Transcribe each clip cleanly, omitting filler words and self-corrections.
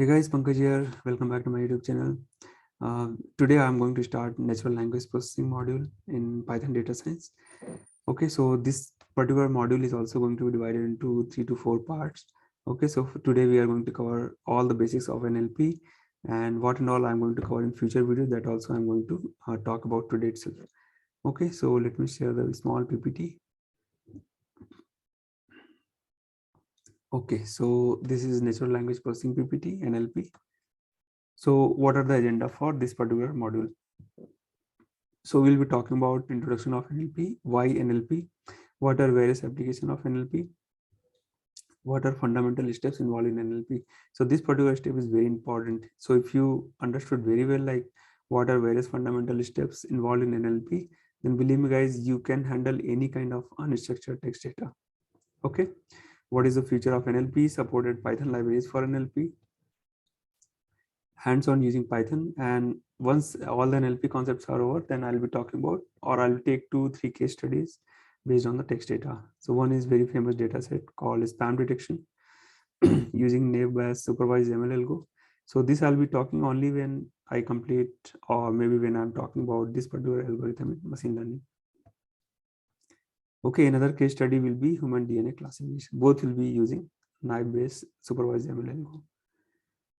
Hey guys, Pankaj here. Welcome back to my YouTube channel. Today I'm going to start natural language processing module in Python data science. Okay, so this particular module is also going to be divided into 3 to 4 parts. Okay, so today we are going to cover all the basics of NLP and what and all I'm going to cover in future videos that also I'm going to talk about today itself. Okay, so let me share the small PPT. Okay, so this is natural language processing PPT, NLP. So what are the agenda for this particular module? So we'll be talking about introduction of NLP, why NLP, what are various applications of NLP, what are fundamental steps involved in NLP. So this particular step is very important. So if you understood very well, like what are various fundamental steps involved in NLP, then believe me guys, you can handle any kind of unstructured text data. Okay. What is the future of NLP? Supported Python libraries for NLP, hands-on using Python. And once all the NLP concepts are over, then I'll be talking about, or I'll take 2-3 case studies based on the text data. So one is very famous data set called spam detection using naive-bayes supervised ML algo. So this I'll be talking only when I complete, or maybe when I'm talking about this particular algorithm in machine learning. Okay, another case study will be human DNA classification. Both will be using naive-bayes supervised ML algo.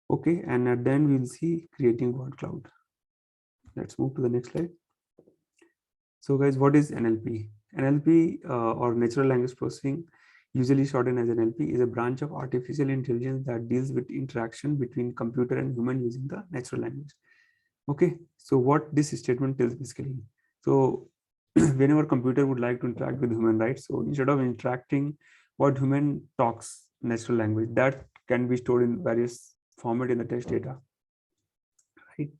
Okay, and at the end we'll see creating word cloud. Let's move to the next slide. So guys, what is NLP? NLP or natural language processing, usually shortened as NLP, is a branch of artificial intelligence that deals with interaction between computer and human using the natural language. Okay, so what this statement tells basically. So whenever computer would like to interact with human, right? So instead of interacting what human talks natural language, that can be stored in various format in the text data, right?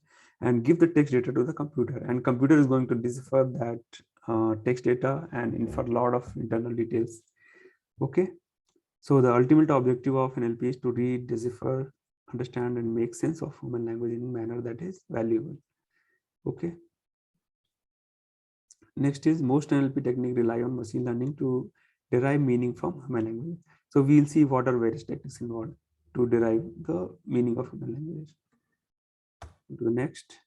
And give the text data to the computer, and computer is going to decipher that text data and infer a lot of internal details. Okay, so the ultimate objective of NLP is to read, decipher, understand, and make sense of human language in a manner that is valuable. Okay, next is most NLP techniques rely on machine learning to derive meaning from human language. So we'll see what are various techniques involved to derive the meaning of human language. To the next.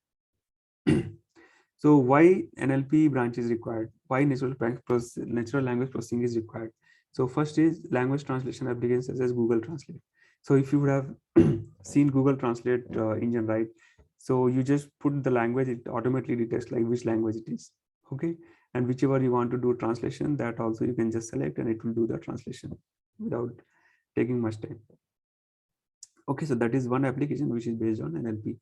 So why NLP branch is required? Why natural language processing is required? So first is language translation applications such as Google Translate. So if you would have seen Google Translate engine, right? So you just put the language, it automatically detects like which language it is. Okay, and whichever you want to do translation, that also you can just select and it will do the translation without taking much time. Okay, so that is one application which is based on NLP.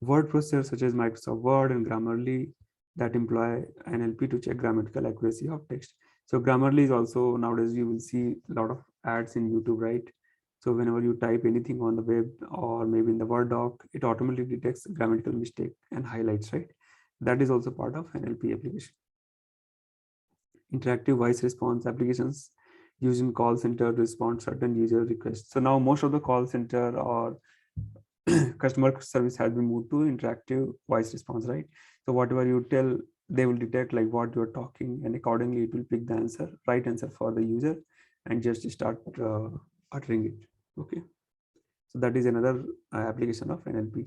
Word processors such as Microsoft Word and Grammarly that employ NLP to check grammatical accuracy of text. So Grammarly is also, nowadays you will see a lot of ads in YouTube, right? So whenever you type anything on the web or maybe in the Word doc, it automatically detects grammatical mistake and highlights, right? That is also part of NLP application. Interactive voice response applications using call center to respond certain user requests. So now most of the call center or customer service has been moved to interactive voice response, right? So whatever you tell, they will detect like what you're talking, and accordingly it will pick the answer, right answer for the user, and just start uttering it. Okay, so that is another application of NLP.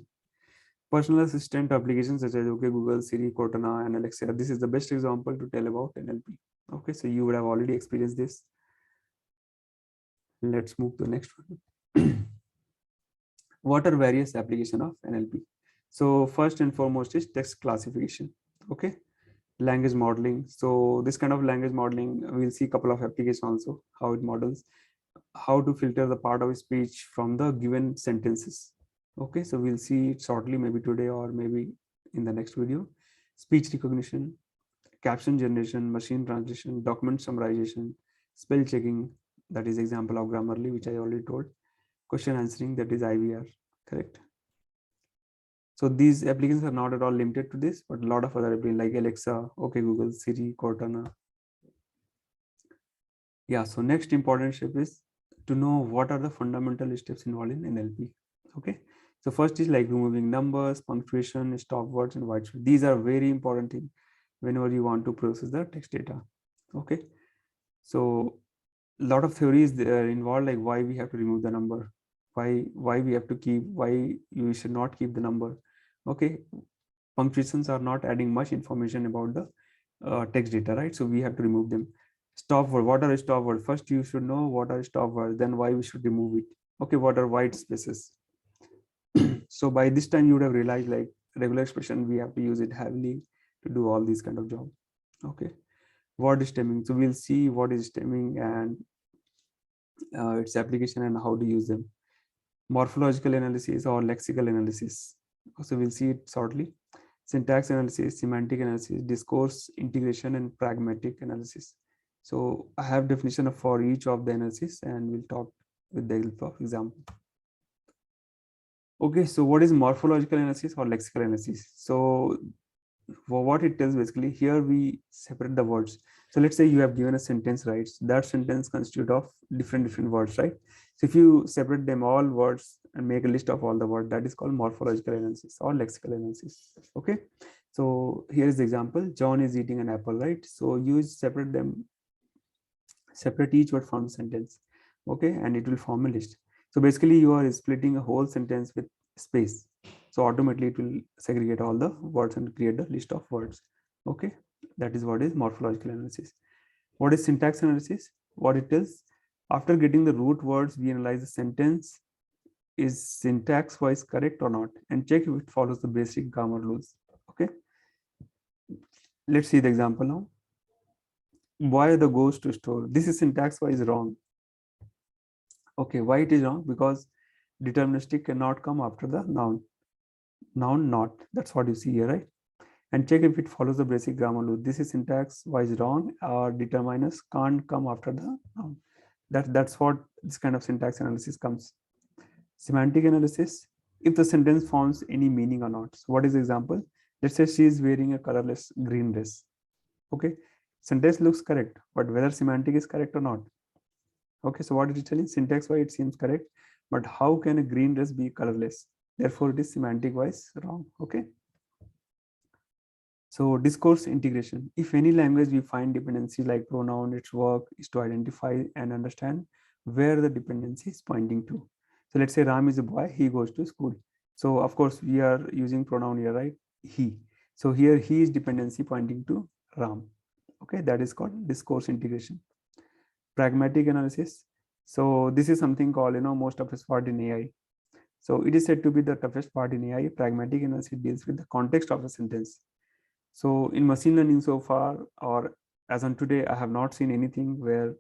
Personal assistant applications such as okay Google, Siri, Cortana, and Alexa. This is the best example to tell about NLP. Okay, so you would have already experienced this. Let's move to the next one. What are various applications of NLP? So first and foremost is text classification. Okay, language modeling. So this kind of language modeling, we'll see a couple of applications also, how it models, how to filter the part of speech from the given sentences. Okay, so we'll see it shortly, maybe today or maybe in the next video. Speech recognition, caption generation, machine translation, document summarization, spell checking, that is example of Grammarly, which I already told. Question answering, that is IVR, correct? So these applications are not at all limited to this, but a lot of other applications like Alexa, okay Google, Siri, Cortana. Yeah, so next important step is to know what are the fundamental steps involved in NLP. Okay, so first is like removing numbers, punctuation, stop words, and white space. These are very important things whenever you want to process the text data. Okay, so a lot of theories there involved, like why we have to remove the number. why we have to keep, why you should not keep the number. Okay, punctuations are not adding much information about the text data, right? So we have to remove them. Stop word, what are stop word? First you should know what are stop words, then why we should remove it. Okay, what are white spaces? So by this time you would have realized, like, regular expression, we have to use it heavily to do all these kind of job. Okay, word stemming, so we'll see what is stemming and its application and how to use them. Morphological analysis or lexical analysis, so we'll see it shortly. Syntax analysis, semantic analysis, discourse integration, and pragmatic analysis. So I have definition for each of the analysis and we'll talk with the help of example. Okay, so what is morphological analysis or lexical analysis? So for what it tells, basically here we separate the words. So let's say you have given a sentence, right? So that sentence constitute of different words, right? So if you separate them all words and make a list of all the words, that is called morphological analysis or lexical analysis. Okay, so here is the example: John is eating an apple, right? So you separate them, separate each word from the sentence. Okay, and it will form a list. So basically you are splitting a whole sentence with space, so automatically it will segregate all the words and create the list of words. Okay, that is what is morphological analysis. What is syntax analysis? What it is, after getting the root words, we analyze the sentence is syntax wise correct or not, and check if it follows the basic grammar rules. Okay, let's see the example now. Why the goes to store, this is syntax wise wrong. Okay, why it is wrong? Because deterministic cannot come after the noun. Noun not, that's what you see here, right? And check if it follows the basic grammar rule. This is syntax wise wrong, or determiners can't come after the noun. That's what this kind of syntax analysis comes. Semantic analysis, if the sentence forms any meaning or not. So what is the example? Let's say she is wearing a colorless green dress. Okay, sentence looks correct, but whether semantic is correct or not. Okay, so what it is telling, syntax wise it seems correct, but how can a green dress be colorless? Therefore it is semantic wise wrong. Okay, so discourse integration, if any language we find dependency like pronoun, its work is to identify and understand where the dependency is pointing to. So let's say Ram is a boy, he goes to school. So of course we are using pronoun here, right? He. So here he is dependency pointing to Ram. Okay, that is called discourse integration. Pragmatic analysis, so this is something called, most toughest part in AI. So it is said to be the toughest part in AI. Pragmatic analysis deals with the context of a sentence. So in machine learning so far, or as on today, I have not seen anything where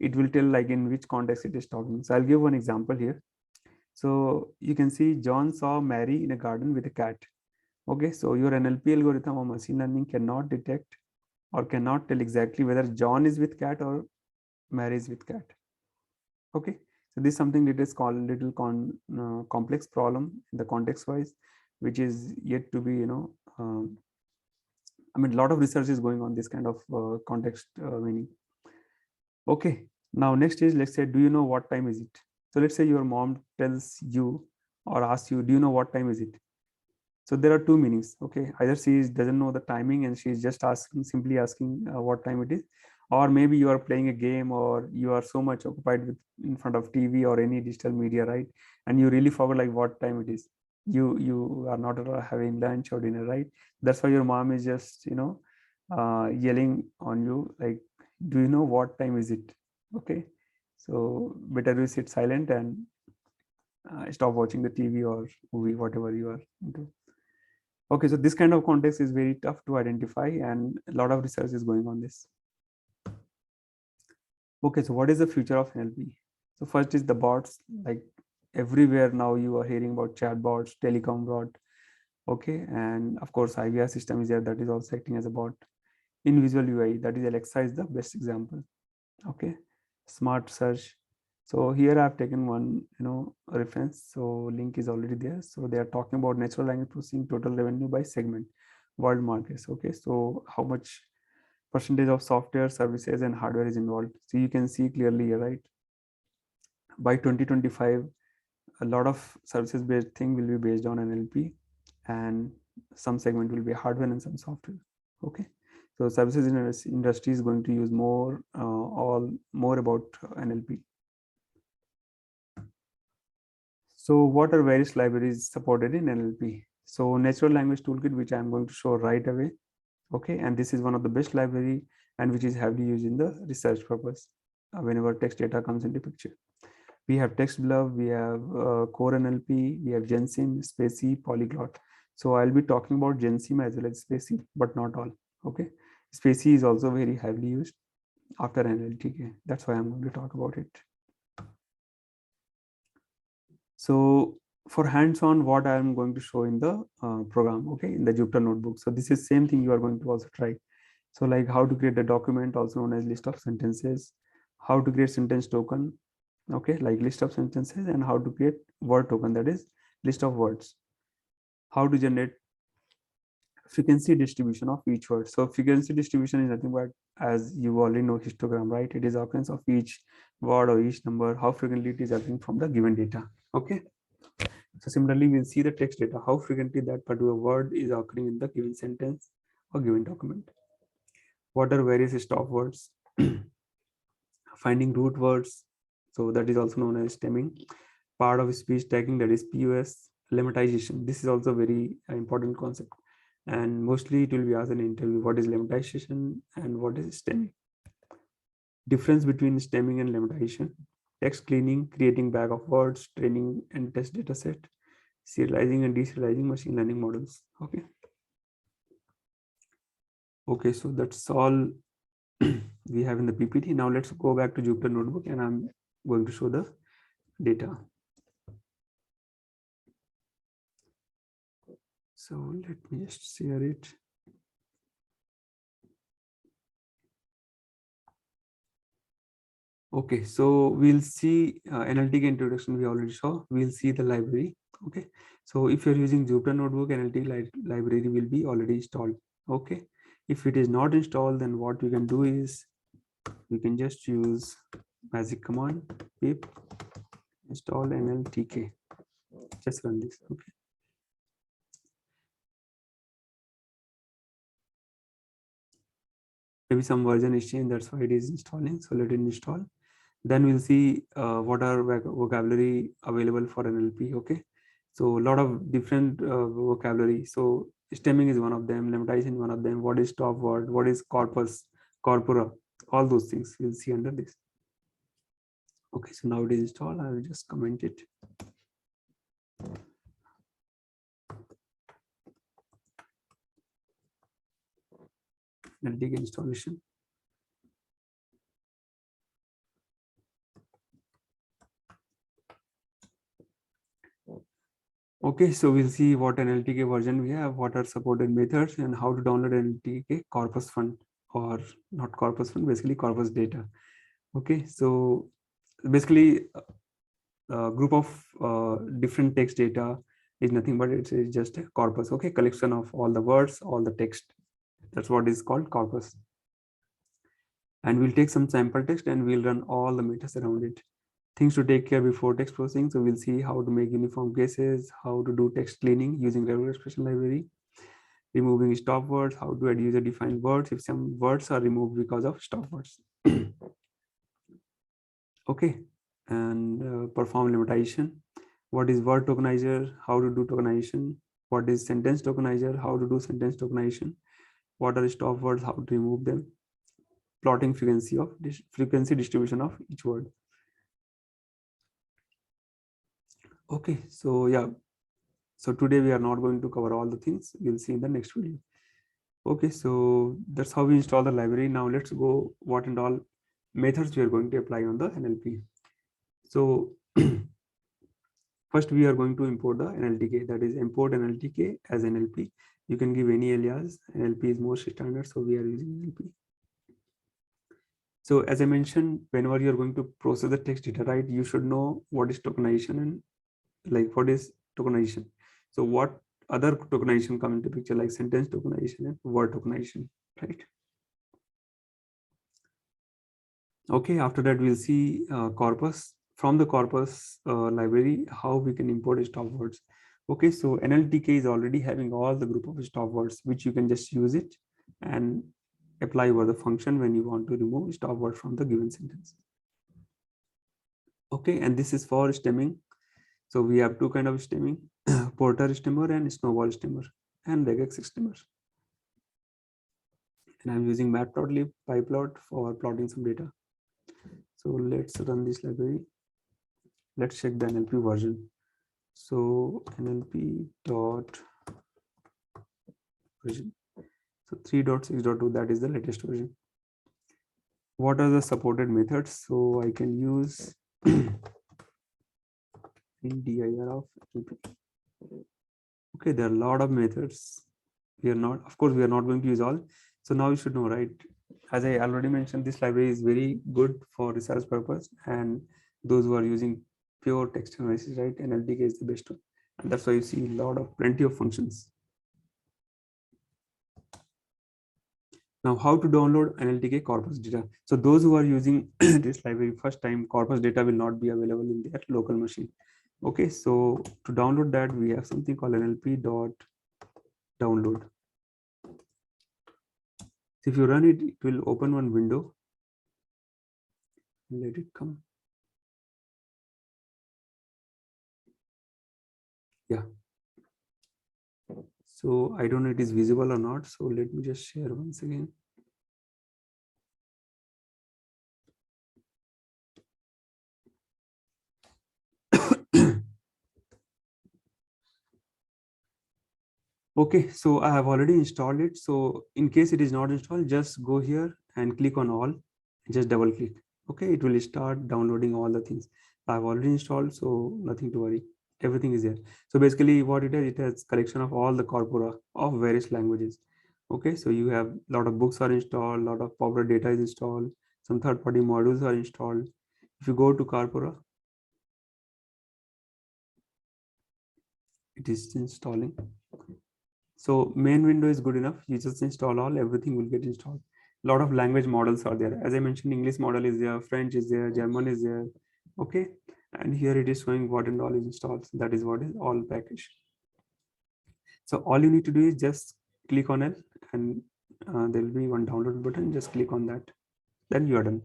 it will tell like in which context it is talking. So I'll give one example here. So you can see John saw Mary in a garden with a cat. Okay, so your NLP algorithm or machine learning cannot detect or cannot tell exactly whether John is with cat or Mary is with cat. Okay, so this is something that is called little complex problem in the context wise, which is yet to be, I mean, a lot of research is going on this kind of context meaning. Okay, now next is, let's say, do you know what time is it? So let's say your mom tells you or asks you, do you know what time is it? So there are two meanings. Okay, either she doesn't know the timing and she's just asking, simply asking what time it is, or maybe you are playing a game or you are so much occupied with in front of TV or any digital media, right? And you really forgot like what time it is. You are not having lunch or dinner, right? That's why your mom is just yelling on you like, do you know what time is it? Okay, so better you sit silent and stop watching the TV or movie, whatever you are into. Okay, so this kind of context is very tough to identify and a lot of research is going on this. Okay, so what is the future of NLP? So first is the bots, like everywhere now you are hearing about chat bots, telecom bot. Okay, and of course IVR system is there, that is also acting as a bot. In visual UI, that is Alexa is the best example. Okay, smart search. So here I've taken one reference, so link is already there. So they are talking about natural language processing total revenue by segment, world markets. Okay, so how much percentage of software, services and hardware is involved? So you can see clearly here, right? By 2025 a lot of services based thing will be based on NLP, and some segment will be hardware and some software. Okay, so services industry is going to use more about NLP. So what are various libraries supported in NLP? So natural language toolkit, which I'm going to show right away. Okay, and this is one of the best library and which is heavily used in the research purpose whenever text data comes into picture. We have TextBlur, we have Core NLP, we have Gensim, SpaCy, Polyglot. So I'll be talking about Gensim as well as SpaCy, but not all. Okay, SpaCy is also very heavily used after Nltk. That's why I'm going to talk about it. So for hands-on, what I'm going to show in the program, okay, in the Jupyter notebook. So this is same thing you are going to also try. So like how to create a document, also known as list of sentences, how to create sentence token, okay, like list of sentences, and how to create word token, that is list of words, how to generate frequency distribution of each word. So frequency distribution is nothing but, as you already know, histogram, right? It is occurrence of each word or each number, how frequently it is occurring from the given data. Okay, so similarly we'll see the text data, how frequently that particular word is occurring in the given sentence or given document. What are various stop words? Finding root words, so that is also known as stemming. Part of speech tagging, that is POS. Limitizer, this is also very important concept, and mostly it will be asked in interview, what is limitizer and what is stemming. Difference between stemming and limitizer. Text cleaning, creating bag of words, training and test data set, serializing and deserializing machine learning models. Okay, so that's all we have in the PPT. Now let's go back to Jupyter notebook and I'm going to show the data. So let me just share it. Okay, so we'll see Nltk introduction we already saw. We'll see the library. Okay, so if you're using Jupyter notebook, Nltk library will be already installed. Okay, if it is not installed, then what we can do is we can just use magic command pip install Nltk. Just run this. Okay. Maybe some version is changed, that's why it is installing. So let it install. Then we'll see what are vocabulary available for NLP. Okay, so a lot of different vocabulary. So stemming is one of them, limitizer is one of them. What is stop word? What is corpus, corpora? All those things we'll see under this. Okay, so now it is installed. I will just comment it. Nltk installation. Okay, so we'll see what Nltk version we have, what are supported methods, and how to download Nltk corpus fund, or not corpus fund, basically corpus data. Okay, so basically a group of different text data is nothing but it's just a corpus. Okay, collection of all the words, all the text. That's what is called corpus. And we'll take some sample text and we'll run all the methods around it. Things to take care before text processing. So we'll see how to make uniform cases, how to do text cleaning using regular expression library, removing stop words, how to add user defined words if some words are removed because of stop words. Okay, and perform limitation. What is word tokenizer? How to do tokenization? What is sentence tokenizer? How to do sentence tokenization? What are stop words? How to remove them? Plotting frequency distribution of each word. Okay, so yeah, so today we are not going to cover all the things. We'll see in the next video. Okay, so that's how we install the library. Now let's go what and all methods we are going to apply on the NLP. So first we are going to import the Nltk, that is import Nltk as NLP. You can give any alias. NLP is most standard, so we are using NLP. So as I mentioned, whenever you're going to process the text data, right, you should know what is tokenization and like what is tokenization. So what other tokenization come into picture, like sentence tokenization and word tokenization, right? Okay, after that we'll see corpus. From the corpus library, how we can import stop words. Okay, so Nltk is already having all the group of stop words, which you can just use it and apply over the function when you want to remove stop word from the given sentence. Okay, and this is for stemming. So we have two kind of stemming, Porter stemmer and snowball stemmer and regex stemmer. And I'm using matplotlib pyplot for plotting some data. So let's run this library. Let's check the NLP version. So NLP dot version. So 3.6.2, that is the latest version. What are the supported methods? So I can use in dir of NLP. Okay, there are a lot of methods. We are not, of course, we are not going to use all. So now you should know, right? As I already mentioned, this library is very good for research purpose, and those who are using pure text analysis, right? Nltk is the best one, and that's why you see a lot of plenty of functions. Now, how to download Nltk corpus data? So those who are using this library first time, corpus data will not be available in their local machine. Okay, so to download that, we have something called nlp.download. If you run it, it will open one window. Let it come. Yeah. So I don't know it is visible or not. So let me just share once again. Okay, so I have already installed it. So in case it is not installed, just go here and click on all, and just double click. Okay, it will start downloading all the things. I've already installed, so nothing to worry. Everything is there. So basically what it has collection of all the corpora of various languages. Okay, so you have a lot of books are installed, a lot of popular data is installed, some third-party modules are installed. If you go to corpora, it is installing. So main window is good enough. You just install all, everything will get installed. A lot of language models are there. As I mentioned, English model is there, French is there, German is there. Okay, and here it is showing what and all is installed. So that is what is all package. So all you need to do is just click on it, and there will be one download button. Just click on that, then you are done.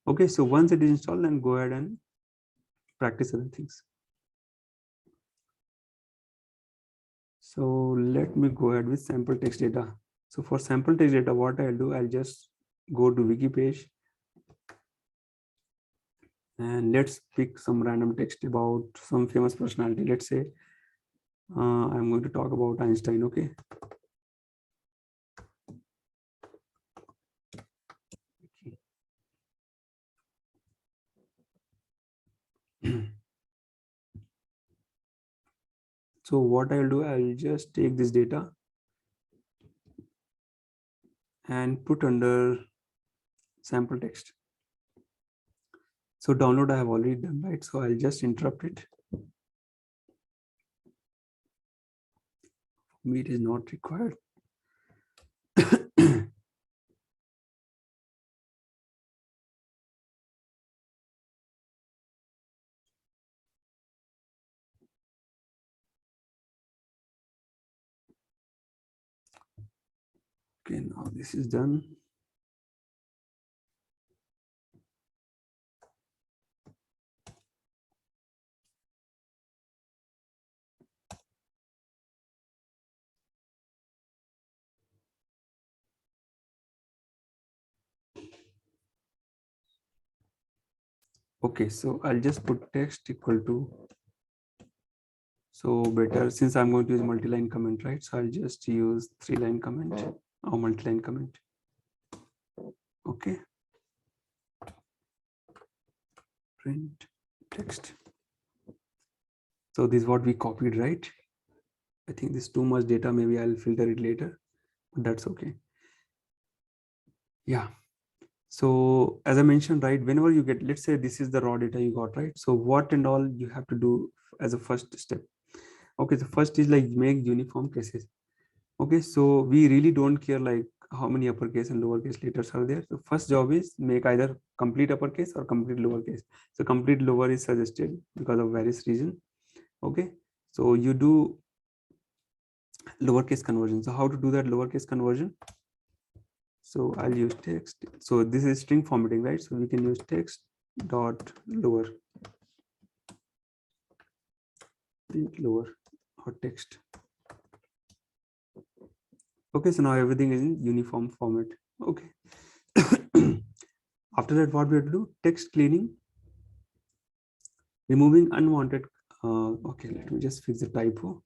Okay, so once it is installed, then go ahead and practice other things. So let me go ahead with sample text data. So for sample text data, what I'll do, I'll just go to wiki page and let's pick some random text about some famous personality. Let's say I'm going to talk about Einstein. Okay. So what I'll do, I'll just take this data and put under sample text. So download I have already done, right? So I'll just interrupt it. For me, it is not required. Okay, now this is done. Okay, so I'll just put text equal to, so better since I'm going to use multi-line comment, right? So I'll just use 3-line comment or multi-line comment. Okay. Print text. So this is what we copied, right? I think this is too much data. Maybe I'll filter it later, but that's okay. Yeah. So as I mentioned, right, whenever you get, let's say this is the raw data you got, right? So what and all you have to do as a first step. Okay, the first is like make uniform cases. Okay, so we really don't care like how many uppercase and lowercase letters are there. So first job is make either complete uppercase or complete lowercase. So complete lower is suggested because of various reasons. Okay, so you do lowercase conversion. So how to do that lowercase conversion? So I'll use text. So this is string formatting, right? So we can use text dot lower, lower or text. Okay, so now everything is in uniform format. Okay. After that, what we have to do? Text cleaning, removing unwanted. Okay, let me just fix the typo.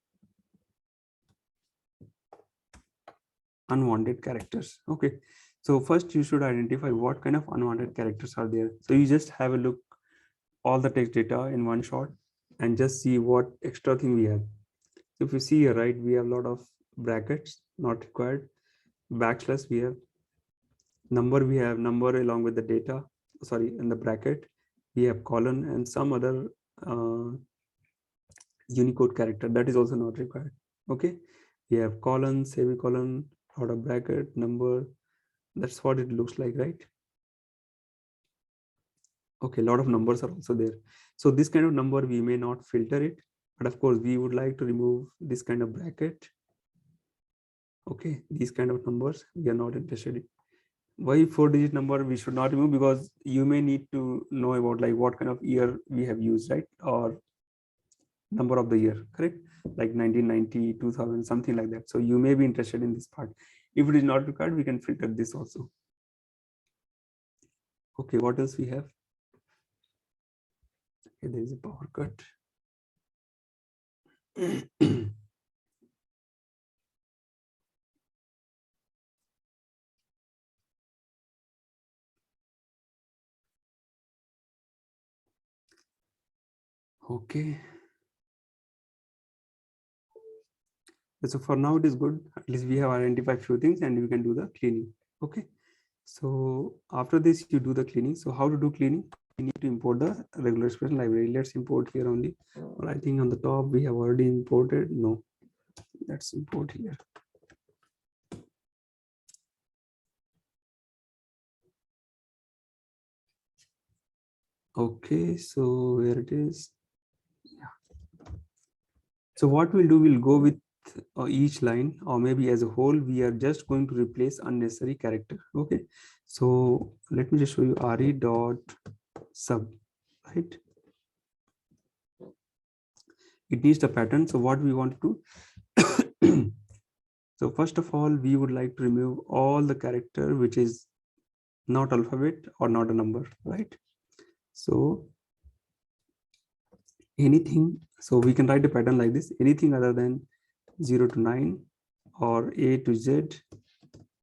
Unwanted characters. Okay, so first you should identify what kind of unwanted characters are there. So you just have a look all the text data in one shot and just see what extra thing we have. So if you see here, right, we have a lot of brackets not required, backslash, we have number, we have number along with the data, sorry, in the bracket, we have colon and some other Unicode character that is also not required. Okay, we have colon, semicolon, out of bracket, number. That's what it looks like, right? Okay, a lot of numbers are also there. So this kind of number we may not filter it, but of course we would like to remove this kind of bracket. Okay, these kind of numbers we are not interested in. Why 4-digit number we should not remove? Because you may need to know about like what kind of year we have used, right? Or number of the year, correct? Like 1990, 2000, something like that. So you may be interested in this part. If it is not required, we can filter this also. Okay, what else we have? Okay, there is a power cut. Okay. So for now it is good. At least we have identified few things and we can do the cleaning. Okay. So after this you do the cleaning. So how to do cleaning? We need to import the regular expression library. Let's import here only. But I think on the top we have already imported. No, let's import here. Okay, so where it is. Yeah. So what we'll do, we'll go with each line, or maybe as a whole, we are just going to replace unnecessary character. Okay, so let me just show you re dot sub, right? It needs the pattern. So what we want to do. So first of all, we would like to remove all the character which is not alphabet or not a number, right? So anything, so we can write a pattern like this: anything other than 0 to 9 or A to Z,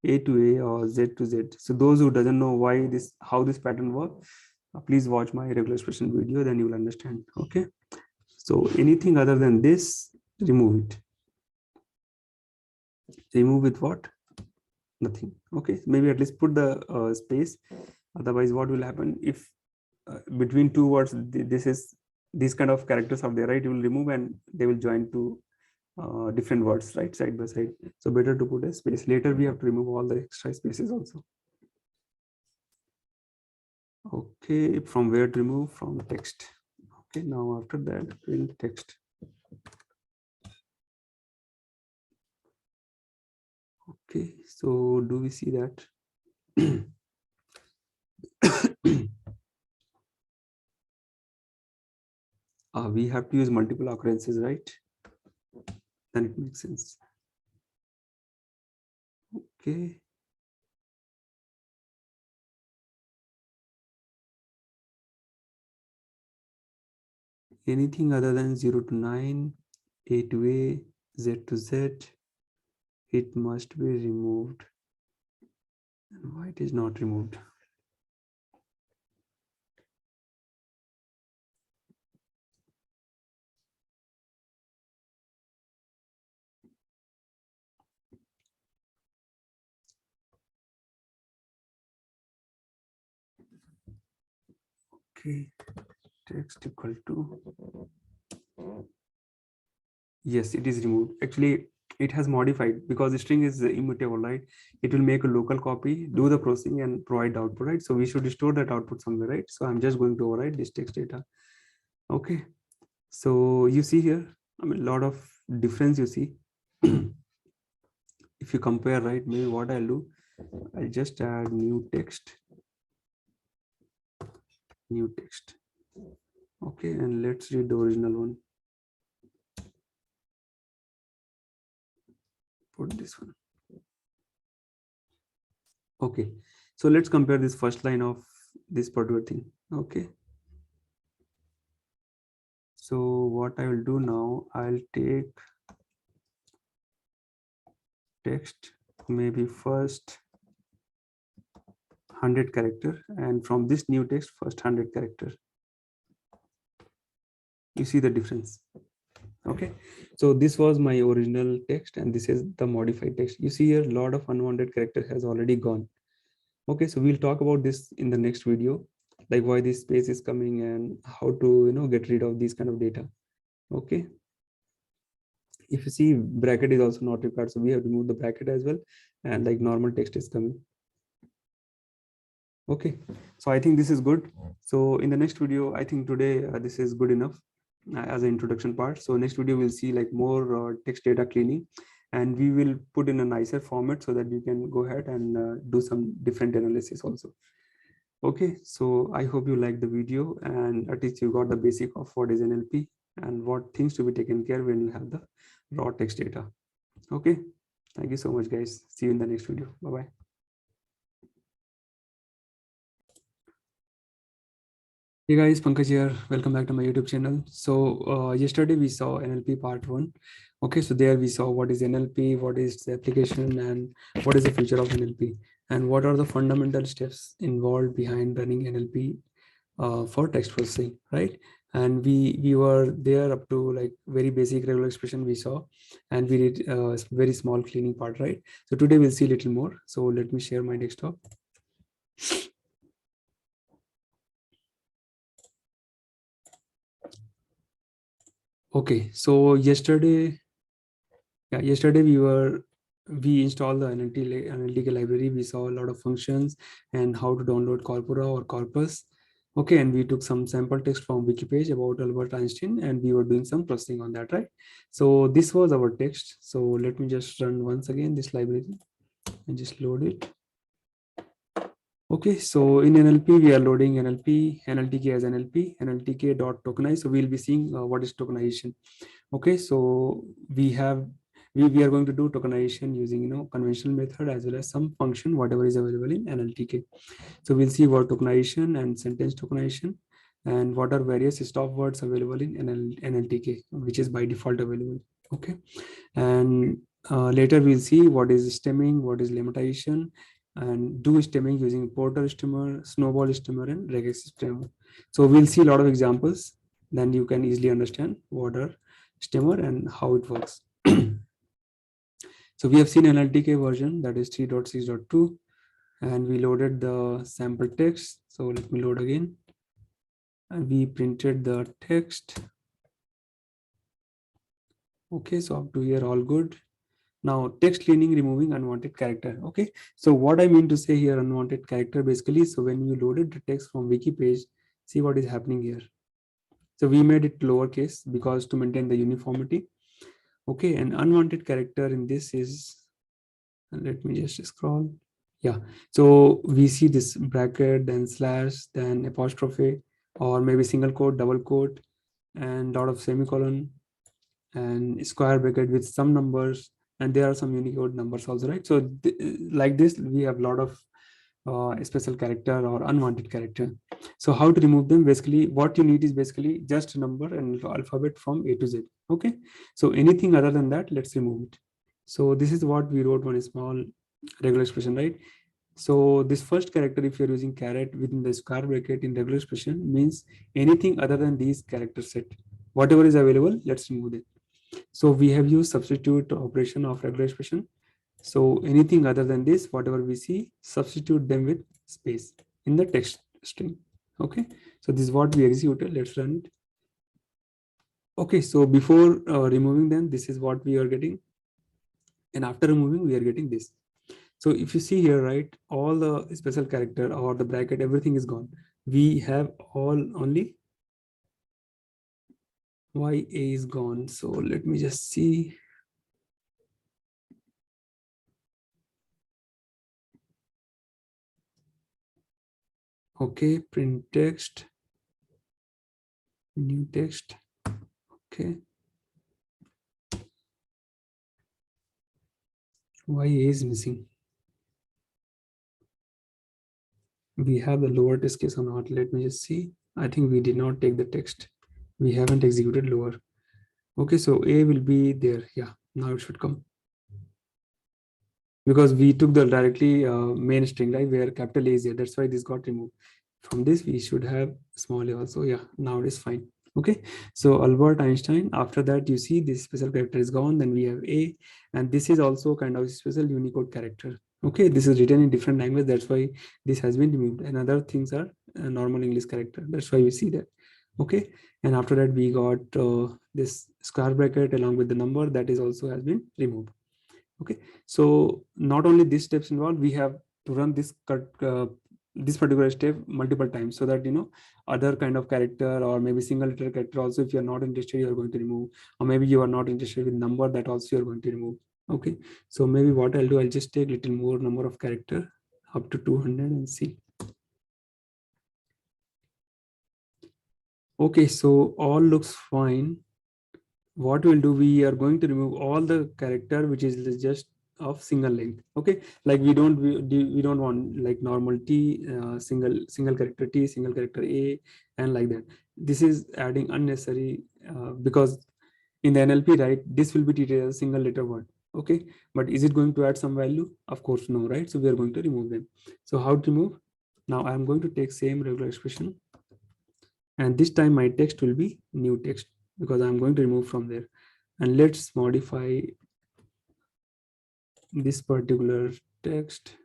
A to A or Z to Z. So those who doesn't know why this, how this pattern works, please watch my regular expression video, then you will understand. Okay, so anything other than this, remove it. Remove with what? Nothing. Okay, maybe at least put the space. Otherwise what will happen if between two words this is, these kind of characters are there, right? You will remove and they will join to different words, right, side by side. So better to put a space. Later we have to remove all the extra spaces also. Okay, from where to remove? From text. Okay, now after that print text. Okay, so do we see that? We have to use multiple occurrences, right? Then it makes sense. Okay. Anything other than 0 to 9, A to A, Z to Z, it must be removed. And why it is not removed? Okay, text equal to, yes, it is removed. Actually, it has modified because the string is immutable, right? It will make a local copy, do the processing and provide the output, right? So we should store that output somewhere, right? So I'm just going to override this text data. Okay, so you see here, I mean, a lot of difference you see. If you compare, right, maybe what I'll do, I'll just add new text. Okay, and let's read the original one. Put this one. Okay, so let's compare this first line of this particular thing. Okay, so what I will do now, I'll take text, maybe first 100 character, and from this new text, first 100 character. You see the difference. Okay, so this was my original text and this is the modified text. You see here a lot of unwanted character has already gone. Okay, so we'll talk about this in the next video, like why this space is coming and how to get rid of these kind of data. Okay, if you see, bracket is also not required, so we have removed the bracket as well, and like normal text is coming. Okay, so I think this is good. So in the next video, I think today this is good enough as an introduction part. So next video we'll see like more text data cleaning, and we will put in a nicer format so that you can go ahead and do some different analysis also. Okay, so I hope you liked the video and at least you got the basic of what is NLP and what things to be taken care when you have the raw text data. Okay, thank you so much guys. See you in the next video. Bye-bye. Hey guys, Pankaj here. Welcome back to my YouTube channel. So yesterday we saw NLP part 1. Okay, so there we saw what is NLP, what is the application, and what is the future of NLP, and what are the fundamental steps involved behind running NLP for text processing, right? And we were there up to like very basic regular expression we saw, and we did very small cleaning part, right? So today we'll see a little more. So let me share my desktop. Okay, so yesterday we installed the Nltk library. We saw a lot of functions and how to download corpora or corpus. Okay, and we took some sample text from wiki page about Albert Einstein, and we were doing some processing on that, right? So this was our text. So let me just run once again this library and just load it. Okay, so in NLP, we are loading Nltk as nltk.tokenize. So we'll be seeing what is tokenization. Okay, so we are going to do tokenization using conventional method as well as some function, whatever is available in NLTK. So we'll see what tokenization and sentence tokenization and what are various stop words available in NLTK, which is by default available. Okay, and later we'll see what is stemming, what is limitizer, and do stemming using porter stemmer, snowball stemmer, and Reg Estimator. So we'll see a lot of examples, then you can easily understand what are stemmer and how it works. So we have seen NLTK version, that is 3.6.2, and we loaded the sample text. So let me load again, and we printed the text. Okay, so up to here all good. Now text cleaning, removing unwanted character. Okay, so what I mean to say here, unwanted character basically, so when you loaded the text from wiki page, see what is happening here. So we made it lowercase because to maintain the uniformity. Okay, and unwanted character in this is, let me just scroll. Yeah, so we see this bracket, then slash, then apostrophe, or maybe single quote, double quote, and lot of semicolon and square bracket with some numbers, and there are some Unicode numbers also, right? So like this, we have a lot of special character or unwanted character. So how to remove them? Basically, what you need is basically just a number and alphabet from A to Z. Okay, so anything other than that, let's remove it. So this is what we wrote one small regular expression, right? So this first character, if you're using caret within the square bracket in regular expression, means anything other than these character set. Whatever is available, let's remove it. So we have used substitute operation of regular expression. So anything other than this, whatever we see, substitute them with space in the text string. Okay, so this is what we executed. Let's run it. Okay, so before removing them, this is what we are getting. And after removing, we are getting this. So if you see here, right, all the special character or the bracket, everything is gone. We have all only YA is gone. So let me just see. Okay, print text, new text. Okay. Why A is missing? We have the lower test case or not? Let me just see. I think we did not take the text. We haven't executed lower. Okay, so A will be there. Yeah, now it should come. Because we took the directly main string, right, where capital A is there. That's why this got removed. From this, we should have small a also. Yeah, now it is fine. Okay, so Albert Einstein, after that, you see this special character is gone. Then we have A, and this is also kind of special Unicode character. Okay, this is written in different language. That's why this has been removed. And other things are normal English character. That's why we see that. Okay, and after that, we got this square bracket along with the number that is also has been removed. Okay, so not only these steps involved, we have to run this particular step multiple times, so that other kind of character or maybe single letter character also, if you are not interested, you are going to remove, or maybe you are not interested with number, that also you are going to remove. Okay, so maybe what I'll do, I'll just take little more number of character up to 200 and see. Okay, so all looks fine. What we'll do, we are going to remove all the character which is just of single length. Okay, like we don't want like normal T, single character T, single character A, and like that. This is adding unnecessary because in the NLP, right, this will be treated as a single letter word. Okay, but is it going to add some value? Of course no, right? So we are going to remove them. So how to remove? Now I'm going to take same regular expression, and this time my text will be new text because I'm going to remove from there. And let's modify this particular text.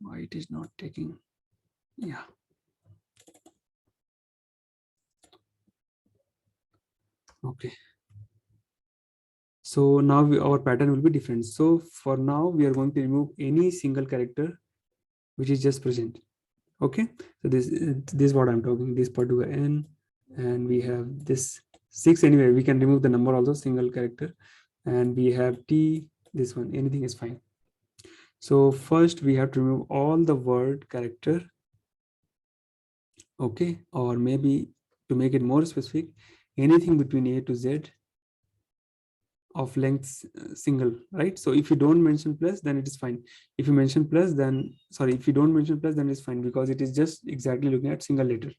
Why it is not taking? Yeah. Okay. So now our pattern will be different. So for now, we are going to remove any single character which is just present. Okay. So this is what I'm talking. This particular N, and we have this 6 anyway. We can remove the number also, single character, and we have T. This one, anything is fine. So first we have to remove all the word character. Okay, or maybe to make it more specific, anything between A to Z of length single, right? So if you don't mention plus, then it is fine. If you mention plus, then sorry, if you don't mention plus, then it's fine because it is just exactly looking at single letter.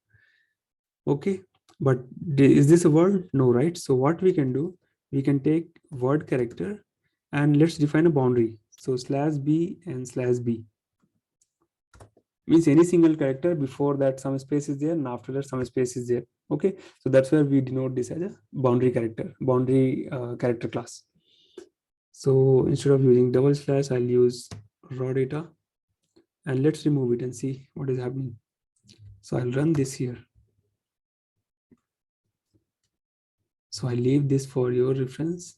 Okay, but is this a word? No, right? So what we can do, we can take word character and let's define a boundary. So /b and /b means any single character, before that some space is there, and after that some space is there. Okay, so that's where we denote this as a boundary character class. So instead of using double slash, I'll use raw data, and let's remove it and see what is happening. So I'll run this here. So I leave this for your reference.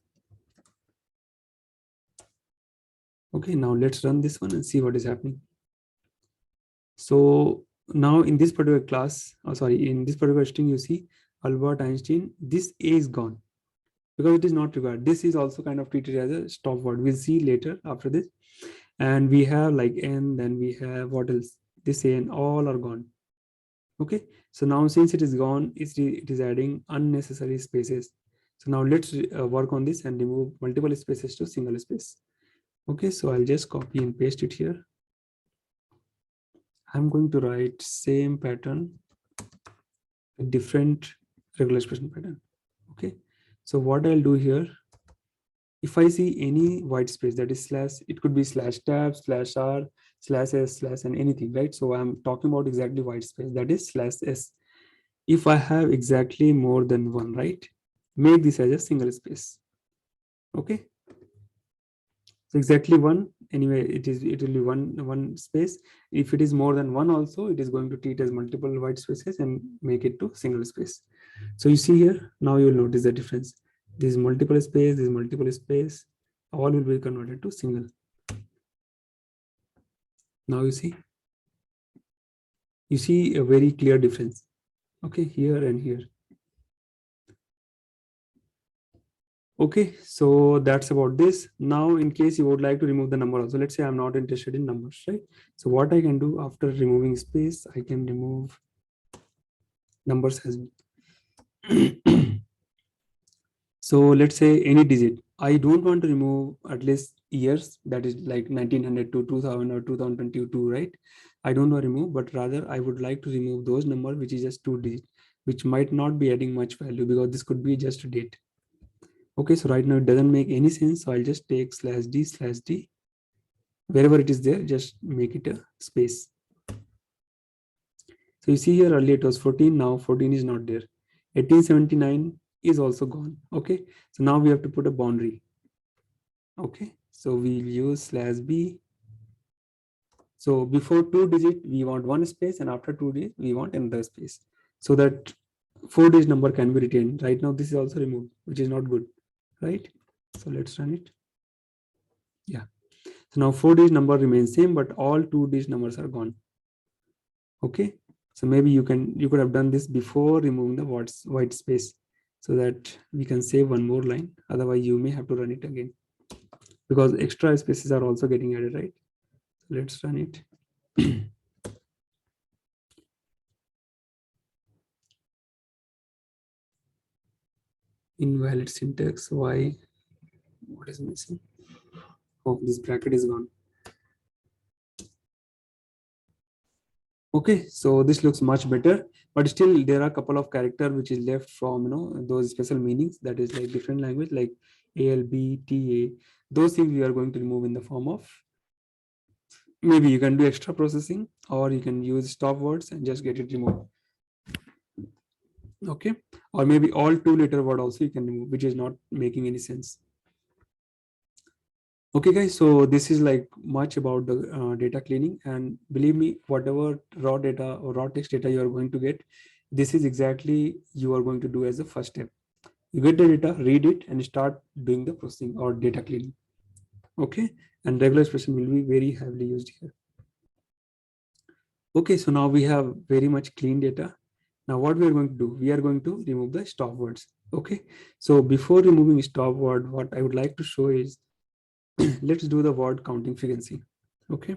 Okay, now let's run this one and see what is happening. So now in this particular class, in this particular string, you see Albert Einstein, this A is gone because it is not required. This is also kind of treated as a stop word. We'll see later after this. And we have like N, then we have what else? This A and all are gone. Okay, so now since it is gone, it is adding unnecessary spaces. So now let's work on this and remove multiple spaces to single space. Okay, so I'll just copy and paste it here. I'm going to write same pattern, a different regular expression pattern. Okay, so what I'll do here, if I see any white space, that is slash, it could be /tab, /r, /s, / and anything, right? So I'm talking about exactly white space, that is /s. If I have exactly more than one, right, make this as a single space. Okay, so exactly one, anyway, it will be one space. If it is more than one also, it is going to treat as multiple white spaces and make it to single space. So you see here, now you will notice the difference. This multiple space, this multiple space, all will be converted to single. Now you see a very clear difference. Okay, here and here. Okay, so that's about this. Now, in case you would like to remove the number also, let's say I'm not interested in numbers, right? So what I can do after removing space, I can remove numbers as well. So let's say any digit. I don't want to remove at least years, that is like 1900 to 2000 or 2022, right? I don't want to remove, but rather I would like to remove those numbers which is just 2 digit, which might not be adding much value because this could be just a date. Okay, so right now it doesn't make any sense. So I'll just take /d/d. Wherever it is there, just make it a space. So you see here earlier it was 14, now 14 is not there. 1879 is also gone. Okay, so now we have to put a boundary. Okay, so we'll use /b. So before 2 digit, we want one space, and after 2 digit, we want another space, so that 4 digit number can be retained. Right now, this is also removed, which is not good, right? So let's run it. Yeah. So now 4 digit number remains same, but all 2 digit numbers are gone. Okay. So maybe you could have done this before removing the white space, so that we can save one more line. Otherwise, you may have to run it again because extra spaces are also getting added, right? Let's run it. Invalid syntax. Why? What is missing? Oh, this bracket is gone. Okay, so this looks much better, but still there are a couple of characters which is left from those special meanings, that is like different language like ALB, TA. Those things we are going to remove in the form of, maybe you can do extra processing, or you can use stop words and just get it removed. Okay, or maybe all 2 letter word also you can remove, which is not making any sense. Okay guys, so this is like much about the data cleaning, and believe me, whatever raw data or raw text data you are going to get, this is exactly you are going to do as the first step. You get the data, read it, and start doing the processing or data cleaning. Okay, and regular expression will be very heavily used here. Okay, so now we have very much clean data. Now what we are going to do, we are going to remove the stop words. Okay, so before removing stop word, what I would like to show is let's do the word counting frequency. Okay,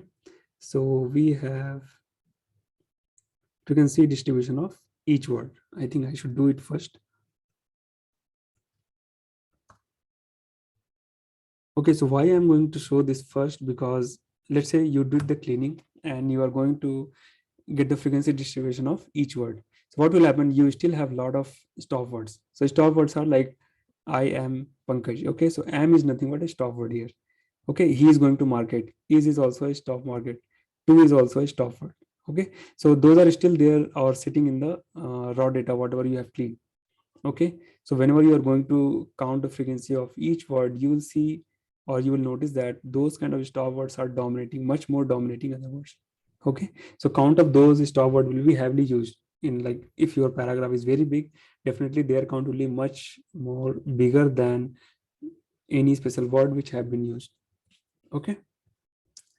so we have frequency distribution of each word. I think I should do it first. Okay, so why I'm going to show this first, because let's say you did the cleaning and you are going to get the frequency distribution of each word. So what will happen? You still have a lot of stop words. So stop words are like I am Pankaj. Okay, so am is nothing but a stop word here. Okay, he is going to market. Is also a stop market. To is also a stop word. Okay, so those are still there or sitting in the raw data, whatever you have cleaned. Okay, so whenever you are going to count the frequency of each word, you will see, or you will notice that those kind of stop words are dominating, much more dominating other words. Okay, so count of those stop word will be heavily used in, like, if your paragraph is very big, definitely their count will be much more bigger than any special word which have been used. Okay,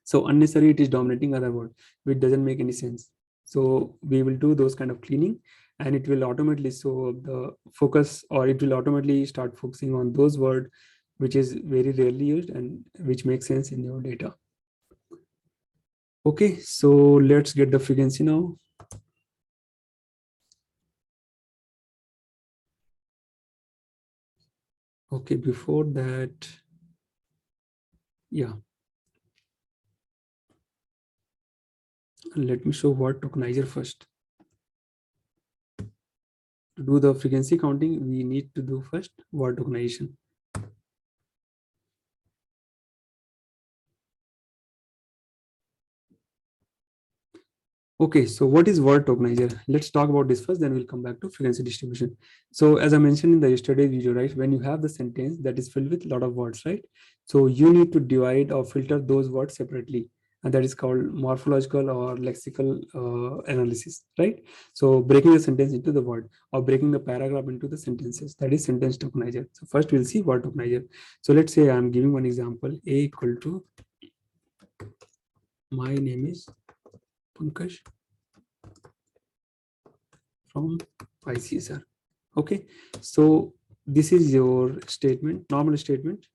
so unnecessary, it is dominating other word, which doesn't make any sense. So we will do those kind of cleaning, and it will automatically, so the focus, or it will automatically start focusing on those words which is very rarely used and which makes sense in your data. Okay, so let's get the frequency now. Okay, before that, yeah, let me show word tokenizer first. To do the frequency counting, we need to do first word tokenization. Okay, so what is word tokenizer? Let's talk about this first, then we'll come back to frequency distribution. So as I mentioned in the yesterday video, right, when you have the sentence that is filled with a lot of words, right? So you need to divide or filter those words separately. And that is called morphological or lexical analysis, right? So breaking the sentence into the word, or breaking the paragraph into the sentences, that is sentence tokenizer. So first we'll see word tokenizer. So let's say I'm giving one example, A equal to, my name is Pankaj from PyCSR. Okay, so this is your statement, normal statement.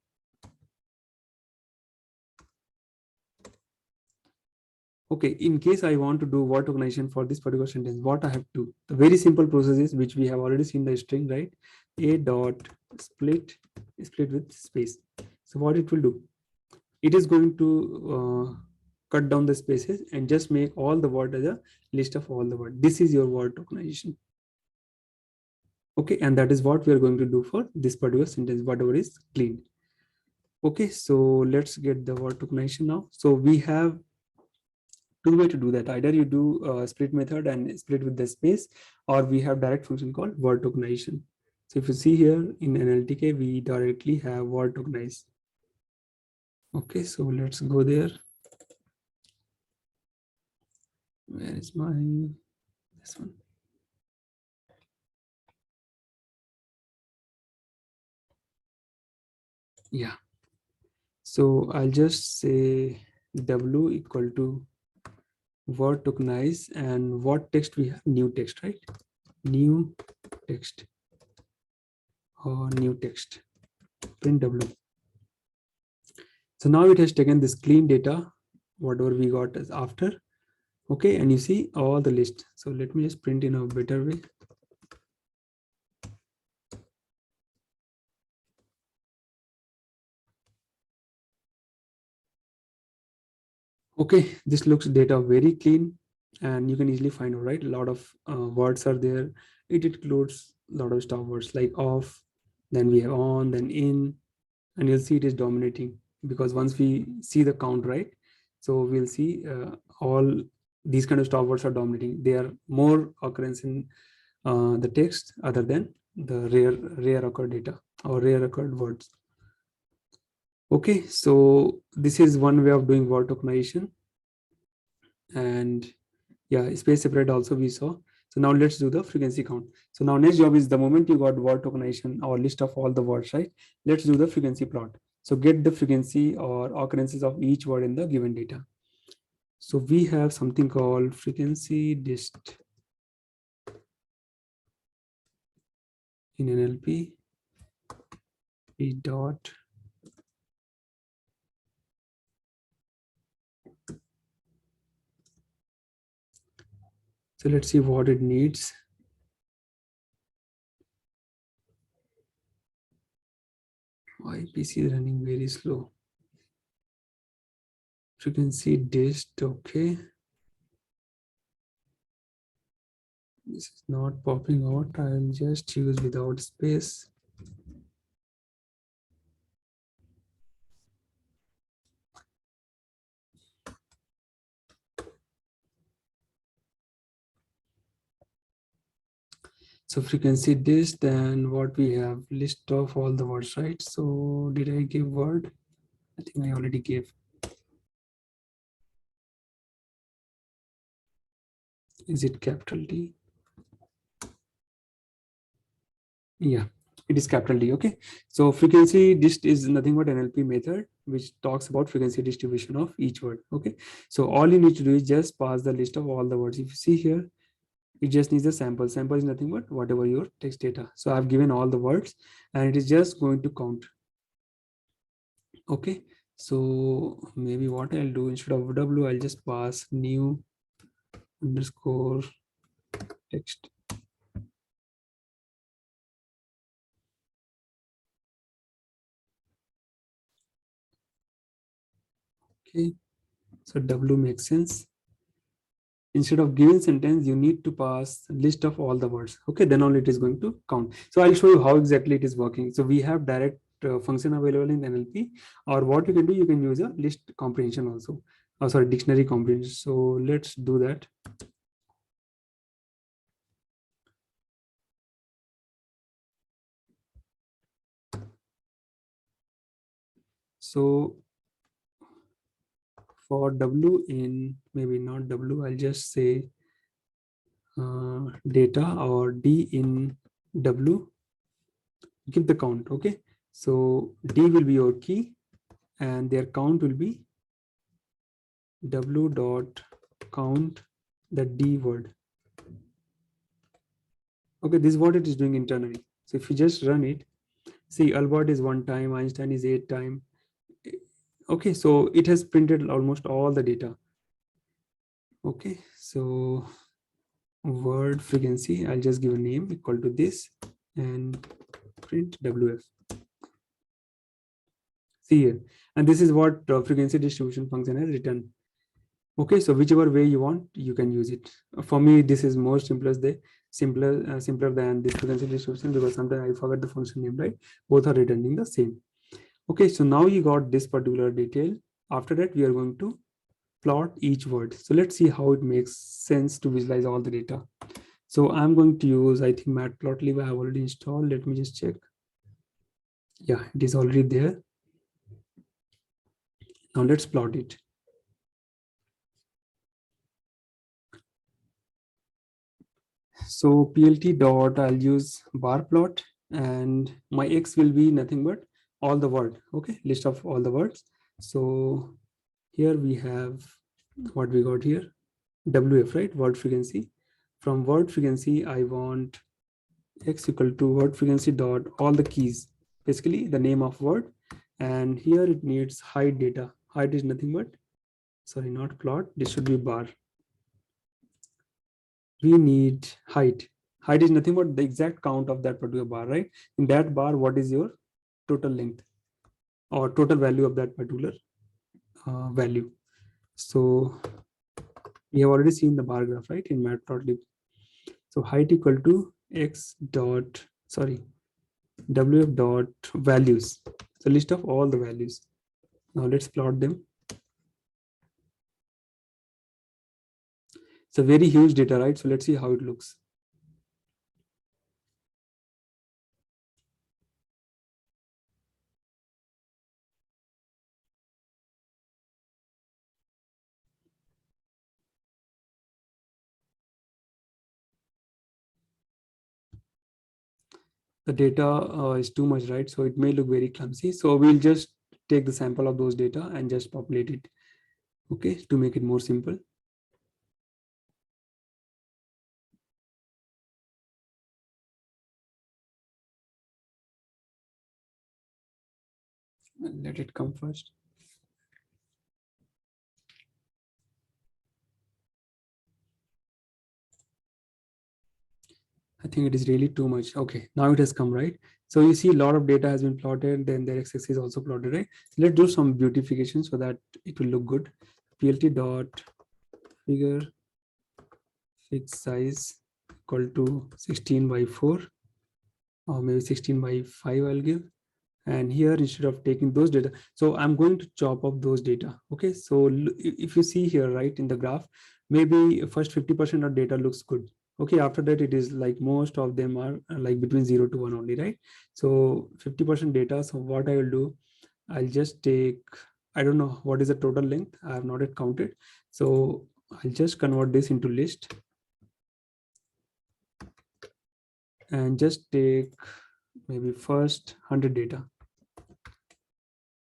Okay, in case I want to do word tokenization for this particular sentence, what I have to do? The very simple process is, which we have already seen the string, right? A dot split with space. So what it will do? It is going to cut down the spaces and just make all the word as a list of all the word. This is your word tokenization. Okay, and that is what we are going to do for this particular sentence, whatever is clean. Okay, so let's get the word tokenization now. So we have two ways to do that. Either you do split method and split with the space, or we have direct function called word tokenization. So if you see here in Nltk, we directly have word tokenize. Okay, so let's go there. Where is my, this one? Yeah. So I'll just say W equal to word tokenize, and what text we have? New text, right? New text or new text. Print W. So now it has taken this clean data, whatever we got as after. Okay, and you see all the list. So let me just print in a better way. Okay, this looks data very clean, and you can easily find out, right? A lot of words are there. It includes a lot of stop words like off, then we have on, then in, and you'll see it is dominating, because once we see the count, right? So we'll see all these kind of stop words are dominating. They are more occurrence in the text other than the rare occurred data or rare occurred words. Okay, so this is one way of doing word tokenization. And yeah, space separate also we saw. So now let's do the frequency count. So now next job is, the moment you got word tokenization or list of all the words, right? Let's do the frequency plot. So get the frequency or occurrences of each word in the given data. So we have something called frequency dist in NLP. E dot so let's see what it needs. Why PC is running very slow? Frequency dist, okay. This is not popping out. I'll just use without space. So frequency dist, and what we have, list of all the words, right? So did I give word? I think I already gave. Is it capital D? Yeah, it is capital D. Okay. So frequency dist is nothing but NLP method which talks about frequency distribution of each word. Okay. So all you need to do is just pass the list of all the words. If you see here, it just needs a sample. Sample is nothing but whatever your text data. So I've given all the words and it is just going to count. Okay, so maybe what I'll do, instead of W, I'll just pass new underscore text. Okay, so W makes sense. Instead of given sentence, you need to pass list of all the words. Okay, then only it is going to count. So I'll show you how exactly it is working. So we have direct function available in NLP, or what you can do, you can use a list comprehension also. Oh, sorry, dictionary comprehension. So let's do that. So for W in, maybe not W, I'll just say data, or D in W, give the count. Okay, so D will be your key and their count will be W dot count the D word. Okay, this is what it is doing internally. So if you just run it, See, Albert is 1 time, Einstein is 8 time. Okay, so it has printed almost all the data. Okay, so word frequency, I'll just give a name equal to this and print WF. See here, and this is what frequency distribution function has written. Okay, so whichever way you want, you can use it. For me, this is more simpler than this frequency distribution, because sometimes I forget the function name, right? Both are returning the same. Okay, so now you got this particular detail. After that, we are going to plot each word. So let's see how it makes sense to visualize all the data. So I'm going to use, I think, Matplotlib I have already installed. Let me just check. Yeah, it is already there. Now let's plot it. So plt dot, I'll use bar plot, and my x will be nothing but all the word. Okay, list of all the words. So here we have what we got here, WF, right? Word frequency. From word frequency, I want x equal to word frequency dot all the keys, basically the name of word. And here it needs height data. Height is nothing but, sorry, not plot, this should be bar. We need height. Height is nothing but the exact count of that particular bar, right? In that bar, what is your total length or total value of that particular value? So we have already seen the bar graph, right, in matplotlib. So height equal to x dot, sorry, wf dot values. So list of all the values. Now let's plot them. It's a very huge data, right? So let's see how it looks. The data is too much, right? So it may look very clumsy. So we'll just take the sample of those data and just populate it, okay, to make it more simple. And let it come first. I think it is really too much. Okay, now it has come, right? So you see a lot of data has been plotted, then the x-axis is also plotted, right? So let's do some beautification so that it will look good. Plt dot figure fixed size equal to 16 by 4, or maybe 16 by 5 I'll give. And here, instead of taking those data, so I'm going to chop up those data. Okay, so if you see here, right, in the graph, maybe first 50% of data looks good. Okay, after that it is like most of them are like between 0 to 1 only, right? So 50% data. So what I will do, I'll just take, I don't know what is the total length, I have not yet counted. So I'll just convert this into list and just take maybe first 100 data.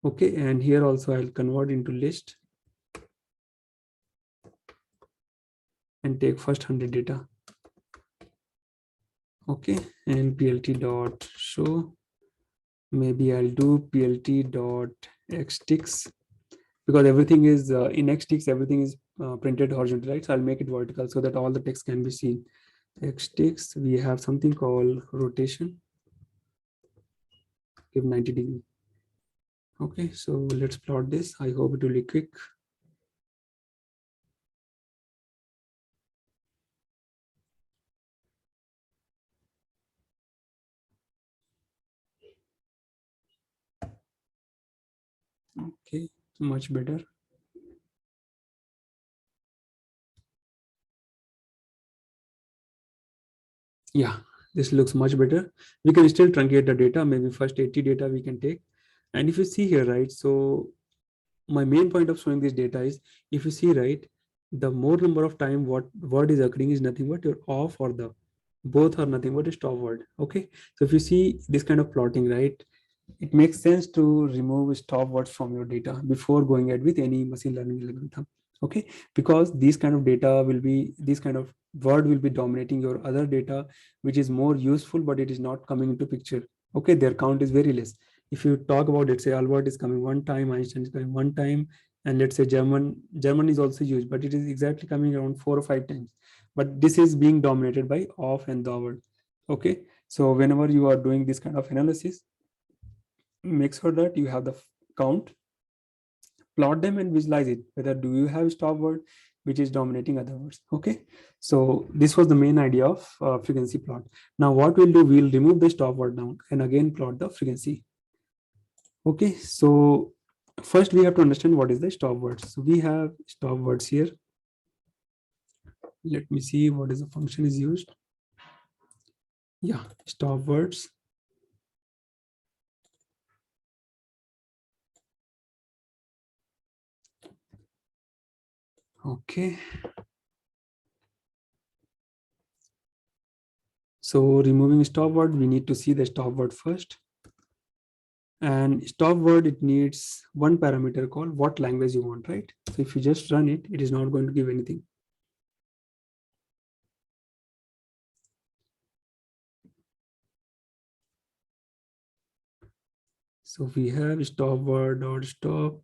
Okay, and here also I'll convert into list and take first 100 data. Okay, and plt dot show, maybe I'll do plt dot xticks, because everything is in xticks, everything is printed horizontally, right? So I'll make it vertical so that all the text can be seen. Xticks, we have something called rotation, give 90 degree. Okay, so let's plot this. I hope it will be quick. Okay, much better. Yeah, this looks much better. We can still truncate the data, maybe first 80 data we can take. And if you see here, right, so my main point of showing this data is, if you see, right, the more number of time what word is occurring is nothing but your off or the, both are nothing but a stop word. Okay, so if you see this kind of plotting, right, it makes sense to remove stop words from your data before going ahead with any machine learning algorithm. Okay, because these kind of data will be, this kind of word will be dominating your other data, which is more useful, but it is not coming into picture. Okay, their count is very less. If you talk about, let's say Albert is coming one time, Einstein is coming one time, and let's say German is also used, but it is exactly coming around 4 or 5 times. But this is being dominated by of and the word. Okay, so whenever you are doing this kind of analysis, make sure that you have the count, plot them and visualize it, whether do you have stop word which is dominating other words. Okay, so this was the main idea of frequency plot. Now what we'll do, we'll remove the stop word now and again plot the frequency. Okay, so first we have to understand what is the stop words. So we have stop words here. Let me see what is the function is used. Yeah, stop words. Okay, so removing stop word, we need to see the stop word first. And stop word, it needs one parameter called what language you want, right? So if you just run it, it is not going to give anything. So we have stop word dot stop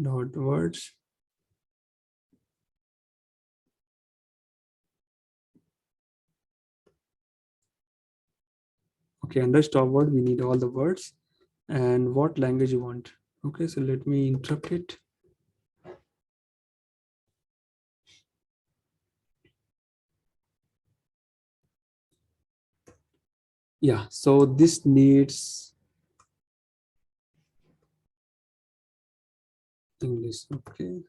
dot words. Okay, under stop word, we need all the words and what language you want. Okay, so let me interrupt it. Yeah, so this needs English. Okay.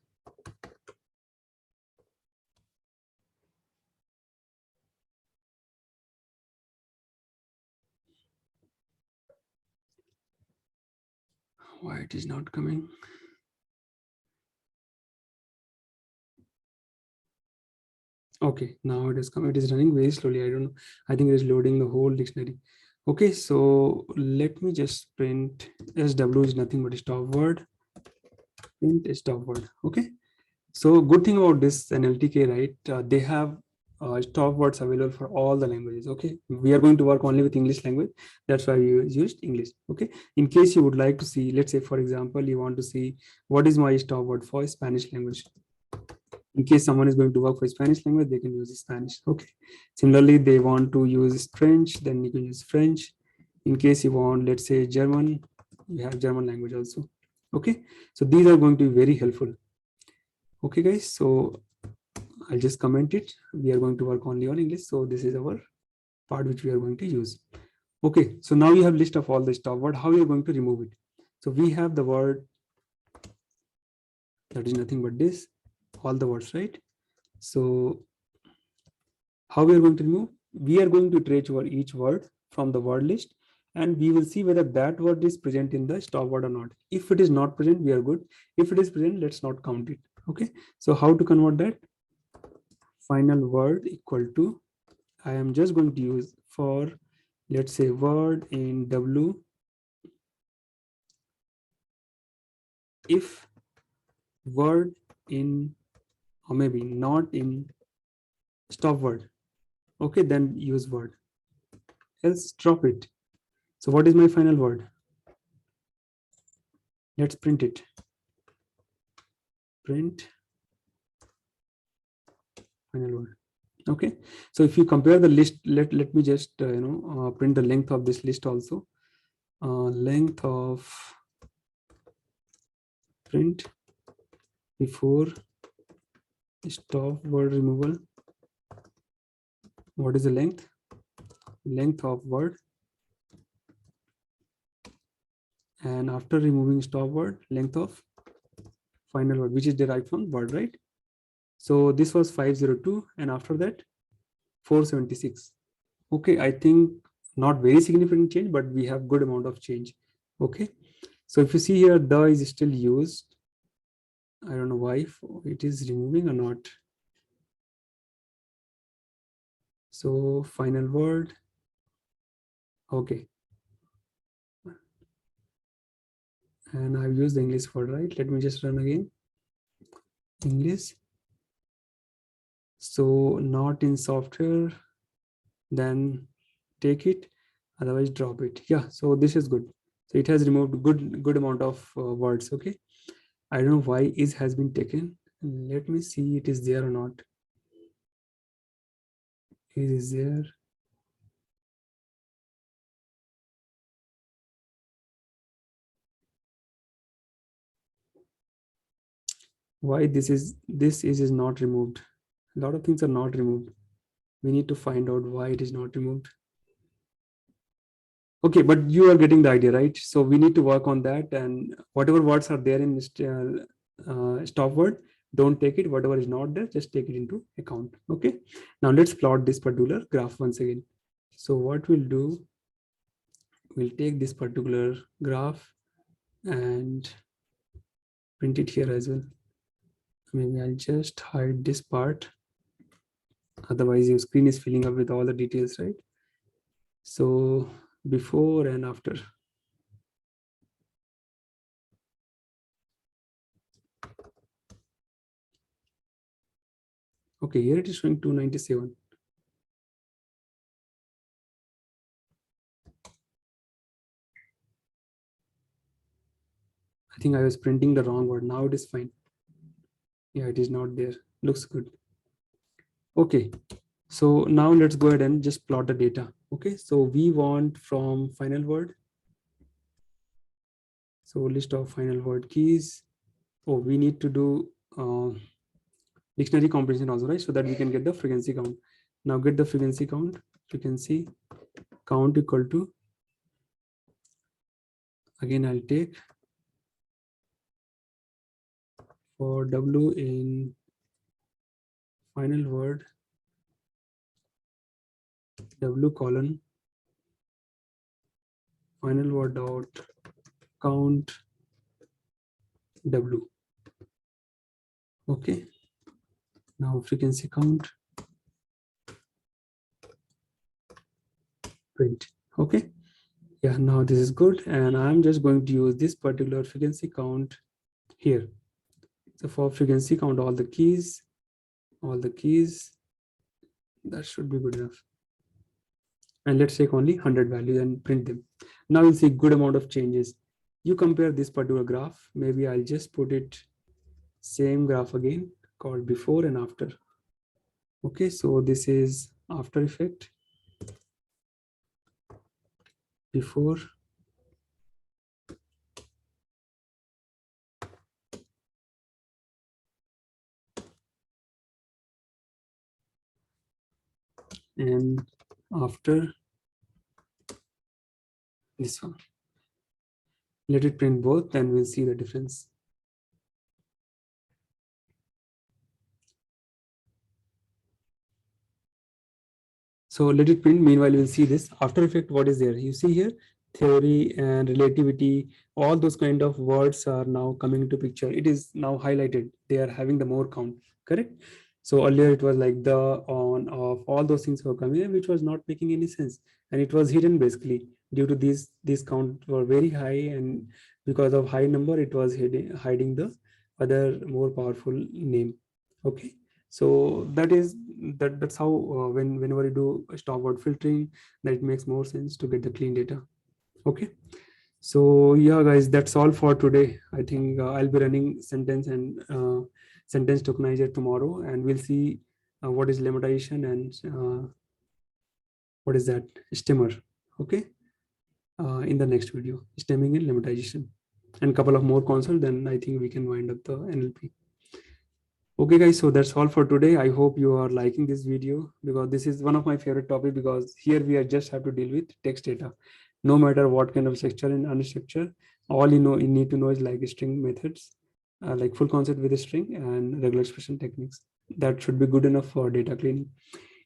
Why it is not coming? Okay, now it is coming. It is running very slowly. I don't know. I think it is loading the whole dictionary. Okay, so let me just print SW is nothing but a stop word. Print a stop word. Okay. So good thing about this NLTK, right? They have stop words available for all the languages. Okay, we are going to work only with English language. That's why we used English. Okay, in case you would like to see, let's say for example, you want to see what is my stop word for Spanish language. In case someone is going to work for Spanish language, they can use Spanish. Okay. Similarly, they want to use French, then you can use French. In case you want, let's say German, you have German language also. Okay, so these are going to be very helpful. Okay, guys. So I'll just comment it. We are going to work only on English. So this is our part which we are going to use. Okay, so now you have list of all the stop word. How you are going to remove it? So we have the word that is nothing but this, all the words, right? So how we are going to remove? We are going to iterate over each word from the word list, and we will see whether that word is present in the stop word or not. If it is not present, we are good. If it is present, let's not count it. Okay, so how to convert that? Final word equal to, I am just going to use for, let's say, word in W if word in, or maybe not in stop word. Okay, then use word, else drop it. So what is my final word? Let's print it. Print final word. Okay, so if you compare the list, let me just print the length of this list also. Length of print before stop word removal. What is the length? Length of word, and after removing stop word, length of final word, which is derived from word, right? So this was 502, and after that 476. Okay, I think not very significant change, but we have good amount of change. Okay, so if you see here, the is still used. I don't know why it is removing or not. So final word. Okay, and I've used the English word, right? Let me just run again. English. So not in software, then take it, otherwise drop it. Yeah, so this is good. So it has removed good amount of words. Okay, I don't know why is has been taken. Let me see it is there or not. Is there? Why this is not removed? A lot of things are not removed. We need to find out why it is not removed. Okay, but you are getting the idea, right? So we need to work on that, and whatever words are there in stop word, don't take it. Whatever is not there, just take it into account. Okay, now let's plot this particular graph once again. So what we'll do, we'll take this particular graph and print it here as well. Maybe I'll just hide this part, otherwise your screen is filling up with all the details, right? So before and after. Okay, here it is showing 297. I think I was printing the wrong word. Now it is fine. Yeah, it is not there. Looks good. Okay, so now let's go ahead and just plot the data. Okay, so we want from final word. So list of final word keys. Oh, we need to do dictionary comprehension also, right? So that we can get the frequency count. Now get the frequency count. Frequency count equal to, again I'll take for W in final word, W colon final word dot count W. Okay, now frequency count print. Okay, yeah, now this is good, and I'm just going to use this particular frequency count here. So for frequency count all the keys, that should be good enough. And let's take only 100 values and print them. Now you'll see good amount of changes. You compare this particular graph. Maybe I'll just put it same graph again, called before and after. Okay, so this is after effect, before, and after this one. Let it print both, then we'll see the difference. So let it print. Meanwhile, we'll see this after effect. What is there? You see here, theory and relativity, all those kind of words are now coming into picture. It is now highlighted. They are having the more count, correct? So earlier it was like the, on, off, all those things were coming in, which was not making any sense. And it was hidden basically due to these count were very high, and because of high number, it was hiding the other more powerful name. Okay. So that's how whenever you do stop word filtering, that it makes more sense to get the clean data. Okay, so yeah guys, that's all for today. I think I'll be running sentence and sentence tokenizer tomorrow, and we'll see what is limitizer and what is that stemmer. Okay, in the next video, stemming and limitization, and couple of more concepts, then I think we can wind up the NLP. Okay guys, so that's all for today. I hope you are liking this video, because this is one of my favorite topic, because here we are just have to deal with text data. No matter what kind of structure and unstructured, all you need to know is like string methods, like full concept with a string and regular expression techniques. That should be good enough for data cleaning.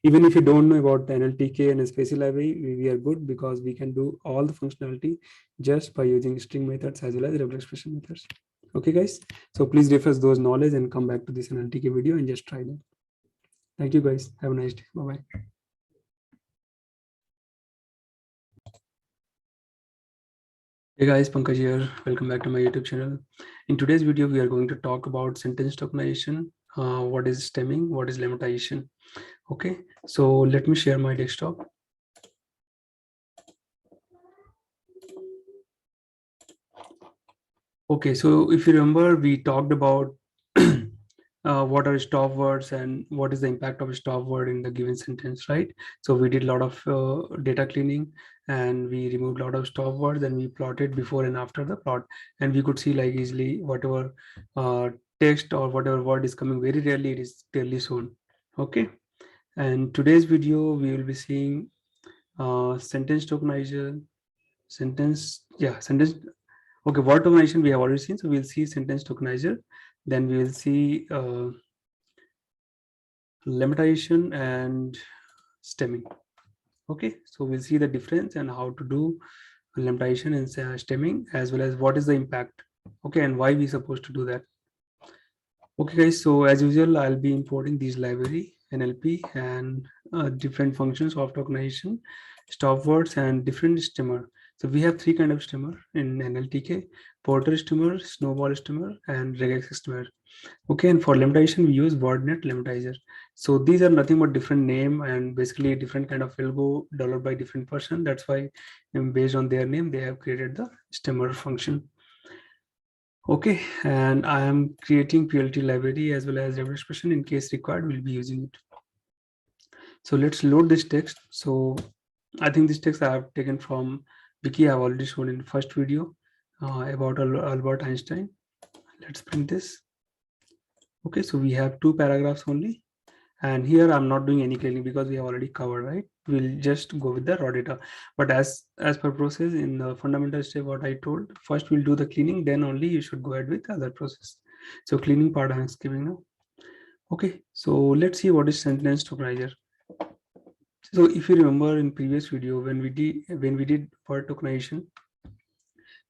Even if you don't know about the Nltk and SpaCy library, we are good, because we can do all the functionality just by using string methods as well as regular expression methods. Okay guys, so please refresh those knowledge and come back to this Nltk video and just try them. Thank you guys, have a nice day. Bye bye. Hey guys, Pankaj here. Welcome back to my YouTube channel. In today's video, we are going to talk about sentence tokenization, what is stemming, what is limitizer. Okay, so let me share my desktop. Okay, so if you remember, we talked about what are stop words and what is the impact of a stop word in the given sentence, right? So we did a lot of data cleaning, and we removed a lot of stop words, and we plotted before and after the plot, and we could see like easily whatever text or whatever word is coming very rarely, it is clearly shown. Okay, and today's video we will be seeing sentence tokenizer, sentence. Okay, word tokenization we have already seen, so we'll see sentence tokenizer, then we will see limitizer and stemming. Okay, so we'll see the difference and how to do limitizer and stemming, as well as what is the impact, okay, and why we supposed to do that. Okay guys, so as usual, I'll be importing these library NLP and different functions of tokenization, stop words, and different stemmer. So we have three kind of stemmer in NLTK: Porter stemmer, snowball stemmer, and Reg Estimator. Okay, and for limitizer we use WordNet limitizer. So these are nothing but different name and basically different kind of algo developed by different person. That's why based on their name they have created the stemmer function. Okay, and I am creating PLT library as well as every expression. In case required, we'll be using it. So let's load this text. So I think this text I have taken from Wiki. I've already shown in the first video about Albert Einstein. Let's print this. Okay, so we have two paragraphs only, and here I'm not doing any cleaning because we have already covered, right? We'll just go with the raw data. But as per process in the fundamental step, what I told, first we'll do the cleaning, then only you should go ahead with other process. So cleaning part I'm skipping now. Okay, so let's see what is sentence tokenizer. So if you remember in previous video when we did word tokenization,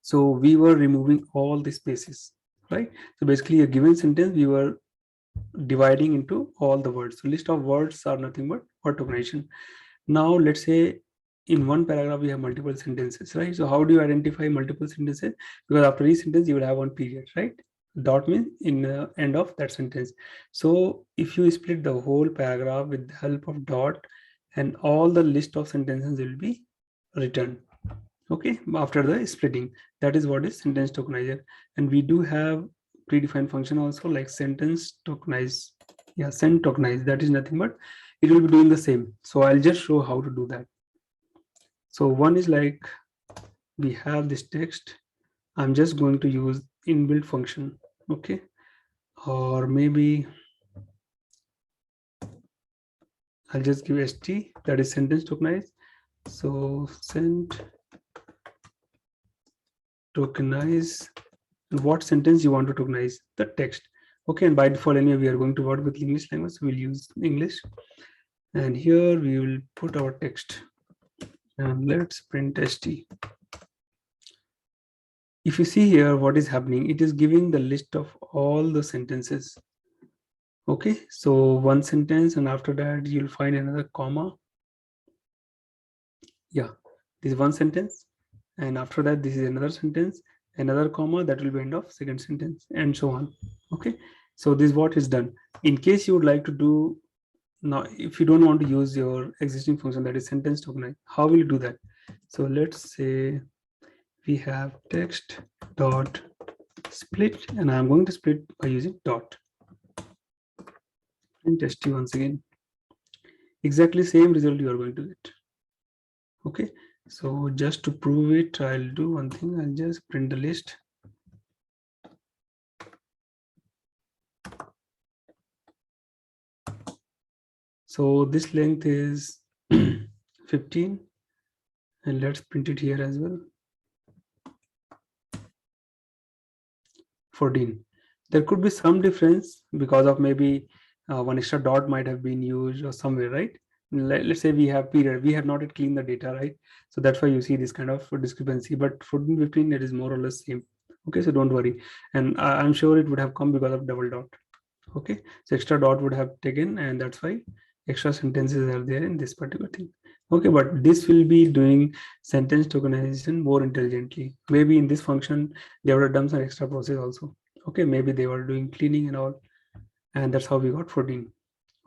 so we were removing all the spaces, right? So basically a given sentence we were dividing into all the words. So list of words are nothing but word tokenization. Now let's say in one paragraph we have multiple sentences, right? So how do you identify multiple sentences? Because after each sentence you will have one period, right? Dot means in the end of that sentence. So if you split the whole paragraph with the help of dot, and all the list of sentences will be returned, okay, after the splitting. That is what is sentence tokenizer. And we do have predefined function also like sentence tokenize. Yeah, send tokenize, that is nothing but it will be doing the same. So I'll just show how to do that. So one is like we have this text, I'm just going to use inbuilt function, okay, or maybe I'll just give st, that is sentence tokenize. So send tokenize, and what sentence you want to tokenize? The text. Okay, and by default anyway we are going to work with English language, so we'll use English, and here we will put our text, and let's print st. If you see here what is happening, it is giving the list of all the sentences. Okay, so one sentence, and after that you'll find another comma. Yeah, this is one sentence, and after that this is another sentence, another comma, that will be end of second sentence, and so on. Okay, so this is what is done. In case you would like to do now, if you don't want to use your existing function, that is sentence tokenize, how will you do that? So let's say we have text dot split, and I'm going to split by using dot and test you once again. Exactly same result you are going to get. Okay, so just to prove it, I'll do one thing, I'll just print the list. So this length is 15, and let's print it here as well. 14. There could be some difference because of maybe one extra dot might have been used or somewhere, right? Let's say we have period, we have not yet cleaned the data, right? So that's why you see this kind of discrepancy, but 14, 15, it is more or less same. Okay, so don't worry. And I'm sure it would have come because of double dot. Okay, so extra dot would have taken, and that's why extra sentences are there in this particular thing. Okay, but this will be doing sentence tokenization more intelligently. Maybe in this function they would have done some extra process also. Okay, maybe they were doing cleaning and all. and that's how we got 14.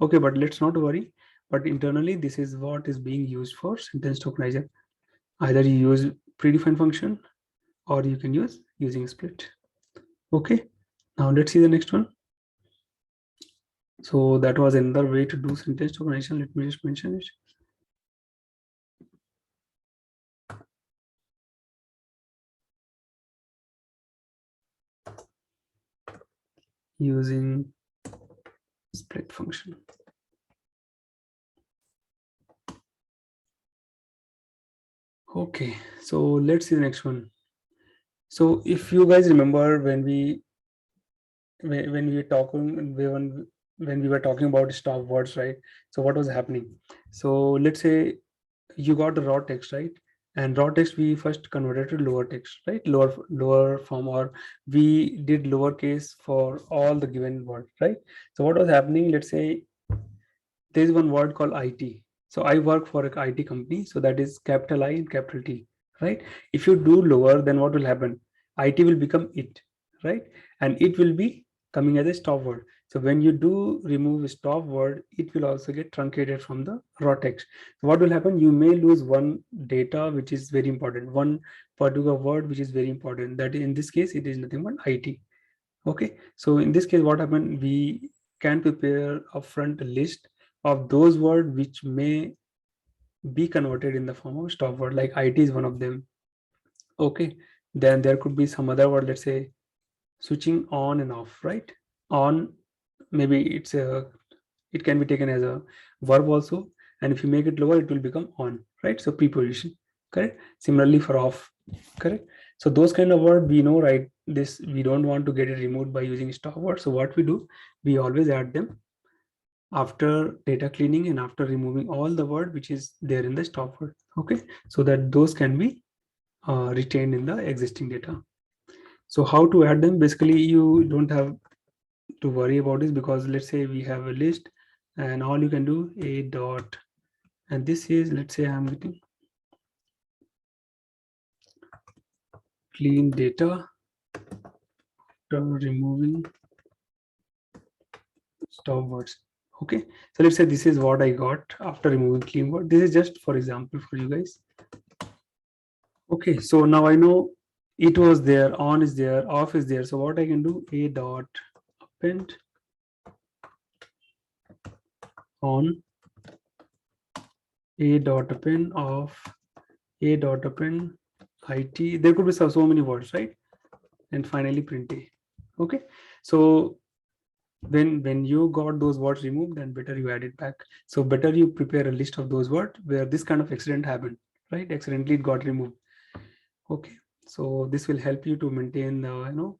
Okay, but let's not worry. But internally, this is what is being used for sentence tokenizer. Either you use predefined function or you can use using split. Okay, now let's see the next one. So that was another way to do sentence tokenization. Let me just mention it. Using split function. Okay, so let's see the next one. So if you guys remember when we were talking when we were talking about stop words, right? So what was happening? So let's say you got the raw text, right? And raw text we first converted to lower text, right? Lower form, or we did lowercase for all the given word, right? So what was happening? Let's say there is one word called IT. So I work for an IT company, so that is capital I and capital T, right? If you do lower, then what will happen? IT will become it, right? And it will be coming as a stop word. So when you do remove a stop word, it will also get truncated from the raw text. So what will happen? You may lose one data which is very important, one particular word which is very important. That in this case, it is nothing but IT. Okay, so in this case, what happened? We can prepare upfront a list of those words which may be converted in the form of stop word, like IT is one of them. Okay, then there could be some other word, let's say switching on and off, right? On, maybe it can be taken as a verb also, and if you make it lower, it will become on, right? So preposition, correct? Similarly for off, correct? So those kind of word we know, right? This we don't want to get it removed by using stop word. So what we do, we always add them after data cleaning and after removing all the word which is there in the stop word. Okay, so that those can be retained in the existing data. So how to add them? Basically, you don't have to worry about this, because let's say we have a list and all you can do a dot, and this is, let's say I'm getting clean data after removing stop words. Okay, so let's say this is what I got after removing clean word. This is just for example for you guys. Okay, so now I know it was there, on is there, off is there. So what I can do, a dot append on, a dot append of, a dot append IT. There could be so many words, right? And finally print a. Okay, so when you got those words removed, then better you add it back. So better you prepare a list of those words where this kind of accident happened, right? Accidentally it got removed. Okay, so this will help you to maintain the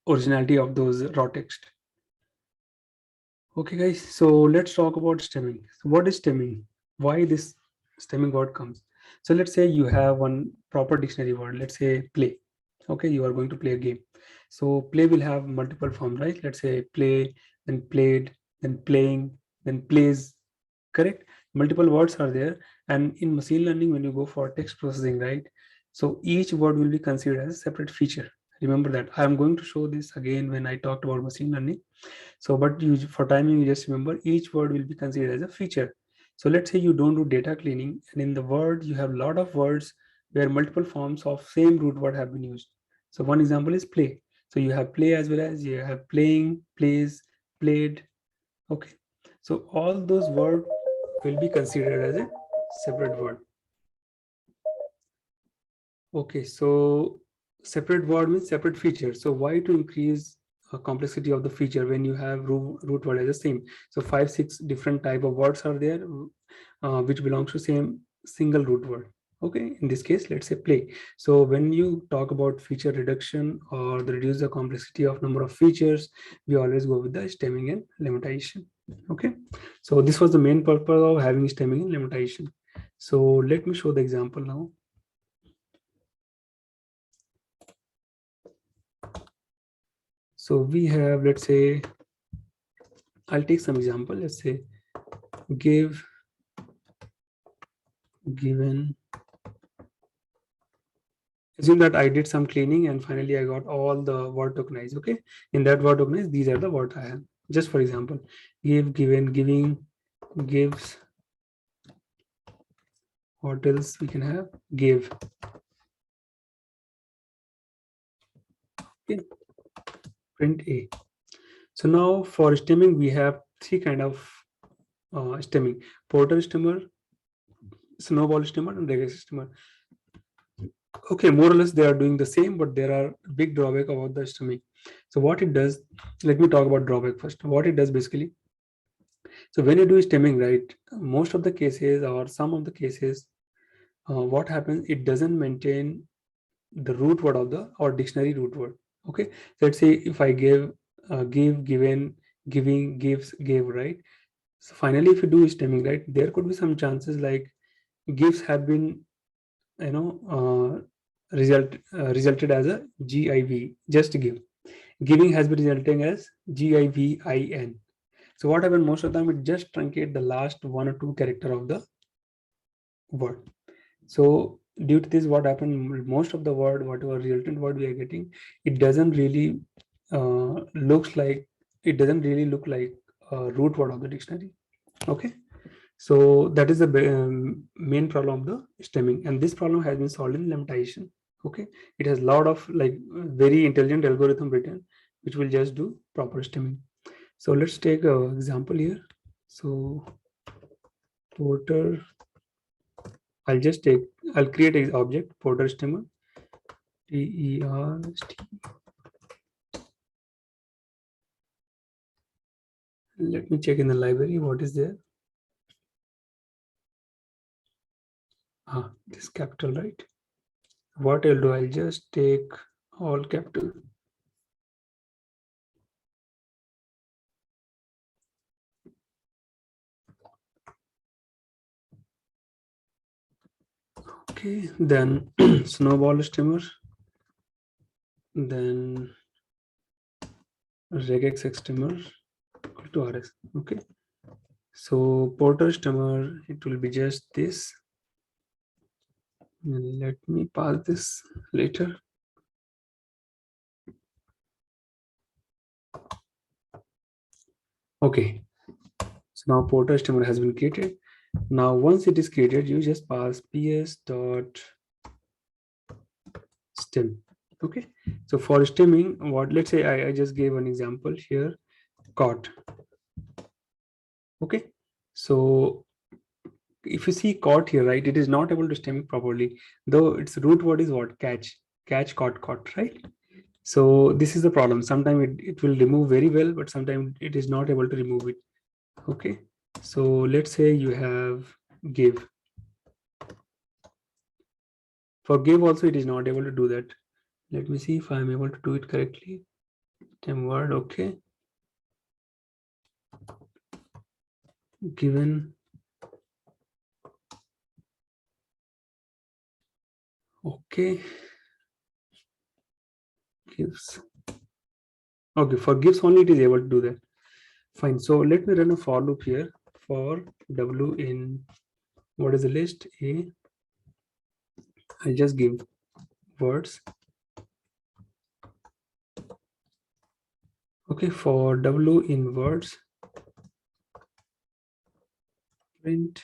originality of those raw text. Okay guys, so let's talk about stemming. So what is stemming? Why this stemming word comes? So let's say you have one proper dictionary word, let's say play. Okay, you are going to play a game. So play will have multiple forms, right? Let's say play, then played, then playing, then plays, correct? Multiple words are there. And in machine learning, when you go for text processing, right? So each word will be considered as a separate feature. Remember that. I am going to show this again when I talked about machine learning. So, but you, for timing, you just remember each word will be considered as a feature. So let's say you don't do data cleaning, and in the word you have a lot of words where multiple forms of same root word have been used. So one example is play. So you have play as well as you have playing, plays, played. Okay. So all those words will be considered as a separate word. Okay, so separate word means separate feature. So why to increase complexity of the feature when you have root word as the same? So 5-6 different type of words are there which belongs to same single root word. Okay, in this case, let's say play. So when you talk about feature reduction or the reduce the complexity of number of features, we always go with the stemming and limitizer. Okay, so this was the main purpose of having stemming and limitizer. So let me show the example now. So we have, let's say, I'll take some example. Let's say given Assume that I did some cleaning and finally I got all the word tokenized. Okay, in that word tokenized, these are the words I have. Just for example, give, given, giving, gives. What else we can have? Give. Okay. Print A. So now for stemming, we have three kind of stemming: Porter stemmer, snowball stemmer, and Reg Estimator. Okay, more or less they are doing the same, but there are big drawback about the stemming. So what it does, let me talk about drawback first. What it does basically, so when you do stemming, right, most of the cases or some of the cases, what happens, it doesn't maintain the root word of the or dictionary root word. Okay, so let's say if I give, give, given, giving, gives, gave, right? So finally, if you do stemming, right, there could be some chances like gives have been, you know, resulted as a GIV, just give. Giving has been resulting as GIVIN. So what happened most of the time, it just truncate the last one or two character of the word. So due to this, what happened, most of the word, whatever resultant word we are getting, it doesn't really looks like, it doesn't really look like a root word of the dictionary. Okay, so that is the main problem of the stemming, and this problem has been solved in Limitizer. Okay, it has a lot of like very intelligent algorithm written which will just do proper stemming. So let's take an example here. So Porter, I'll create an object Porter stemmer, TERST. Let me check in the library what is there. This capital, right? What I'll do, I'll just take all capital. Okay, then snowball stemmer, then regex stemmer equal to RS. Okay, so Porter stemmer, it will be just this. Let me pass this later. Okay, so now Porter stemmer has been created. Now once it is created, you just pass ps dot stem. Okay, so for stemming, what, let's say I just gave an example here, caught. Okay, so if you see caught here, right, it is not able to stem properly, though its root word is what? Catch, caught, right? So this is the problem. Sometimes it will remove very well, but sometimes it is not able to remove it. Okay, so let's say you have give. For give also, it is not able to do that. Let me see if I'm able to do it correctly. Stem word, okay. Given. Okay. Gives. Okay, for gives only it is able to do that. Fine. So let me run a for loop here for W in what is the list? A. I just give words. Okay, for W in words, print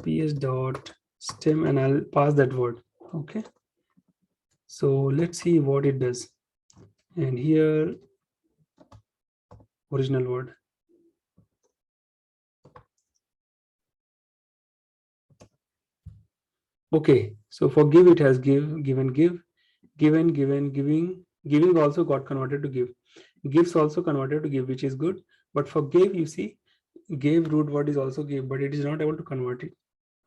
ps dot stem, and I'll pass that word. Okay, so let's see what it does. And here, original word. Okay, so for give it has give, given, give, given, giving also got converted to give. Gives also converted to give, which is good. But for gave, you see, gave root word is also give, but it is not able to convert it.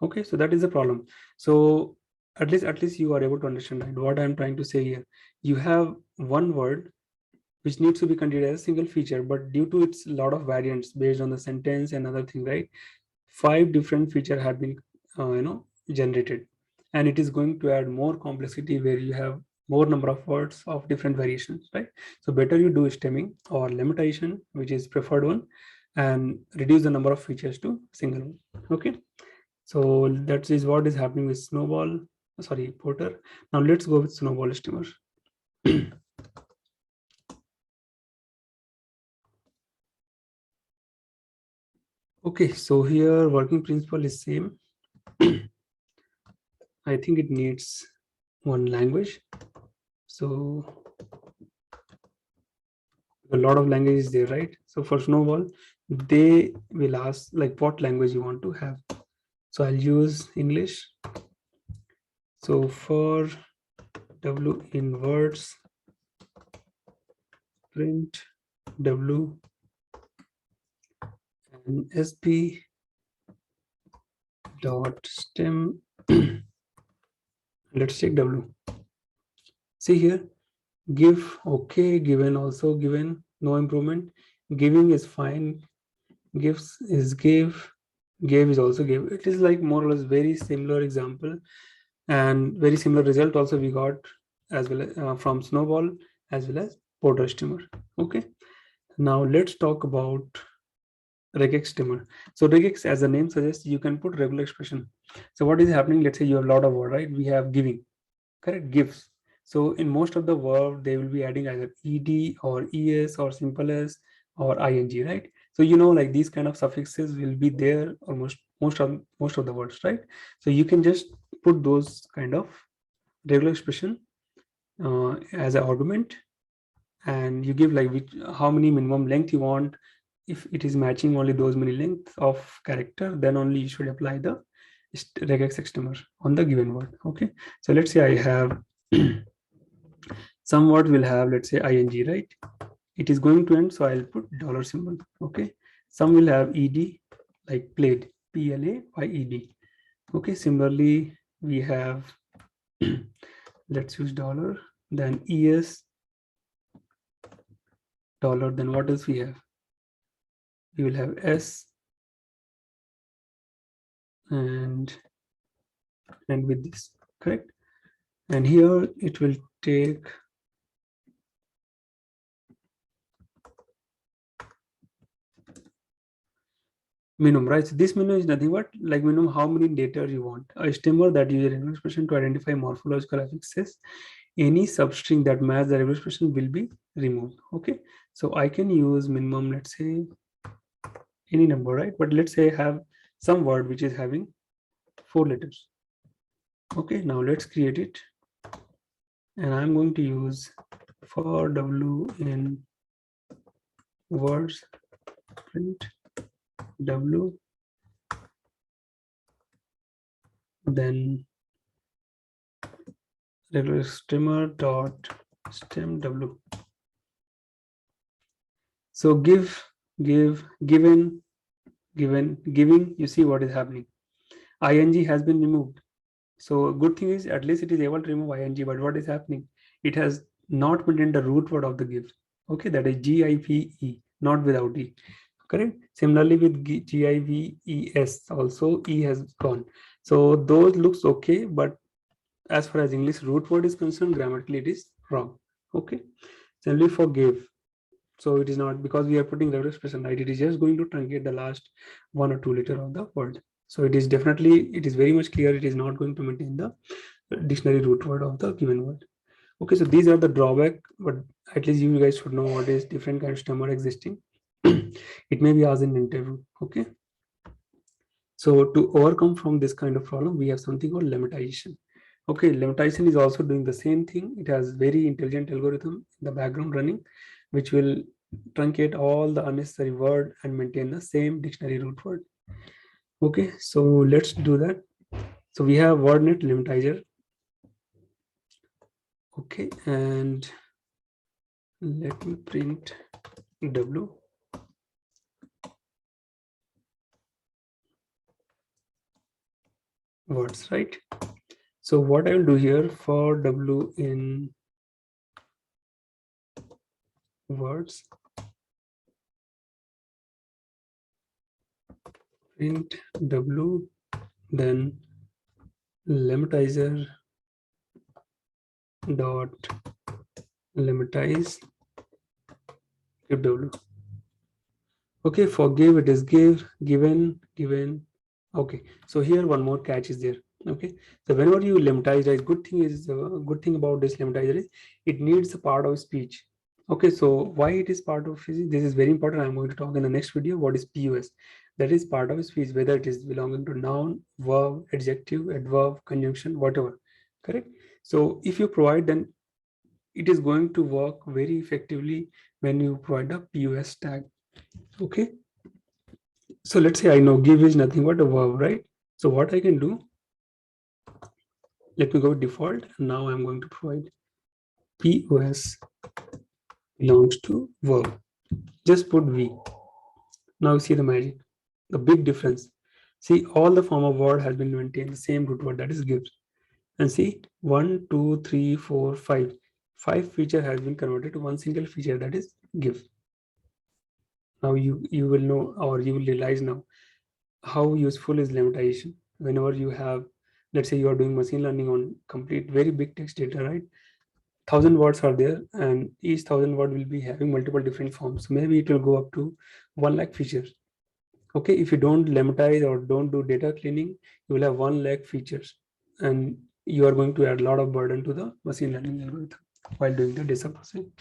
Okay, so that is the problem. So at least you are able to understand, right, what I'm trying to say here. You have one word which needs to be considered as a single feature, but due to its lot of variants based on the sentence and other thing, right, 5 different features have been generated, and it is going to add more complexity where you have more number of words of different variations, right? So better you do stemming or limitation, which is preferred one, and reduce the number of features to single one. Okay, so that is what is happening with snowball. sorry, Porter. Now let's go with snowball steamer. Okay, so here working principle is same. I think it needs one language. So a lot of languages there, right? So for snowball, they will ask like what language you want to have. So I'll use English. So for W in words, print W and SP dot stem. Let's take W. See here, give, okay, given, also given, no improvement. Giving is fine, gives is gave is also gave. It is like more or less very similar example and very similar result also we got as well as, from snowball as well as Porter steamer. Okay, now let's talk about regex steamer. So regex, as the name suggests, you can put regular expression. So what is happening, let's say you have a lot of word, right? We have giving, correct, gives. So in most of the word they will be adding either ed or es or simple s or ing, right? So you know, like these kind of suffixes will be there almost most of the words, right? So you can just put those kind of regular expression as an argument, and you give like how many minimum length you want. If it is matching only those many length of character, then only you should apply the regex extender on the given word. Okay, so let's say I have some word will have, let's say, ing, right? It is going to end, so I'll put dollar symbol. Okay, some will have ed, like played, PLAYED. Okay, similarly we have let's use dollar, then es dollar, then what else we have? We will have s and with this, correct? And here it will take minimum, right? So this minimum is nothing but like minimum how many data you want. A stemmer that uses regular expression to identify morphological affixes. Any substring that matches the regular expression will be removed. Okay, so I can use minimum, let's say any number, right? But let's say I have some word which is having 4 letters. Okay, now let's create it, and I'm going to use for W in words, print W, then regular stemmer dot stem W. So given, giving, you see what is happening. ing has been removed. So good thing is at least it is able to remove ing, but what is happening? It has not maintained the root word of the give. Okay, that is GIVE, not without E. Correct. Similarly with GIVES, also E has gone. So those looks okay, but as far as English root word is concerned, grammatically it is wrong. Okay. Similarly for give. So it is not, because we are putting regular expression, right? It is just going to truncate the last 1 or 2 letter of the word. So it is definitely, it is very much clear it is not going to maintain the dictionary root word of the given word. Okay, so these are the drawback, but at least you guys should know what is different kind of stemmer existing. It may be asked in interview. Okay, so to overcome from this kind of problem, we have something called limitizer. Okay, limitizer is also doing the same thing. It has very intelligent algorithm in the background running, which will truncate all the unnecessary word and maintain the same dictionary root word. Okay, so let's do that. So we have wordnet limitizer. Okay, and let me print W. Words, right? So what I will do here for W in words, print W, then limitizer dot limitize give W. Okay, for give it is give, given. Okay, so here one more catch is there. Okay, so whenever you limitize, a good thing is good thing about this limitizer is it needs a part of speech. Okay, so why it is part of speech? This is very important. I'm going to talk in the next video. What is POS? That is part of speech, whether it is belonging to noun, verb, adjective, adverb, conjunction, whatever. Correct. So if you provide, then it is going to work very effectively when you provide a POS tag. Okay. So let's say I know give is nothing but a verb, right? So what I can do, let me go default. And now I'm going to provide POS belongs to verb. Just put V. Now see the magic, the big difference. See, all the form of word has been maintained, the same root word, that is gives. And see, 1, 2, 3, 4, 5. 5 feature has been converted to one single feature, that is give. Now you will know, or you will realize now how useful is limitation. Whenever you have, let's say you are doing machine learning on complete very big text data, right? 1,000 words are there, and each 1,000 word will be having multiple different forms. So maybe it will go up to 1 lakh features. Okay, if you don't lematize or don't do data cleaning, you will have 1 lakh features, and you are going to add a lot of burden to the machine learning algorithm while doing the data processing.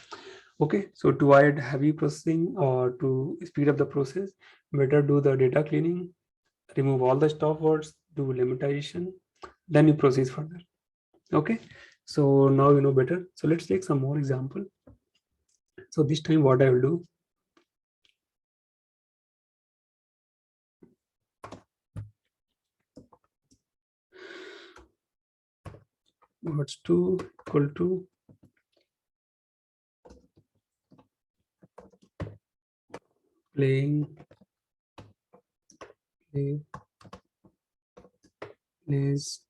Okay, so to avoid heavy processing or to speed up the process, better do the data cleaning, remove all the stop words, do lemmatization, then you proceed further. Okay, so now you know better. So let's take some more example. So this time what I will do, words to equal to playing, play, plays,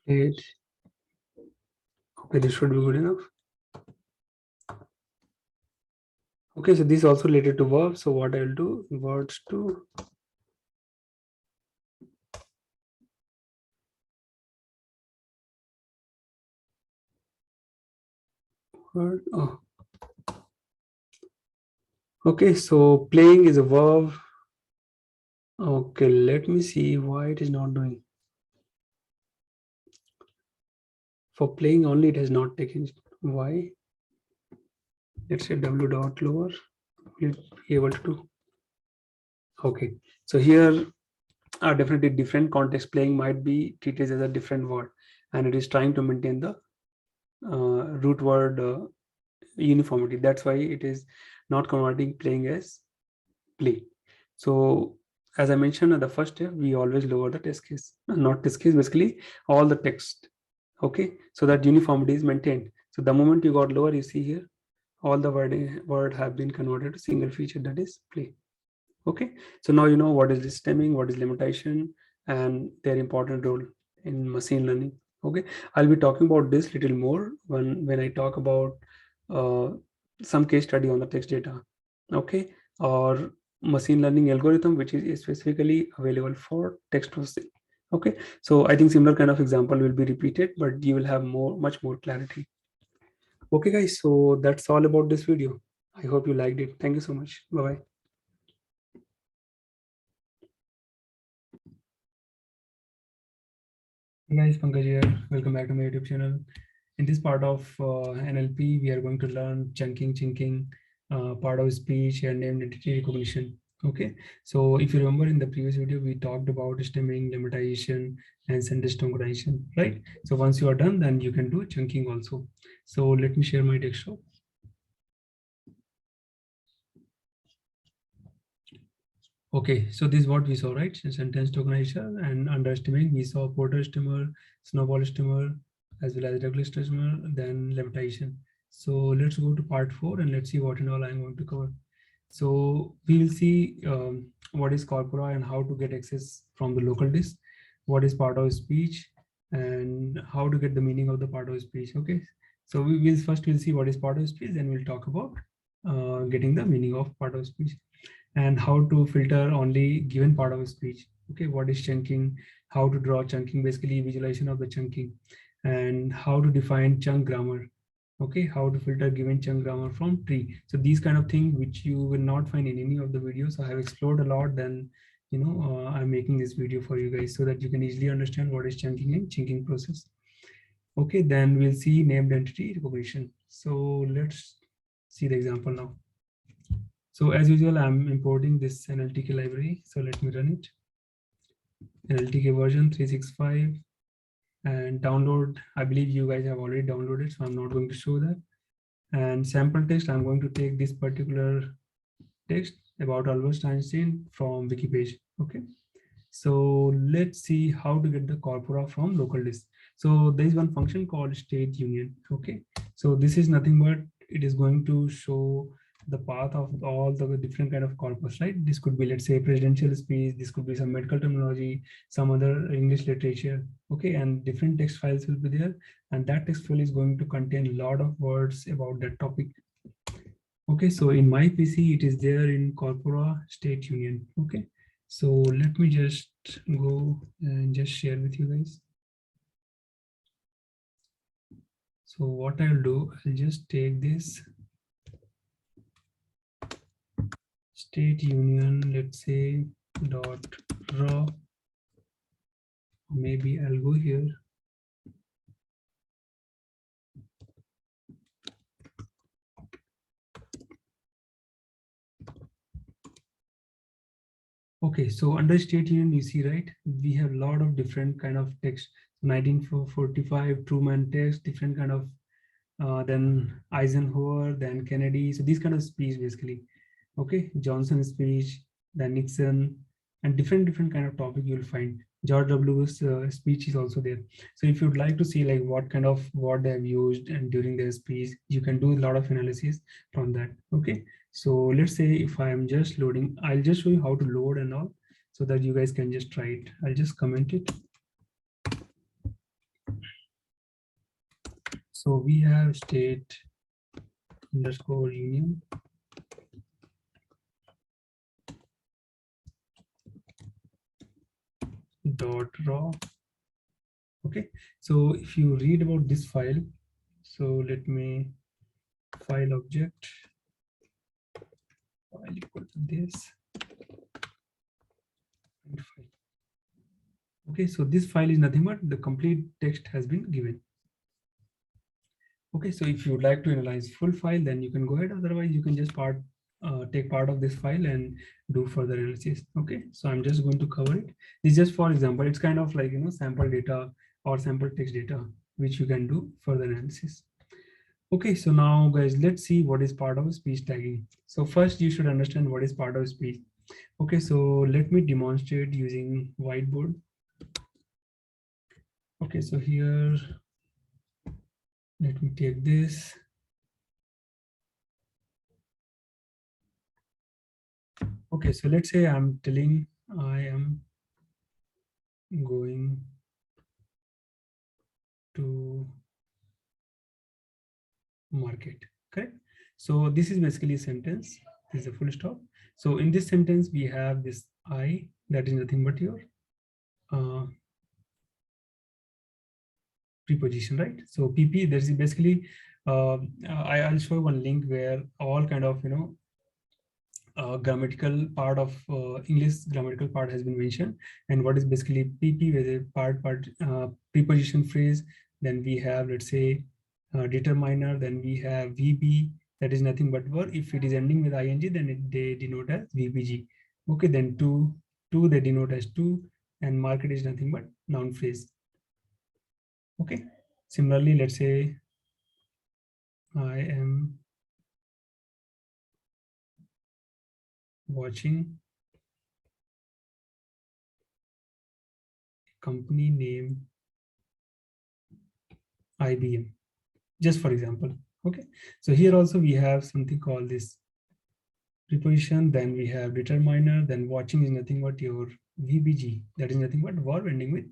played. Okay, this should be good enough. Okay, so this is also related to verb. So what I will do, words to word. Oh. Okay, so playing is a verb. Okay, let me see why it is not doing. For playing only, it has not taken. Why? Let's say w dot lower will be able to do. Okay, so here are definitely different context. Playing might be treated as a different word, and it is trying to maintain the root word uniformity. That's why it is not converting playing as play. So as I mentioned at the first step, we always lower the test case, not test case, basically all the text. Okay, so that uniformity is maintained. So the moment you got lower, you see here, all the word have been converted to single feature, that is play. Okay, so now you know what is stemming, what is limitation, and their important role in machine learning. Okay, I'll be talking about this little more when I talk about uh, some case study on the text data. Okay, or machine learning algorithm which is specifically available for text processing. Okay, so I think similar kind of example will be repeated, but you will have much more clarity. Okay guys, so that's all about this video. I hope you liked it. Thank you so much. Bye bye. Hey guys, Pankaj here. Welcome back to my YouTube channel. In this part of NLP, we are going to learn chunking, chinking, part of speech, and name entity recognition. Okay, so if you remember in the previous video, we talked about stemming, lemmatization, and sentence tokenization, right? So once you are done, then you can do chunking also. So let me share my desktop. Okay, so this is what we saw, right? Sentence tokenization, and under stemming, we saw Porter stemmer, snowball stemmer, as well as regular stemmer, then lemmatization. So let's go to part 4 and let's see what and all I'm going to cover. So we will see what is corpora and how to get access from the local disk, what is part of speech, and how to get the meaning of the part of speech. Okay, so we will first we'll see what is part of speech, then we'll talk about getting the meaning of part of speech, and how to filter only given part of a speech. Okay, what is chunking, how to draw chunking, basically visualization of the chunking, and how to define chunk grammar. Okay, how to filter given chunk grammar from tree. So these kind of things which you will not find in any of the videos. I have explored a lot, then I'm making this video for you guys so that you can easily understand what is chunking and chinking process. Okay, then we'll see named entity recognition. So let's see the example now. So as usual, I'm importing this Nltk library. So let me run it. Nltk version 365 and download. I believe you guys have already downloaded, so I'm not going to show that. And sample text, I'm going to take this particular text about Albert Einstein from wiki page. Okay. So let's see how to get the corpora from local disk. So there is one function called state union. Okay. So this is nothing but it is going to show the path of all the different kind of corpus, right? This could be, let's say, presidential speech. This could be some medical terminology, some other English literature. Okay. And different text files will be there. And that text file is going to contain a lot of words about that topic. Okay. So in my PC, it is there in corpora state union. Okay. So let me just go and just share with you guys. So what I'll do, I'll just take this state union, let's say dot raw. Maybe I'll go here. Okay, so under state union, you see, right? We have a lot of different kind of text. 1945 Truman text, different kind of then Eisenhower, then Kennedy. So these kind of speech basically. Okay, Johnson speech, then Nixon, and different kind of topic you'll find. George W.'s speech is also there. So if you'd like to see like what kind of word they have used and during their speech, you can do a lot of analysis from that. Okay, so let's say if I am just loading, I'll just show you how to load and all so that you guys can just try it. I'll just comment it. So we have state underscore union dot raw. Okay, so if you read about this file, so let me file object file equal to this. Okay, so this file is nothing but the complete text has been given. Okay, so if you would like to analyze full file, then you can go ahead. Otherwise, you can just take part of this file and do further analysis. Okay, so I'm just going to cover it. This is just for example, it's kind of like, sample data or sample text data, which you can do further analysis. Okay, so now guys, let's see what is part of speech tagging. So first you should understand what is part of speech. Okay, so let me demonstrate using whiteboard. Okay, so here, let me take this. Okay, so let's say I'm telling I am going to market, correct? So this is basically a sentence. This is a full stop. So in this sentence, we have this I, that is nothing but your preposition, right? So PP, there is basically, I'll show one link where all kind of, grammatical part of English grammatical part has been mentioned, and what is basically PP with a part preposition phrase. Then we have, let's say, determiner. Then we have VB, that is nothing but verb. If it is ending with ing, then they denote as VBG. Okay, then to they denote as to, and market is nothing but noun phrase. Okay, similarly, let's say I am watching a company name IBM, just for example. Okay, so here also we have something called this preposition, then we have determiner, then watching is nothing but your VBG, that is nothing but verb ending with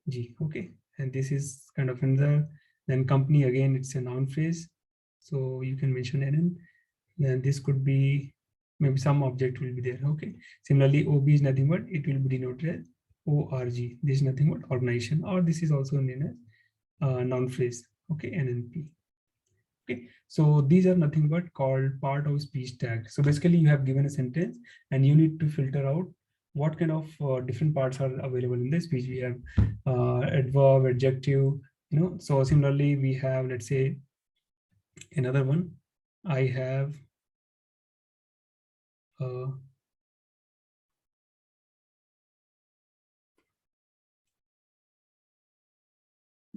G. Okay, and this is kind of another. Then company, again, it's a noun phrase, so you can mention NN. Then this could be maybe some object will be there. Okay, similarly OB is nothing but it will be denoted as ORG. This is nothing but organization, or this is also known as noun phrase. Okay, NNP. Okay, so these are nothing but called part of speech tag. So basically you have given a sentence and you need to filter out what kind of different parts are available in this speech. We have adverb, adjective, so similarly we have, let's say, another one. I have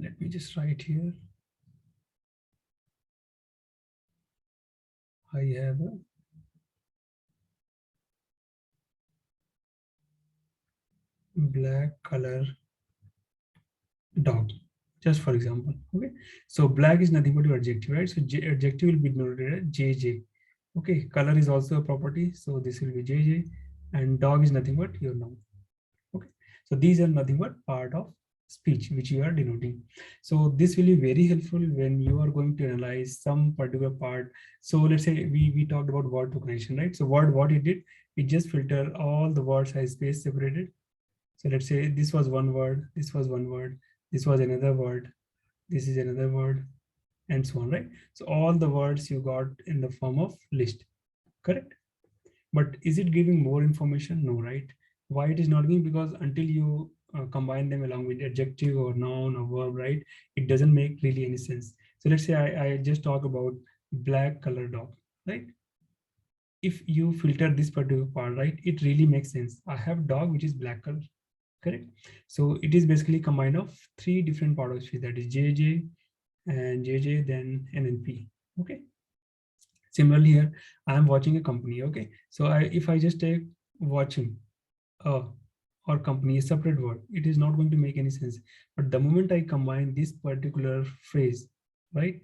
let me just write here. I have a black color dog, just for example. Okay, so black is nothing but your adjective, right? So adjective will be denoted as JJ. Okay, color is also a property, so this will be JJ, and dog is nothing but your noun. Okay, so these are nothing but part of speech which you are denoting. So this will be very helpful when you are going to analyze some particular part. So let's say we talked about word tokenization, right? So what it did, it just filter all the words as space separated. So let's say this was one word, this was one word, this was another word, this is another word, and so on, right? So all the words you got in the form of list, correct? But is it giving more information? No, right? Why it is not giving? Because until you combine them along with adjective or noun or verb, right, it doesn't make really any sense. So let's say I just talk about black color dog, right? If you filter this particular part, right, it really makes sense. I have dog which is black color, correct? So it is basically combined of three different parts of speech, that is JJ and JJ, then NLP. Okay. Similarly here, I am watching a company. Okay. So if I just take watching or company, a separate word, it is not going to make any sense. But the moment I combine this particular phrase, right,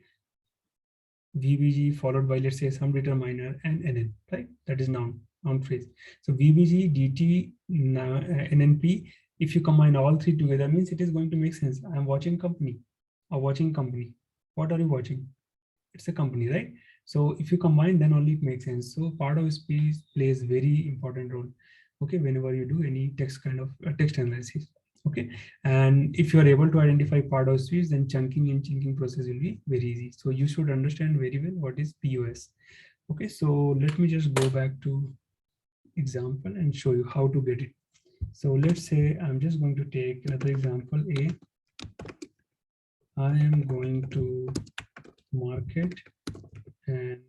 VBG followed by, let's say, some determiner and NN, right? That is noun phrase. So VBG, DT, NNP, if you combine all three together, means it is going to make sense. I'm watching company or watching company. What are you watching? It's a company, right? So if you combine, then only it makes sense. So part of speech plays very important role. Okay, whenever you do any text kind of text analysis. Okay, and if you are able to identify part of speech, then chunking and chinking process will be very easy. So you should understand very well what is POS. Okay, so let me just go back to example and show you how to get it. So let's say I'm just going to take another example. I am going to market and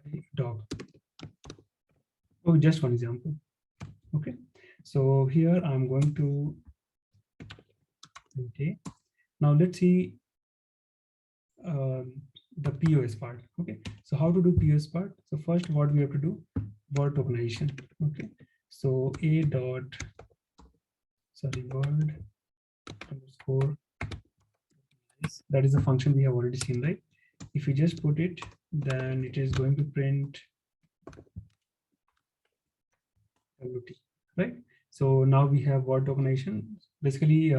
buy dog. Oh, just one example. Okay, so here I'm going to, okay, now let's see the POS part. Okay, so how to do POS part? So first, what we have to do, word tokenization. Okay, so word underscore, that is the function we have already seen, right? If you just put it, then it is going to print WT, right? So now we have word tokenization, basically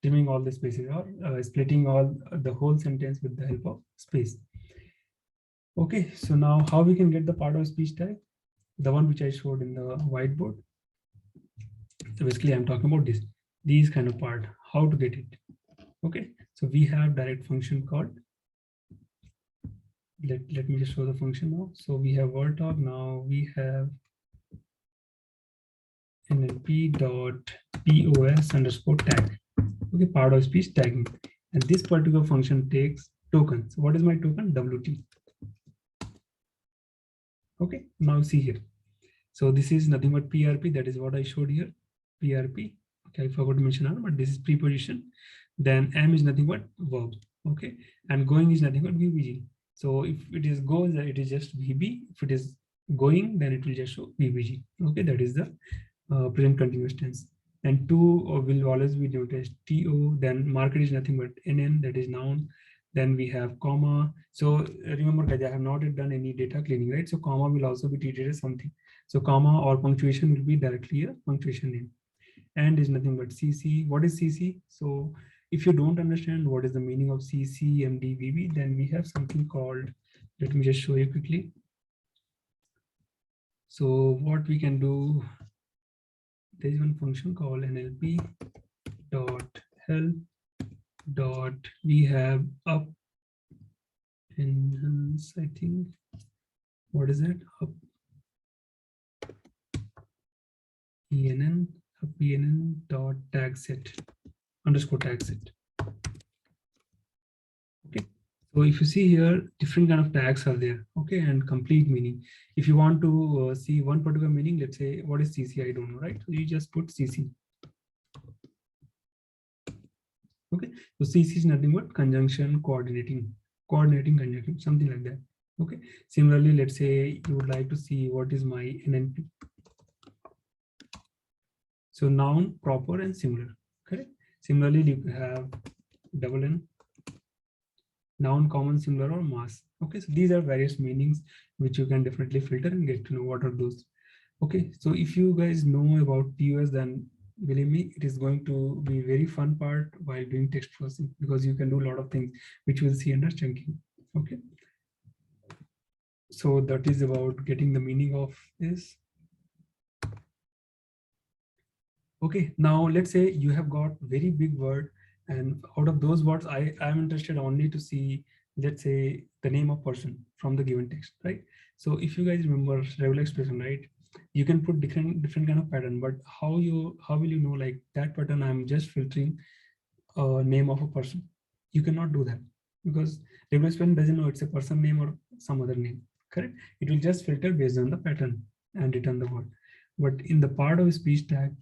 trimming all the spaces or splitting all the whole sentence with the help of space. Okay, so now how we can get the part of speech type, the one which I showed in the whiteboard. So basically I'm talking about these kind of part, how to get it. Okay, so we have direct function called, let me just show the function now. So we have word talk, now we have nlp.pos underscore tag. Okay, part of speech tagging, and this particular function takes tokens. So what is my token? WT. Okay, now see here. So this is nothing but PRP. That is what I showed here. PRP. Okay, I forgot to mention R, but this is preposition. Then M is nothing but verb. Okay, and going is nothing but VBG. So if it is goes, it is just VB. If it is going, then it will just show VBG. Okay, that is the present continuous tense. And to will always be denoted as TO. Then market is nothing but NN, that is noun. Then we have comma. So remember guys, I have not done any data cleaning, right? So comma will also be treated as something. So comma or punctuation will be directly a punctuation name. And is nothing but CC. What is CC? So if you don't understand what is the meaning of CC, MD, VB, then we have something called, let me just show you quickly. So what we can do, there is one function called NLP dot help dot, we have up enhance, I think, what is that, up pnn dot tag set underscore tag set. Okay, so if you see here, different kind of tags are there. Okay, and complete meaning. If you want to see one particular meaning, let's say what is CC, I don't know, right? So you just put CC. Okay, so CC is nothing but conjunction, coordinating conjunction, something like that. Okay, similarly, let's say you would like to see what is my NLP. So noun, proper, and similar. Correct. Similarly, you have double N, noun, common, similar, or mass. Okay, so these are various meanings which you can definitely filter and get to know what are those. Okay, so if you guys know about POS, then believe me, it is going to be very fun part while doing text processing, because you can do a lot of things which we'll see under chunking. Okay, so that is about getting the meaning of this. Okay, now let's say you have got very big word, and out of those words, I am interested only to see, let's say, the name of person from the given text, right? So if you guys remember regular expression, right? You can put different kind of pattern, but how will you know like that pattern? I'm just filtering a name of a person. You cannot do that because regular expression doesn't know it's a person name or some other name, correct? It will just filter based on the pattern and return the word. But in the part of speech tag,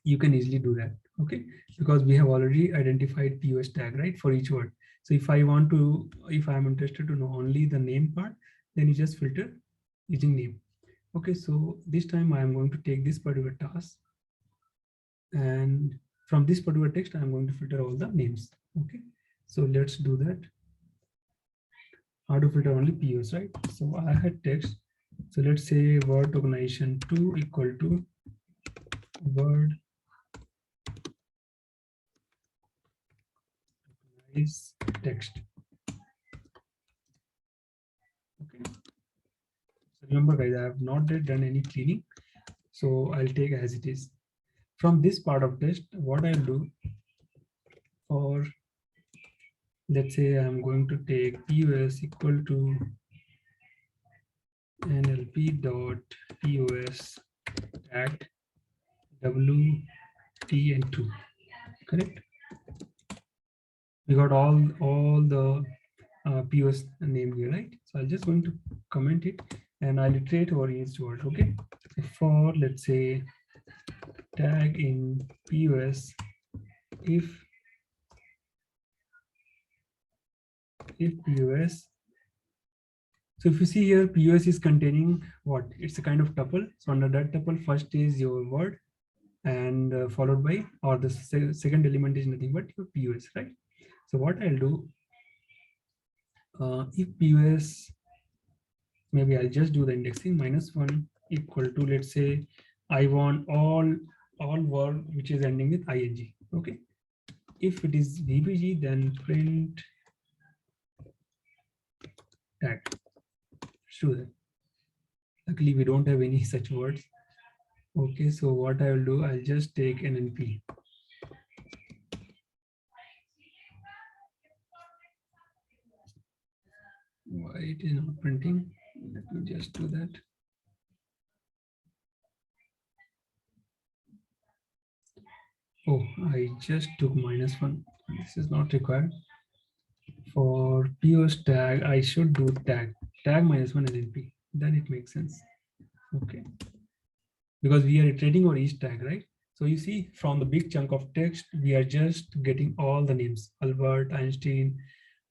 you can easily do that, okay? Because we have already identified POS tag, right, for each word. So if I'm interested to know only the name part, then you just filter using name. Okay, so this time I am going to take this particular task, and from this particular text, I'm going to filter all the names. Okay, so let's do that. How to filter only POS, right? So I had text. So let's say word tokenization 2 equal to word is text. Okay. So remember, guys, I have not yet done any cleaning, so I'll take as it is. From this part of text, what I'll do, or let's say I'm going to take POS equal to NLP dot POS tag W, T, and 2. Correct. We got all the POS name here, right? So I'm just going to comment it, and I'll iterate over each word. Okay. For let's say tag in POS if POS. So if you see here, POS is containing what? It's a kind of tuple. So under that tuple, first is your word, and followed by, or the second element is nothing but your POS, right? So what I'll do, if POS, maybe I'll just do the indexing -1 equal to, let's say, I want all word which is ending with ing. Okay. If it is VBG, then print tag. Let's do that. Luckily, we don't have any such words. Okay, so what I will do, I'll just take an NP. Why it is not printing? Let me just do that. Oh, I just took -1. This is not required. For POS tag, I should do tag -1 and NP. Then it makes sense. Okay. Because we are iterating on each tag, right? So you see, from the big chunk of text, we are just getting all the names, Albert, Einstein.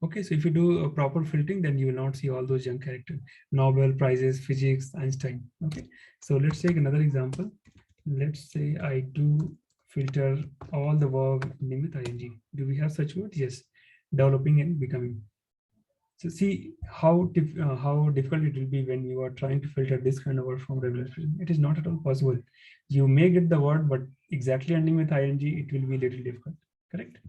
Okay, so if you do a proper filtering, then you will not see all those junk characters. Nobel Prizes, physics, Einstein. Okay, so let's take another example. Let's say I do filter all the verb ending with ing. Do we have such words? Yes, developing and becoming. So see how difficult it will be when you are trying to filter this kind of word from regular expression. It is not at all possible. You may get the word, but exactly ending with ing, it will be a little difficult. Correct?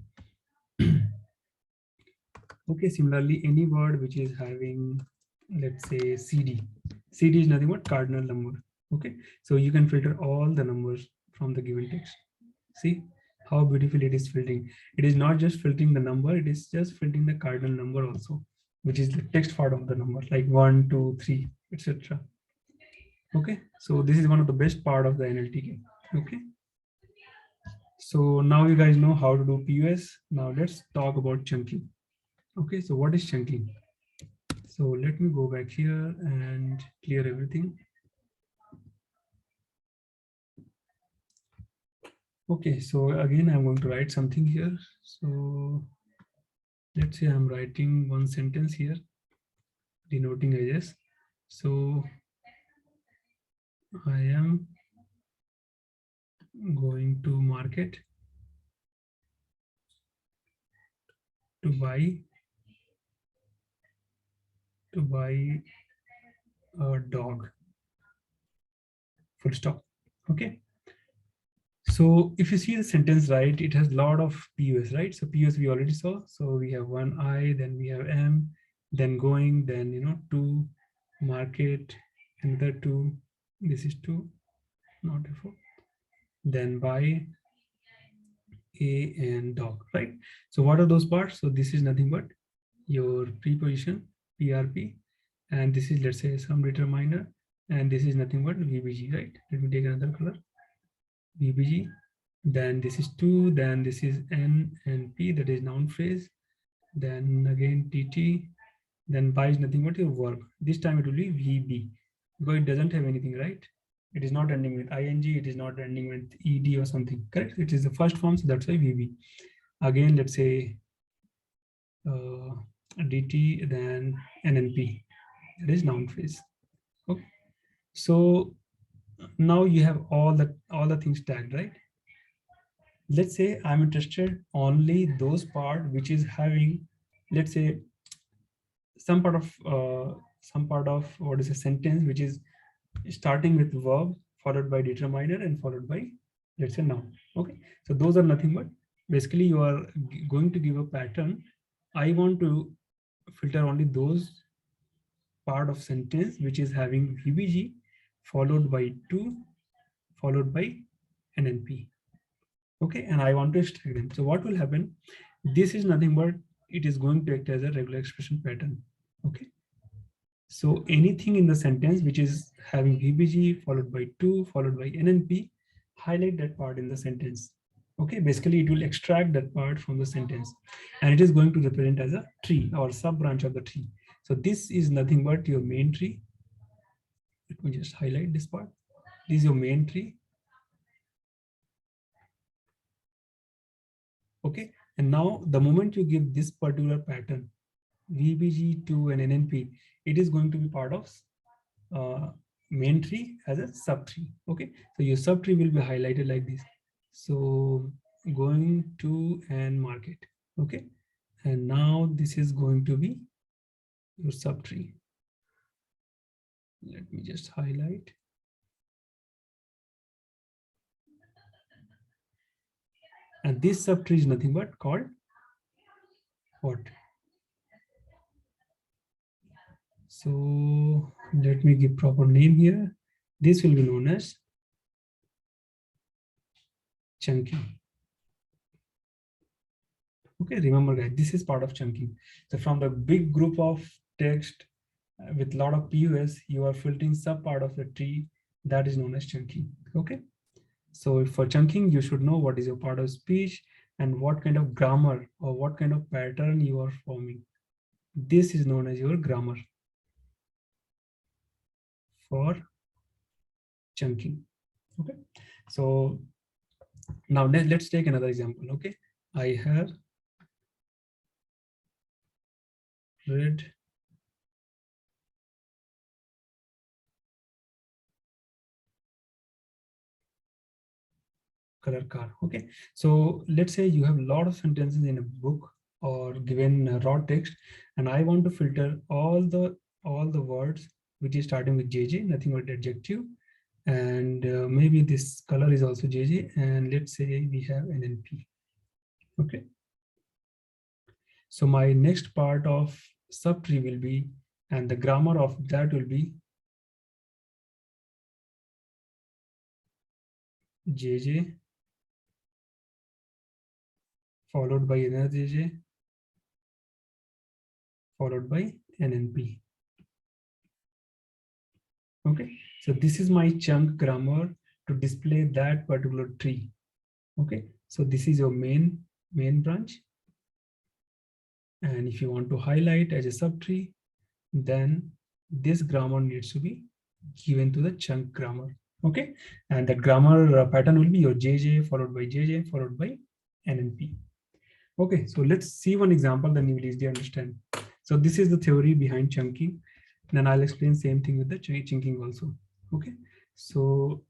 Okay, similarly, any word which is having, let's say, CD. CD is nothing but cardinal number. Okay, so you can filter all the numbers from the given text. See how beautiful it is filtering. It is not just filtering the number, it is just filtering the cardinal number also, which is the text part of the number, like 1, 2, 3, etc. Okay, so this is one of the best part of the NLTK. Okay, so now you guys know how to do POS. Now let's talk about chunking. Okay, so what is chunking? So let me go back here and clear everything. Okay, so again, I'm going to write something here. So let's say I'm writing one sentence here, denoting ages. So I am going to market to buy a dog. Full stop. Okay. So if you see the sentence right, it has a lot of POS, right? So POS we already saw. So we have one I, then we have M, then going, then to market, another two. This is two, not a four. Then buy, a and dog, right? So what are those parts? So this is nothing but your preposition, PRP, and this is, let's say, some determiner, and this is nothing but VBG, right? Let me take another color, VBG. Then this is two, then this is N and P, that is noun phrase. Then again TT, then by is nothing but your verb. This time it will be VB, because it doesn't have anything, right? It is not ending with ing, it is not ending with ed or something, correct? It is the first form, so that's why VB. Again, let's say DT, then NNP, that is noun phrase. Okay, so now you have all the things tagged, right? Let's say I'm interested only those part which is having, let's say, some part of what is a sentence which is starting with verb followed by determiner and followed by, let's say, noun. Okay, so those are nothing but basically you are going to give a pattern. I want to filter only those part of sentence which is having VBG followed by to followed by NNP. Okay, and I want to extract them. So what will happen? This is nothing but it is going to act as a regular expression pattern. Okay, so anything in the sentence which is having VBG followed by to followed by NNP, highlight that part in the sentence. Okay, basically it will extract that part from the sentence, and it is going to represent as a tree or sub branch of the tree. So this is nothing but your main tree. Let me just highlight this part. This is your main tree. Okay, and now the moment you give this particular pattern, VBG2 and NNP, it is going to be part of main tree as a subtree. Okay, so your subtree will be highlighted like this. So going to and market. Okay, and now this is going to be your subtree. Let me just highlight. And this subtree is nothing but called what? So let me give proper name here. This will be known as chunking. Okay, remember guys, this is part of chunking. So from the big group of text with a lot of POS, you are filtering sub part of the tree, that is known as chunking. Okay, so for chunking, you should know what is your part of speech and what kind of grammar or what kind of pattern you are forming. This is known as your grammar for chunking. Okay, so now let's take another example. Okay, I have red color car. Okay, so let's say you have a lot of sentences in a book or given raw text, and I want to filter all the words which is starting with JJ, nothing but adjective, and maybe this color is also JJ, and let's say we have NLP. Okay, so my next part of subtree will be, and the grammar of that will be JJ followed by another JJ followed by NNP. Okay, so this is my chunk grammar to display that particular tree. Okay, so this is your main branch. And if you want to highlight as a subtree, then this grammar needs to be given to the chunk grammar. Okay, and that grammar pattern will be your JJ followed by JJ followed by NNP. Okay, so let's see one example, then you will easily understand. So this is the theory behind chunking. Then I'll explain same thing with the chinking also. Okay, so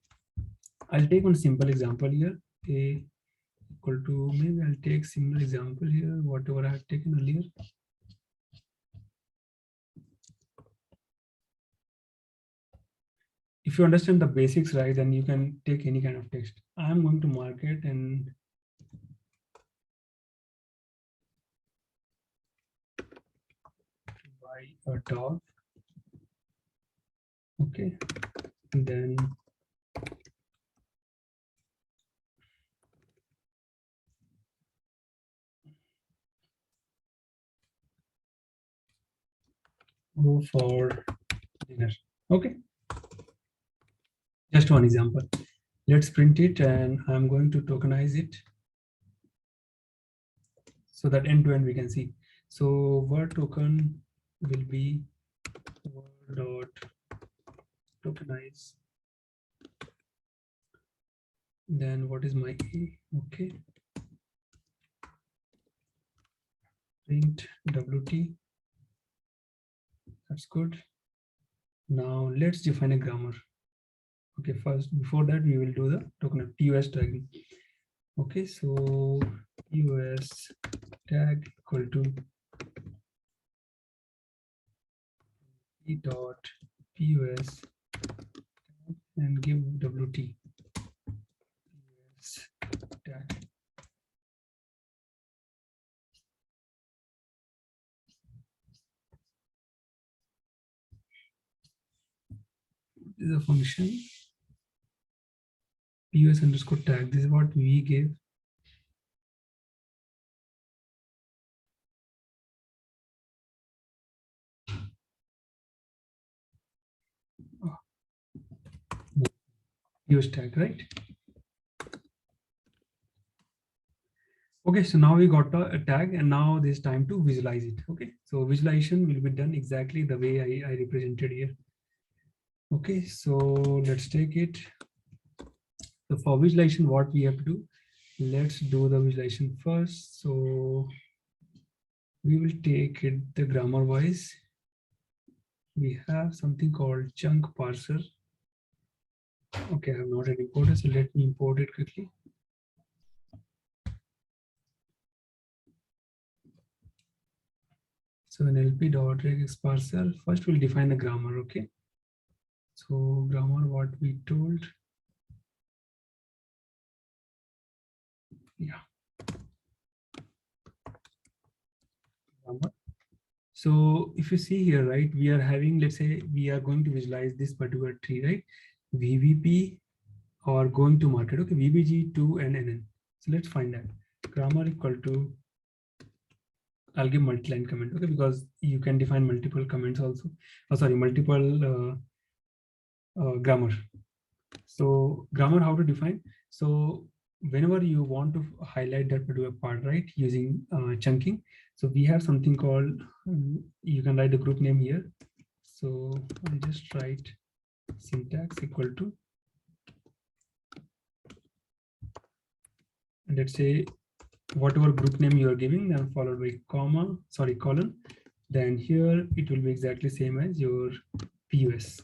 I'll take one simple example here. A equal to, maybe I'll take similar example here, whatever I have taken earlier. If you understand the basics, right, then you can take any kind of text. I'm going to mark it and buy a dog. Okay, and then go for dinner. Okay, just one example. Let's print it, and I'm going to tokenize it so that end to end we can see. So word token will be word dot tokenize. Then what is my A? Okay, print WT. That's good. Now let's define a grammar. Okay, first, before that, we will do the token POS tagging. Okay, so POS tag equal to p dot POS and give WT POS tag. This is a function POS underscore tag. This is what we gave. POS tag, right? Okay, so now we got a tag, and now there's time to visualize it. Okay, so visualization will be done exactly the way I represented here. Okay, so let's take it. So for visualization, what we have to do, let's do the visualization first. So we will take it the grammar wise. We have something called chunk parser. Okay, I have not yet imported, so let me import it quickly. So nlp.reg parser, first we'll define the grammar. Okay, so grammar, what we told. Yeah. Grammar. So if you see here, right, we are having, let's say we are going to visualize this particular tree, right? VVP or going to market. Okay, VBG2 and NN. So let's find that. Grammar equal to, I'll give multi-line comment, okay, because you can define multiple comments also. Oh, sorry, multiple grammar. So grammar, how to define? So whenever you want to highlight that particular part, right, using chunking, so we have something called, you can write the group name here. So I just write syntax equal to, and let's say whatever group name you are giving, then followed by colon. Then here it will be exactly same as your POS.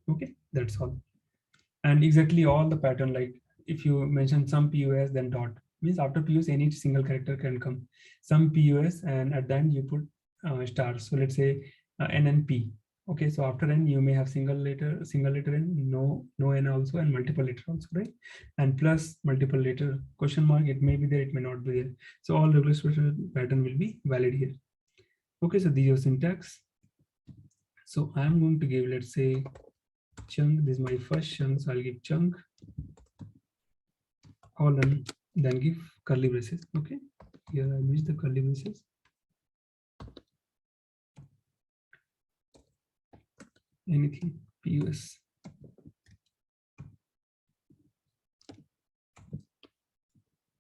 Okay, that's all. And exactly all the pattern, like if you mention some POS, then dot, means after POS any single character can come. Some POS, and at the end you put star. So let's say NNP. Okay, so after N you may have single letter N, no N also, and multiple letter also, right? And plus multiple letter question mark. It may be there, it may not be there. So all regular pattern will be valid here. Okay, so these are syntax. So I'm going to give, let's say, chunk. This is my first chunk, so I'll give chunk colon, then give curly braces. Okay, here I use the curly braces. Anything. POS.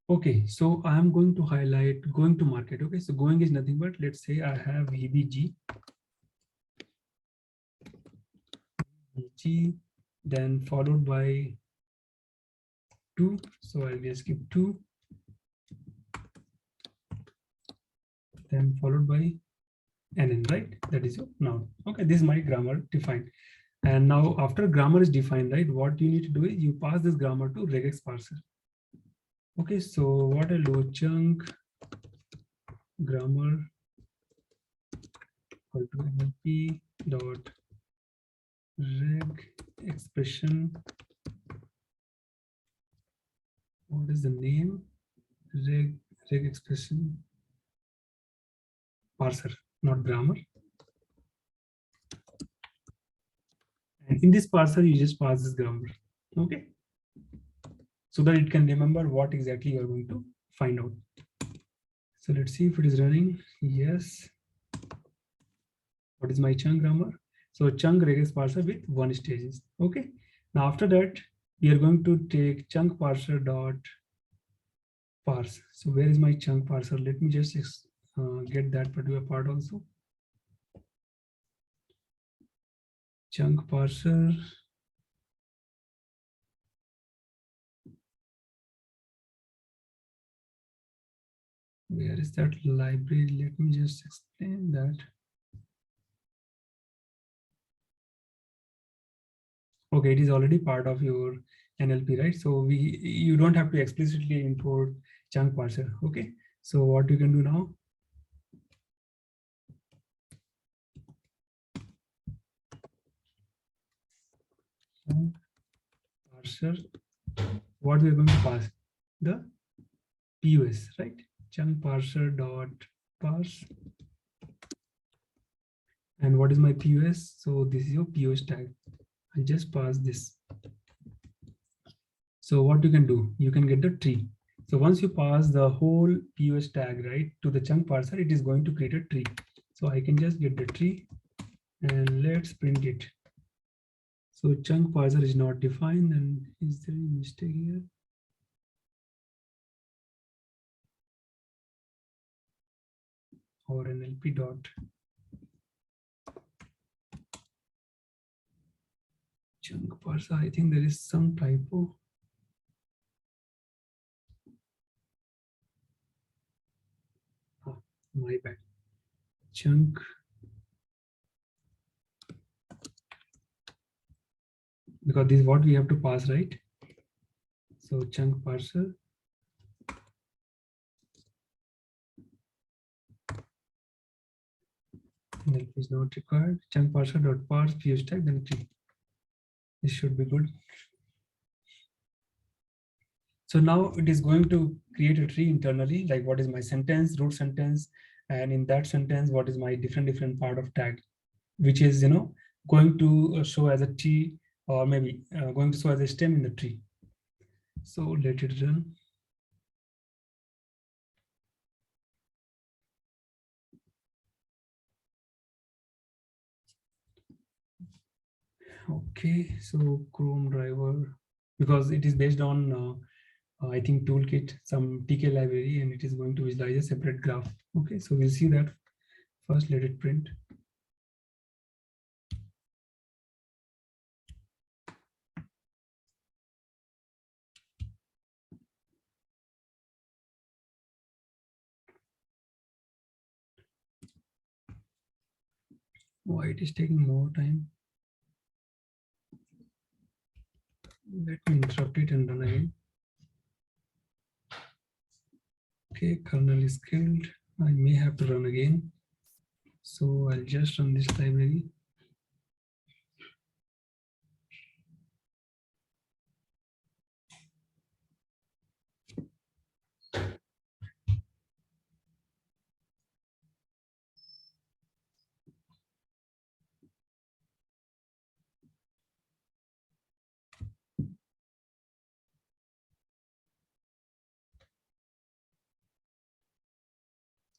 Okay, so I am going to highlight going to market. Okay, so going is nothing but, let's say I have VBG, then followed by 2. So I'll just skip 2, then followed by NN, right? That is your noun. Okay, this is my grammar defined. And now after grammar is defined, right, what you need to do is you pass this grammar to regex parser. Okay, so what I'll do, chunk grammar equal to NLP dot reg expression. What is the name? Reg expression parser, not grammar. And in this parser, you just pass this grammar. Okay, so that it can remember what exactly you're going to find out. So let's see if it is running. Yes. What is my chunk grammar? So chunk regex parser with 1 stages. Okay. Now after that, we are going to take chunk parser dot parse. So where is my chunk parser? Let me just get that particular part also. Chunk parser. Where is that library? Let me just explain that. Okay, it is already part of your NLP, right? So you don't have to explicitly import chunk parser. Okay, so what you can do now? Parser. What we're going to pass? The POS, right? Chunk parser dot parse. And what is my POS? So this is your POS tag. I just pass this. So what you can do, you can get the tree. So once you pass the whole POS tag, right, to the chunk parser, it is going to create a tree. So I can just get the tree and let's print it. So chunk parser is not defined, and is there any mistake here? Or NLP dot. Chunk parser, I think there is some typo. Oh, my bad. Chunk. Because this is what we have to pass, right? So chunk parser. NLP is not required. Chunk parser dot parse POS tag, then tree. This should be good. So now it is going to create a tree internally, like what is my sentence, root sentence, and in that sentence, what is my different part of tag, which is, you know, going to show as a T, or maybe going to show as a stem in the tree. So let it run. Okay, so Chrome driver, because it is based on I think toolkit, some TK library, and it is going to visualize a separate graph. Okay, so we'll see that. First, let it print. Why it is taking more time? Let me interrupt it and run again. Okay, kernel is killed. I may have to run again. So I'll just run this library.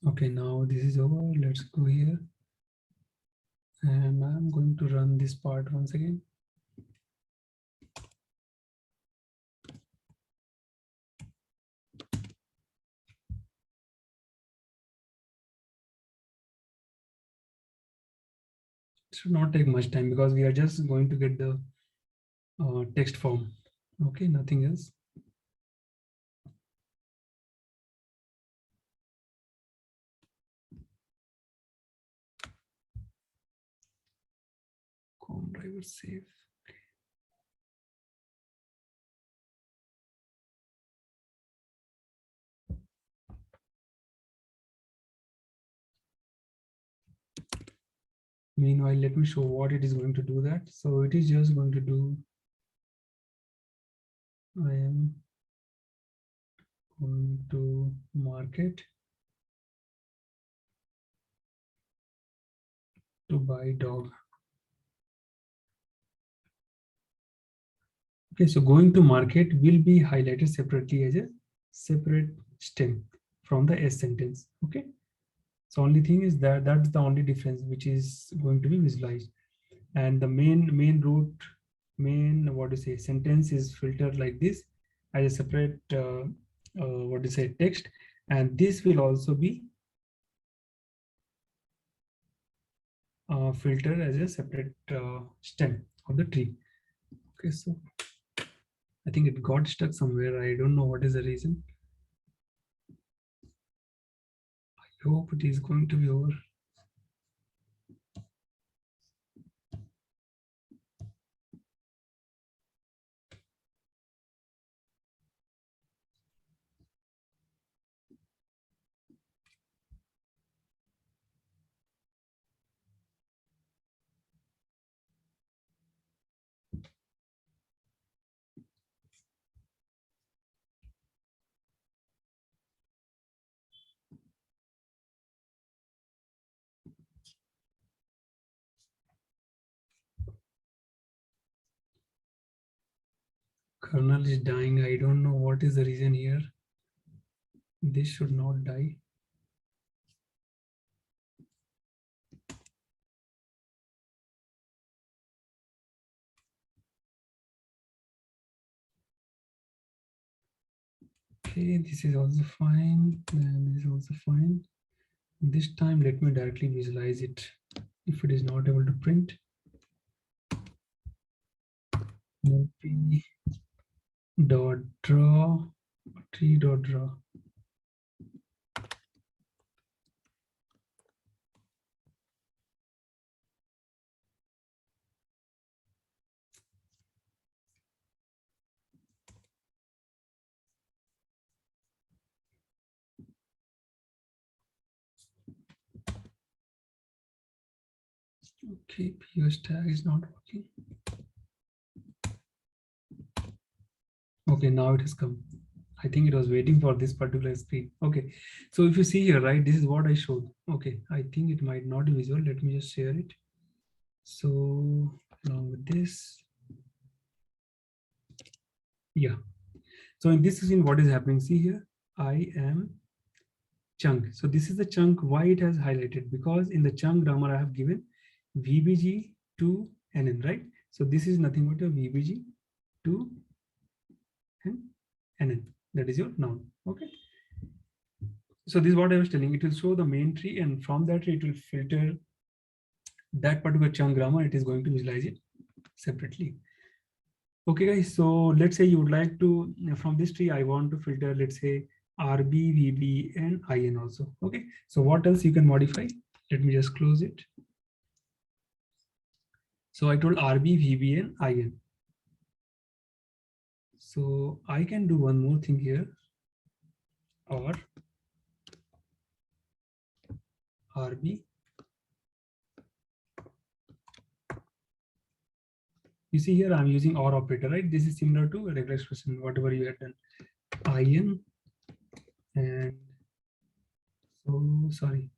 Okay, now this is over. Let's go here. And I'm going to run this part once again. should not take much time because we are just going to get the text form. Okay, nothing else. Com driver save. Meanwhile, let me show what it is going to do that. So it is just going to do, I am going to market to buy dog. Okay, so going to market will be highlighted separately as a separate stem from the S sentence. Okay, so only thing is that that's the only difference which is going to be visualized, and the main root what do you say sentence is filtered like this as a separate what do you say text, and this will also be filtered as a separate stem of the tree. Okay, so I think it got stuck somewhere. I don't know what is the reason. I hope it is going to be over. Kernel is dying. I don't know what is the reason here. This should not die. Okay, this is also fine, and this is also fine. This time, let me directly visualize it. If it is not able to print, nlp dot draw tree dot draw. Okay, POS tag is not working. Okay, now it has come. I think it was waiting for this particular screen. Okay, so if you see here, right, this is what I showed. Okay, I think it might not be visual. Let me just share it. So along with this, yeah. So in this scene, what is happening? See here, I am chunk. So this is the chunk. Why it has highlighted? Because in the chunk grammar, I have given VBG to NN, right? So this is nothing but a VBG to NN. That is your noun. Okay. So this is what I was telling. It will show the main tree, and from that tree, it will filter that particular chunk grammar. It is going to visualize it separately. Okay, guys. So let's say you would like to, from this tree, I want to filter, let's say, RB, VB, and IN also. Okay. So what else you can modify? Let me just close it. So I told RB, VB, and IN. So I can do one more thing here, or RB. You see here, I'm using OR operator, right? This is similar to a regular expression, whatever you had done. IN and so sorry,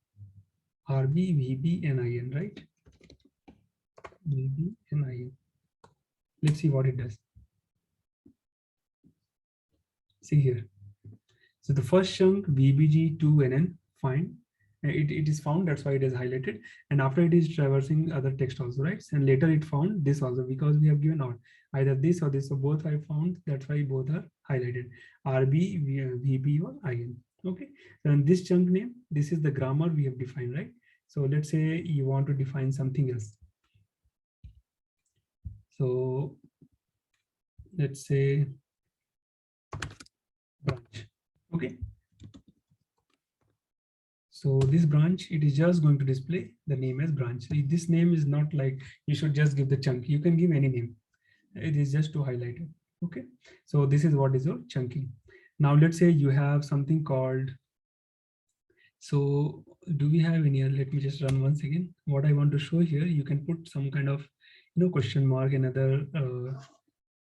RB, VB, and IN, right? VB and IN. Let's see what it does. See here. So the first chunk VBG to NN, fine. It is found, that's why it is highlighted. And after it is traversing other text also, right? And later it found this also because we have given out either this or this. So both I found, that's why both are highlighted. RB, VB or IN. Okay. And this chunk name, this is the grammar we have defined, right? So let's say you want to define something else. So let's say branch. Okay. So this branch, it is just going to display the name as branch. So this name is not like you should just give the chunk. You can give any name. It is just to highlight it. Okay. So this is what is your chunking. Now let's say you have something called. So do we have any? Let me just run once again. What I want to show here, you can put some kind of question mark, another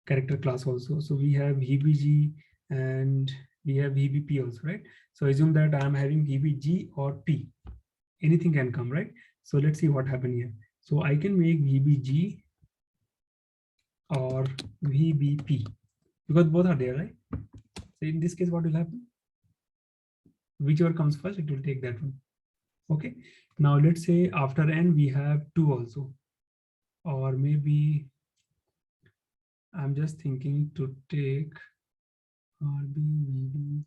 character class also. So we have VBG and we have VBP also, right? So assume that I'm having VBG or P. Anything can come, right? So let's see what happened here. So I can make VBG or VBP because both are there, right? So in this case, what will happen? Whichever comes first, it will take that one. Okay. Now let's say after N we have 2 also, or maybe I'm just thinking to take RB, VB,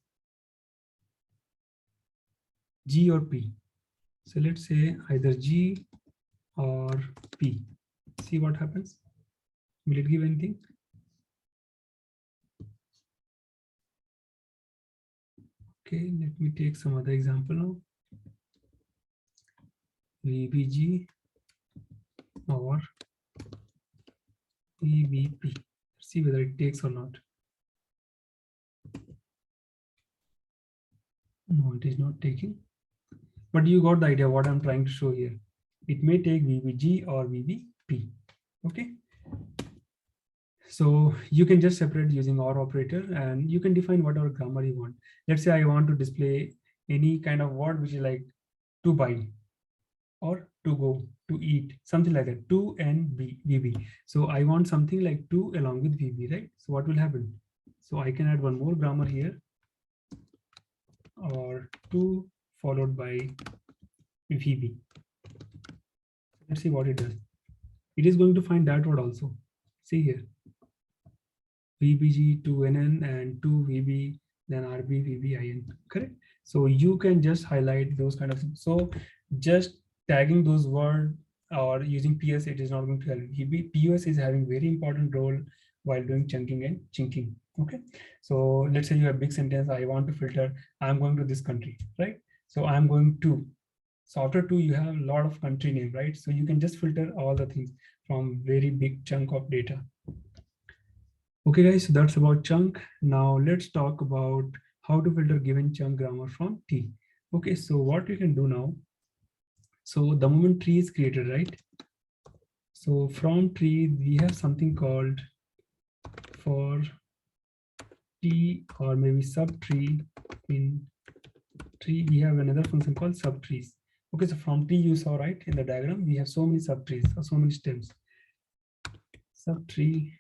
G or P. So let's say either G or P. See what happens. Will it give anything? Okay, let me take some other example now. VBG or VBP. See whether it takes or not. No, it is not taking. But you got the idea what I'm trying to show here. It may take VBG or VBP. Okay. So you can just separate using OR operator and you can define whatever grammar you want. Let's say I want to display any kind of word which is like to buy or to go, to eat, something like that, to and VB. So I want something like to along with VB, right? So what will happen? So I can add one more grammar here, or to followed by VB. Let's see what it does. It is going to find that word also. See here. VBG to NN and to VB, then RB, VB, IN, correct? So you can just highlight those kind of things. So just tagging those words or using PS, it is not going to help. POS is having very important role while doing chunking and chinking. Okay. So let's say you have big sentence, I want to filter, I'm going to this country, right? So I'm going to. So after 2, you have a lot of country name, right? So you can just filter all the things from very big chunk of data. Okay, guys, so that's about chunk. Now let's talk about how to filter given chunk grammar from T. Okay, so what we can do now. So the moment tree is created, right? So from tree, we have something called for T or maybe subtree. In tree, we have another function called subtrees. Okay, so from tree you saw, right, in the diagram, we have so many subtrees or so many stems. Subtree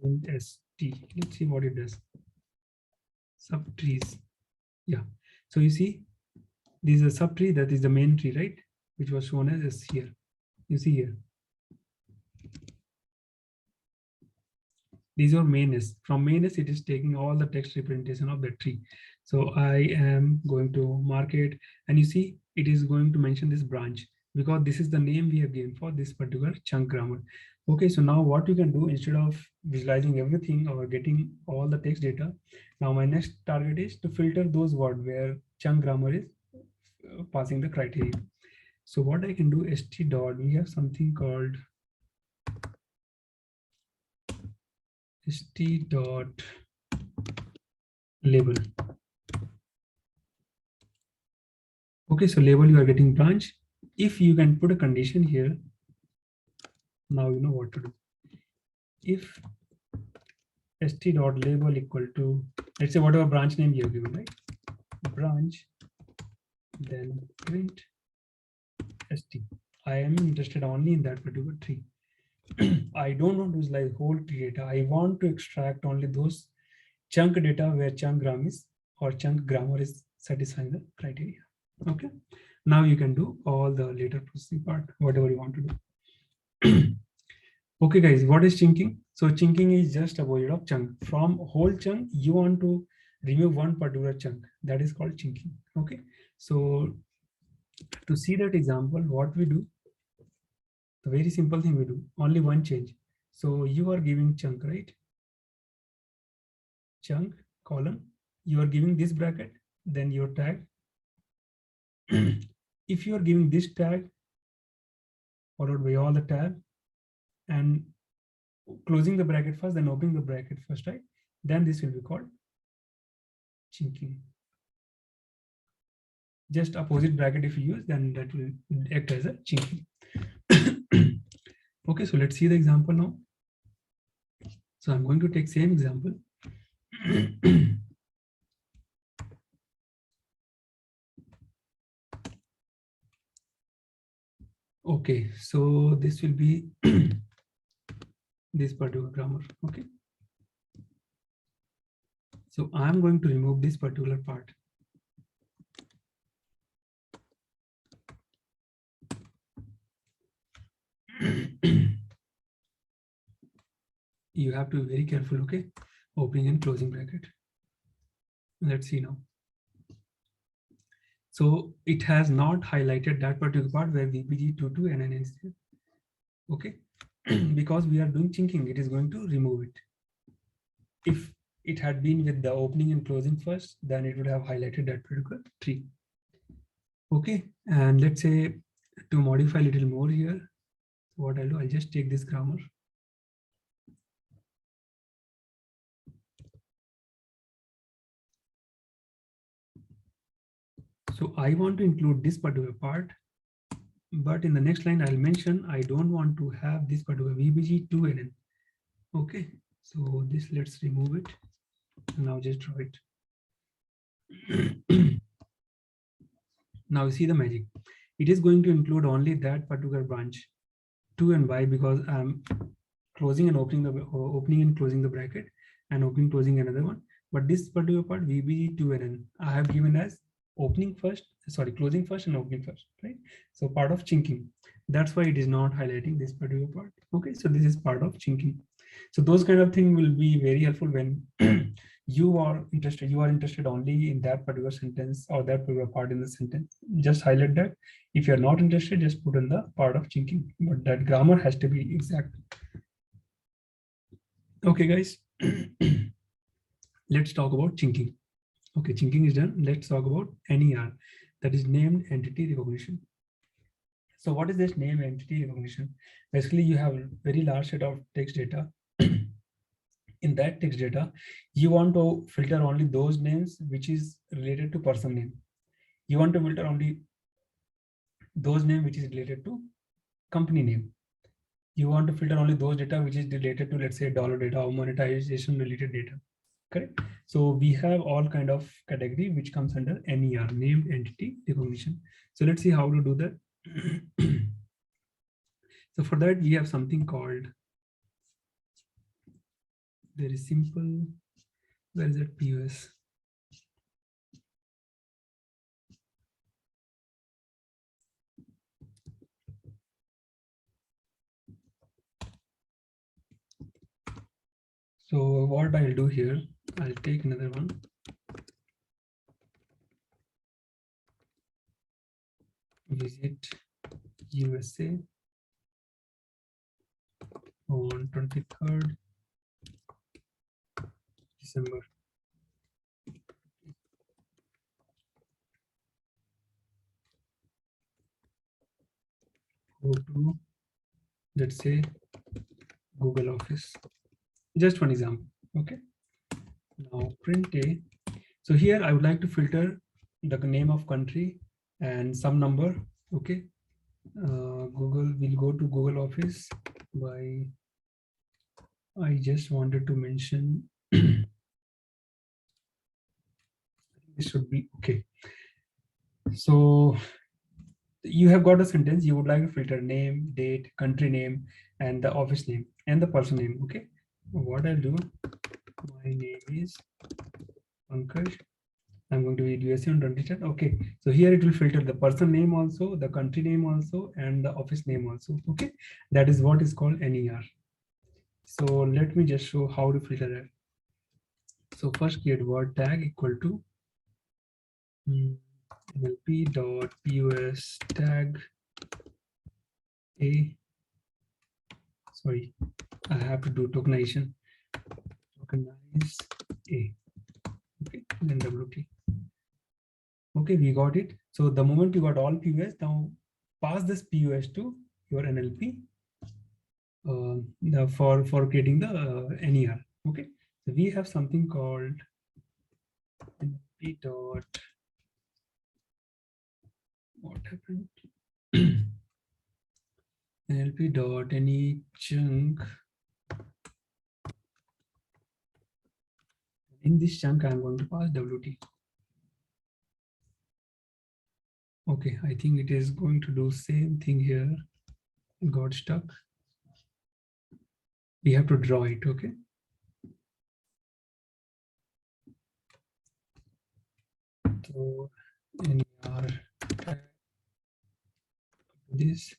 in ST. Let's see what it does. Subtrees. Yeah. So you see, this is a subtree, that is the main tree, right? Which was shown as S here. You see here. These are main S. From main S, it is taking all the text representation of the tree. So I am going to mark it, and you see, it is going to mention this branch because this is the name we have given for this particular chunk grammar. Okay, so now what you can do, instead of visualizing everything or getting all the text data, now my next target is to filter those words where chunk grammar is passing the criteria. So what I can do, st dot, we have something called st dot label. Okay, so label, you are getting branch. If you can put a condition here, now you know what to do. If st dot label equal to, let's say whatever branch name you have given, right? Branch, then print st. I am interested only in that particular tree. I don't want to visualize whole tree data. I want to extract only those chunk data where chunk grammar is or chunk grammar is satisfying the criteria. Okay. Now you can do all the later processing part, whatever you want to do. Okay, guys, what is chinking? So chinking is just a avoid of chunk. From whole chunk, you want to remove one particular chunk. That is called chinking. Okay. So to see that example, what we do, The very simple thing we do, only one change. So you are giving chunk, right? Chunk, colon, you are giving this bracket, then your tag. If you are giving this tag, followed by all the tab, and closing the bracket first, then opening the bracket first, right? Then this will be called chinking. Just opposite bracket if you use, then that will act as a chinking. Okay, so let's see the example now. So I'm going to take same example. Okay, so this will be this particular grammar. Okay, so I'm going to remove this particular part. You have to be very careful. Okay, opening and closing bracket. Let's see now. So it has not highlighted that particular part where VPG22 and NN is there. Okay, because we are doing chinking, it is going to remove it. If it had been with the opening and closing first, then it would have highlighted that particular tree. Okay, and let's say to modify a little more here, what I'll do, I'll just take this grammar. So I want to include this particular part, but in the next line, I'll mention I don't want to have this particular VBG2NN. Okay, so this, let's remove it. And now just draw it. Now you see the magic. It is going to include only that particular branch, 2 and y, because I'm closing and opening and closing the bracket and opening, closing another one. But this particular part, VBG2NN, I have given as opening first, sorry, closing first and opening first, right? So part of chinking. That's why it is not highlighting this particular part. Okay, so this is part of chinking. So those kind of things will be very helpful when you are interested only in that particular sentence or that particular part in the sentence. Just highlight that. If you're not interested, just put in the part of chinking, but that grammar has to be exact. Okay, guys, let's talk about chinking. Okay, chinking is done. Let's talk about NER, that is named entity recognition. So what is this name entity recognition? Basically, you have a very large set of text data. In that text data, you want to filter only those names which is related to person name. You want to filter only those names which is related to company name. You want to filter only those data which is related to, let's say, dollar data or monetization related data. Correct. So we have all kind of category which comes under NER, named entity recognition. So let's see how to do that. So for that, we have something called, very simple. Where is that POS? So what I'll do here, I'll take another one. Visit USA on 23rd December. Go to, let's say, Google Office. Just one example. Okay. Now print a. So here I would like to filter the name of country and some number. Okay. Google will go to Google Office by, I just wanted to mention this should be okay. So you have got a sentence, you would like to filter name, date, country name, and the office name and the person name. Okay. What I'll do, my name is Pankaj. I'm going to read USA on 23rd. Okay, so here it will filter the person name also, the country name also, and the office name also. Okay, that is what is called NER. So let me just show how to filter that. So first create word tag equal to nlp.pos tag a sorry, I have to do tokenization. Tokenize A. Okay, then WT. Okay, we got it. So the moment you got all POS, now pass this POS to your NLP for creating the NER. Okay, so we have something called NLP dot. What happened? NLP dot any chunk. In this chunk, I'm going to pass WT. Okay, I think it is going to do same thing here. It got stuck. We have to draw it, okay? So NER this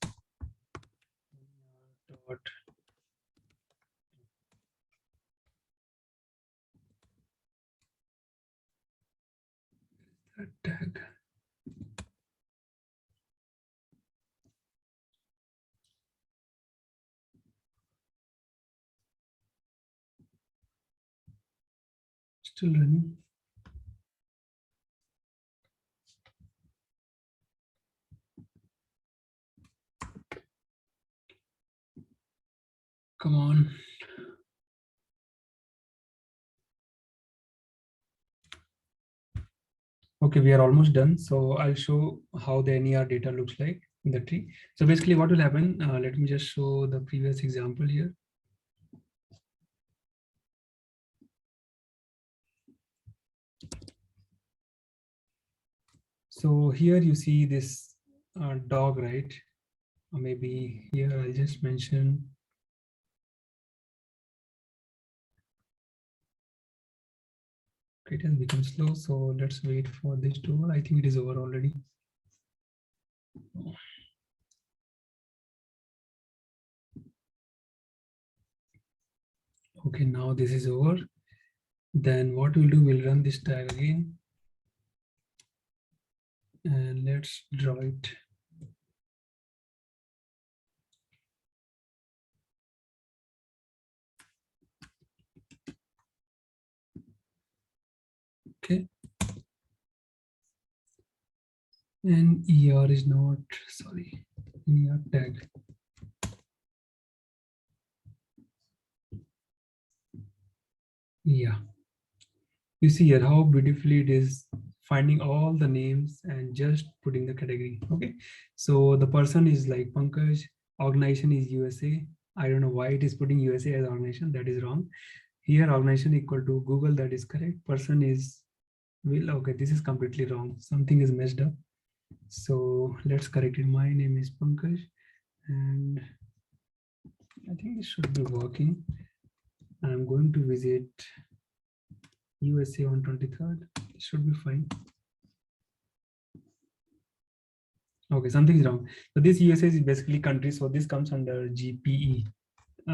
dot that tag. Still running. Come on. Okay, we are almost done. So I'll show how the NER data looks like in the tree. So basically what will happen, let me just show the previous example here. So here you see this dog, right? Or maybe here I'll just mention. Okay, it has become slow. So let's wait for this to over. I think it is over already. Okay, now this is over. Then what we'll do, we'll run this tag again. And let's draw it. Okay. And ER is not, sorry, ER tag. Yeah. You see here how beautifully it is finding all the names and just putting the category. Okay. So the person is like Pankaj, organization is USA. I don't know why it is putting USA as organization. That is wrong. Here organization equal to Google. That is correct. Person is Will. Okay, this is completely wrong. Something is messed up. So let's correct it. My name is Pankaj and I think this should be working. I'm going to visit USA on 23rd. It should be fine. Okay, something is wrong. So this USA is basically country. So this comes under GPE.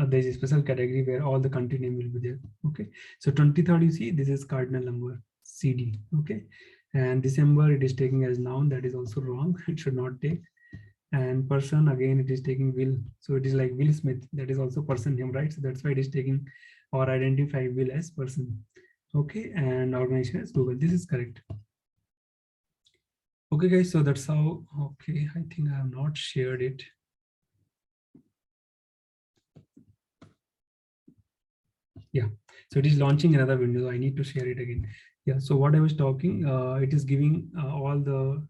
There's a special category where all the country name will be there. Okay. So 23rd, you see, this is cardinal number CD. Okay. And December, it is taking as noun. That is also wrong. It should not take. And person, again, it is taking Will. So it is like Will Smith. That is also person name, right? So that's why it is taking or identify Will as person. Okay. And organization as Google. This is correct. Okay, guys. So that's how. Okay. I think I have not shared it. Yeah, so it is launching another window. So I need to share it again. Yeah, so what I was talking, it is giving all the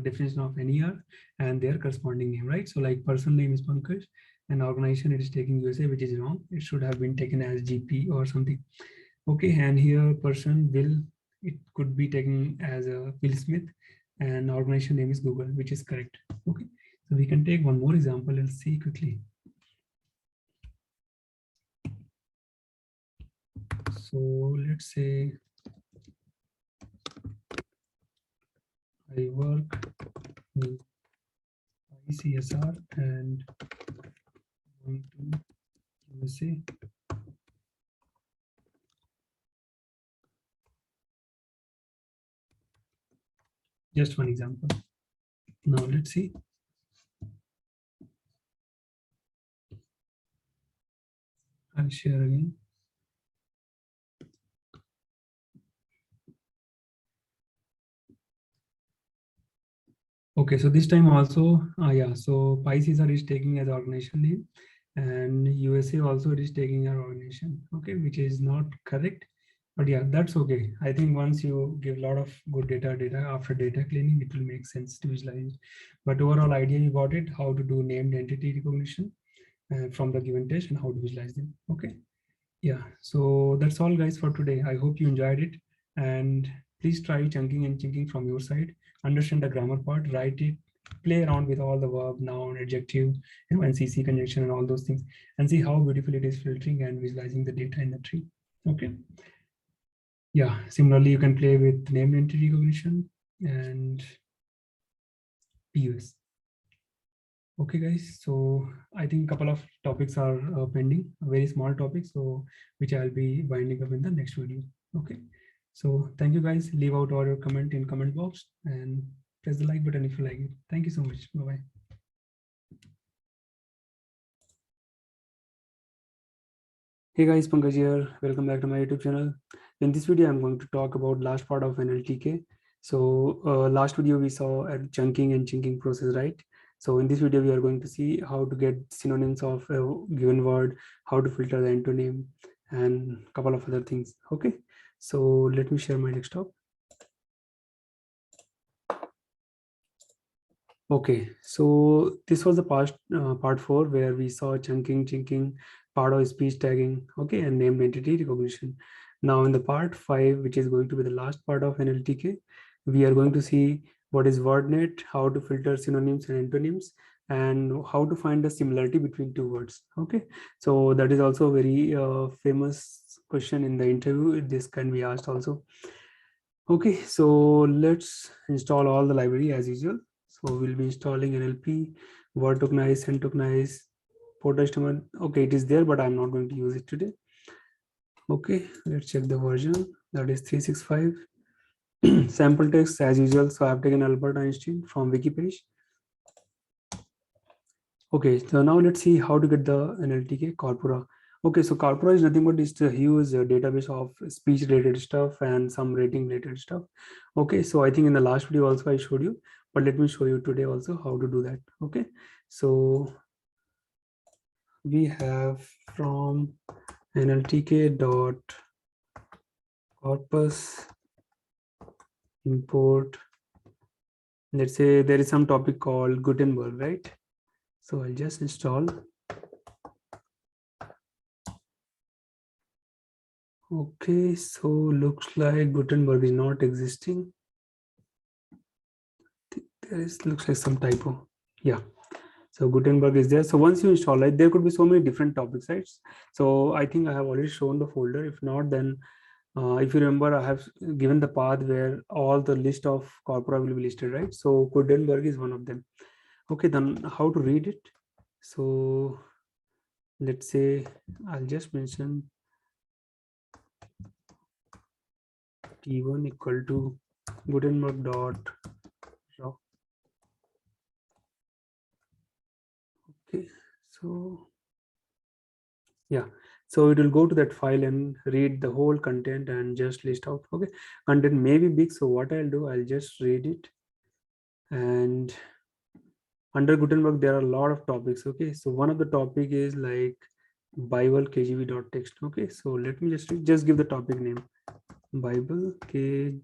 definition of NER and their corresponding name, right? So like person name is Pankaj and organization, it is taking USA, which is wrong. It should have been taken as GP or something. Okay, and here person Will, it could be taken as a Will Smith and organization name is Google, which is correct. Okay, so we can take one more example. Let's see quickly. So let's say I work with PyCSR and going to USA. Just one example. Now let's see. I'll share again. Okay, so this time also, yeah, so PyCSR is taking as organization name, and USA also it is taking our organization, okay, which is not correct, but yeah, that's okay. I think once you give a lot of good data after data cleaning, it will make sense to visualize. But overall idea, you got it, how to do named entity recognition from the given test and how to visualize them, okay. Yeah, so that's all guys for today. I hope you enjoyed it, and please try chunking and chinking from your side. Understand the grammar part, write it, play around with all the verb, noun, adjective, and CC conjunction and all those things, and see how beautiful it is filtering and visualizing the data in the tree. Okay. Yeah, similarly, you can play with named entity recognition and POS. Okay, guys. So I think a couple of topics are pending, very small topics, so which I'll be winding up in the next video. Okay. So thank you, guys. Leave out all your comment in comment box and press the like button if you like it. Thank you so much. Bye bye. Hey guys, Pankaj here. Welcome back to my YouTube channel. In this video, I'm going to talk about last part of Nltk. So last video we saw a chunking and chinking process, right? So in this video, we are going to see how to get synonyms of a given word, how to filter the antonym, and a couple of other things. Okay, so let me share my desktop. Okay, so this was the part 4 where we saw chunking, chinking, part of speech tagging, okay, and named entity recognition. Now in the part 5, which is going to be the last part of Nltk, we are going to see what is WordNet, how to filter synonyms and antonyms, and how to find the similarity between two words. Okay, so that is also a very famous question in the interview. This can be asked also. Okay, so let's install all the library as usual. So we'll be installing NLP, word tokenize, and tokenize, port HTML. Okay, it is there, but I'm not going to use it today. Okay, let's check the version. That is 365. Sample text as usual. So I've taken Albert Einstein from wiki page. Okay, so now let's see how to get the Nltk corpora. Okay, so corpora is nothing but it's a huge database of speech related stuff and some rating related stuff. Okay, so I think in the last video also I showed you, but let me show you today also how to do that. Okay, so we have from nltk.corpus import, let's say there is some topic called Gutenberg, right? So I'll just install. Okay, so looks like Gutenberg is not existing. There is looks like some typo. Yeah, so Gutenberg is there. So once you install it, there could be so many different topics, right? So I think I have already shown the folder. If not, then if you remember, I have given the path where all the list of corpora will be listed, right? So Gutenberg is one of them. Okay, then how to read it? So let's say I'll just mention T1 equal to Gutenberg dot raw. Okay, so yeah, so it will go to that file and read the whole content and just list out. Okay, content may be big, so what I'll do, I'll just read it. And under Gutenberg there are a lot of topics. Okay, so one of the topic is like Bible kjv.text. Okay, so let me just give the topic name, Bible kjv.text.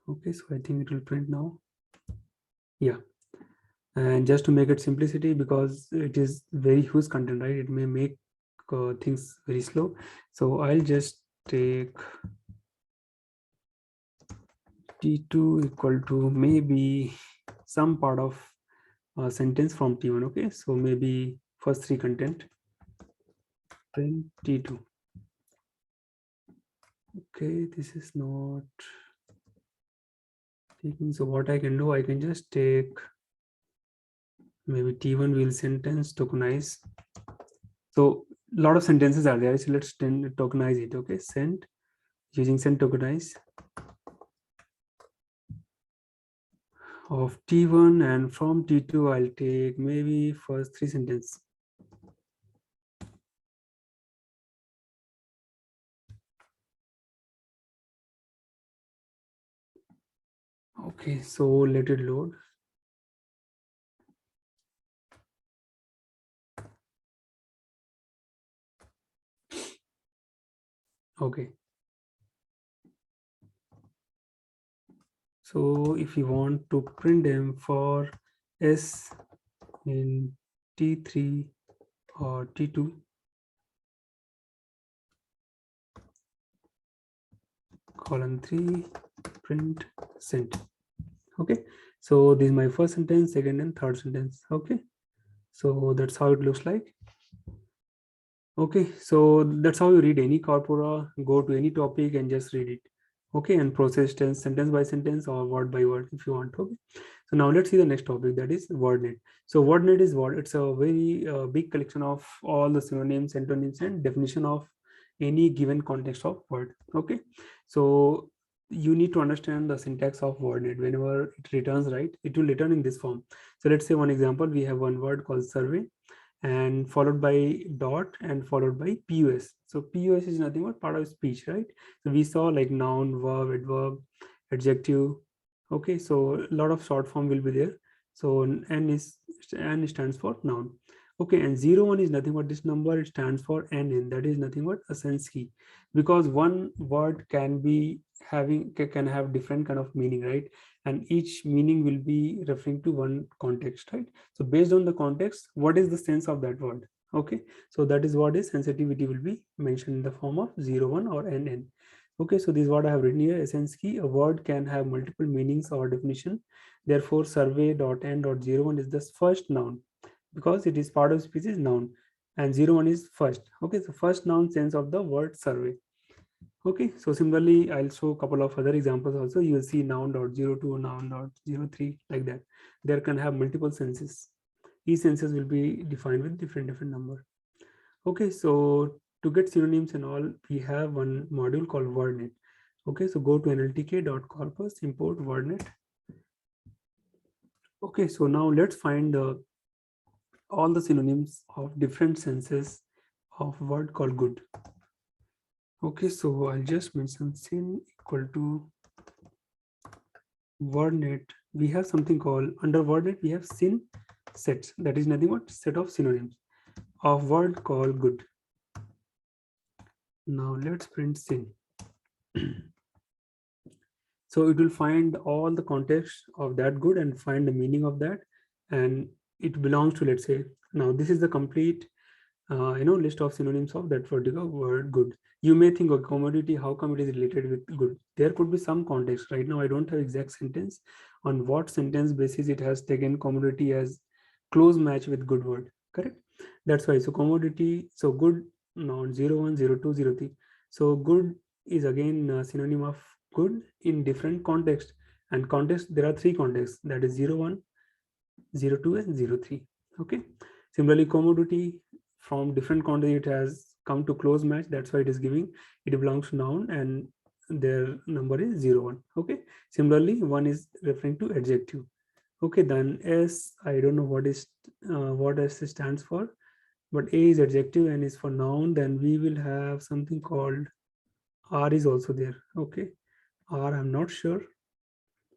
Okay, so I think it will print now. Yeah, and just to make it simplicity, because it is very huge content, right? It may make things very slow. So I'll just take T2 equal to maybe some part of a sentence from T1. Okay, so maybe first three content, then T2. Okay, this is not taking. So what I can do, I can just take maybe T1 will sentence tokenize. So a lot of sentences are there. So let's tokenize it. Okay, send using send tokenize. of T1, and from T2 I'll take maybe first 3 sentences. Okay, so let it load. Okay. So if you want to print them for S in T3 or T2, column 3, print sent. Okay, so this is my first sentence, second and third sentence. Okay, so that's how it looks like. Okay, so that's how you read any corpora. Go to any topic and just read it. Okay, and process tense sentence by sentence or word by word if you want. Okay, so now let's see the next topic, that is wordnet. So wordnet is what? It's a very big collection of all the synonyms, antonyms, and definition of any given context of word. Okay, so you need to understand the syntax of wordnet. Whenever it returns, right, it will return in this form. So let's say one example, we have one word called survey and followed by dot and followed by POS. So POS is nothing but part of speech, right? So we saw like noun, verb, adverb, adjective. Okay, so a lot of short form will be there. So N stands for noun. Okay, and 01 is nothing but this number. It stands for NN. That is nothing but a sense key, because one word can be can have different kind of meaning, right? And each meaning will be referring to one context, right? So based on the context, what is the sense of that word? Okay, so that is what is sensitivity will be mentioned in the form of 01 or NN. Okay, so this is what I have written here. A sense key, a word can have multiple meanings or definition. Therefore, survey.n.01 is the first noun because it is part of species noun, and 01 is first. Okay, so first noun sense of the word survey. Okay, so similarly, I'll show a couple of other examples also. You will see noun.02, noun.03, like that. There can have multiple senses. Each senses will be defined with different number. Okay, so to get synonyms and all, we have one module called wordnet. Okay, so go to nltk.corpus, import wordnet. Okay, so now let's find all the synonyms of different senses of word called good. Okay, so I'll just mention sin equal to wordnet. We have something called, under wordnet we have sin sets, that is nothing but set of synonyms of word called good. Now let's print sin. So it will find all the context of that good and find the meaning of that, and it belongs to, let's say, now this is the complete list of synonyms of that particular word good. You may think of commodity, how come it is related with good? There could be some context. Right now I don't have exact sentence on what sentence basis it has taken commodity as close match with good word, correct? That's why. So commodity, so good noun 01, 02, 03. So good is again a synonym of good in different context, and context, there are 3 contexts, that is 01, 02 and 03. Okay, similarly commodity, from different context it has come to close match, that's why it is giving, it belongs to noun and their number is 01. Okay, similarly one is referring to adjective. Okay, then S, I don't know what S stands for, but A is adjective and is for noun. Then we will have something called R is also there. Okay, R, I'm not sure.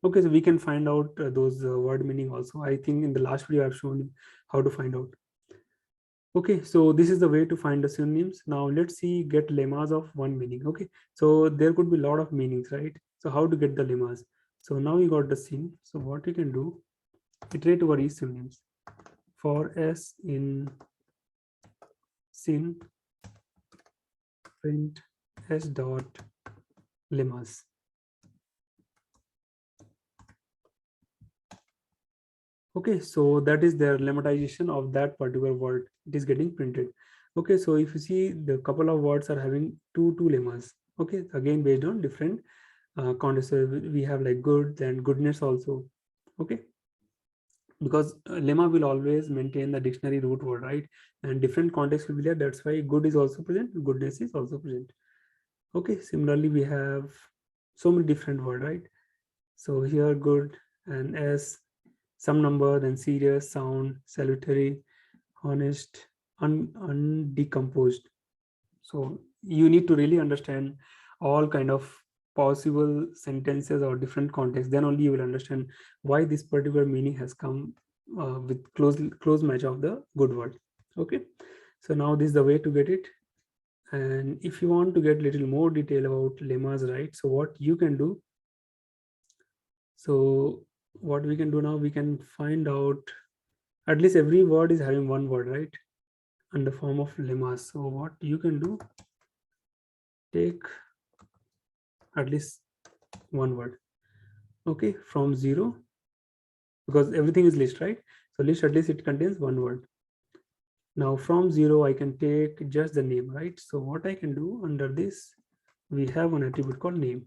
Okay, so we can find out those word meaning also. I think in the last video I've shown you how to find out. Okay, so this is the way to find the synonyms. Now let's see, get lemmas of one meaning. Okay, so there could be a lot of meanings, right? So how to get the lemmas? So now you got the sin. So what you can do, iterate over each synonyms. For S in sin, print S dot lemmas. Okay, so that is their lemmatization of that particular word. It is getting printed. Okay, so if you see, the couple of words are having two lemmas. Okay, again based on different contexts. We have like good and goodness also. Okay, because lemma will always maintain the dictionary root word, right? And different context will be there. That's why good is also present, goodness is also present. Okay, similarly we have so many different words, right? So here good and S some number, then serious, sound, salutary, honest, undecomposed. So you need to really understand all kind of possible sentences or different contexts. Then only you will understand why this particular meaning has come with close match of the good word. Okay, so now this is the way to get it. And if you want to get little more detail about lemmas, right? So what you can do, so what we can do now, we can find out at least every word is having one word, right, in the form of lemmas. So what you can do, take at least one word, okay, from 0, because everything is list, right? So list, at least it contains one word. Now from 0 I can take just the name, right? So what I can do under this, we have an attribute called name.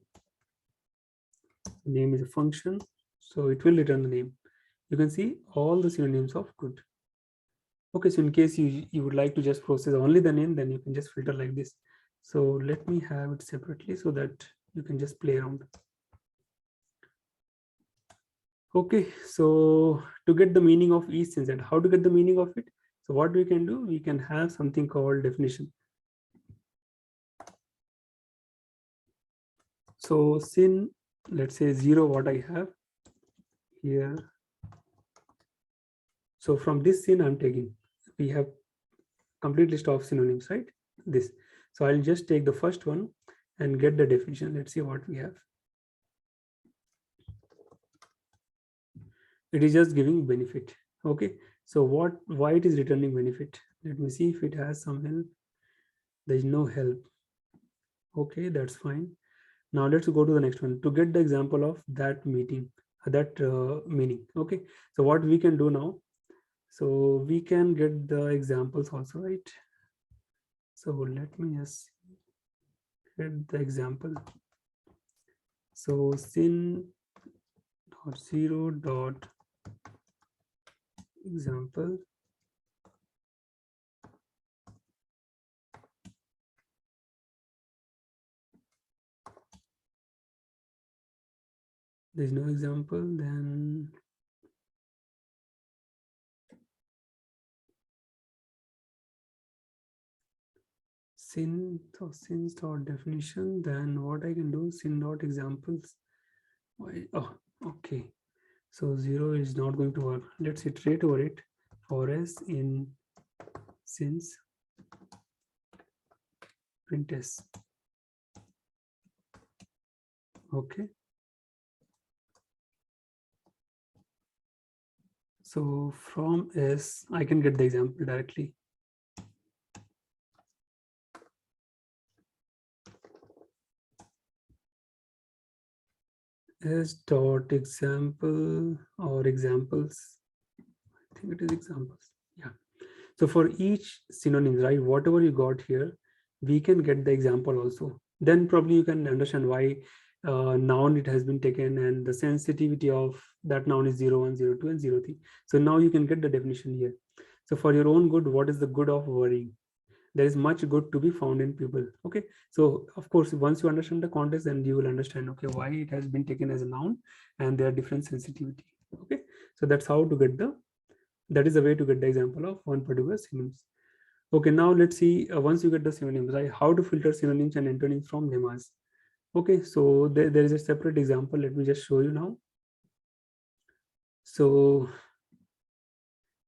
Name is a function, so it will return the name. You can see all the synonyms of good. Okay, so in case you would like to just process only the name, then you can just filter like this. So let me have it separately so that you can just play around. Okay, so to get the meaning of each syntax, how to get the meaning of it? So what we can do, we can have something called definition. So sin, let's say 0, what I have here. So from this sin I'm taking, we have complete list of synonyms, right? This. So I'll just take the first one and get the definition. Let's see what we have. It is just giving benefit. Okay, so why it is returning benefit? Let me see if it has some help. There is no help. Okay, that's fine. Now let's go to the next one to get the example of that meaning. Okay, so what we can do now, so we can get the examples also, right? So let me just get the example. So sin dot 0 dot example. There's no example, then sin, so sins dot definition, then what I can do, sin dot examples. Why? Oh, okay. So 0 is not going to work. Let's iterate over it. For s in sins print s. Okay. So from s, I can get the example directly. S dot example or examples. I think it is examples. Yeah. So for each synonym, right, whatever you got here, we can get the example also. Then probably you can understand why noun it has been taken and the sensitivity of that noun is 0, 1, 0, 2, and 0, 3. So now you can get the definition here. So for your own good, what is the good of worrying? There is much good to be found in people. Okay, so of course once you understand the context, then you will understand, okay, why it has been taken as a noun and there are different sensitivity. Okay, so that's how to get the, that is the way to get the example of one particular synonyms. Okay, now let's see, once you get the synonyms, right, how to filter synonyms and antonyms from lemmas. Okay, so there is a separate example. Let me just show you now. So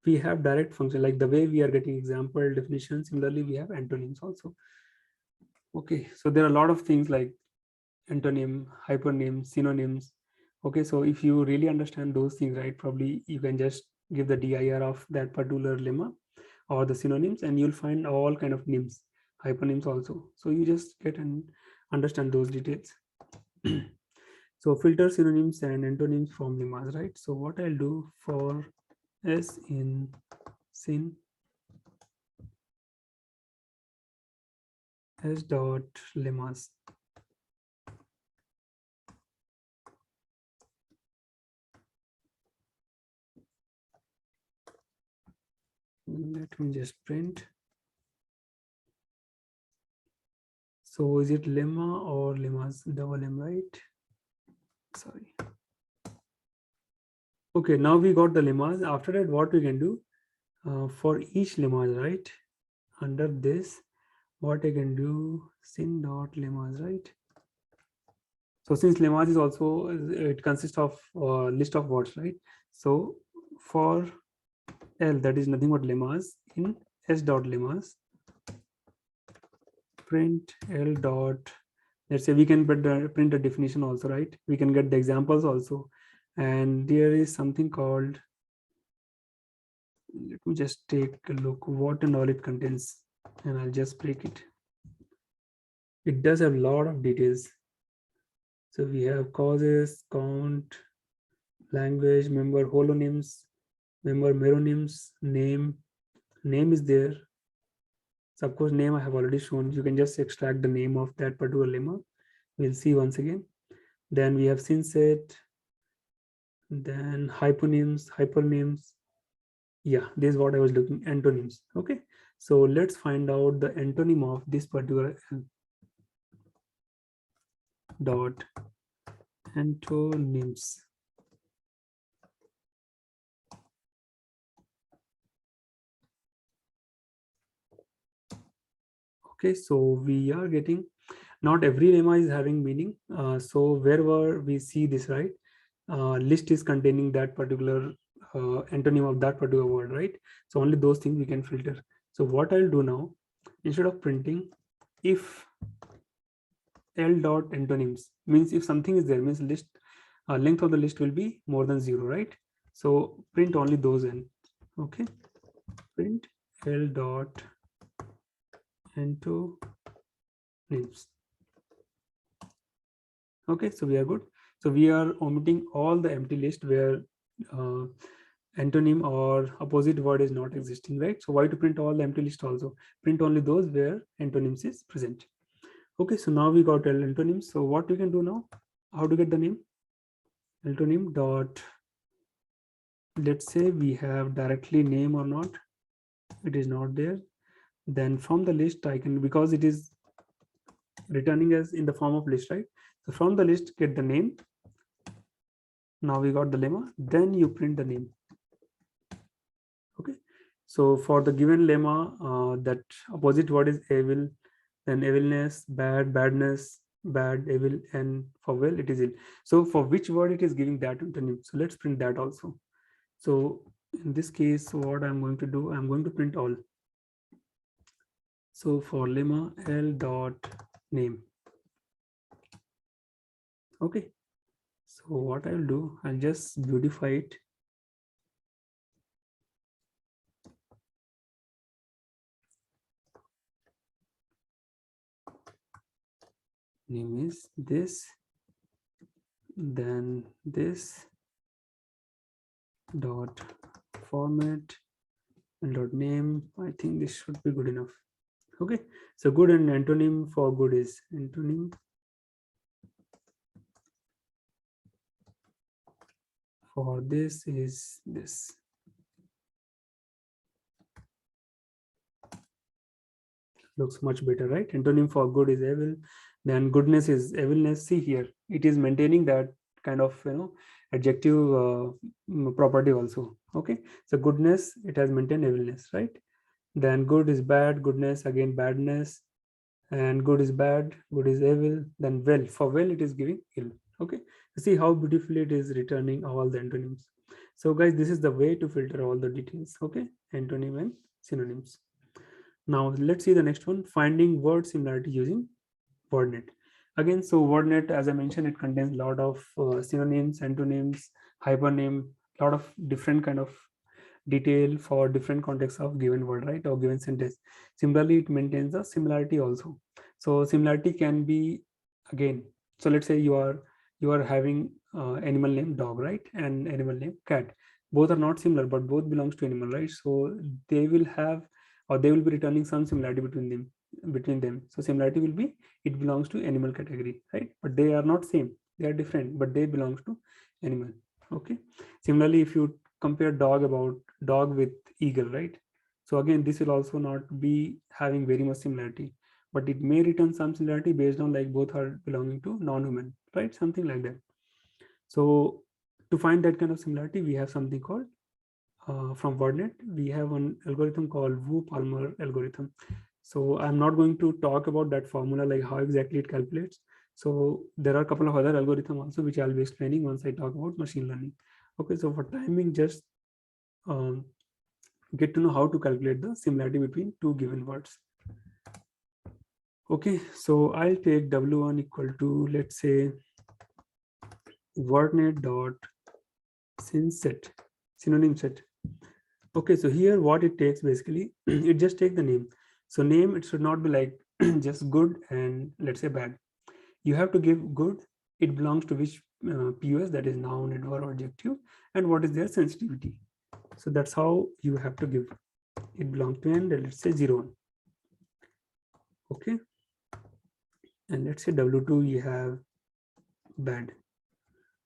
we have direct function, like the way we are getting example definition. Similarly, we have antonyms also. Okay, so there are a lot of things like antonym, hypernym, synonyms. Okay, so if you really understand those things, right, probably you can just give the dir of that particular lemma or the synonyms, and you'll find all kind of names, hypernyms also. So you just get and understand those details. So filter synonyms and antonyms from lemmas, right? So what I'll do for s in sin s dot lemmas. Let me just print. So is it lemma or lemmas? Double M, right? Sorry. Okay, now we got the lemmas. After that, what we can do for each lemmas, right? Under this, what I can do, sin dot lemmas, right? So since lemmas is also, it consists of list of words, right? So for L, that is nothing but lemmas, in s dot lemmas, print L dot, let's say we can print a definition also, right? We can get the examples also. And there is something called, let me just take a look what and all it contains, and I'll just break it. It does have a lot of details. So we have causes, count, language, member holonyms, member meronyms, name is there. So of course, name I have already shown. You can just extract the name of that particular lemma. We'll see once again. Then we have synset, then hyponyms, hypernyms. Yeah, this is what I was looking, antonyms. Okay, so let's find out the antonym of this particular dot antonyms. Okay, so we are getting, not every lemma is having meaning. So wherever we see this, right, list is containing that particular antonym of that particular word, right? So only those things we can filter. So what I'll do now, instead of printing, if L dot antonyms, means if something is there, means list length of the list will be more than 0, right? So print only those n. Okay, print L dot antonyms. Okay, so we are good. So we are omitting all the empty list where antonym or opposite word is not existing, right? So why to print all the empty list also? Print only those where antonyms is present. Okay, so now we got L antonyms. So what we can do now? How to get the name? Antonym dot, let's say we have directly name or not. It is not there. Then from the list I can, because it is returning as in the form of list, right? So from the list get the name. Now we got the lemma, then you print the name. Okay, so for the given lemma, that opposite word is evil, then evilness, bad, badness, bad, evil, and for well it is ill. So for which word it is giving that antonym, so let's print that also. So in this case, what I'm going to do, I'm going to print all. So for lemma L dot name. Okay, so what I'll do, I'll just beautify it. Name is this, then this dot format and dot name. I think this should be good enough. Okay, so good and antonym for good is antonym for this is this. Looks much better, right? Antonym for good is evil, then goodness is evilness. See here, it is maintaining that kind of, you know, adjective property also. Okay, so goodness, it has maintained evilness, right? Then good is bad, goodness again badness, and good is bad, good is evil. Then well, for well it is giving ill. Okay, see how beautifully it is returning all the antonyms. So guys, this is the way to filter all the details. Okay, antonym and synonyms. Now let's see the next one, finding word similarity using WordNet. Again, so WordNet, as I mentioned, it contains a lot of synonyms, antonyms, hypernym, a lot of different kind of detail for different contexts of given word, right, or given sentence. Similarly, it maintains a similarity also. So similarity can be, again, so let's say you are having animal name dog, right, and animal name cat. Both are not similar, but both belongs to animal, right? So they will have, or they will be returning some similarity between them. So similarity will be, it belongs to animal category, right? But they are not same, they are different, but they belongs to animal. Okay, similarly, if you compare dog with eagle, right? So again, this will also not be having very much similarity, but it may return some similarity based on like both are belonging to non-human, right? Something like that. So To find that kind of similarity, we have something called from WordNet, we have an algorithm called Wu-Palmer algorithm. So I'm not going to talk about that formula, like how exactly it calculates. So there are a couple of other algorithms also, which I'll be explaining once I talk about machine learning. Okay, so for timing, just get to know how to calculate the similarity between two given words. Okay, so I'll take W1 equal to, let's say, WordNet dot synonym set. Okay, so here what it takes basically, it just take the name. So name, it should not be like just good and let's say bad. You have to give good, it belongs to which POS, that is noun, adverb, or adjective, and what is their sensitivity. So that's how you have to give. It belongs to and let's say 0, 1. Okay. And let's say W2 you have bad.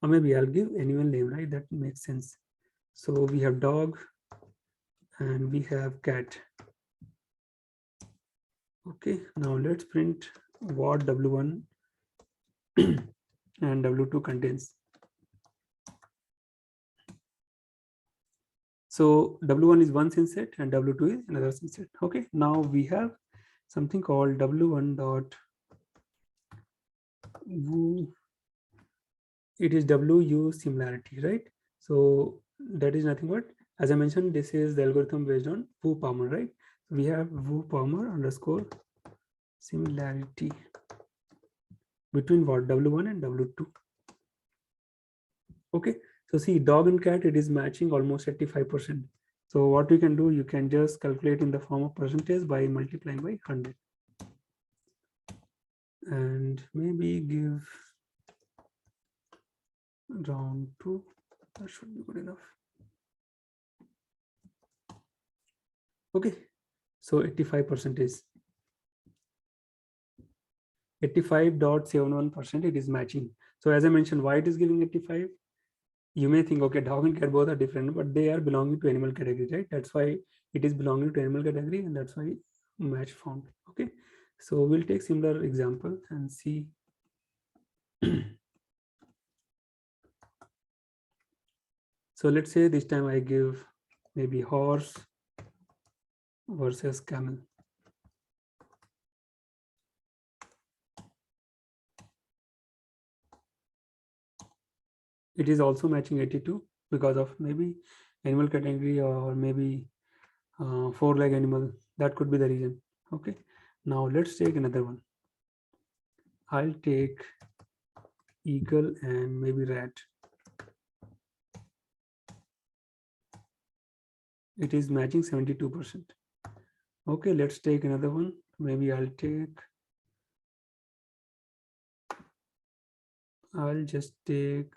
Or maybe I'll give anyone name, right? That makes sense. So we have dog and we have cat. Okay, now let's print what W1 and W2 contains. So W1 is one synset and W2 is another synset. Okay, now we have something called W1 dot Wu. It is WU similarity, right? So that is nothing but, as I mentioned, this is the algorithm based on Wu-Palmer, right? We have Wu-Palmer underscore similarity between what, W1 and W2. Okay, so see, dog and cat, it is matching almost 85%. So what you can do, you can just calculate in the form of percentage by multiplying by 100. And maybe give round 2, that should be good enough. Okay, so 85% is 85.71%, it is matching. So as I mentioned, why it is giving 85? You may think, okay, dog and cat both are different, but they are belonging to animal category, right? That's why it is belonging to animal category, and that's why match found. Okay, so we'll take similar example and see. So let's say this time I give maybe horse versus camel. It is also matching 82 because of maybe animal category or maybe 4-leg animal. That could be the reason. Okay, now let's take another one. I'll take eagle and maybe rat. It is matching 72%. Okay, let's take another one. Maybe I'll just take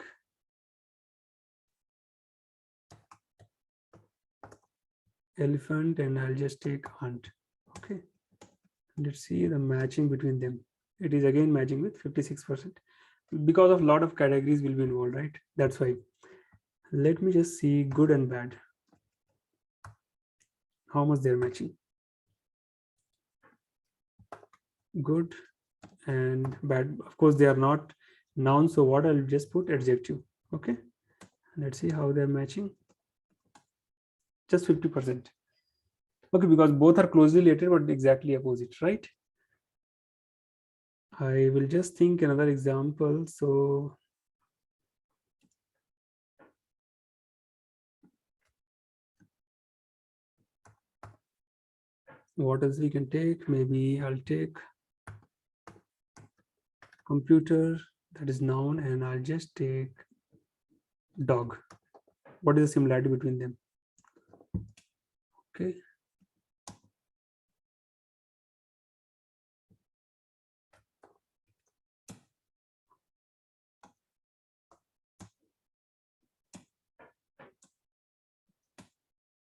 elephant and I'll just take ant. Okay, let's see the matching between them. It is again matching with 56% because of a lot of categories will be involved, right? That's why. Let me just see good and bad, how much they're matching. Good and bad, of course they are not nouns, so what I'll just put adjective. Okay, let's see how they're matching. Just 50%. Okay, because both are closely related but exactly opposite, right? I will just think another example. So what else we can take? Maybe I'll take computer, that is noun, and I'll just take dog. What is the similarity between them? Okay.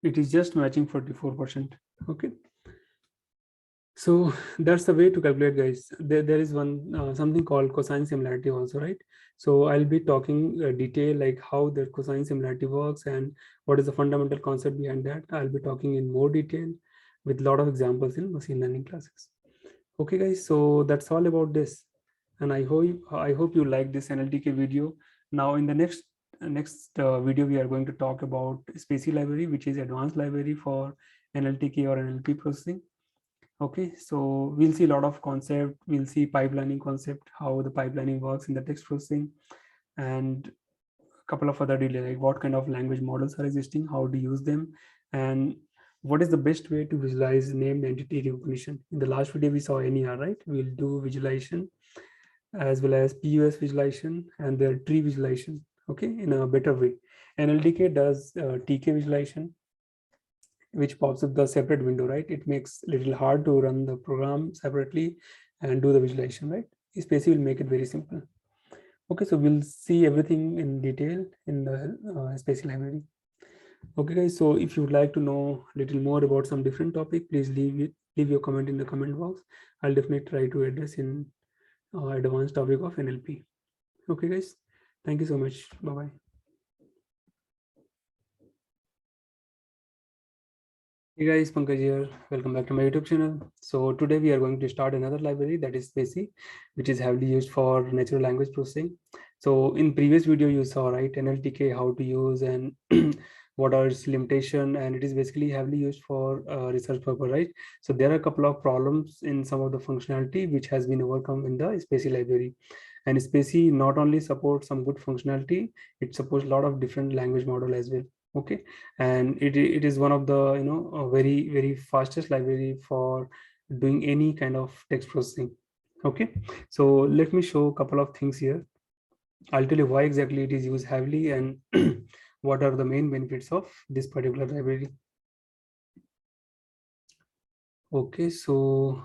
It is just matching 44%. Okay. So that's the way to calculate, guys. There is one something called cosine similarity also, right? So I'll be talking detail like how the cosine similarity works and what is the fundamental concept behind that. I'll be talking in more detail with a lot of examples in machine learning classes. Okay, guys. So that's all about this, and I hope you like this NLTK video. Now in the next next video, we are going to talk about SpaCy library, which is advanced library for NLTK or NLP processing. Okay, so we'll see a lot of concept. We'll see pipelining concept, how the pipelining works in the text processing, and a couple of other details like what kind of language models are existing, how to use them, and what is the best way to visualize named entity recognition. In the last video, we saw NER, right? We'll do visualization as well as POS visualization and their tree visualization, okay, in a better way. NLTK does TK visualization, which pops up the separate window, right? It makes a little hard to run the program separately and do the visualization, right? SpaCy will make it very simple. Okay, so we'll see everything in detail in the SpaCy library. Okay, guys, so if you would like to know a little more about some different topic, please leave your comment in the comment box. I'll definitely try to address in advanced topic of NLP. Okay, guys, thank you so much. Bye-bye. Hey guys, Pankaj here. Welcome back to my YouTube channel. So today we are going to start another library, that is SpaCy, which is heavily used for natural language processing. So in previous video you saw, right, NLTK, how to use and what are its limitation, and it is basically heavily used for research purpose, right? So there are a couple of problems in some of the functionality which has been overcome in the SpaCy library. And SpaCy not only supports some good functionality, it supports a lot of different language model as well. Okay, and it is one of the a very fastest library for doing any kind of text processing. Okay, so let me show a couple of things here. I'll tell you why exactly it is used heavily and what are the main benefits of this particular library. Okay, so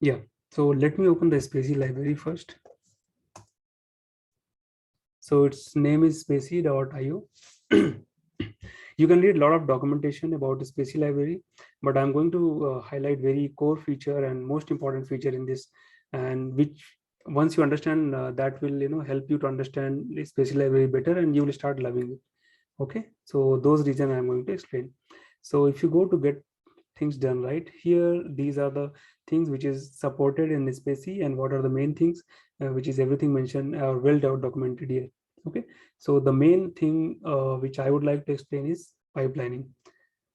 yeah, so let me open the SpaCy library first. So its name is spacy.io. You can read a lot of documentation about the SpaCy library, but I'm going to highlight very core feature and most important feature in this, and which once you understand that will help you to understand the SpaCy library better, and you will start loving it. Okay, so those reasons I'm going to explain. So if you go to get things done, right here, these are the things which is supported in SpaCy, and what are the main things which is everything mentioned or well documented here. Okay, so the main thing which I would like to explain is pipelining,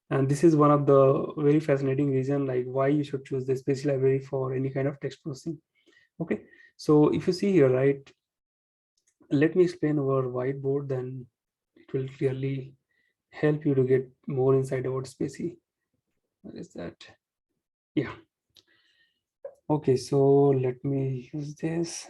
and this is one of the very fascinating reason like why you should choose the SpaCy library for any kind of text processing. Okay, so if you see here, right, let me explain over whiteboard, then it will clearly help you to get more insight about SpaCy. What is that? Yeah. Okay, so let me use this.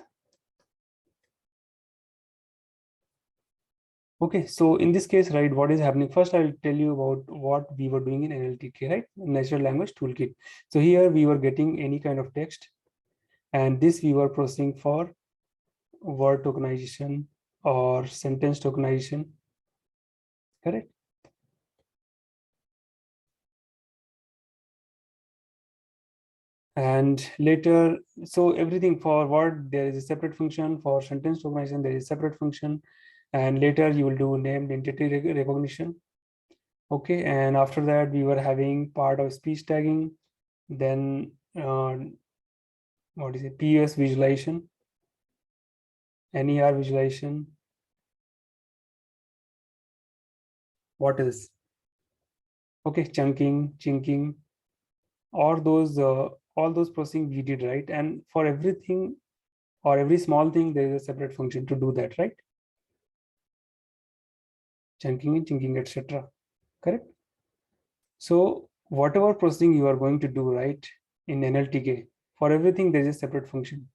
Okay, so in this case, right, what is happening? First, I'll tell you about what we were doing in NLTK, right? Natural Language Toolkit. So here we were getting any kind of text, and this we were processing for word tokenization or sentence tokenization, correct? And later, so everything for word, there is a separate function. For sentence tokenization, there is a separate function. And later you will do named entity recognition. Okay, and after that we were having part of speech tagging, then what is it, POS visualization, NER visualization, what else? Okay, chunking, chinking, all those processing we did, right? And for everything or every small thing, there is a separate function to do that, right? Chunking and chinking, etc. Correct? So whatever processing you are going to do, right, in NLTK, for everything there is a separate function.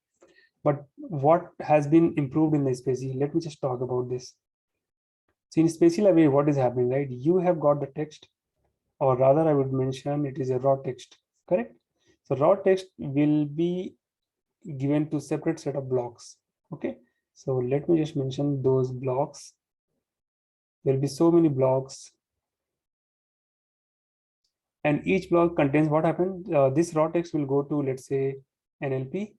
But what has been improved in the SpaCy? Let me just talk about this. So in SpaCy library, what is happening, right? You have got the text, or rather I would mention it is a raw text, correct? So raw text will be given to separate set of blocks. Okay, so let me just mention those blocks. There will be so many blocks, and each block contains what happened. This raw text will go to, let's say, NLP,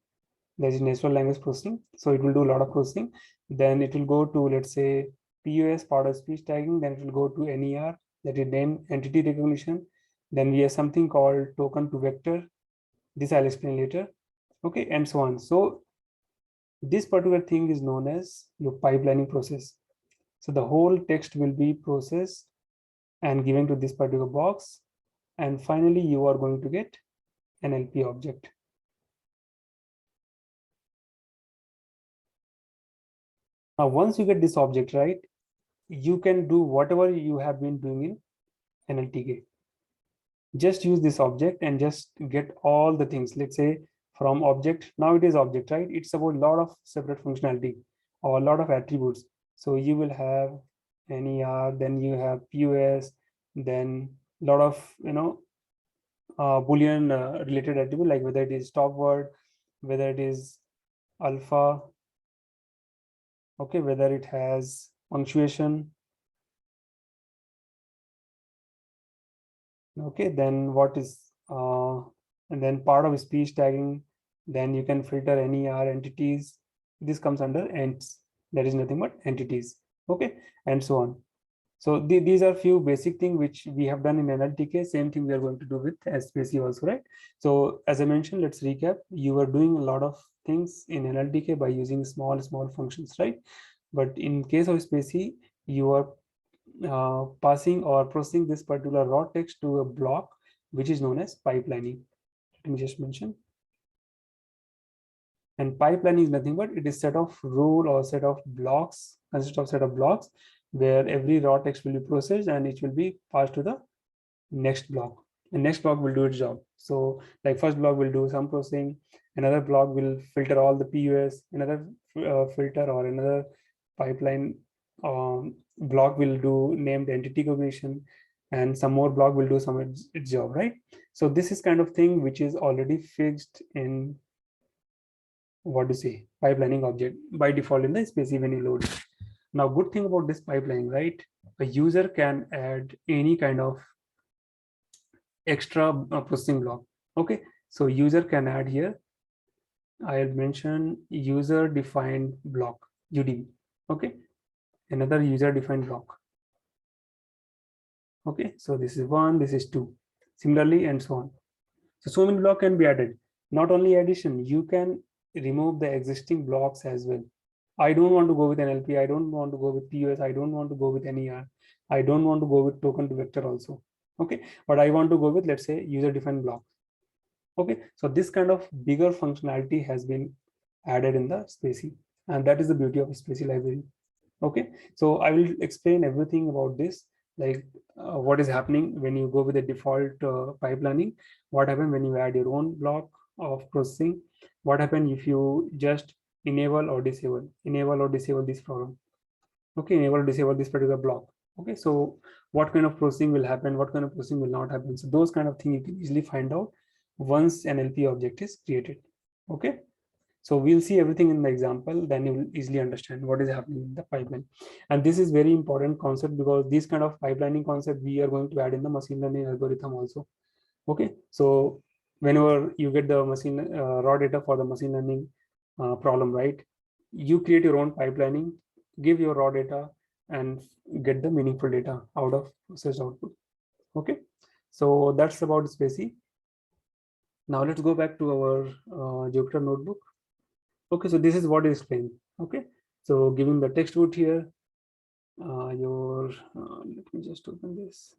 that is natural language processing. So it will do a lot of processing. Then it will go to, let's say, POS, part of speech tagging. Then it will go to NER, that is name entity recognition. Then we have something called token to vector. This I'll explain later. Okay, and so on. So This particular thing is known as your pipelining process. So the whole text will be processed and given to this particular box. And finally, you are going to get an NLP object. Now, once you get this object, right, you can do whatever you have been doing in Nltk. Just use this object and just get all the things. Let's say from object, now it is object, right? It's about a lot of separate functionality or a lot of attributes. So you will have NER, then you have POS, then a lot of, Boolean related attribute, like whether it is stop word, whether it is alpha, okay, whether it has punctuation, okay, then what is and then part of speech tagging, then you can filter NER entities. This comes under ents, that is nothing but entities, okay, and so on. So these are few basic things which we have done in Nltk. Same thing we are going to do with SpaCy also, right? So as I mentioned, let's recap. You are doing a lot of things in Nltk by using small functions, right? But in case of SpaCy, you are passing or processing this particular raw text to a block, which is known as pipelining. Let me just mention. And pipelining is nothing but it is set of rule or set of blocks, consists of set of blocks where every raw text will be processed and it will be passed to the next block. The next block will do its job. So like first block will do some processing, another block will filter all the POS, another filter or another pipeline block will do named entity cognition, and some more block will do some its job, right? So this is kind of thing which is already fixed in what to say pipelining object by default in the SpaCy when you load it. Now, good thing about this pipeline, right? A user can add any kind of extra processing block. Okay, so user can add here. I'll mention user defined block UDB. Okay, another user defined block. Okay, so this is 1, this is 2, similarly, and so on. So many blocks can be added. Not only addition, you can remove the existing blocks as well. I don't want to go with NLP. I don't want to go with POS. I don't want to go with NER. I don't want to go with token to vector also. Okay, but I want to go with, let's say, user defined block. Okay, so this kind of bigger functionality has been added in the SpaCy, and that is the beauty of SpaCy library. Okay, so I will explain everything about this, like what is happening when you go with the default pipelining, what happens when you add your own block of processing, what happens if you just enable or disable this problem. Okay, enable or disable this particular block. Okay, so what kind of processing will happen, what kind of processing will not happen. So those kind of things you can easily find out once an NLP object is created. Okay, so we'll see everything in the example, then you will easily understand what is happening in the pipeline. And this is very important concept because this kind of pipelining concept we are going to add in the machine learning algorithm also. Okay, so whenever you get the machine raw data for the machine learning problem, right, you create your own pipelining, give your raw data and get the meaningful data out of processed output. Okay, so that's about SpaCy. Now let's go back to our Jupyter notebook. Okay, so this is what is explained. Okay, so giving the text root here, let me just open this.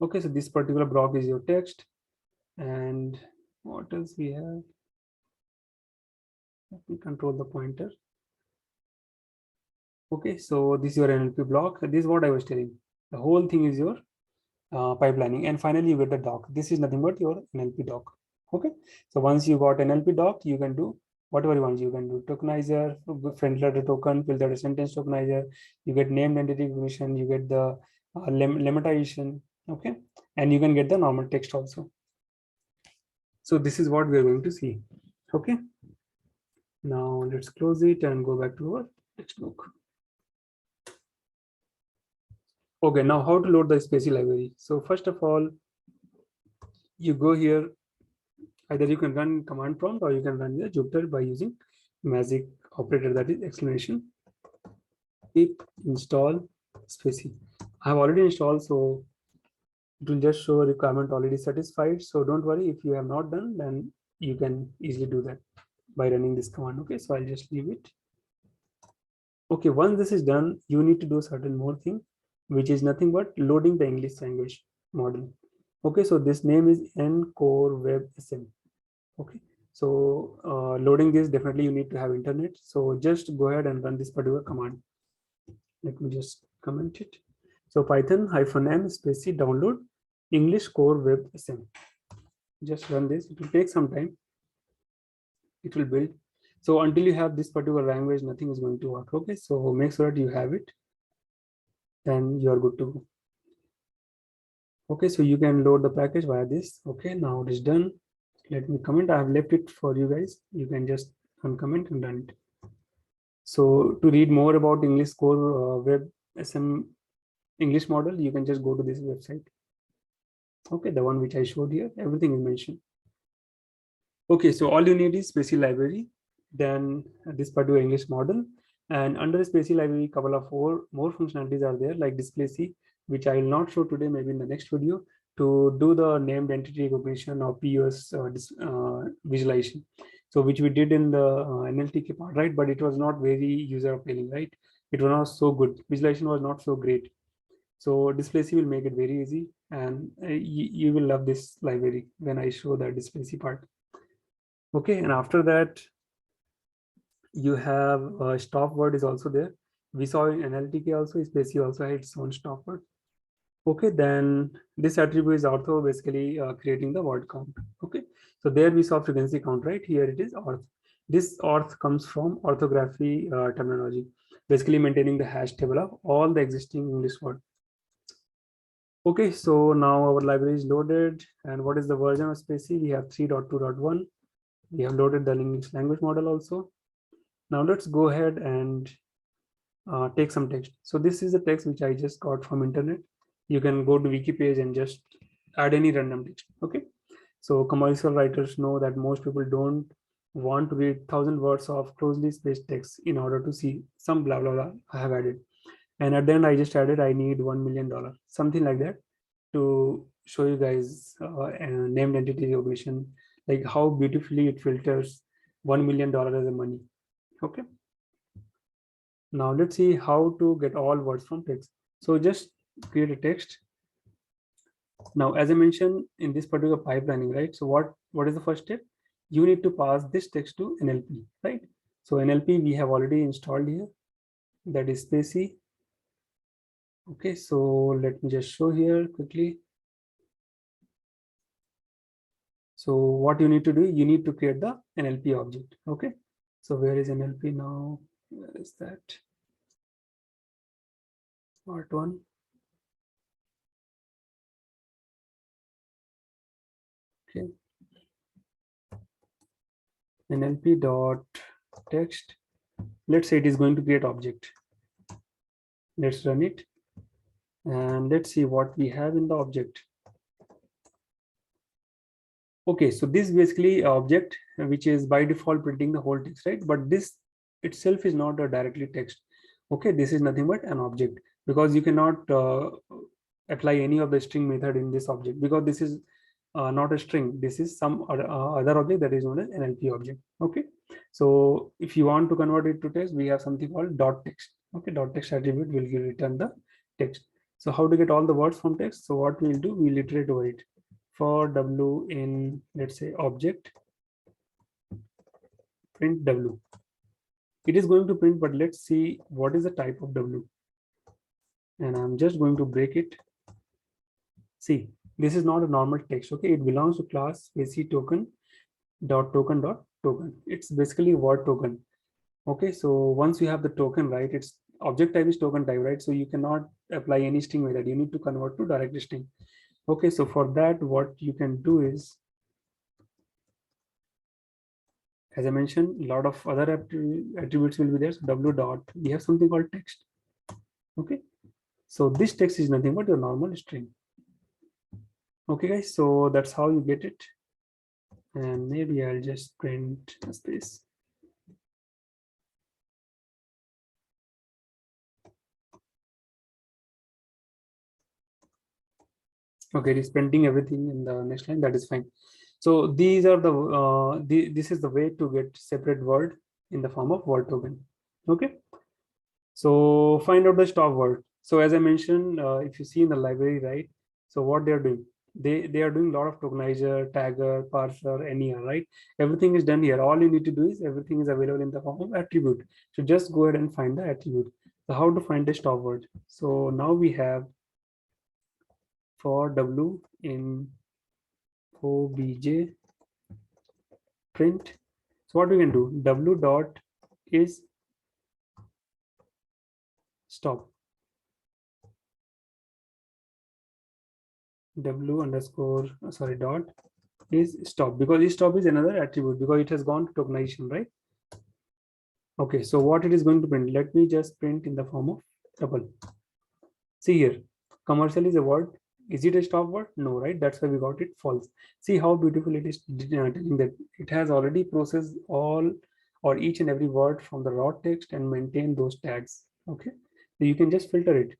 Okay, so this particular block is your text, and what else we have? Let me control the pointer. Okay, so this is your NLP block. This is what I was telling. The whole thing is your pipelining, and finally you get the doc. This is nothing but your NLP doc. Okay, so once you got NLP doc, you can do whatever you want. You can do tokenizer, filter token, filter sentence tokenizer. You get named entity recognition. You get the Limitization. Okay, and you can get the normal text also. So this is what we are going to see. Okay, now let's close it and go back to our textbook. Okay, now how to load the SpaCy library. So first of all, you go here. Either you can run command prompt or you can run the Jupyter by using magic operator, that is exclamation pip install SpaCy. I have already installed, so it will just show a requirement already satisfied. So don't worry, if you have not done, then you can easily do that. by running this command. Okay, so I'll just leave it. Okay, once this is done, you need to do a certain more thing, which is nothing but loading the English language model. Okay, so this name is Ncore Web SM. Okay, so loading this, definitely you need to have internet. So just go ahead and run this particular command. Let me just comment it. So Python -m SpaCy download English Core Web SM. Just run this. It will take some time. It will build. So until you have this particular language, nothing is going to work. Okay, so make sure that you have it, then you are good to go. Okay, so you can load the package via this. Okay, now it is done. Let me comment. I have left it for you guys. You can just uncomment and run it. So to read more about English Core Web SM English model, you can just go to this website. Okay, the one which I showed here, everything is mentioned. Okay, so all you need is SpaCy library, then this particular English model, and under the SpaCy library, couple of more functionalities are there, like Displacy, which I will not show today, maybe in the next video, to do the named entity recognition or POS visualization. So which we did in the Nltk part, right? But it was not very user appealing, right? It was not so good. Visualization was not so great. So Displacy will make it very easy, and you will love this library when I show the Displacy part. Okay, and after that, you have stop word is also there. We saw in Nltk also, SpaCy also had its own stop word. Okay, then this attribute is ortho, basically creating the word count. Okay, so there we saw frequency count, right? Here it is orth. This orth comes from orthography terminology, basically maintaining the hash table of all the existing English words. Okay, so now our library is loaded, and what is the version of SpaCy? We have 3.2.1. We have loaded the English language model also. Now let's go ahead and take some text. So this is the text which I just got from internet. You can go to wiki page and just add any random text. Okay, so commercial writers know that most people don't want to read 1,000 words of closely spaced text in order to see some blah blah blah I have added. And at the end I just added I need $1 million, something like that, to show you guys named entity recognition, like how beautifully it filters $1 million as a money. Okay, now let's see how to get all words from text. So just create a text. Now, as I mentioned in this particular pipelining, right? So what is the first step? You need to pass this text to NLP, right? So NLP we have already installed here. That is SpaCy. Okay, so let me just show here quickly. So what you need to do, you need to create the NLP object. Okay, so where is NLP now? Where is that? Part 1. Okay, NLP dot text. Let's say it is going to create object. Let's run it, and let's see what we have in the object. Okay, so this is basically object which is by default printing the whole text, right? But this itself is not a directly text. Okay, this is nothing but an object, because you cannot apply any of the string method in this object, because this is not a string. This is some other object that is known as NLP object. Okay, so if you want to convert it to text, we have something called dot text. Okay, dot text attribute will return the text. So how to get all the words from text? So what we'll do, we'll iterate over it. For w in, let's say, object print w. It is going to print, but let's see what is the type of w. And I'm just going to break it. See, this is not a normal text. Okay, it belongs to class SpaCy token dot token dot token. It's basically word token. Okay, so once you have the token, right, its object type is token type, right? So you cannot apply any string method. You need to convert to direct string. Okay, so for that, what you can do is, as I mentioned, a lot of other attributes will be there. So w dot, we have something called text. Okay, so this text is nothing but your normal string. Okay, guys, so that's how you get it. And maybe I'll just print a space. Okay, it is printing everything in the next line. That is fine. So these are this is the way to get separate word in the form of word token. Okay. So find out the stop word. So as I mentioned, if you see in the library, right? So what they are doing, they are doing a lot of tokenizer, tagger, parser, NER, right? Everything is done here. All you need to do is everything is available in the form of attribute. So just go ahead and find the attribute. So how to find the stop word? So now we have for W in obj print. So what we can do? W dot is stop. W underscore sorry dot is stop, because stop is another attribute because it has gone to tokenization, right? Okay, so what it is going to print? Let me just print in the form of tuple. See here, commercial is a word. Is it a stop word? No, right? That's why we got it false. See how beautiful it is telling that it has already processed all or each and every word from the raw text and maintain those tags. Okay, so you can just filter it.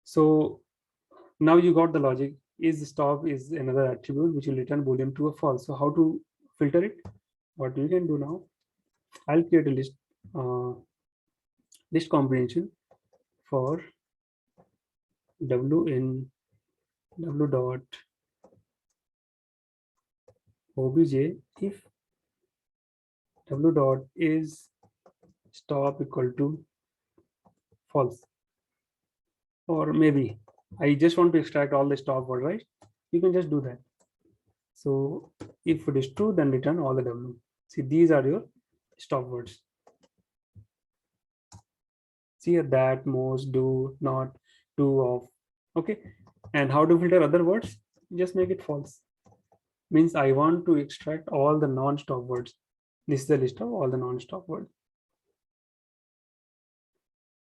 So now you got the logic. Is stop is another attribute which will return boolean true or false. So how to filter it? What you can do now? I'll create a list comprehension for W in W dot obj if W dot is stop equal to false, or maybe I just want to extract all the stop word, right? You can just do that. So if it is true, then return all the W. See, these are your stop words. See here, that, most, do, not, do, of. Okay. And how to filter other words? Just make it false. Means I want to extract all the non-stop words. This is the list of all the non-stop words.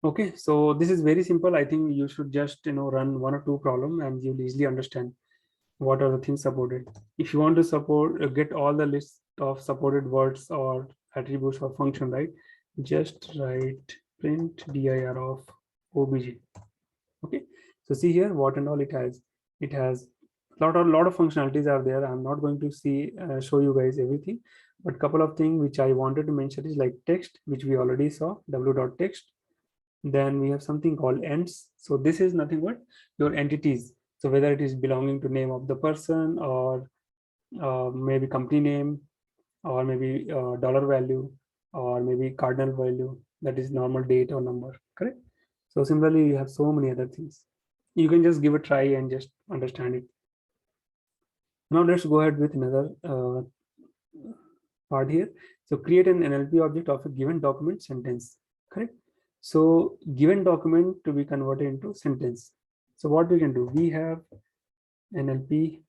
Okay, so this is very simple. I think you should just run one or two problems and you'll easily understand what are the things supported. If you want to support get all the list of supported words or attributes or function, right? Just write print dir of obj. Okay, so see here what and all it has. It has lot of functionalities are there. I'm not going to show you guys everything, but couple of things which I wanted to mention is like text, which we already saw, w.text. Then we have something called ents. So this is nothing but your entities. So whether it is belonging to name of the person or maybe company name, or maybe dollar value, or maybe cardinal value, that is normal date or number, correct? So similarly, you have so many other things. You can just give a try and just understand it. Now let's go ahead with another part here. So create an NLP object of a given document sentence, correct? So given document to be converted into sentence. So what we can do, we have NLP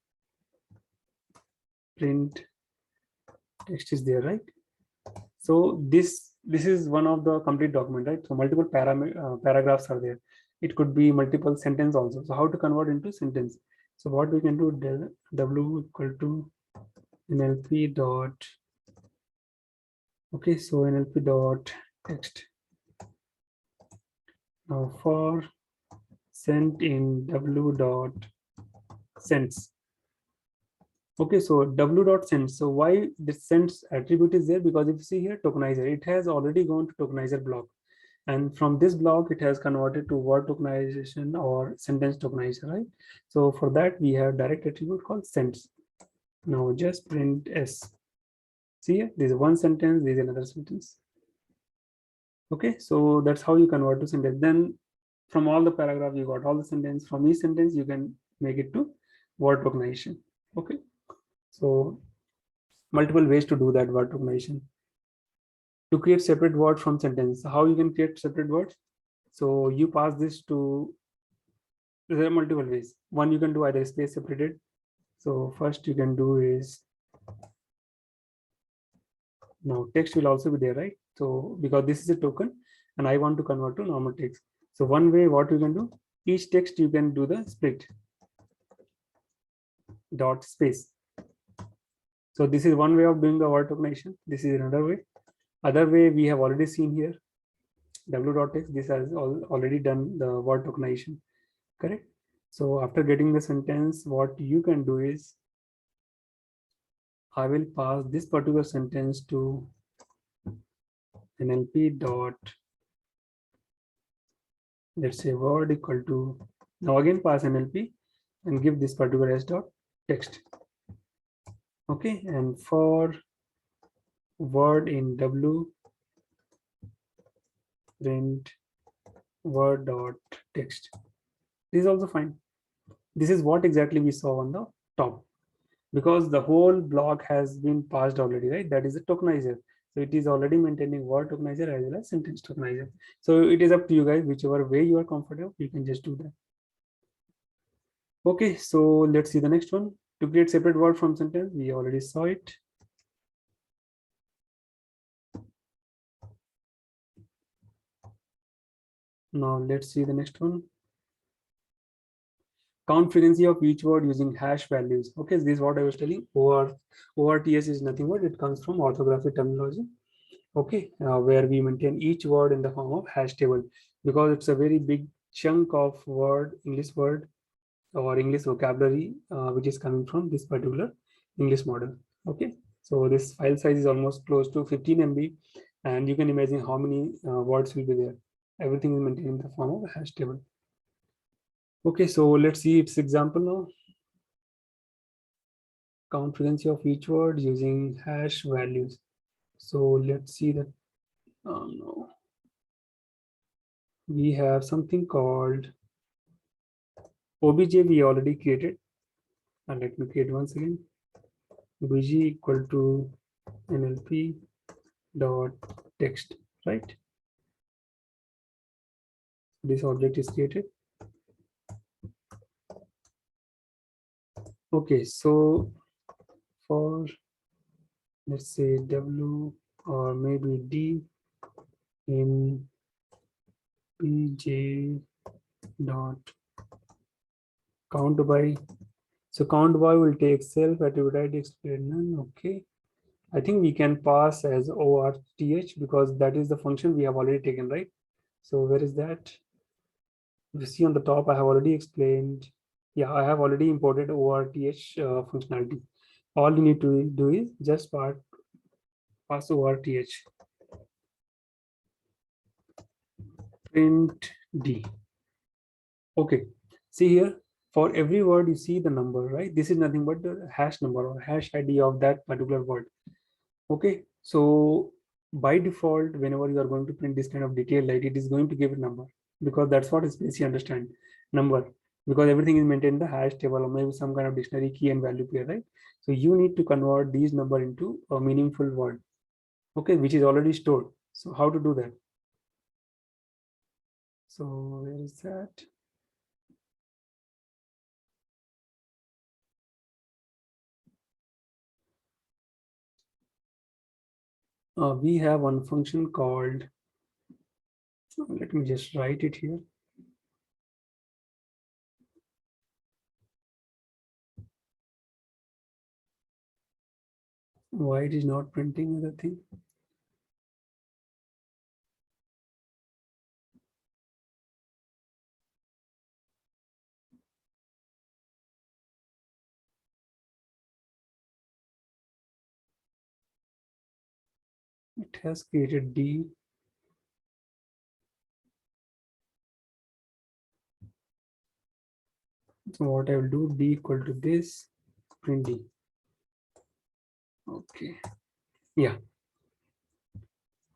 print text is there, right? So this is one of the complete document, right? So multiple paragraphs are there. It could be multiple sentence also. So how to convert into sentence? So what we can do, del w equal to NLP dot. Okay, so NLP dot text. Now for sent in w dot sends. Okay, so w dot sends. So why the sends attribute is there? Because if you see here tokenizer, it has already gone to tokenizer block. And from this block, it has converted to word tokenization or sentence tokenizer, right? So for that, we have direct attribute called sends. Now just print s. See here, there's one sentence, there's another sentence. Okay, so that's how you convert to sentence. Then from all the paragraph, you got all the sentence. From each sentence, you can make it to word tokenization. Okay, so multiple ways to do that word tokenization. To create separate word from sentence, how you can create separate words? So you pass this to, there are multiple ways. One, you can do either space separated. So first you can do is, now text will also be there, right? So because this is a token and I want to convert to normal text. So one way what you can do, each text you can do the split dot space. So this is one way of doing the word tokenization. This is another way. Other way we have already seen here, w.text, this has already done the word tokenization, correct? So after getting the sentence, what you can do is I will pass this particular sentence to NLP dot, let's say word equal to, now again pass NLP and give this particular s dot text. Okay, and for word in W, print word dot text. This is also fine. This is what exactly we saw on the top, because the whole block has been passed already, right? That is a tokenizer. So it is already maintaining word tokenizer as well as sentence tokenizer. So it is up to you guys, whichever way you are comfortable, you can just do that. Okay, so let's see the next one. To create separate word from sentence, we already saw it. Now let's see the next one. Count frequency of each word using hash values. Okay, this is what I was telling. ORTS is nothing but it comes from orthographic terminology. Okay, where we maintain each word in the form of hash table, because it's a very big chunk of English word or English vocabulary, which is coming from this particular English model. Okay, so this file size is almost close to 15 MB, and you can imagine how many words will be there. Everything is maintained in the form of a hash table. Okay, so let's see its example now. Count frequency of each word using hash values. So let's see that. No. We have something called OBJ. We already created, and let me create once again. OBJ equal to NLP dot text, right? This object is created. Okay, so for, let's say W or maybe D in PJ dot count by. So count by will take self attribute explain. Okay, I think we can pass as ORTH because that is the function we have already taken, right? So where is that? You see on the top, I have already explained. Yeah, I have already imported ORTH functionality. All you need to do is just pass ORTH. Print D. Okay, see here, for every word you see the number, right? This is nothing but the hash number or hash ID of that particular word. Okay, so by default, whenever you are going to print this kind of detail, like it is going to give a number, because that's what SpaCy understand, number, because everything is maintained in the hash table or maybe some kind of dictionary key and value pair, right? So you need to convert these number into a meaningful word, okay, which is already stored. So how to do that? So where is that? We have one function called, let me just write it here. Why it is not printing the thing? It has created D. So what I will do, D equal to this, print D. Okay, yeah.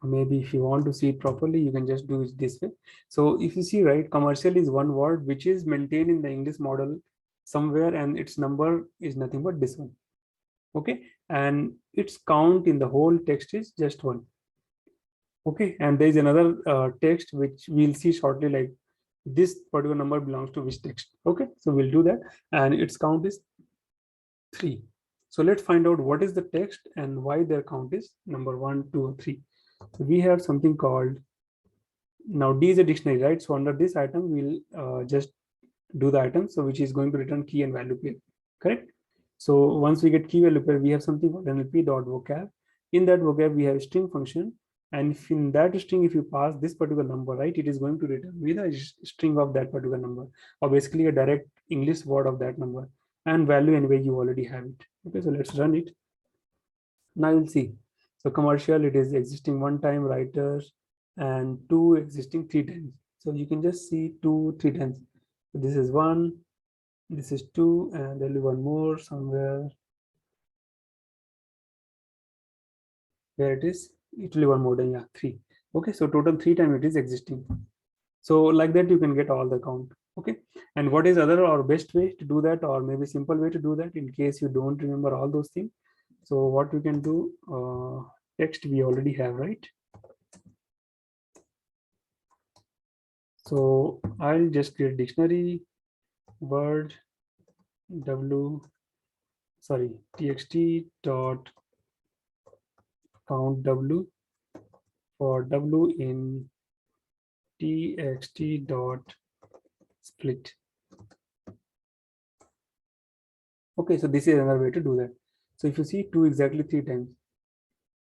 Maybe if you want to see it properly, you can just do it this way. So if you see, right, commercial is one word which is maintained in the English model somewhere, and its number is nothing but this one. Okay, and its count in the whole text is just one. Okay, and there is another text which we'll see shortly, like this particular number belongs to which text. Okay, so we'll do that, and its count is 3. So let's find out what is the text and why their count is number 1, 2, 3. So we have something called, now D is a dictionary, right? So under this item, we'll just do the item, so which is going to return key and value pair, correct? So once we get key value pair, we have something called nlp.vocab. In that vocab, we have a string function, and if in that string, if you pass this particular number, right, it is going to return with a string of that particular number, or basically a direct English word of that number, and value anyway you already have it. Okay, so let's run it. Now you'll see. So commercial, it is existing one time, writer, and two existing three times. So you can just see 2 3 times. So this is 1, this is 2, and there'll be one more somewhere. Where it is, it will be one more than, yeah, 3. Okay, so total 3 times it is existing. So like that you can get all the count. Okay, and what is other or best way to do that, or maybe simple way to do that in case you don't remember all those things? So what we can do, text we already have, right? So I'll just create dictionary word txt dot count w for w in txt dot split. Okay, so this is another way to do that. So if you see 2 exactly 3 times,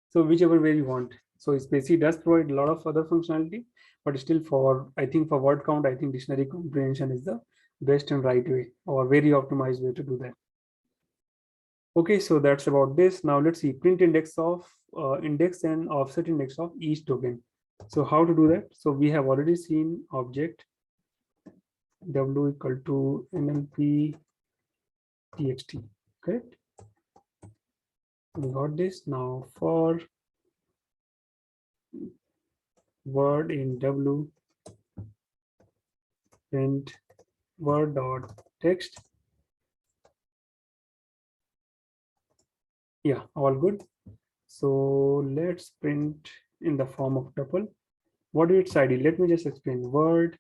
so whichever way you want. So SpaCy does provide a lot of other functionality, but still for, I think for word count, I think dictionary comprehension is the best and right way, or very optimized way to do that. Okay, so that's about this. Now let's see print index of index and offset index of each token. So how to do that? So we have already seen object w equal to nlp txt, correct? We got this. Now for word in w, print word dot text. Yeah, all good. So let's print in the form of tuple. What is its ID? Let me just explain. Word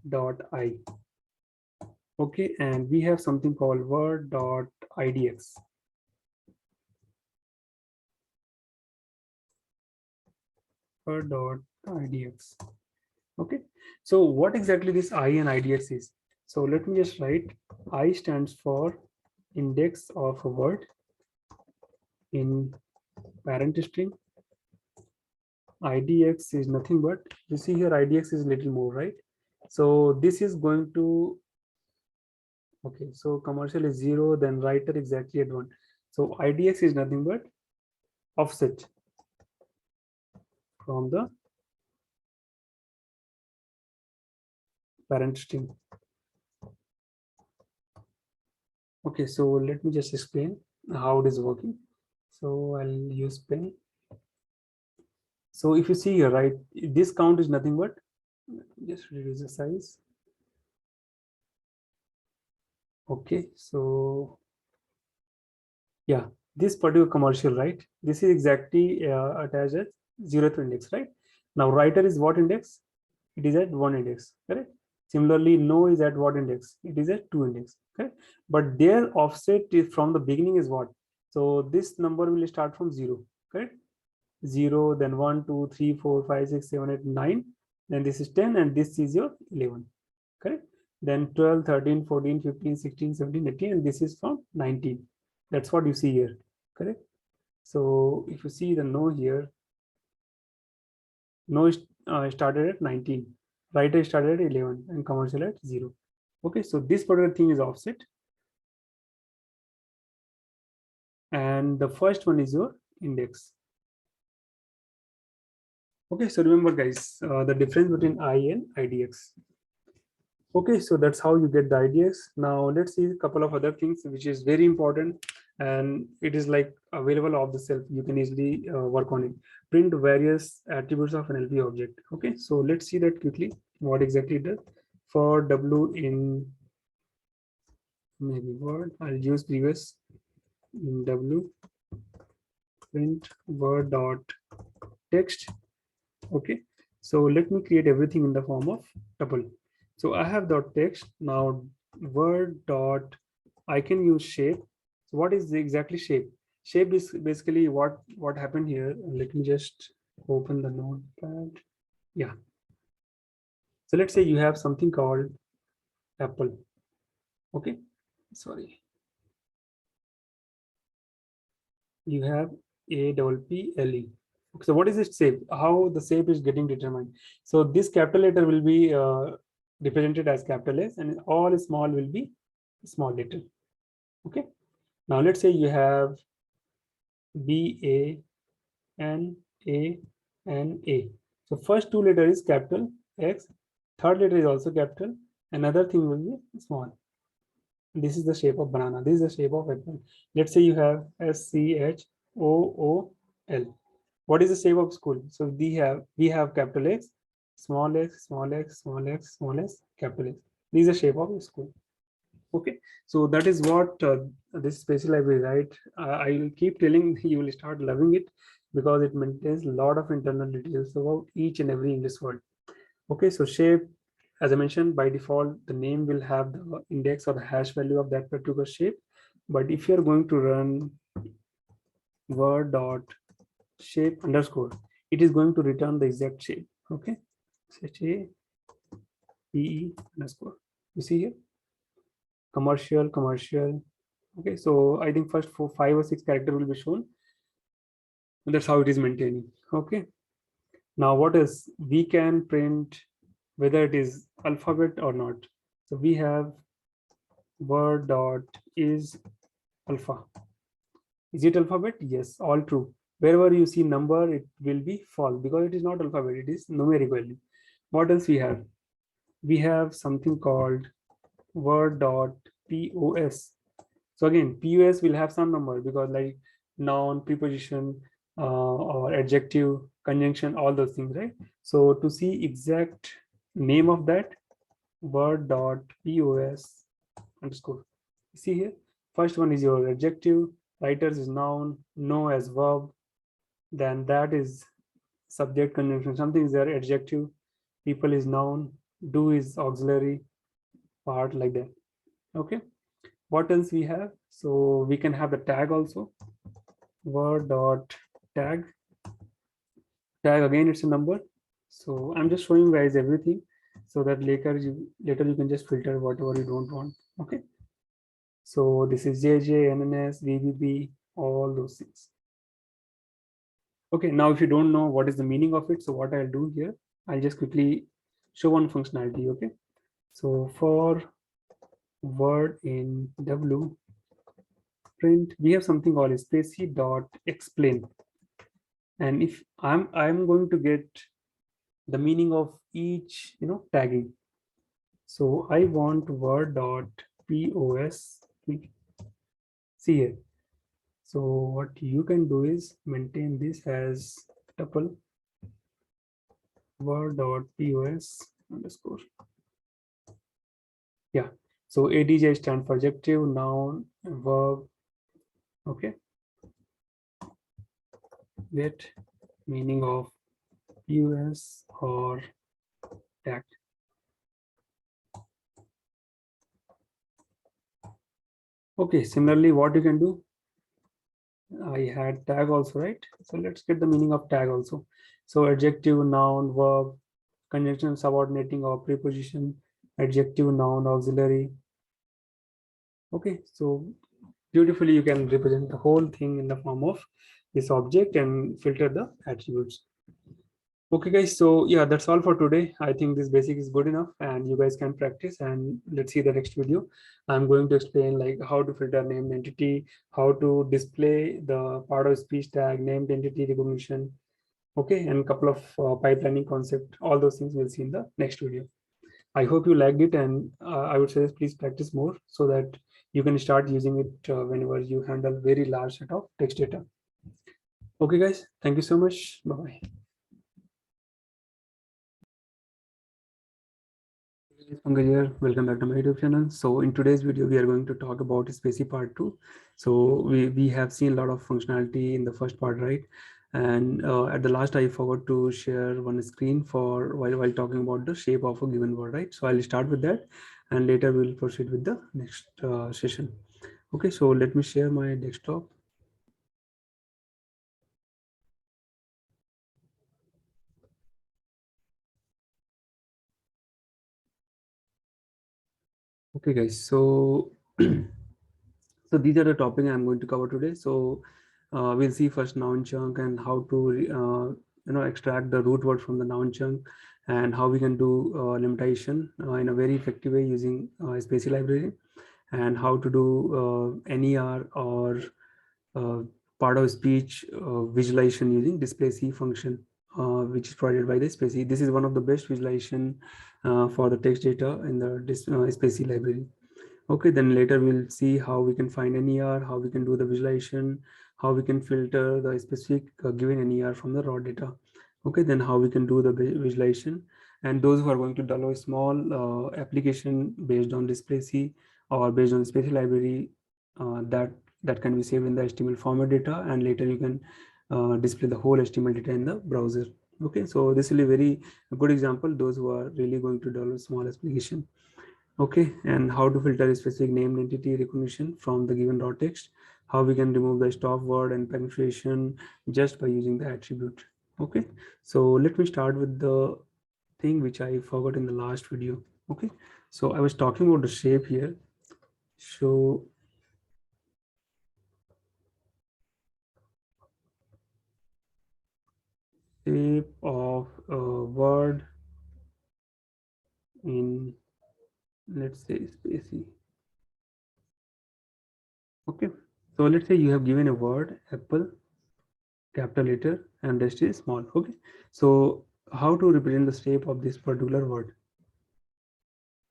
dot I. Okay, and we have something called word dot idx. Word dot idx. Okay, so what exactly this I and idx is? So let me just write. I stands for index of a word in parent string. idx is nothing but, you see here idx is little more, right? So this is going to, okay, so commercial is 0, then writer exactly at 1. So idx is nothing but offset from the parent string. Okay, so let me just explain how it is working. So I'll use pen. So if you see here, right, this count is nothing but, just reduce the size. Okay, so yeah, this particular commercial, right, this is exactly attached as 0th index, right? Now writer is what index? It is at 1 index, correct? Similarly, no is at what index? It is at 2 index, correct? But their offset is from the beginning is what? So this number will start from 0, correct? 0, then 1 2 3 4 5 6 7 8 9, then this is 10, and this is your 11, correct? Then 12 13 14 15 16 17 18, and this is from 19. That's what you see here, correct? So if you see the no here, no is started at 19, writer started at 11, and commercial at 0. Okay, so this particular thing is offset, and the first one is your index. Okay, so remember guys, the difference between I and idx. Okay, so that's how you get the idx. Now let's see a couple of other things which is very important, and it is like available off the shelf, you can easily work on it. Print various attributes of an NLP object. Okay, so let's see that quickly, what exactly it does. For w in maybe word, I'll use previous in w, print word dot text. Okay, so let me create everything in the form of tuple. So I have dot text. Now word dot, I can use shape. So what is the exactly shape? Shape is basically what happened here. Let me just open the notepad. Yeah, so let's say you have something called apple. Okay, sorry, you have APPLE. So what is this shape? How the shape is getting determined? So this capital letter will be represented as capital S, and all small will be small letter. Okay, now let's say you have B-A-N-A-N-A. So first two letter is capital X, third letter is also capital, another thing will be small. This is the shape of banana. This is the shape of apple. Let's say you have SCHOOL. What is the shape of school? So we have capital X, small x, small x, small x, small s, capital X. This is the shape of school. Okay, so that is what this SpaCy library, right? I will keep telling you will start loving it because it maintains a lot of internal details about each and every English word. Okay, so shape, as I mentioned, by default, the name will have the index or the hash value of that particular shape. But if you're going to run word dot shape underscore, it is going to return the exact shape. Okay, shape underscore. You see here, commercial. Okay, so I think first 5 or 6 character will be shown. And that's how it is maintaining. Okay, now what is, we can print whether it is alphabet or not. So we have word dot is alpha. Is it alphabet? Yes, all true. Wherever you see number, it will be false because it is not alphabet, it is numeric value. What else we have? We have something called word dot POS. So again, POS will have some number because like noun, preposition, or adjective, conjunction, all those things, right? So to see exact name of that, word dot POS underscore. See here, first one is your adjective, writers is noun, know as verb, then that is subject, conjunction, something is there, adjective, people is noun, do is auxiliary, part, like that. Okay, what else we have? So we can have the tag also, word dot tag. Tag again, it's a number. So I'm just showing you guys everything so that later you can just filter whatever you don't want. Okay, so this is JJ, NNS, VBB, all those things. Okay, now if you don't know what is the meaning of it, so what I'll do here, I'll just quickly show one functionality. Okay, so for word in W print, we have something called SpaCy dot explain, and if I'm going to get the meaning of each tagging. So I want word dot POS. See here. So what you can do is maintain this as tuple word dot POS underscore. Yeah. So ADJ stand for adjective, noun, verb. Okay. Get meaning of POS or tag. Okay. Similarly, what you can do? I had tag also, right? So let's get the meaning of tag also. So adjective, noun, verb, conjunction, subordinating, or preposition, adjective, noun, auxiliary. Okay, so beautifully you can represent the whole thing in the form of this object and filter the attributes. Okay guys, so yeah, that's all for today. I think this basic is good enough and you guys can practice, and let's see the next video. I'm going to explain like how to filter named entity, how to display the part of speech tag, named entity recognition, okay, and a couple of pipelining concept. All those things we'll see in the next video. I hope you liked it, and I would suggest please practice more so that you can start using it whenever you handle very large set of text data. Okay guys, thank you so much. Bye-bye. Pankaj here. Welcome back to my YouTube channel. So in today's video, we are going to talk about SpaCy part 2. So we have seen a lot of functionality in the first part, right? And at the last, I forgot to share one screen for while talking about the shape of a given word, right? So I'll start with that, and later we'll proceed with the next session. Okay, so let me share my desktop. Okay, guys. So so these are the topics I'm going to cover today. So we'll see first noun chunk and how to extract the root word from the noun chunk, and how we can do limitation in a very effective way using SpaCy library, and how to do NER or part of speech visualization using Displacy function, which is provided by the SpaCy. This is one of the best visualization for the text data in the SpaCy library. Okay, then later we'll see how we can find NER, how we can do the visualization, how we can filter the specific given NER from the raw data. Okay, then how we can do the visualization. And those who are going to download a small application based on Displacy or based on the SpaCy library, that can be saved in the HTML format data, and later you can display the whole HTML data in the browser. Okay, so this will be very good example, those who are really going to download small application. Okay, and how to filter a specific named entity recognition from the given raw text, how we can remove the stop word and punctuation just by using the attribute. Okay, so let me start with the thing which I forgot in the last video. Okay, so I was talking about the shape here. So shape of a word in, let's say, SpaCy. Okay, so let's say you have given a word apple, capital letter, and rest is small. Okay, so how to represent the shape of this particular word?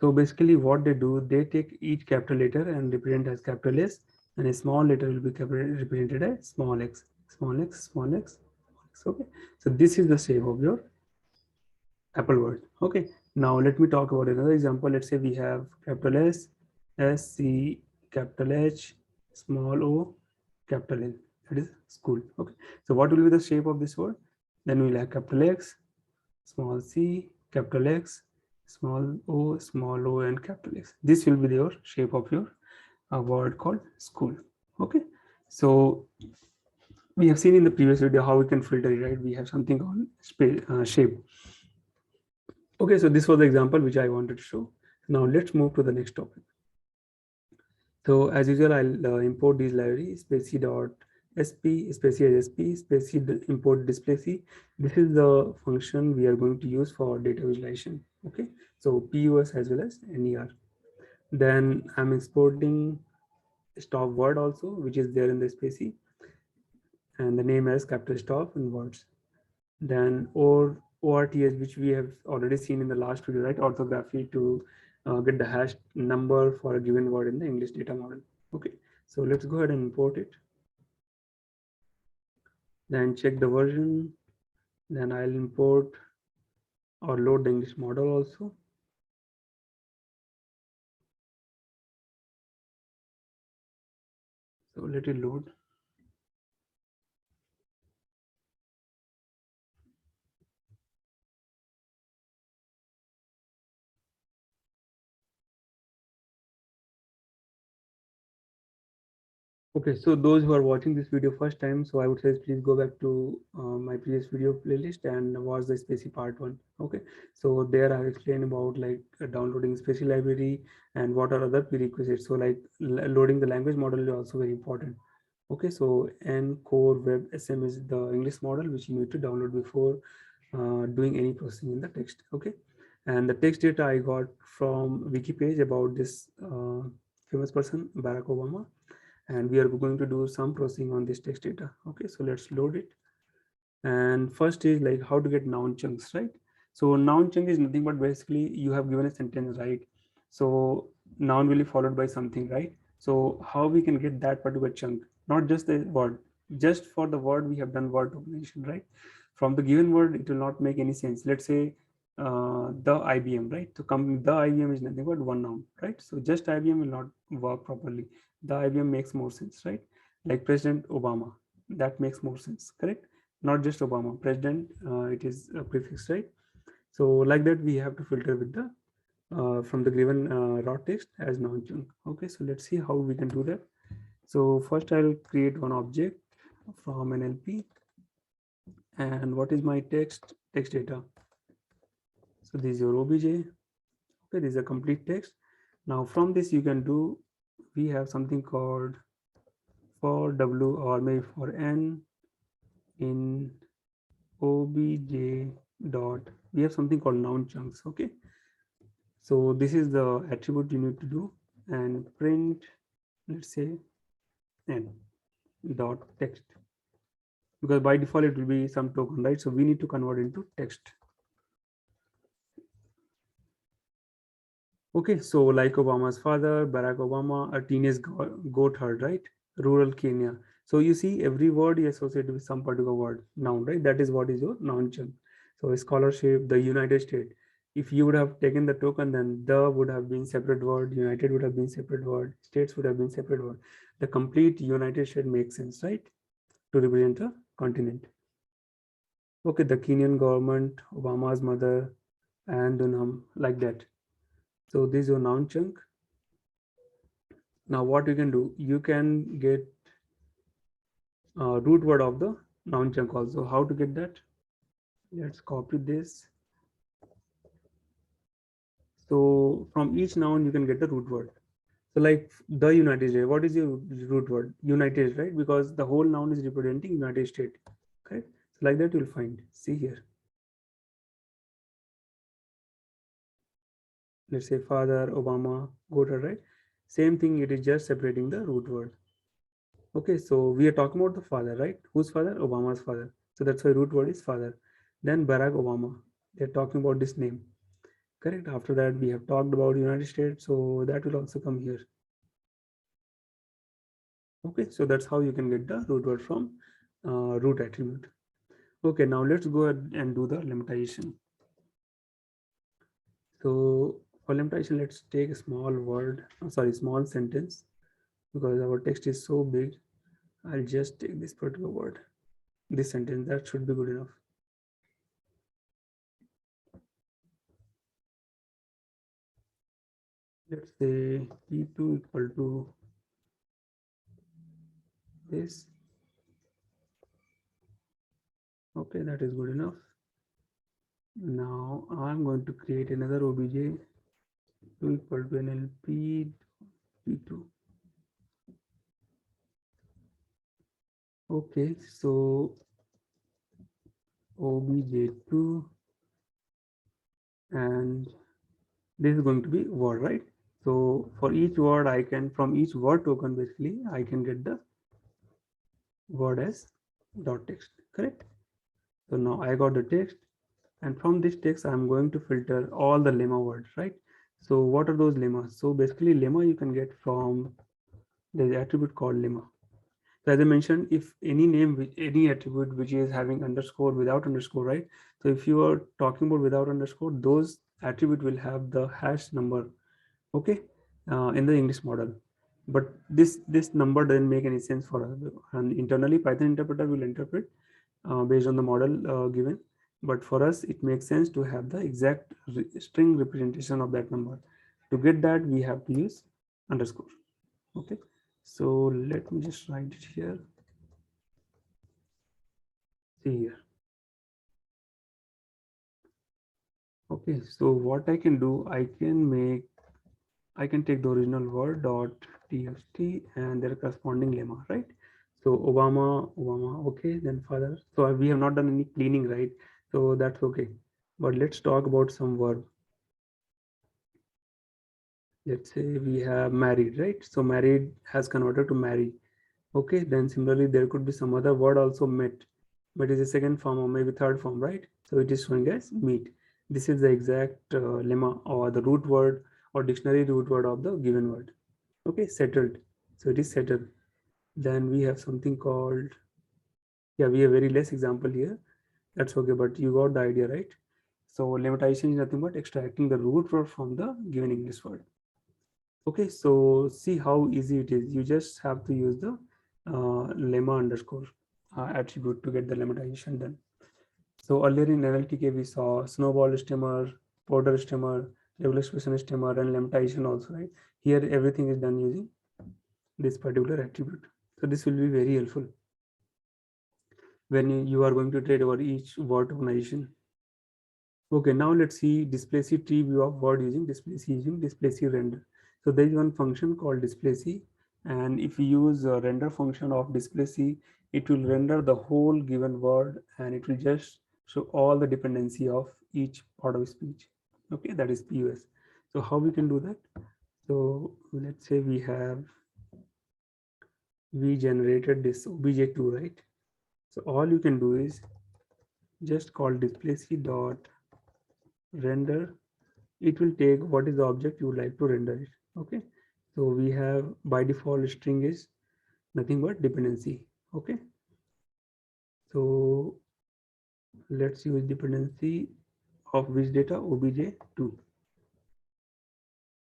So basically what they do, they take each capital letter and represent as capital S, and a small letter will be represented as small x, small x, small x, small x. Okay, so this is the shape of your apple word. Okay, now let me talk about another example. Let's say we have capital S, S, C, capital H, small o, capital L. That is school. Okay, so what will be the shape of this word? Then we'll have capital X, small c, capital X, small o, and capital X. This will be your shape of your word called school. Okay, so we have seen in the previous video how we can filter it, right? We have something called shape. Okay, so this was the example which I wanted to show. Now let's move to the next topic. So as usual, I'll import these libraries, SpaCy.sp, SpaCy as sp, SpaCy import Displacy. This is the function we are going to use for data visualization. Okay, so POS as well as NER. Then I'm exporting stop word also, which is there in the SpaCy, and the name as capital stop and words. Then ORTS, which we have already seen in the last video, right? Orthography to get the hash number for a given word in the English data model. Okay, so let's go ahead and import it. Then check the version. Then I'll import or load the English model also. So let it load. Okay, so those who are watching this video first time, so I would say please go back to my previous video playlist and watch the SpaCy part 1. Okay, so there I explained about like downloading SpaCy library and what are other prerequisites. So like loading the language model is also very important. Okay, so Core Web SM is the English model which you need to download before doing any processing in the text. Okay, and the text data I got from wiki page about this famous person, Barack Obama, and we are going to do some processing on this text data. Okay, so let's load it. And first is like how to get noun chunks, right? So noun chunk is nothing but basically you have given a sentence, right? So noun will be followed by something, right? So how we can get that particular chunk, not just the word, just for the word we have done word tokenization, right? From the given word, it will not make any sense. Let's say the IBM, right? So the IBM is nothing but one noun, right? So just IBM will not work properly. The IBM makes more sense, right? Like President Obama, that makes more sense, correct? Not just Obama, President, it is a prefix, right? So like that, we have to filter with the from the given raw text as noun chunk. Okay, so let's see how we can do that. So first I'll create one object from NLP, and what is my text data? So this is your obj. Okay, this is a complete text. Now from this you can do, we have something called for W or maybe for N in obj dot, we have something called noun chunks. Okay, so this is the attribute you need to do, and print, let's say, N dot text. because by default it will be some token, right? So we need to convert into text. Okay, so like Obama's father, Barack Obama, a teenage goat herd, right? Rural Kenya. So you see every word is associated with some particular word, noun, right? That is what is your noun chunk. So scholarship, the United States. If you would have taken the token, then the would have been separate word, United would have been separate word, states would have been separate word. The complete United States makes sense, right? To represent a continent. Okay, the Kenyan government, Obama's mother, and Dunham, like that. So this is your noun chunk. Now what you can do, you can get root word of the noun chunk also. How to get that? Let's copy this. So from each noun you can get the root word. So like the United States, what is your root word? United, right? Because the whole noun is representing United States. Okay, so like that you'll find. See here. Let's say father, Obama, voter, right? Same thing, it is just separating the root word. Okay, so we are talking about the father, right? Whose father? Obama's father. So that's why root word is father. Then Barack Obama. They're talking about this name. Correct. After that, we have talked about United States. So that will also come here. Okay, so that's how you can get the root word from root attribute. Okay, now let's go ahead and do the limitation. So for limitation, let's take a small word, small sentence, because our text is so big. I'll just take this particular word, this sentence, that should be good enough. Let's say P2 equal to this. Okay, that is good enough. Now I'm going to create another obj 2 equal to NLP P2. Okay, so obj2, and this is going to be word, right? So for each word, I can, from each word token, basically, I can get the word as dot text, correct? So now I got the text, and from this text, I'm going to filter all the lemma words, right? So what are those lemmas? So basically, lemma you can get from the attribute called lemma. So as I mentioned, if any name, any attribute which is having underscore without underscore, right? So if you are talking about without underscore, those attribute will have the hash number, okay, in the English model. But this number doesn't make any sense for us. And internally, Python interpreter will interpret based on the model given. But for us, it makes sense to have the exact string representation of that number. To get that, we have to use underscore. Okay, so let me just write it here. See here. Okay, so what I can do, I can take the original word dot txt and their corresponding lemma, right? So Obama, okay, then father. So we have not done any cleaning, right? So that's okay. But let's talk about some verb. Let's say we have married, right? So married has converted to marry. Okay, then similarly, there could be some other word also met. But is a second form or maybe third form, right? So it is showing as meet. This is the exact lemma or the root word or dictionary root word of the given word. Okay, settled. So it is settled. Then we have something called, yeah, we have very less example here. That's okay, but you got the idea, right? So limitation is nothing but extracting the root word from the given English word. Okay, so see how easy it is. You just have to use the lemma underscore attribute to get the limitation done. So earlier in Nltk, we saw snowball stemmer, border stemmer, regular expression stemmer, and limitation also, right? Here, everything is done using this particular attribute. So this will be very helpful when you are going to trade over each word tokenization. Okay, now let's see Displacy tree view of word using Displacy render. So there is one function called Displacy, and if you use a render function of Displacy, it will render the whole given word and it will just show all the dependency of each part of speech. Okay, that is POS. So how we can do that? So let's say we generated this obj2, right? So all you can do is just call displacy dot render. It will take what is the object you would like to render it. Okay, so we have by default string is nothing but dependency. Okay, so let's use dependency of which data, obj2.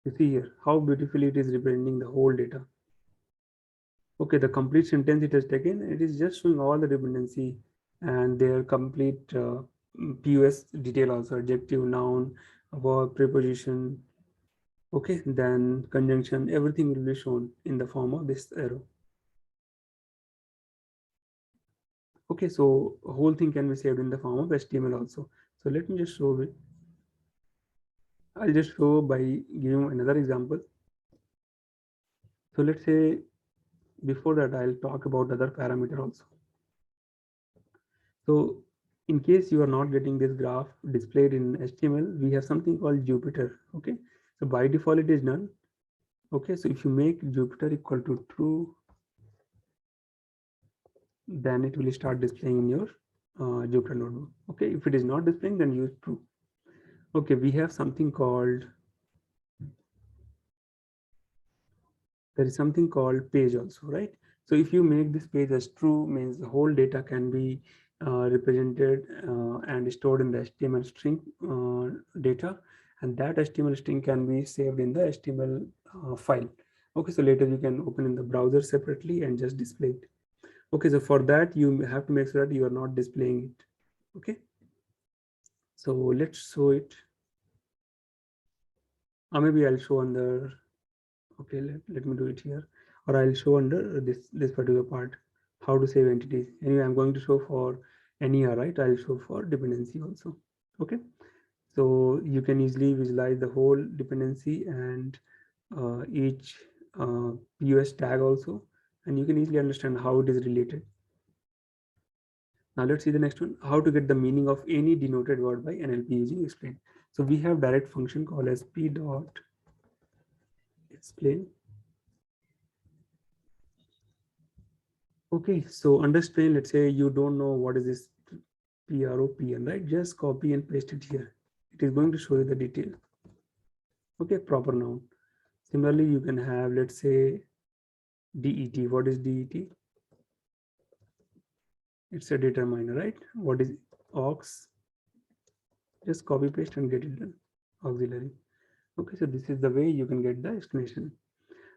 You see here how beautifully it is representing the whole data. Okay, the complete sentence it has taken, it is just showing all the dependency and their complete POS detail also, adjective, noun, verb, preposition. Okay, then conjunction, everything will be shown in the form of this arrow. Okay, so whole thing can be saved in the form of HTML also. So let me just show it. I'll just show by giving another example. So let's say before that I'll talk about other parameter also. So in case you are not getting this graph displayed in HTML, we have something called Jupyter. Okay, so by default it is none. Okay, so if you make Jupyter equal to true, then it will start displaying in your Jupyter notebook. Okay, if it is not displaying, then use true. Okay, we have something called, there is something called page also, right? So if you make this page as true, means the whole data can be represented and stored in the HTML string data, and that HTML string can be saved in the HTML file. Okay, so later you can open in the browser separately and just display it. Okay, so for that you have to make sure that you are not displaying it. Okay, so let's show it. Or maybe I'll show under, okay, let me do it here, or I'll show under this particular part how to save entities. Anyway, I'm going to show for NER, right? I'll show for dependency also. Okay, so you can easily visualize the whole dependency and each POS tag also, and you can easily understand how it is related. Now let's see the next one, how to get the meaning of any denoted word by NLP using explain. So we have direct function called as p dot explain. Okay, so under explain, let's say you don't know what is this PROPN, right? Just copy and paste it here. It is going to show you the detail. Okay, proper noun. Similarly, you can have, let's say, DET. What is DET? It's a determiner, right? What is aux? Just copy paste and get it done. Auxiliary. Okay, so this is the way you can get the explanation.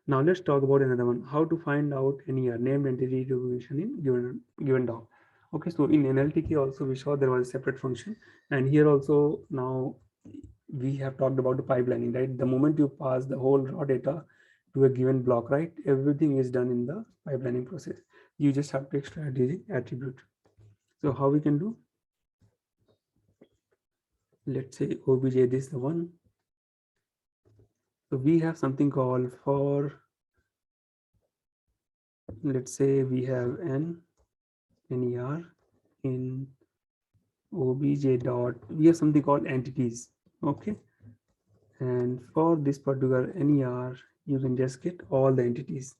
Now let's talk about another one. How to find out NER, named entity recognition, in given doc. Okay, so in NLTK also we saw there was a separate function, and here also now we have talked about the pipelining, right? The moment you pass the whole raw data to a given block, right, everything is done in the pipelining process. You just have to extract using attribute. So how we can do? Let's say obj, this is the one. So we have something called for, let's say we have NER in obj dot, we have something called entities. Okay, and for this particular NER you can just get all the entities.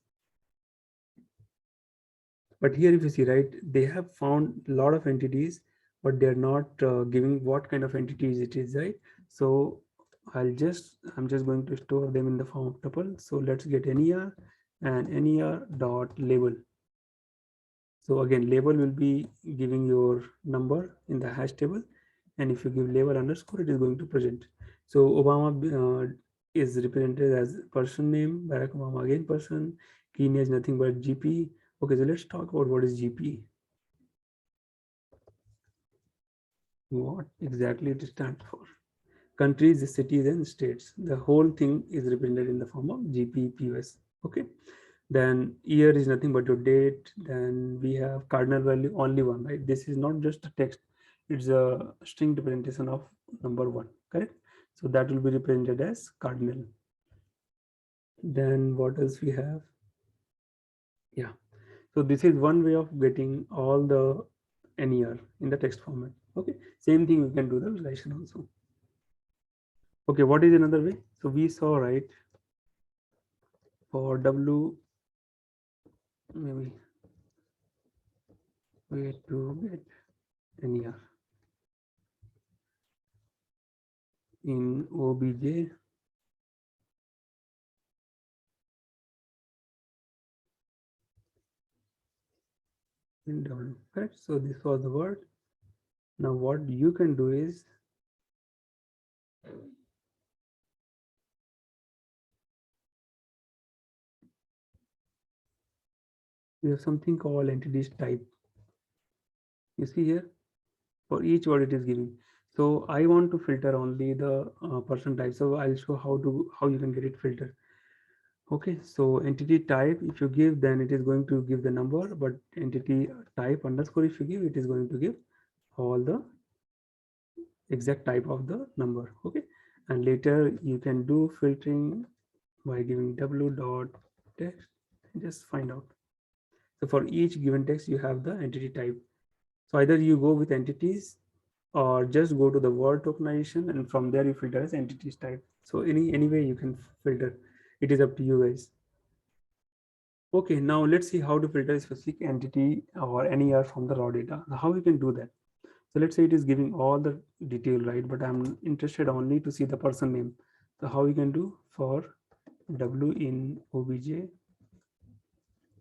But here if you see, right, they have found a lot of entities, but they're not giving what kind of entities it is, right? So I'm just going to store them in the form of tuple. So let's get NER and NER dot label. So again, label will be giving your number in the hash table, and if you give label underscore, it is going to present. So Obama is represented as person name, Barack Obama again person, key name is nothing but GP. Okay, so let's talk about what is GP. What exactly it stands for? Countries, cities, and states. The whole thing is represented in the form of GPPOS. Okay. Then year is nothing but your date. Then we have cardinal value only one, right? This is not just a text, it's a string representation of number one, correct? So that will be represented as cardinal. Then what else we have? Yeah, so this is one way of getting all the NER in the text format. Okay, same thing we can do the visualization also. Okay, what is another way? So we saw, right, for W, maybe way to get NER in OBJ. In W, right? So this was the word. Now what you can do is we have something called entities type. You see here, for each word it is giving. So I want to filter only the person type. So I'll show how you can get it filtered. Okay, so entity type, if you give, then it is going to give the number, but entity type underscore, if you give, it is going to give all the exact type of the number. Okay, and later you can do filtering by giving w dot text. Just find out. So for each given text, you have the entity type. So either you go with entities or just go to the word tokenization, and from there you filter as entities type. So any way you can filter. It is up to you guys. Okay, now let's see how to filter a specific entity or NER from the raw data. How you can do that? So let's say it is giving all the detail, right? But I'm interested only to see the person name. So how you can do for w in obj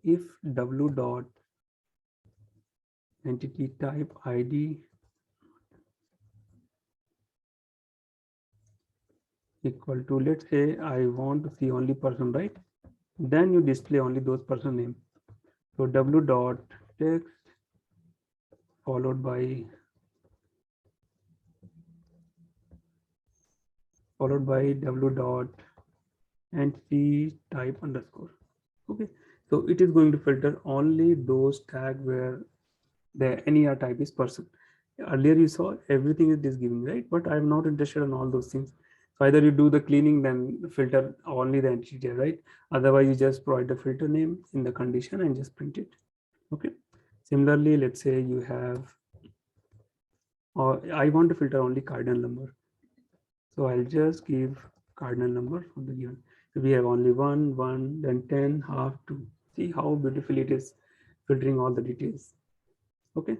if w dot entity type id equal to, let's say I want to see only person, right? Then you display only those person name. So w dot text followed by w dot entity type underscore. Okay, so it is going to filter only those tag where the NER type is person. Earlier you saw everything it is giving, right? But I'm not interested in all those things. So either you do the cleaning, then filter only the entity, right? Otherwise you just provide the filter name in the condition and just print it. Okay, similarly, let's say you have, or I want to filter only cardinal number. So I'll just give cardinal number from the given. So we have only 1, 1, then 10, half, 2. See how beautifully it is filtering all the details. Okay.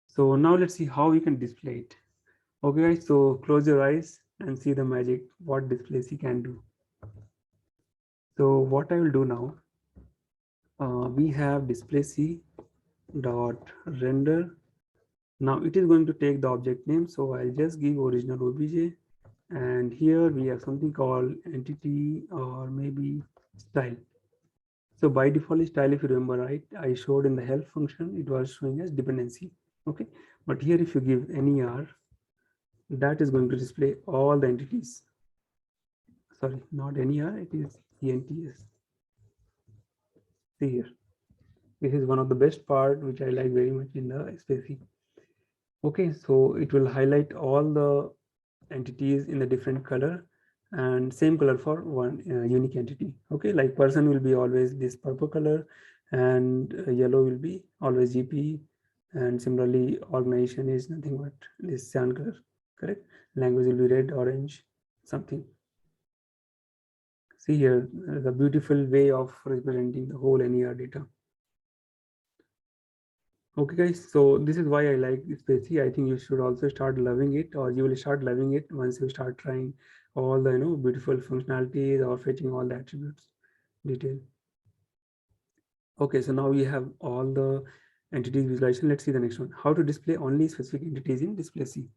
So now let's see how we can display it. Okay, guys, so close your eyes and see the magic, what Displacy can do. So what I will do now, we have Displacy dot render. Now it is going to take the object name. So I'll just give original obj. And here we have something called entity or maybe style. So by default style, if you remember, right, I showed in the help function, it was showing as dependency. Okay, but here if you give NER, that is going to display all the entities. Sorry, not NER, it is ENTS. See here, this is one of the best part which I like very much in the SpaCy. Okay, so it will highlight all the entities in the different color and same color for one unique entity. Okay, like person will be always this purple color, and yellow will be always GP, and similarly organization is nothing but this cyan color. Correct, language will be red, orange, something. See here the beautiful way of representing the whole NER data. Okay guys, so this is why I like SpaCy. I think you should also start loving it, or you will start loving it once you start trying all the beautiful functionalities or fetching all the attributes detail. Okay, so now we have all the entities visualization. Let's see the next one. How to display only specific entities in Displacy.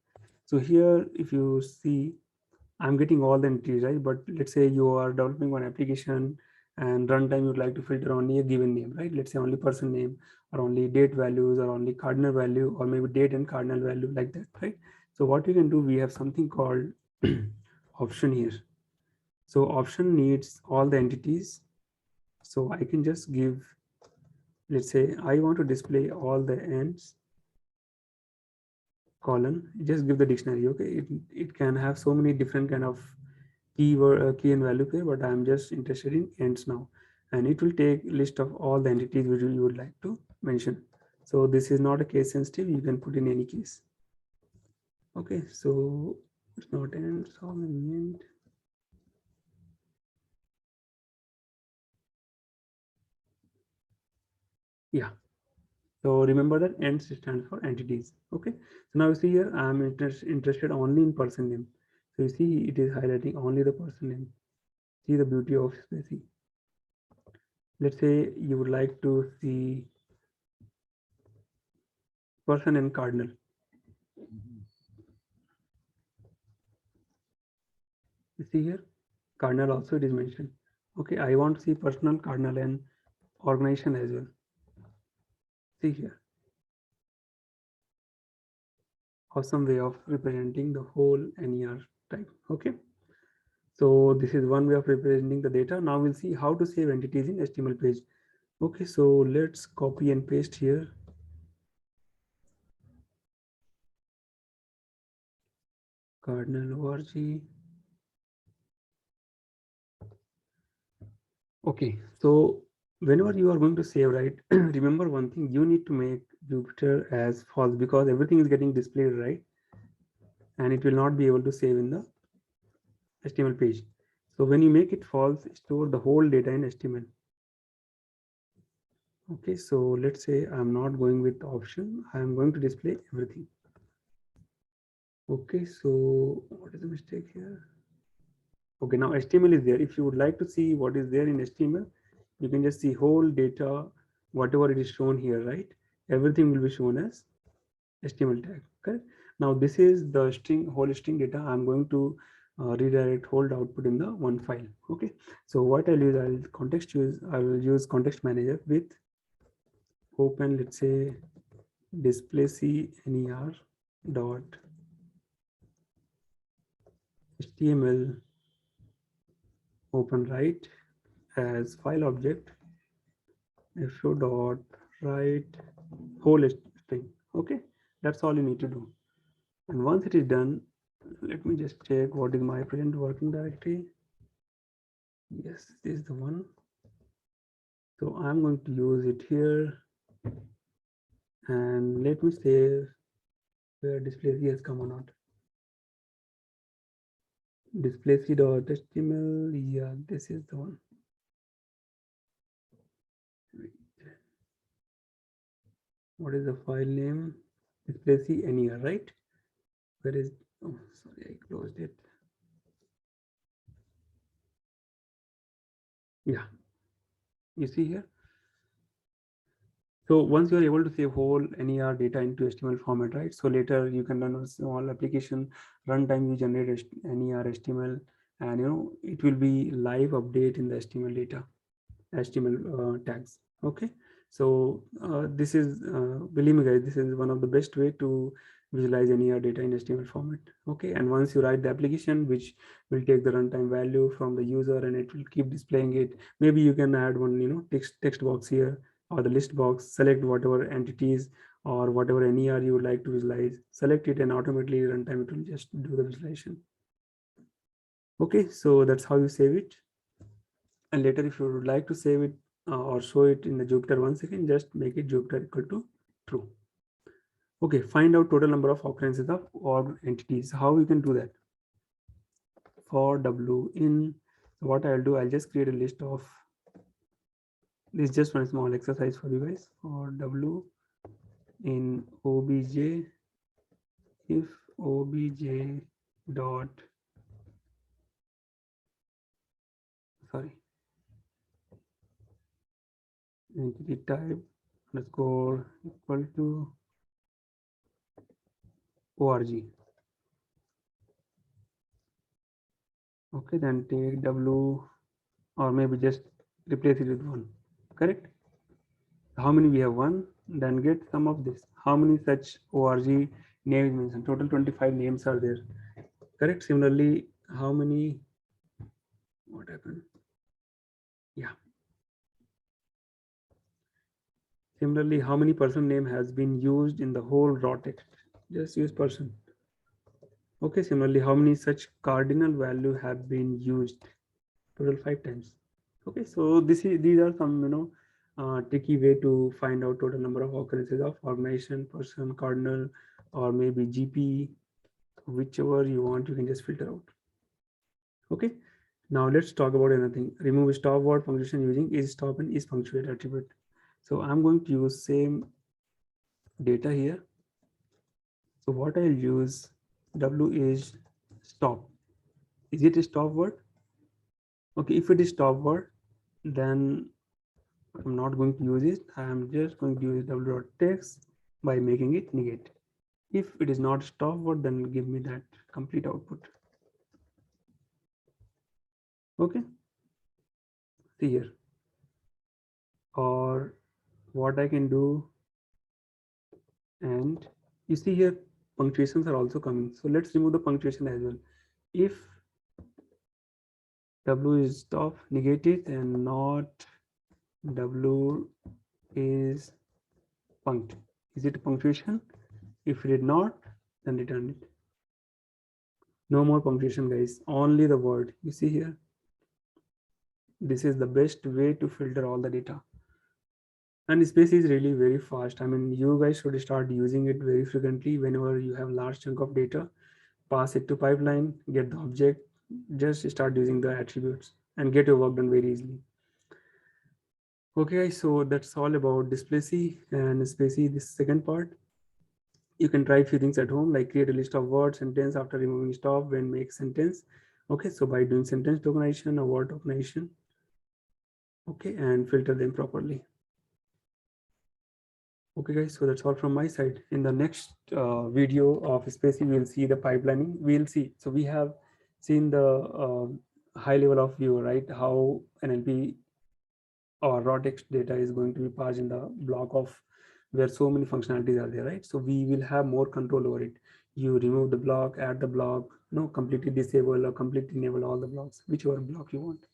So here, if you see, I'm getting all the entities, right? But let's say you are developing one application and runtime you'd like to filter only a given name, right? Let's say only person name, or only date values, or only cardinal value, or maybe date and cardinal value, like that, right? So what you can do, we have something called option here. So option needs all the entities. So I can just give, let's say I want to display all the ends column, just give the dictionary. Okay, it can have so many different kind of keyword key and value pair, but I'm just interested in ends now, and it will take list of all the entities which you would like to mention. So this is not a case sensitive, you can put in any case. Okay, so it's not ends, how many end. Yeah, So remember that ENT stands for entities. Okay. So now you see here, I'm interested only in person name. So you see it is highlighting only the person name. See the beauty of SpaCy. Let's say you would like to see person and cardinal. You see here, cardinal also it is mentioned. Okay, I want to see personal, cardinal, and organization as well. See here. Awesome way of representing the whole NER type. Okay. So this is one way of representing the data. Now we'll see how to save entities in HTML page. Okay, so let's copy and paste here. Cardinal org. Okay, so whenever you are going to save, right, remember one thing, you need to make Jupyter as false because everything is getting displayed, right? And it will not be able to save in the HTML page. So when you make it false, store the whole data in HTML. Okay, so let's say I'm not going with option. I'm going to display everything. Okay, so what is the mistake here? Okay, now HTML is there. If you would like to see what is there in HTML, you can just see whole data, whatever it is shown here, right? Everything will be shown as HTML tag. Correct. Now this is the string, whole string data. I'm going to redirect whole output in the one file. Okay. So what I'll use, I will use context manager with open, let's say Displacy NER dot HTML open write as file object fo dot write whole string. Okay, that's all you need to do. And once it is done, let me just check what is my present working directory. Yes, this is the one. So I'm going to use it here. And let me say where Displacy has come or not. Displacy.html. Yeah, this is the one. What is the file name? Displacy NER, right? Where is, oh, sorry, I closed it. Yeah, you see here. So once you are able to save whole NER data into HTML format, right? So later you can run a small application, runtime you generate NER HTML, and it will be live update in the HTML data, HTML tags. Okay. So this is, believe me guys, this is one of the best way to visualize NER data in HTML format. Okay. And once you write the application, which will take the runtime value from the user and it will keep displaying it. Maybe you can add one, text box here, or the list box, select whatever entities or whatever NER you would like to visualize, select it, and automatically runtime it will just do the visualization. Okay, so that's how you save it. And later, if you would like to save it or show it in the Jupyter once again, just make it Jupyter equal to true. Okay, find out total number of occurrences of org entities. How you can do that? For W in, what I'll do, I'll just create a list of, this is just one small exercise for you guys. For W in obj, if obj dot, sorry, entity type underscore equal to org. Okay, then take W, or maybe just replace it with 1. Correct? How many we have? 1. Then get sum of this. How many such org names mentioned? Total 25 names are there. Correct? Similarly, how many? What happened? Yeah. Similarly, how many person name has been used in the whole raw text? Just use person. Okay. Similarly, how many such cardinal value have been used? Total 5 times. Okay. So these are some tricky way to find out total number of occurrences of organization, person, cardinal, or maybe GP, whichever you want, you can just filter out. Okay. Now let's talk about another thing. Remove stop word function using is stop and is punctuate attribute. So I'm going to use same data here. So what I'll use, W is stop. Is it a stop word? Okay, if it is stop word, then I'm not going to use it. I'm just going to use w.text by making it negate. If it is not stop word, then give me that complete output. Okay, see here. Or what I can do, and you see here punctuations are also coming. So let's remove the punctuation as well. If W is stop, negate it, and not W is punct. Is it a punctuation? If it did not, then return it. No more punctuation, guys. Only the word. You see here. This is the best way to filter all the data. And SpaCy is really very fast. I mean, you guys should start using it very frequently whenever you have large chunk of data. Pass it to pipeline, get the object, just start using the attributes and get your work done very easily. Okay, so that's all about Displacy and SpaCy. This second part. You can try a few things at home, like create a list of words, sentence after removing stop, when make sentence. Okay, so by doing sentence tokenization or word tokenization, okay, and filter them properly. Okay, guys, so that's all from my side. In the next video of SpaCy, we'll see the pipelining. We'll see. So we have seen the high level of view, right? How NLP or raw text data is going to be passed in the block of where so many functionalities are there, right? So we will have more control over it. You remove the block, add the block, completely disable or completely enable all the blocks, whichever block you want,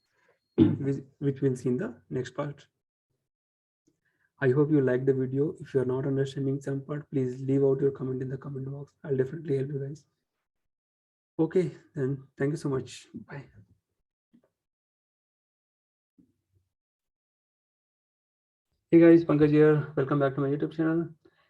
which we'll see in the next part. I hope you like the video. If you're not understanding some part, please leave out your comment in the comment box. I'll definitely help you guys. Okay, then thank you so much. Bye. Hey guys, Pankaj here. Welcome back to my YouTube channel.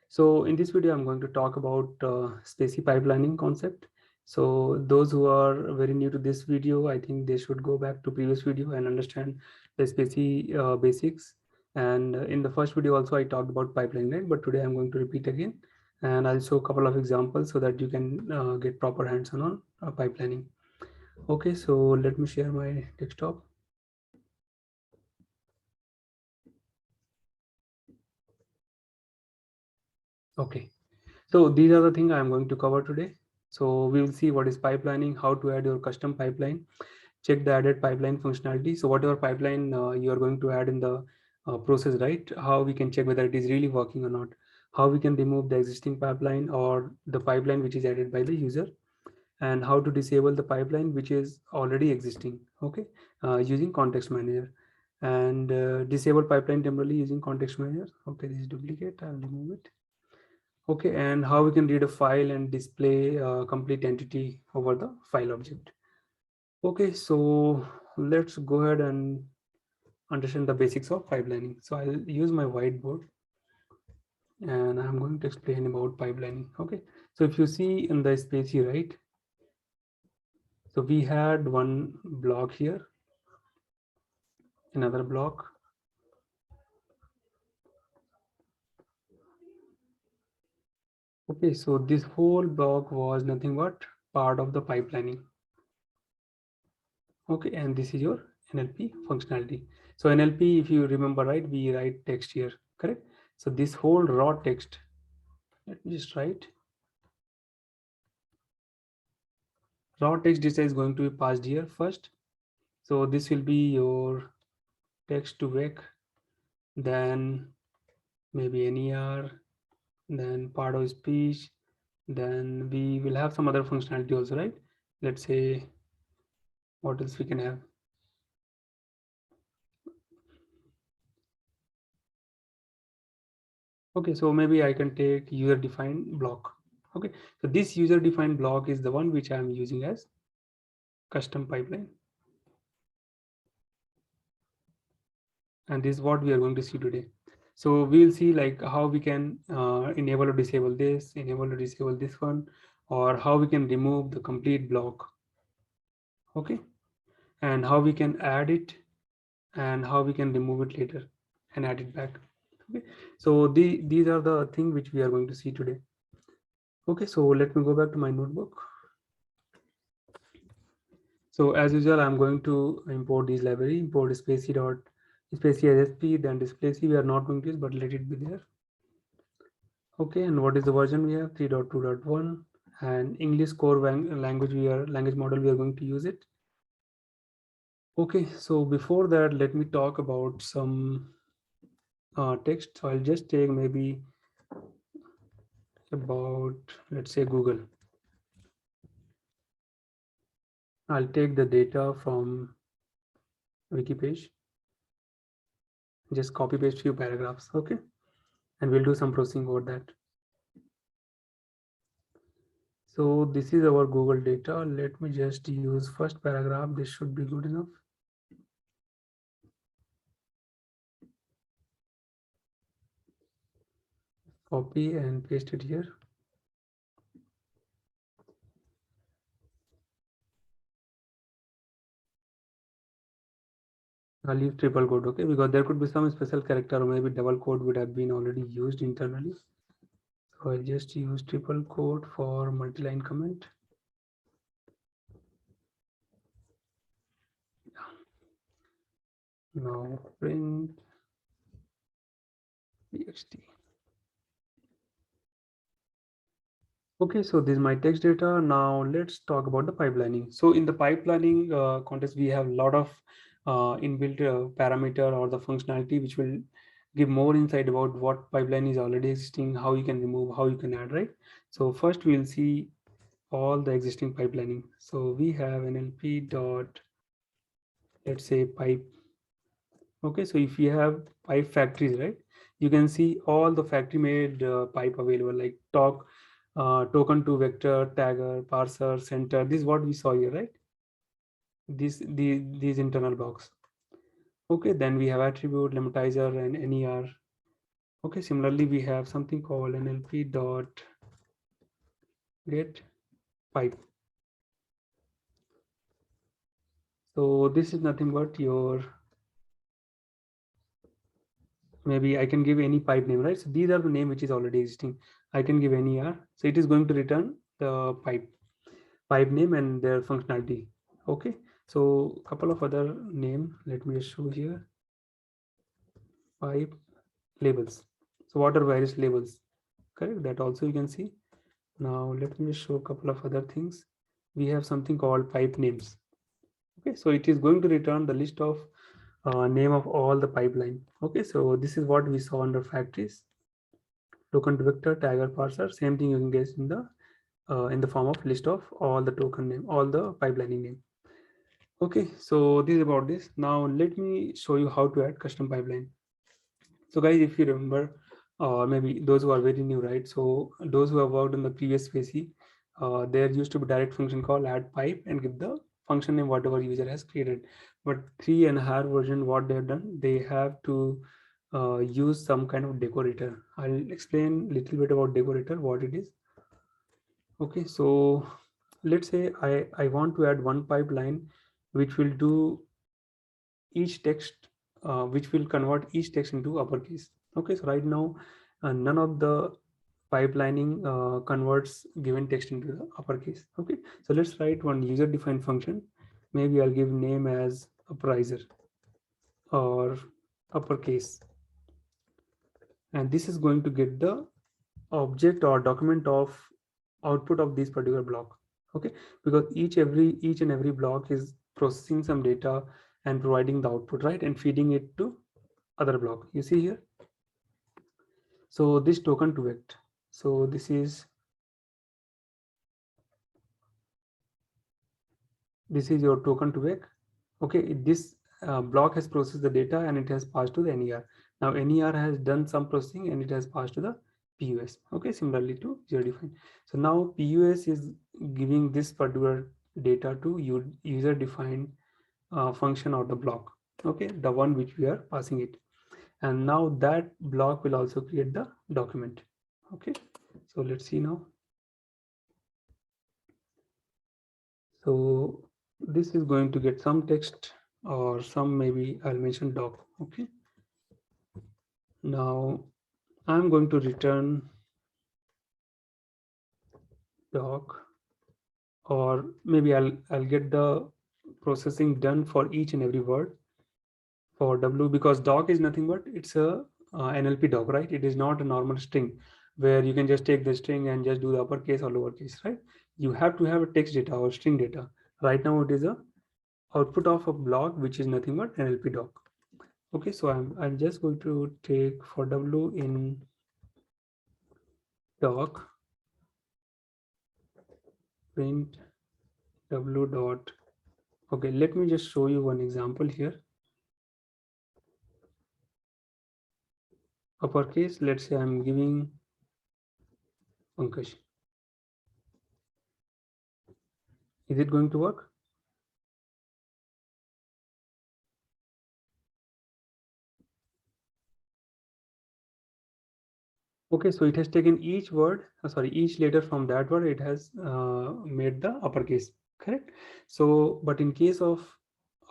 So in this video, I'm going to talk about SpaCy pipelining concept. So those who are very new to this video, I think they should go back to previous video and understand the SpaCy basics. And in the first video also, I talked about pipeline, right? But today I'm going to repeat again, and I'll show a couple of examples so that you can get proper hands-on on pipelining. Okay, so let me share my desktop. Okay, so these are the things I'm going to cover today. So we will see what is pipelining, how to add your custom pipeline, check the added pipeline functionality. So whatever pipeline you are going to add in the process, right? How we can check whether it is really working or not. How we can remove the existing pipeline or the pipeline which is added by the user, and how to disable the pipeline which is already existing. Okay, using context manager, and disable pipeline temporarily using context manager. Okay, this is duplicate. I'll remove it. Okay, and how we can read a file and display a complete entity over the file object. Okay, so let's go ahead and understand the basics of pipelining. So I'll use my whiteboard and I'm going to explain about pipelining. Okay, so if you see in the SpaCy, right? So we had one block here, another block. Okay, so this whole block was nothing but part of the pipelining. Okay, and this is your NLP functionality. So NLP, if you remember, right, we write text here, correct? So this whole raw text, let me just write. Raw text data is going to be passed here first. So this will be your text to vec, then maybe NER, then part of speech, then we will have some other functionality also, right? Let's say, what else we can have? Okay, so maybe I can take user defined block. Okay, so this user defined block is the one which I'm using as custom pipeline. And this is what we are going to see today. So we'll see like how we can enable or disable this, enable or disable this one, or how we can remove the complete block. Okay, and how we can add it and how we can remove it later and add it back. Okay, so these are the things which we are going to see today. Okay, so let me go back to my notebook. So as usual, I'm going to import this library, import SpaCy SSP, then Displacy we are not going to use, but let it be there. Okay, and what is the version we have? 3.2.1, and English core language model we are going to use it. Okay, so before that, let me talk about some text. So I'll just take maybe about, let's say, Google. I'll take the data from wiki page, just copy paste few paragraphs. Okay, and we'll do some processing over that. So this is our Google data. Let me just use first paragraph. This should be good enough. Copy and paste it here. I'll leave triple quote, okay, because there could be some special character or maybe double quote would have been already used internally. So I'll just use triple quote for multi-line comment. Now print txt. Okay, so this is my text data. Now let's talk about the pipelining. So in the pipelining context, we have a lot of inbuilt parameter or the functionality which will give more insight about what pipeline is already existing, how you can remove, how you can add, right? So first we'll see all the existing pipelining. So we have NLP dot, let's say, pipe. Okay, so if you have pipe factories, right, you can see all the factory made pipe available, like token to vector, tagger, parser, center. This is what we saw here, right? These internal blocks. Okay, then we have attribute, limitizer, and NER. Okay, similarly we have something called NLP dot get pipe. So this is nothing but your, maybe I can give any pipe name, right? So these are the name which is already existing. I can give NER, so it is going to return the pipe name and their functionality. Okay, so a couple of other name, let me just show here. Pipe labels. So what are various labels? Correct, that also you can see. Now let me just show a couple of other things. We have something called pipe names. Okay, so it is going to return the list of name of all the pipeline. Okay, so this is what we saw under factories. Token to vector, tagger, parser, same thing you can get in the form of list of all the token name, all the pipelining name. Okay, so this is about this. Now let me show you how to add custom pipeline. So guys, if you remember, maybe those who are very new, right? So those who have worked on the previous SpaCy, there used to be direct function called add pipe and give the function name whatever user has created. But 3.5 version, what they have done, they have to use some kind of decorator. I'll explain a little bit about decorator, what it is. Okay, so let's say I want to add one pipeline which will do each text, which will convert each text into uppercase. Okay, so right now none of the pipelining converts given text into the uppercase. Okay, so let's write one user defined function. Maybe I'll give name as apparizer or uppercase, and this is going to get the object or document of output of this particular block. Okay, because each and every block is processing some data and providing the output, right, and feeding it to other block. You see here, so this token to vect, so this is your token to vec. Okay, this block has processed the data and it has passed to the NER. Now NER has done some processing and it has passed to the POS. Okay, similarly to user defined. So now POS is giving this particular data to user defined function or the block. Okay, the one which we are passing it, and now that block will also create the document. Okay, so let's see now. So this is going to get some text or some, maybe I'll mention doc. Okay, Now I'm going to return doc, or maybe I'll get the processing done for each and every word for W, because doc is nothing but it's a NLP doc, right? It is not a normal string where you can just take the string and just do the uppercase or lowercase, right? You have to have a text data or string data. Right now it is a output of a block, which is nothing but NLP doc. Okay, so I'm just going to take for W in doc print W dot. Okay, let me just show you one example here. Uppercase, let's say I'm giving Pankaj. Is it going to work? Okay, so it has taken each word, each letter from that word, it has made the uppercase, correct? So, but in case of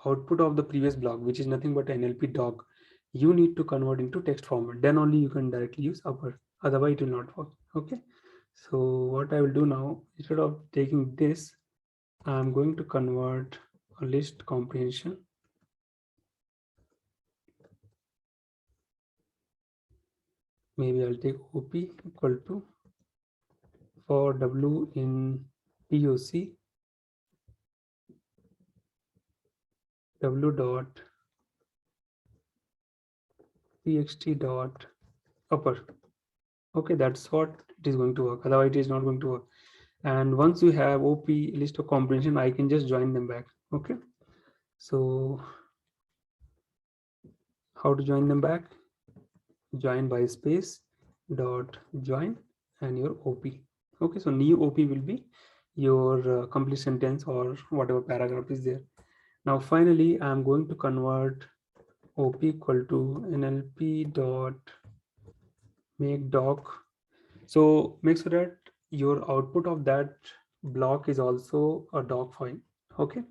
output of the previous block, which is nothing but NLP doc, you need to convert into text format. Then only you can directly use upper. Otherwise, it will not work. Okay. So what I will do now, instead of taking this, I'm going to convert a list comprehension. Maybe I'll take OP equal to for W in POC W dot txt dot upper. Okay, that's what it is going to work. Otherwise, it is not going to work. And once you have OP list of comprehension, I can just join them back. Okay, so how to join them back? Join by space dot join and your OP. Okay, so new OP will be your complete sentence or whatever paragraph is there. Now finally I'm going to convert OP equal to NLP dot make doc. So make sure that your output of that block is also a doc file. Okay,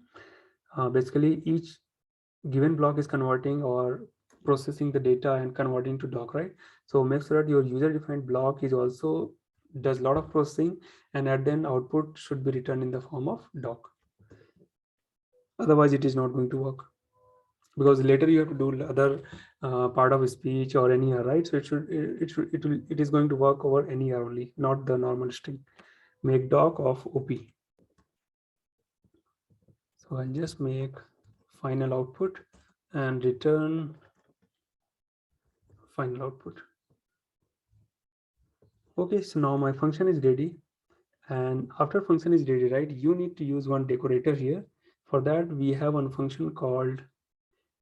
basically each given block is converting or processing the data and converting to doc, right? So make sure that your user defined block is also does a lot of processing, and at then output should be returned in the form of doc. Otherwise it is not going to work, because later you have to do other part of speech or NER, right? So it is going to work over NER only, not the normal string. Make doc of OP. So I'll just make final output and return final output. Okay, so now my function is ready, and after function is ready, right, you need to use one decorator here. For that we have one function called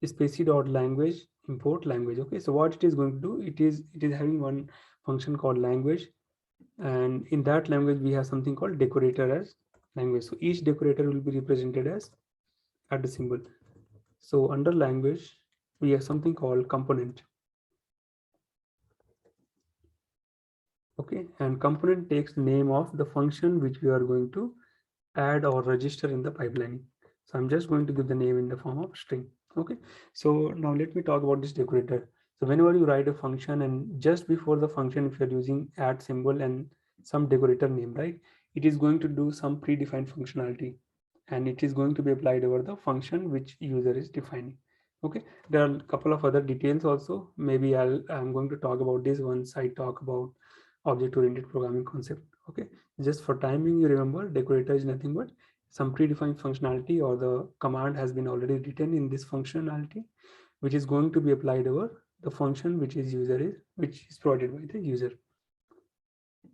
SpaCy.language import language. Okay, so what it is going to do, it is having one function called language, and in that language we have something called decorator as language. So each decorator will be represented as at the symbol. So under language we have something called component. Okay, and component takes the name of the function which we are going to add or register in the pipeline. So I'm just going to give the name in the form of string. Okay, so now let me talk about this decorator. So whenever you write a function and just before the function, if you're using add symbol and some decorator name, right, it is going to do some predefined functionality, and it is going to be applied over the function which user is defining. Okay, there are a couple of other details also. Maybe I'm going to talk about this once I talk about object-oriented programming concept. Okay, just for timing, you remember decorator is nothing but some predefined functionality, or the command has been already written in this functionality, which is going to be applied over the function which is provided by the user.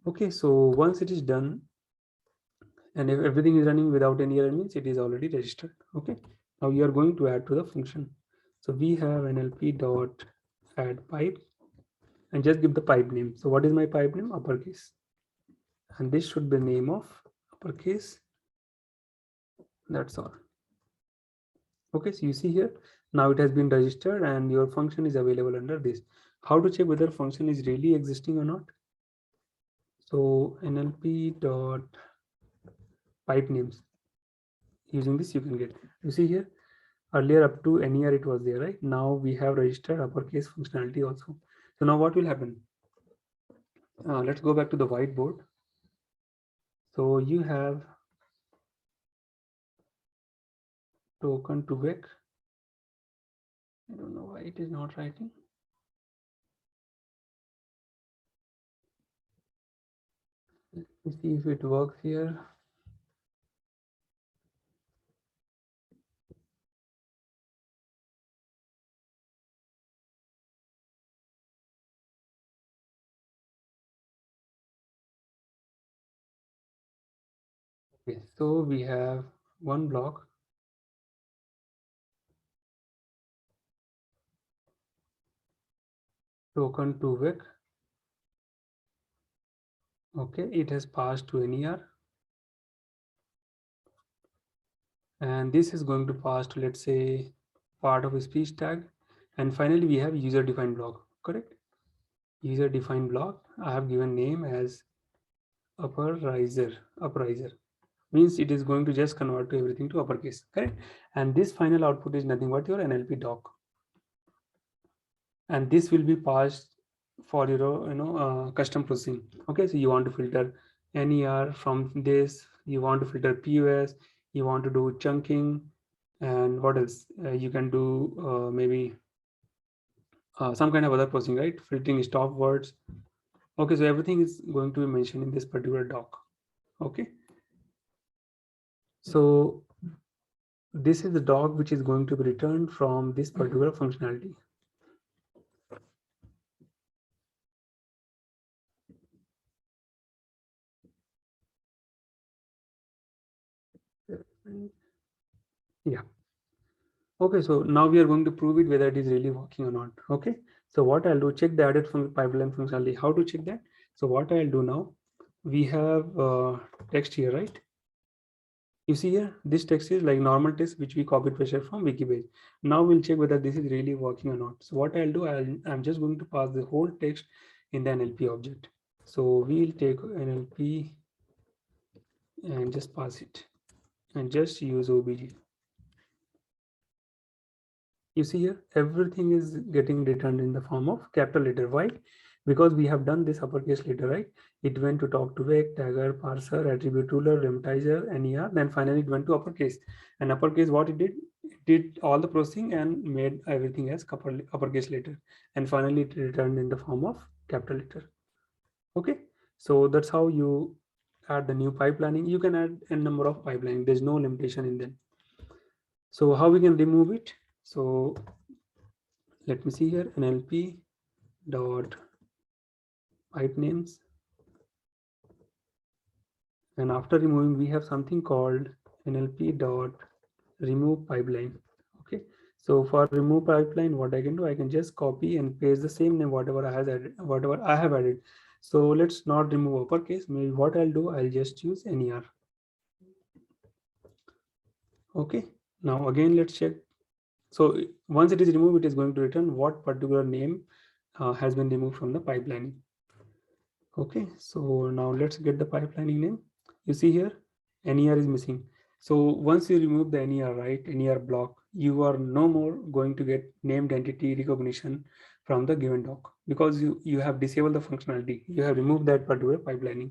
Okay, so once it is done and if everything is running without any error, means it is already registered. Okay, now you are going to add to the function. So we have NLP dot add pipe, and just give the pipe name. So what is my pipe name? Uppercase, and this should be name of uppercase. That's all. Okay, so you see here, now it has been registered and your function is available under this. How to check whether function is really existing or not? So NLP dot pipe names, using this you can get, you see here, earlier up to NER it was there, right? Now we have registered uppercase functionality also. So now what will happen? Let's go back to the whiteboard. So you have token to vec. I don't know why it is not writing. Let me see if it works here. Okay, so we have one block. Token to vec. Okay, it has passed to NER. And this is going to pass to, let's say, part of a speech tag. And finally, we have user defined block, correct? User defined block, I have given name as upperizer means it is going to just convert to everything to uppercase, correct? And this final output is nothing but your NLP doc. And this will be passed for your custom processing. Okay, so you want to filter NER from this, you want to filter POS, you want to do chunking, and what else? You can do maybe some kind of other processing, right? Filtering stop words. Okay, so everything is going to be mentioned in this particular doc. Okay, so this is the doc which is going to be returned from this particular functionality. Yeah. Okay, so now we are going to prove it whether it is really working or not. Okay, so what I'll do, check the added pipeline functionality. How to check that? So what I'll do now, we have text here, right? You see here, this text is like normal text which we copied pasted from Wikipage. Now we'll check whether this is really working or not. So what I'll do, I'm just going to pass the whole text in the NLP object. So we'll take NLP and just pass it and just use OBJ. You see here, everything is getting returned in the form of capital letter. Why? Because we have done this uppercase letter, right? It went to talk to vec, tagger, parser, attribute ruler, limitizer, NER, then finally it went to uppercase. And uppercase, what it did all the processing and made everything as uppercase letter. And finally it returned in the form of capital letter. Okay, so that's how you add the new pipelining. You can add a number of pipelining. There's no limitation in them. So how we can remove it? So let me see here, NLP dot pipe names, and after removing we have something called NLP dot remove pipeline. Okay, so for remove pipeline, what I can do, I can just copy and paste the same name whatever I have added. So let's not remove uppercase. Maybe what I'll do, I'll just use NER. Okay, now again let's check. So once it is removed, it is going to return what particular name has been removed from the pipelining. Okay, so now let's get the pipelining name. You see here, NER is missing. So once you remove the NER, right, NER block, you are no more going to get named entity recognition from the given doc because you have disabled the functionality. You have removed that particular pipelining.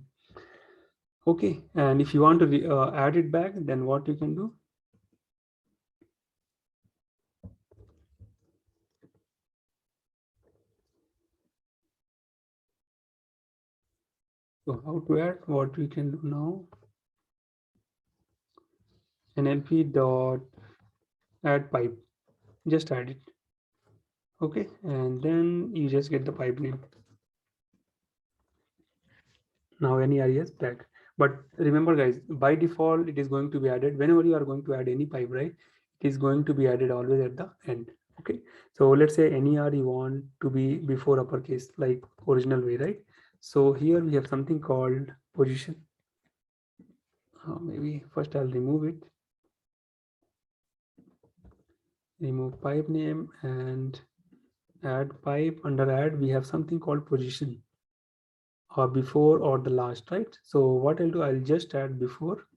Okay, and if you want to add it back, then what you can do? So how to add? What we can do now? NLP dot add pipe. Just add it. Okay, and then you just get the pipe name. Now NER is back. But remember guys, by default, it is going to be added whenever you are going to add any pipe, right? It is going to be added always at the end. Okay, so let's say NER you want to be before uppercase, like original way, right? So here we have something called position. Maybe first I'll remove it. Remove pipe name and add pipe. Under add, we have something called position. Or before or the last, right? So what I'll do, I'll just add before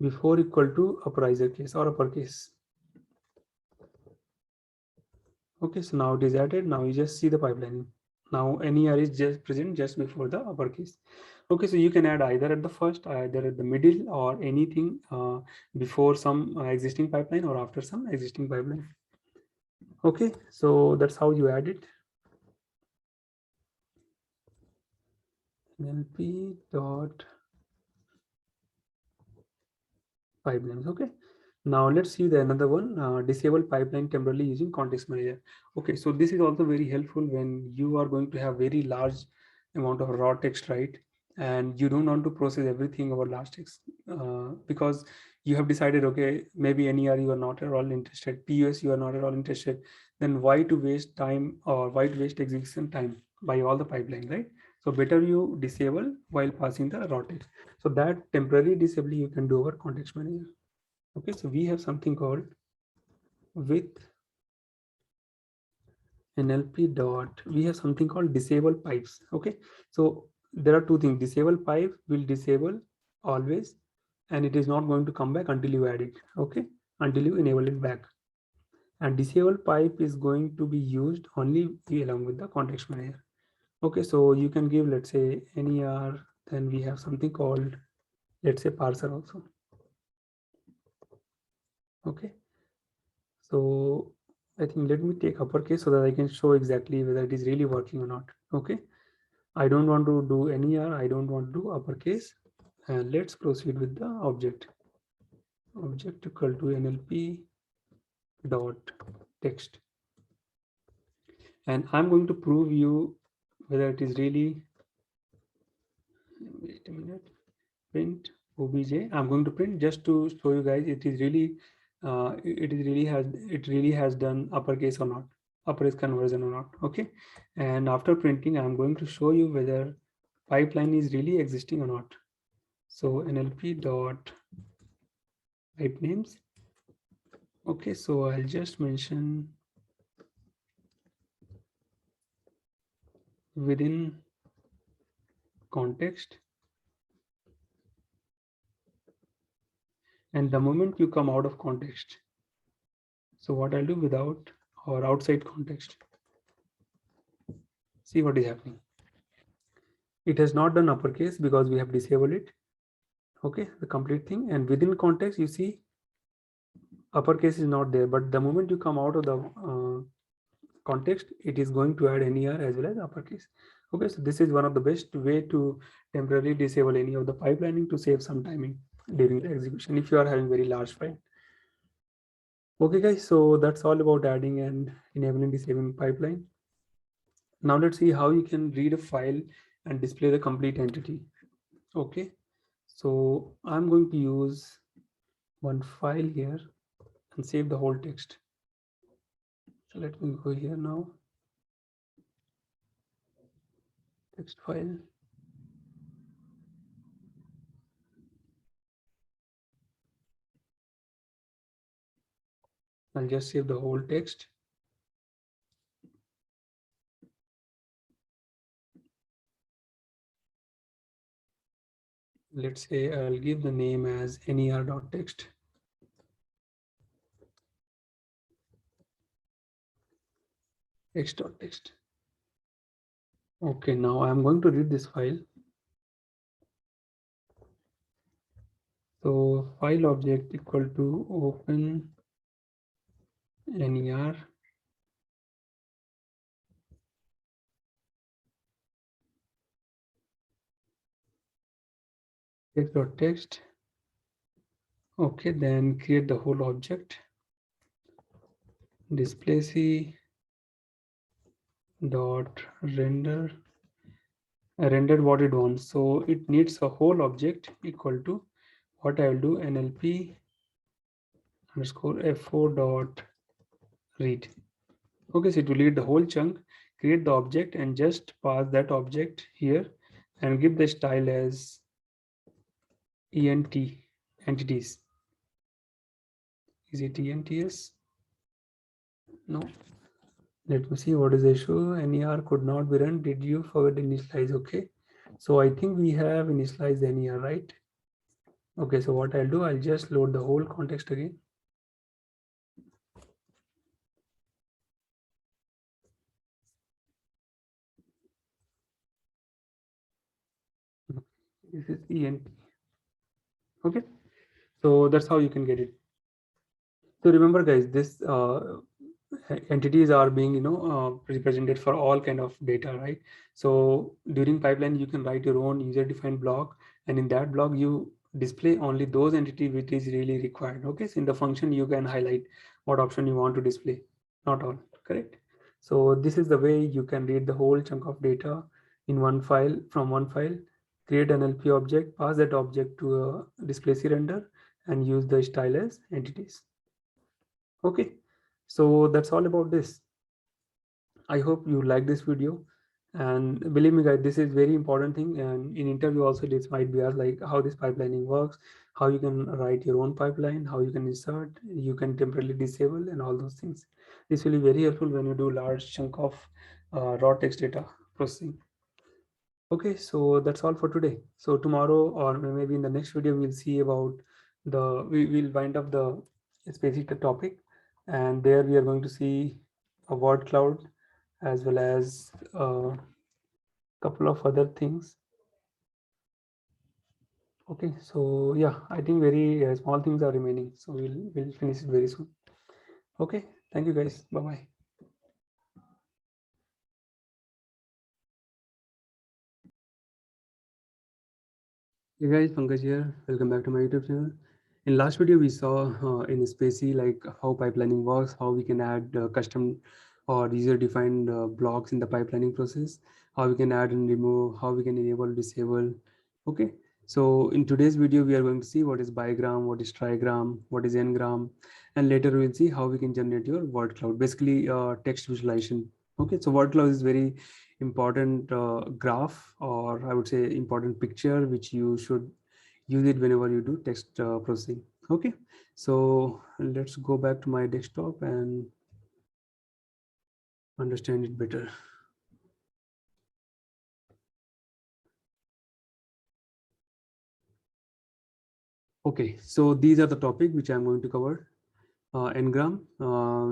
equal to upperizer case or uppercase. Okay, so now it is added. Now you just see the pipeline. Now NER is just present just before the uppercase. Okay, so you can add either at the first, either at the middle, or anything before some existing pipeline or after some existing pipeline. Okay, so that's how you add it. Nlp dot pipelines. Okay, now let's see the another one, disable pipeline temporarily using context manager. Okay, so this is also very helpful when you are going to have very large amount of raw text, right? And you don't want to process everything over large text because you have decided, okay, maybe NER you are not at all interested, POS you are not at all interested, then why to waste time or why to waste execution time by all the pipeline, right? So better you disable while passing the raw text. So that temporary disabling you can do over context manager. Okay, so we have something called with NLP dot, we have something called disable pipes. Okay, so there are two things. Disable pipe will disable always, and it is not going to come back until you add it. Okay, until you enable it back. And disable pipe is going to be used only along with the context manager. Okay, so you can give, let's say, NER, then we have something called, let's say, parser also. Okay, so I think let me take uppercase so that I can show exactly whether it is really working or not. Okay, I don't want to do NER, I don't want to do uppercase, and let's proceed with the object. Object equal to NLP dot text, and I'm going to prove you whether it is really, wait a minute, print obj. I'm going to print just to show you guys it is really it really has done uppercase or not, uppercase conversion or not. Okay, and after printing I'm going to show you whether pipeline is really existing or not. So NLP dot pipe names. Okay, so I'll just mention within context, and the moment you come out of context, so what I'll do without or outside context, see what is happening. It has not done uppercase because we have disabled it. Okay, the complete thing. And within context, you see uppercase is not there, but the moment you come out of the context, it is going to add NER as well as uppercase. Okay, so this is one of the best way to temporarily disable any of the pipelining to save some timing during the execution if you are having very large file. Okay guys, so that's all about adding and enabling disabling pipeline. Now let's see how you can read a file and display the complete entity. Okay, so I'm going to use one file here and save the whole text. So let me go here now, text file. I'll just save the whole text. Let's say I'll give the name as ner.text. Text.text. Okay, now I'm going to read this file. So file object equal to open ner text.text. Okay, then create the whole object. Displacy dot render. I rendered what it wants, so it needs a whole object equal to what I will do NLP underscore f4 dot read. Okay, so it will read the whole chunk, create the object, and just pass that object here and give the style as ent entities. Is it ents? No. Let me see what is the issue. NER could not be run. Did you forget initialize? Okay, so I think we have initialized NER, right? Okay, so what I'll do, I'll just load the whole context again. This is ENT. Okay, so that's how you can get it. So remember, guys, this entities are being represented for all kind of data, right? So during pipeline, you can write your own user-defined block, and in that block you display only those entities which is really required. Okay, so in the function you can highlight what option you want to display, not all. Correct. So this is the way you can read the whole chunk of data in one file, from one file, create an NLP object, pass that object to a Displacy render, and use the style as entities. Okay, so that's all about this. I hope you like this video, and believe me guys, this is very important thing, and in interview also this might be asked, like how this pipelining works, how you can write your own pipeline, how you can insert, you can temporarily disable, and all those things. This will be very helpful when you do large chunk of raw text data processing. Okay, so that's all for today. So tomorrow, or maybe in the next video, we'll see about we will wind up the specific topic, and there we are going to see a word cloud as well as a couple of other things. Okay, so yeah, I think very small things are remaining, so we'll finish it very soon. Okay, thank you guys. Bye bye. Hey guys, Pankaj here. Welcome back to my YouTube channel. In last video, we saw in SpaCy like how pipelining works, how we can add custom or user-defined blocks in the pipelining process, how we can add and remove, how we can enable, disable. Okay, so in today's video, we are going to see what is bigram, what is trigram, what is n-gram, and later we'll see how we can generate your word cloud, basically text visualization. Okay, so word cloud is very important graph, or I would say important picture, which you should use it whenever you do text processing. Okay, so let's go back to my desktop and understand it better. Okay, so these are the topic which I'm going to cover. Ngram,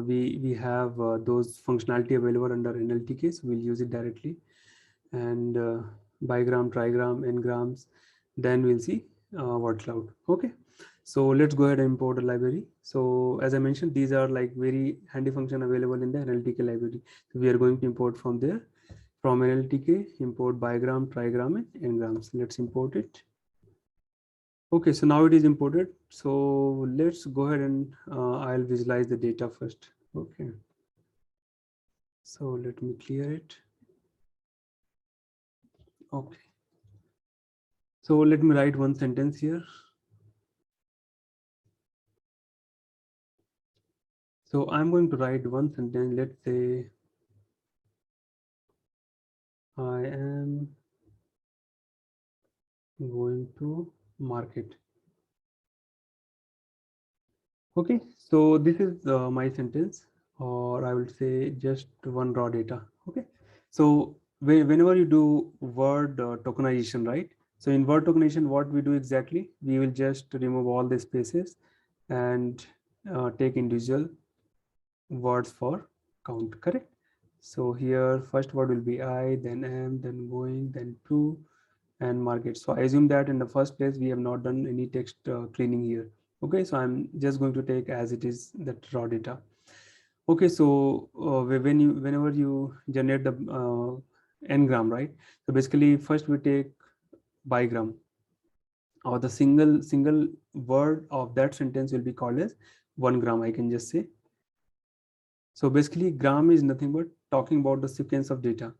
we have those functionality available under Nltk, so we'll use it directly. And bigram, trigram, n-grams, then we'll see word cloud. Okay, so let's go ahead and import a library. So as I mentioned, these are like very handy function available in the Nltk library. So we are going to import from there. From Nltk, import bigram, trigram, and n-grams. Let's import it. Okay, so now it is imported. So let's go ahead and I'll visualize the data first. Okay, so let me clear it. Okay, so let me write one sentence here. So I'm going to write one sentence. Let's say I am going to market. Okay, so this is my sentence, or I would say just one raw data. Okay, so whenever you do word tokenization, right? So in word tokenization, what we do exactly, we will just remove all the spaces and take individual words for count. Correct. So here first word will be I, then am, then going, then to, and market. So I assume that in the first place we have not done any text cleaning here. Okay, so I'm just going to take as it is that raw data. Okay, so whenever you generate the n-gram, right? So basically first we take bigram, or the single word of that sentence will be called as 1 gram, I can just say. So basically gram is nothing but talking about the sequence of data.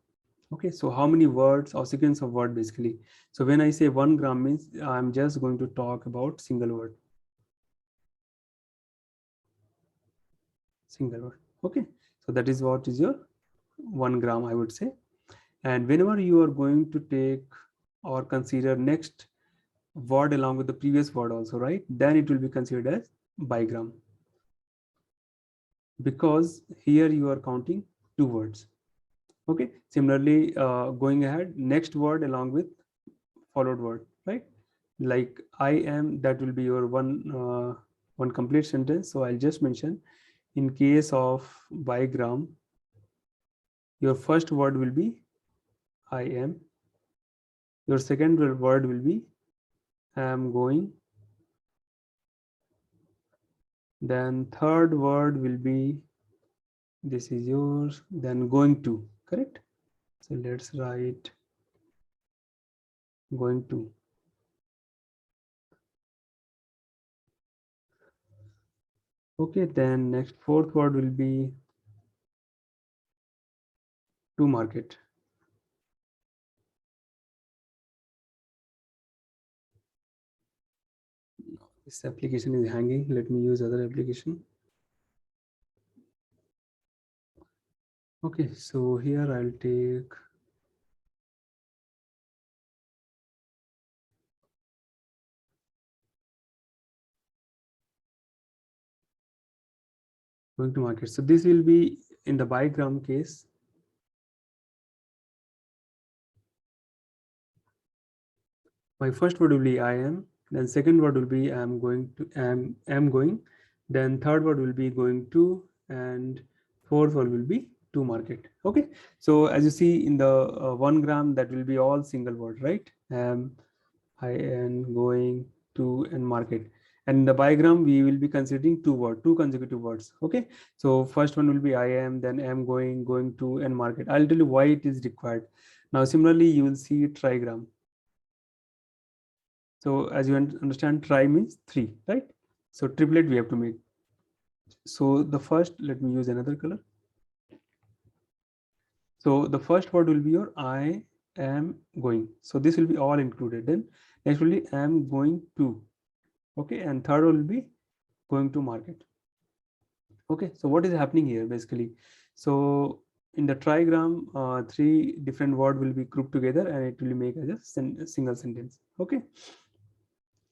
Okay, so how many words or sequence of word basically. So when I say 1 gram means I'm just going to talk about single word. Single word. Okay, so that is what is your 1 gram, I would say. And whenever you are going to take or consider next word along with the previous word also, right? Then it will be considered as bigram, because here you are counting 2 words. Okay, similarly going ahead, next word along with followed word, right? Like I am, that will be your one complete sentence. So I'll just mention, in case of bigram, your first word will be I am, your second word will be am going. Then third word will be, this is yours, then going to, correct? So let's write going to. Okay, then next fourth word will be to market. This application is hanging. Let me use other application. Okay, so here I'll take going to market. So this will be in the bigram case. My first word will be I am, then second word will be am going to, am going, then third word will be going to, and fourth word will be to market. Okay, so as you see in the 1 gram, that will be all single word, right? I am going to and market. And in the bigram, we will be considering two consecutive words. Okay, so first one will be I am, then am going to, and market. I'll tell you why it is required. Now similarly, you will see trigram. So as you understand, tri means 3, right? So triplet we have to make. So the first, let me use another color. So the first word will be your I am going. So this will be all included. Then next will be am going to. Okay, and third will be going to market. Okay, so what is happening here basically? So in the trigram, 3 different words will be grouped together and it will make as a single sentence. Okay,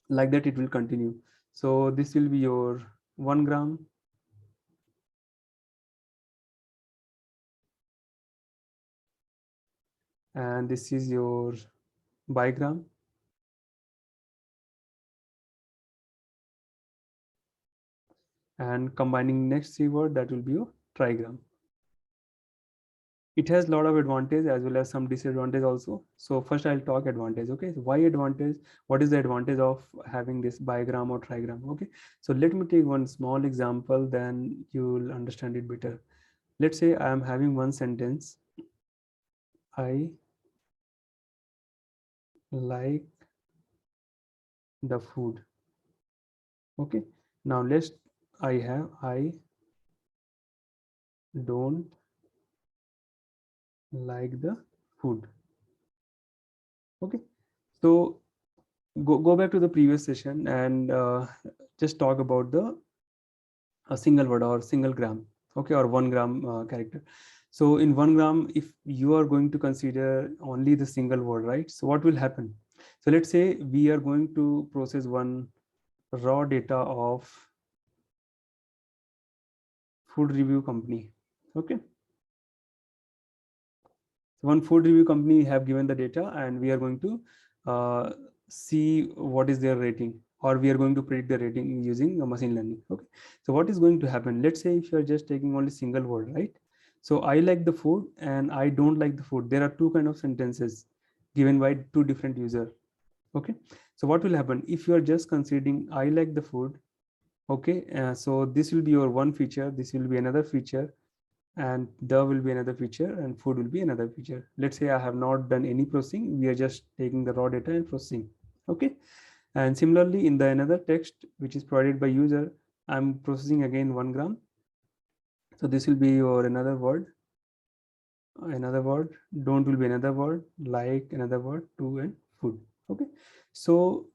like that it will continue. So this will be your 1 gram, and this is your bigram, and combining next 3 words, that will be your trigram. It has a lot of advantage as well as some disadvantage also. So first I'll talk advantage. Okay, so why advantage? What is the advantage of having this bigram or trigram? Okay, so let me take one small example, then you'll understand it better. Let's say I am having one sentence, I like the food. Okay, now let's, I don't like the food. Okay, so go back to the previous session and just talk about the a single word or single gram. Okay, or 1 gram character. So in 1 gram, if you are going to consider only the single word, right? So what will happen? So let's say we are going to process one raw data of food review company. Okay, so one food review company have given the data and we are going to see what is their rating, or we are going to predict the rating using machine learning. Okay, so what is going to happen? Let's say if you are just taking only single word, right? So I like the food and I don't like the food. There are two kind of sentences given by two different user. Okay, so what will happen if you are just considering I like the food? Okay, so this will be your one feature, this will be another feature, and there will be another feature, and food will be another feature. Let's say I have not done any processing, we are just taking the raw data and processing. Okay, and similarly in the another text which is provided by user, I'm processing again 1 gram. So this will be your another word, don't will be another word, like another word, to, and food. Okay, so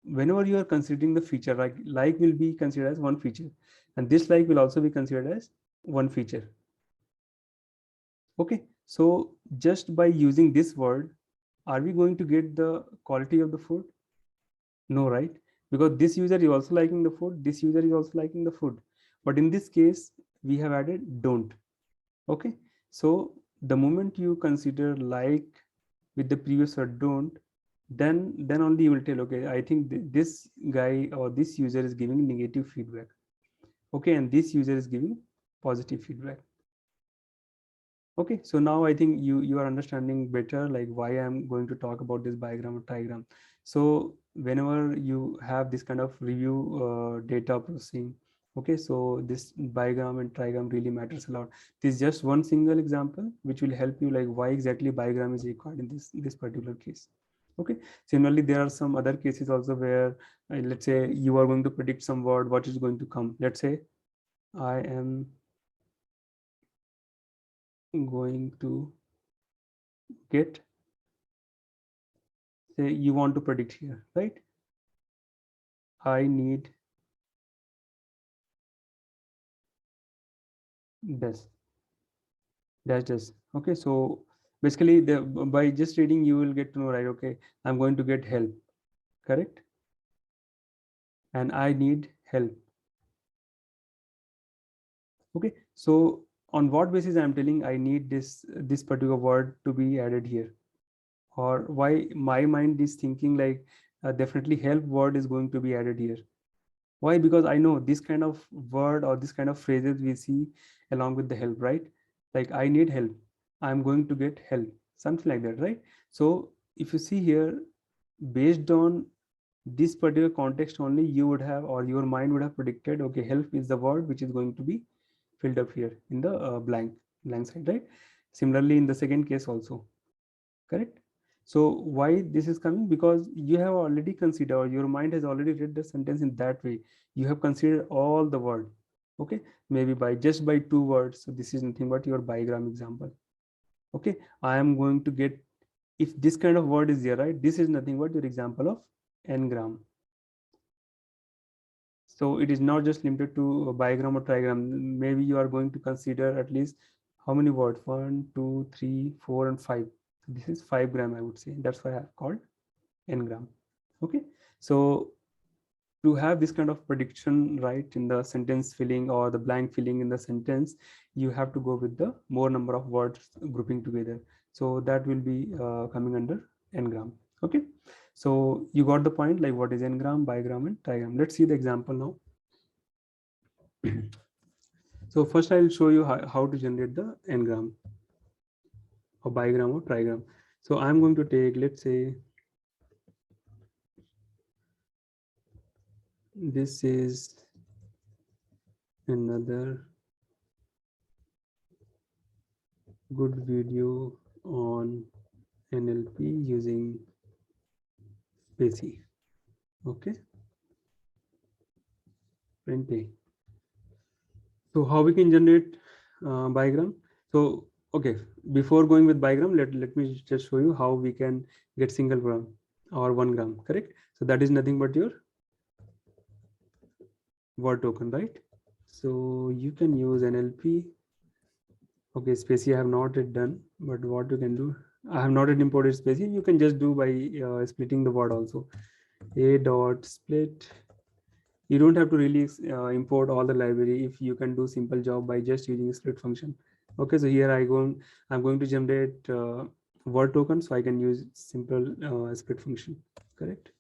whenever you are considering the feature, like will be considered as one feature, and this like will also be considered as one feature. Okay, so just by using this word, are we going to get the quality of the food? No, right? Because this user is also liking the food, this user is also liking the food. But in this case, we have added don't. Okay, so the moment you consider like with the previous word don't, then only you will tell, okay, I think this guy or this user is giving negative feedback. Okay, and this user is giving positive feedback. Okay, so now I think you are understanding better like why I'm going to talk about this bigram or trigram. So whenever you have this kind of review data processing, okay, so this bigram and trigram really matters a lot. This is just one single example which will help you like why exactly bigram is required in this particular case. Okay, similarly there are some other cases also where let's say you are going to predict some word what is going to come. Let's say I am going to get, say you want to predict here, right? I need this dash. Okay, so basically by just reading you will get to know, right? Okay, I'm going to get help, correct? And I need help. Okay, so on what basis I'm telling I need this particular word to be added here, or why my mind is thinking like definitely help word is going to be added here. Why? Because I know this kind of word or this kind of phrases we see along with the help, right? Like I need help, I'm going to get help, something like that, right? So if you see here, based on this particular context only, you would have, or your mind would have predicted, okay, help is the word which is going to be filled up here in the blank side, right? Similarly in the second case also, correct? So why this is coming? Because you have already considered, or your mind has already read the sentence in that way. You have considered all the word, okay, maybe by just by two words. So this is nothing but your bigram example. Okay, I am going to get, if this kind of word is there, right, this is nothing but your example of n-gram. So it is not just limited to bigram or trigram. Maybe you are going to consider at least how many words? 1, 2, 3, 4, and 5. So this is 5 gram, I would say. That's why I have called n-gram. Okay. So to have this kind of prediction right in the sentence filling or the blank filling in the sentence, you have to go with the more number of words grouping together. So that will be coming under n-gram. Okay. So you got the point, like what is n-gram, bigram, and trigram. Let's see the example now. So first I'll show you how to generate the n-gram or bigram or trigram. So I'm going to take, let's say, this is another good video on NLP using SpaCy. Okay, print A. So how we can generate bigram? So okay, before going with bigram, let me just show you how we can get single gram or 1 gram, correct? So that is nothing but your word token, right? So you can use NLP. Okay, SpaCy I have not yet done, but what you can do, I have not yet imported SpaCy. You can just do by splitting the word also. A dot split. You don't have to really import all the library if you can do simple job by just using split function. Okay, so here I'm going to generate word token, so I can use simple split function, correct?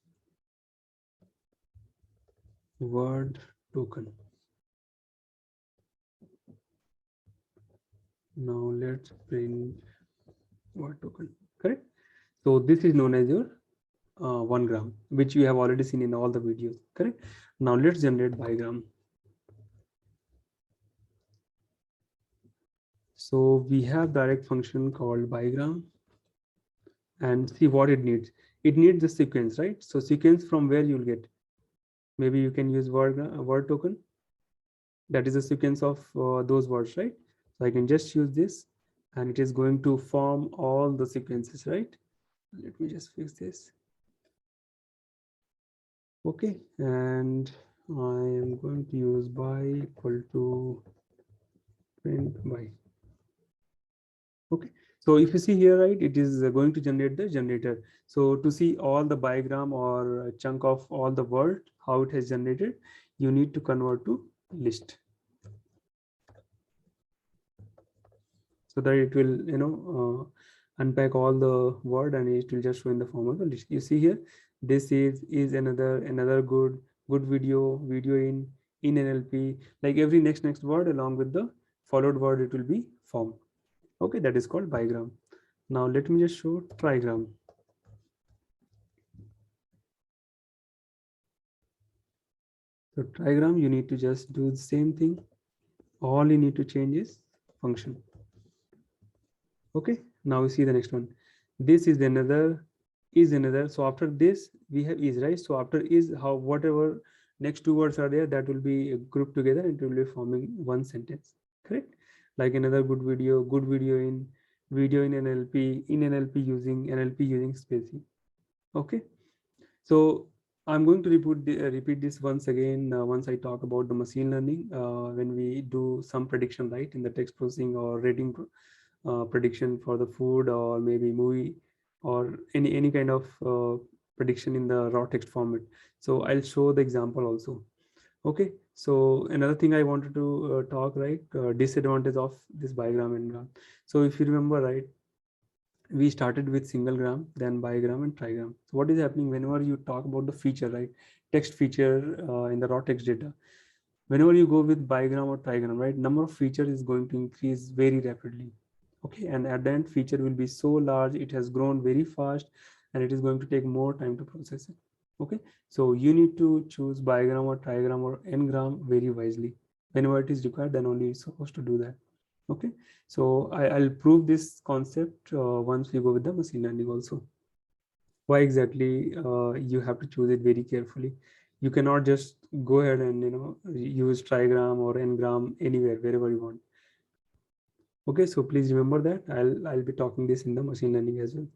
Word token. Now let's print word token, correct? So this is known as your 1 gram, which you have already seen in all the videos, correct? Now let's generate bigram. So we have direct function called bigram, and see what it needs. It needs the sequence, right? So sequence from where you'll get. Maybe you can use word token. That is a sequence of those words, right? So I can just use this, and it is going to form all the sequences, right? Let me just fix this. Okay, and I am going to use by equal to print by. Okay, so if you see here, right, it is going to generate the generator. So to see all the bigram or a chunk of all the word, how it has generated, you need to convert to list, so that it will, unpack all the word and it will just show in the form of a list. You see here, this is another good video in NLP. Like every next word along with the followed word, it will be formed. Okay, that is called bigram. Now let me just show trigram. So trigram, you need to just do the same thing. All you need to change is function. Okay, now we see the next one. This is another, is another. So after this, we have is, right? So after is, how whatever next two words are there, that will be grouped together and it will be forming one sentence. Correct? Like another good video in NLP using SpaCy. Okay. So I'm going to repeat this once again once I talk about the machine learning when we do some prediction, right, in the text processing or rating prediction for the food or maybe movie or any kind of prediction in the raw text format. So I'll show the example also. Okay, so another thing I wanted to talk, right, disadvantage of this bigram and gram. So if you remember, right, we started with single gram, then bigram and trigram. So what is happening whenever you talk about the feature, right, text feature in the raw text data, whenever you go with bigram or trigram, right, number of features is going to increase very rapidly. Okay, and at the end feature will be so large, it has grown very fast and it is going to take more time to process it. Okay, so you need to choose bigram or trigram or n-gram very wisely. Whenever it is required, then only you're supposed to do that. Okay, so I'll prove this concept once we go with the machine learning also. Why exactly you have to choose it very carefully. You cannot just go ahead and use trigram or n-gram anywhere, wherever you want. Okay, so please remember that I'll be talking this in the machine learning as well.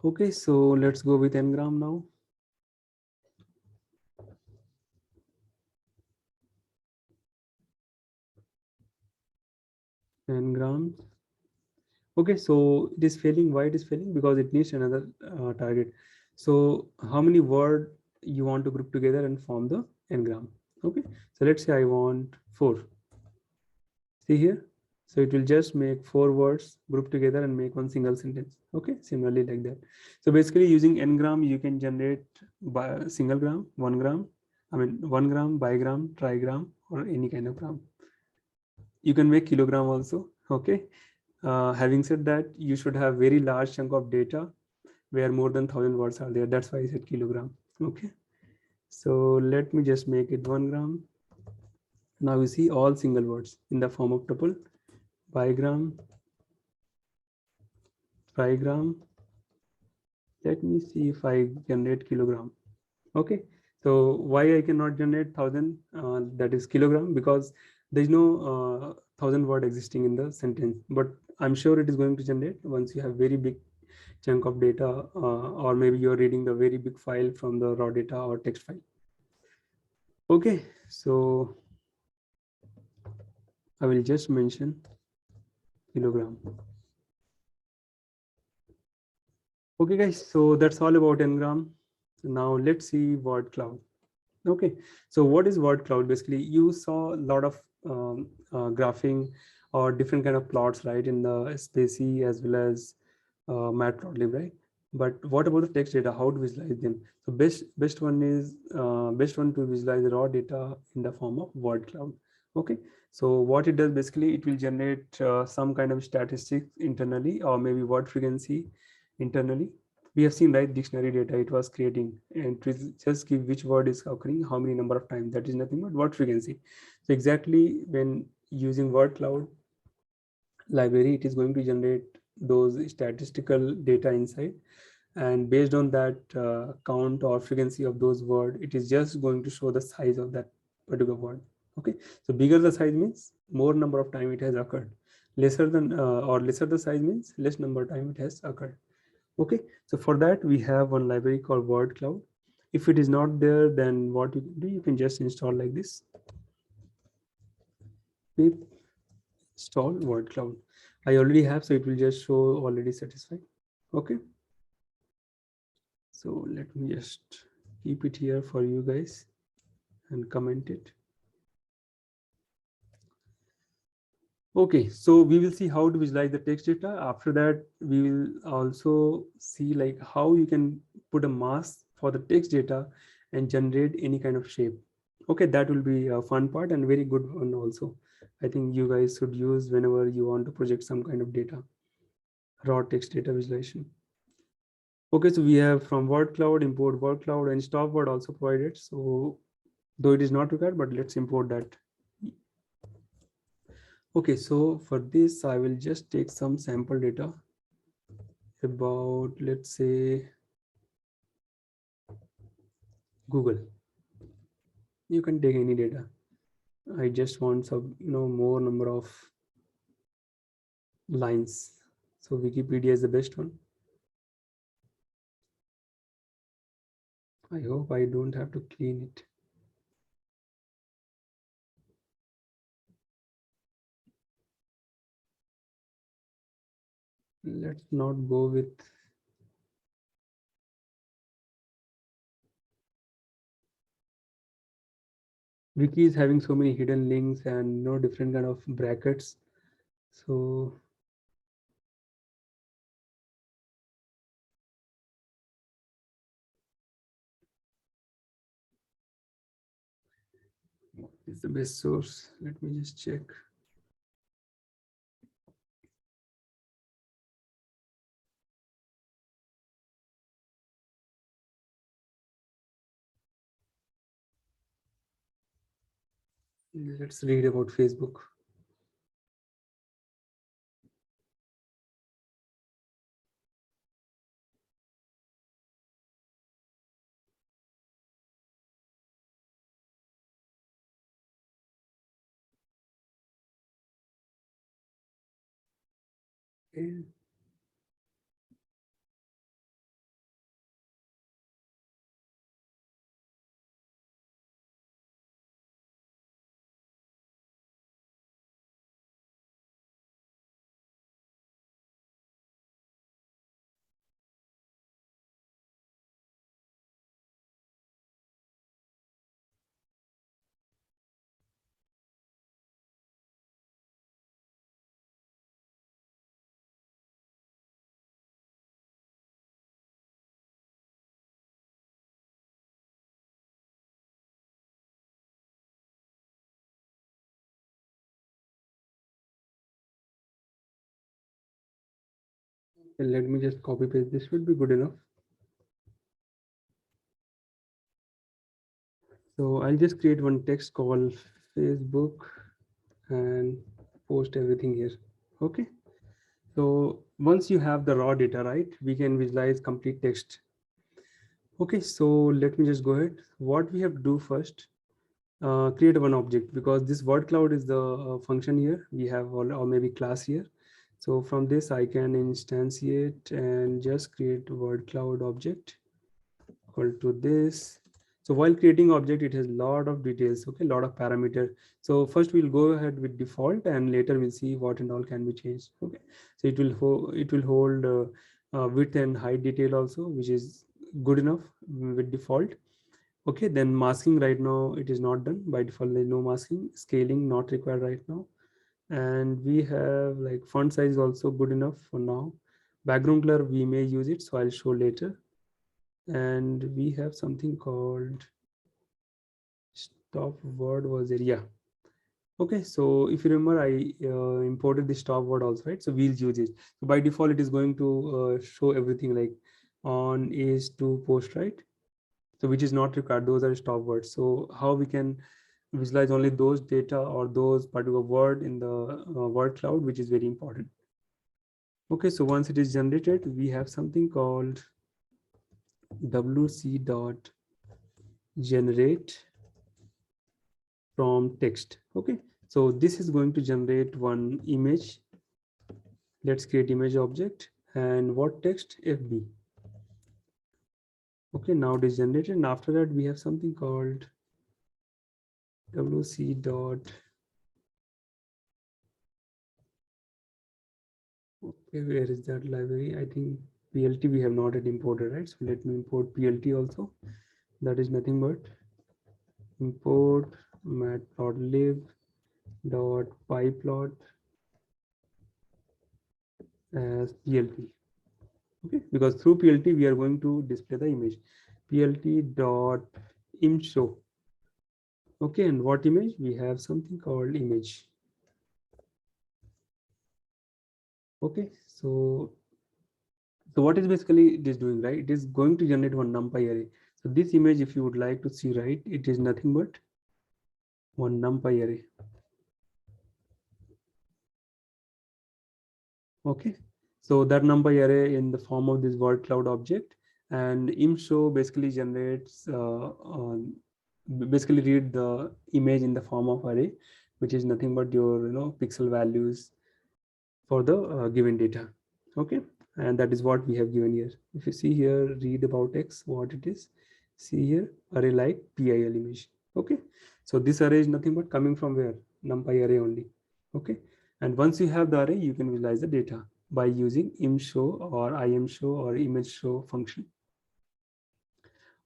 Okay, so let's go with n-gram now. N-gram. Okay, so it is failing. Why it is failing? Because it needs another target. So how many words you want to group together and form the n-gram? Okay, so let's say I want 4. See here, so it will just make 4 words grouped together and make one single sentence. Okay, similarly like that. So basically using n-gram, you can generate by single gram, 1 gram, 1 gram, bigram, trigram, or any kind of gram. You can make kilogram also. Okay, having said that, you should have very large chunk of data where more than 1000 words are there. That's why I said kilogram. Okay, so let me just make it 1 gram. Now you see all single words in the form of tuple, bigram, trigram. Let me see if I generate kilogram. Okay, so why I cannot generate 1000 that is kilogram? Because there is no 1000 word existing in the sentence, but I'm sure it is going to generate once you have very big chunk of data or maybe you're reading the very big file from the raw data or text file. Okay, so I will just mention kilogram. Okay guys, so that's all about n-gram. Now let's see word cloud. Okay, so what is word cloud? Basically, you saw a lot of graphing or different kind of plots, right, in the SpaCy as well as Matplotlib, right? But what about the text data? How to visualize them? So best one to visualize the raw data in the form of word cloud. Okay, so what it does basically, it will generate some kind of statistics internally or maybe word frequency internally. We have seen, right, dictionary data it was creating, and to just give which word is occurring how many number of times. That is nothing but word frequency. So exactly when using word cloud library, it is going to generate those statistical data inside, and based on that count or frequency of those word, it is just going to show the size of that particular word. Okay, so bigger the size means more number of time it has occurred, lesser than or lesser the size means less number of time it has occurred. Okay, so for that we have one library called word cloud. If it is not there, then what you can do, you can just install like this, pip install word cloud. I already have, so it will just show already satisfied. Okay, so let me just keep it here for you guys and comment it. Okay, so we will see how to visualize the text data. After that, we will also see like how you can put a mask for the text data and generate any kind of shape. Okay, that will be a fun part and very good one also. I think you guys should use whenever you want to project some kind of data, raw text data visualization. Okay, so we have from word cloud, import word cloud, and stop word also provided. So though it is not required, but let's import that. Okay, so for this, I will just take some sample data about, let's say, Google. You can take any data. I just want some, more number of lines. So Wikipedia is the best one. I hope I don't have to clean it. Let's not go with Wiki is having so many hidden links and different kind of brackets. So it's the best source. Let me just check. Let's read about Facebook. Okay. And let me just copy paste. This should be good enough. So I'll just create one text called Facebook and post everything here. Okay. So once you have the raw data, right, we can visualize complete text. Okay, so let me just go ahead. What we have to do first, create one object, because this word cloud is the function here. We have or maybe class here. So from this, I can instantiate and just create word cloud object equal to this. So while creating object, it has a lot of details, okay, a lot of parameter. So first we'll go ahead with default, and later we'll see what and all can be changed. Okay, so it will hold width and height detail also, which is good enough with default. Okay, then masking, right now it is not done by default. There's no masking. Scaling not required right now. And we have like font size also good enough for now. Background color we may use it, so I'll show later. And we have something called stop word was there. Yeah. Okay, so if you remember, I imported the stop word also, right? So we'll use it. So by default, it is going to show everything like on, is, to, post, right? So which is not required. Those are stop words. So how we can visualize only those data or those particular word in the word cloud, which is very important. Okay, so once it is generated, we have something called wc dot generate from text. Okay, so this is going to generate one image. Let's create image object, and what text? FB. Okay, now it is generated, and after that we have something called wc dot. Okay, where is that library? I think PLT we have not yet imported, right? So let me import PLT also. That is nothing but import matplotlib dot pyplot as PLT. Okay, because through PLT we are going to display the image. PLT dot image show. Okay, and what image? We have something called image. Okay, so what is basically it is doing, right? It is going to generate one NumPy array. So this image, if you would like to see, right, it is nothing but one NumPy array. Okay, so that NumPy array in the form of this word cloud object, and imshow basically generates basically read the image in the form of array, which is nothing but your pixel values for the given data. Okay, and that is what we have given here. If you see here, read about X, what it is, see here, array like PIL image. Okay, so this array is nothing but coming from where? NumPy array only. Okay, and once you have the array, you can visualize the data by using imshow or imshow or image show function.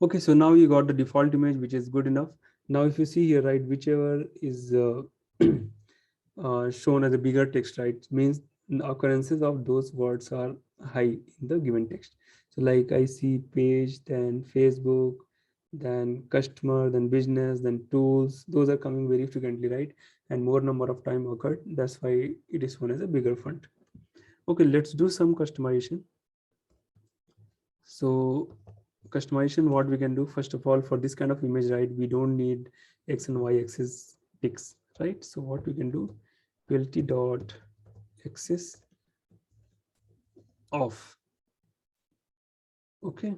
Okay, so now you got the default image, which is good enough. Now if you see here, right, whichever is shown as a bigger text, right, means the occurrences of those words are high in the given text. So like I see page, then Facebook, then customer, then business, then tools, those are coming very frequently, right, and more number of time occurred. That's why it is shown as a bigger font. Okay, let's do some customization. So customization, what we can do, first of all, for this kind of image, right, we don't need X and Y axis ticks, right? So what we can do, plt dot axis off. Okay,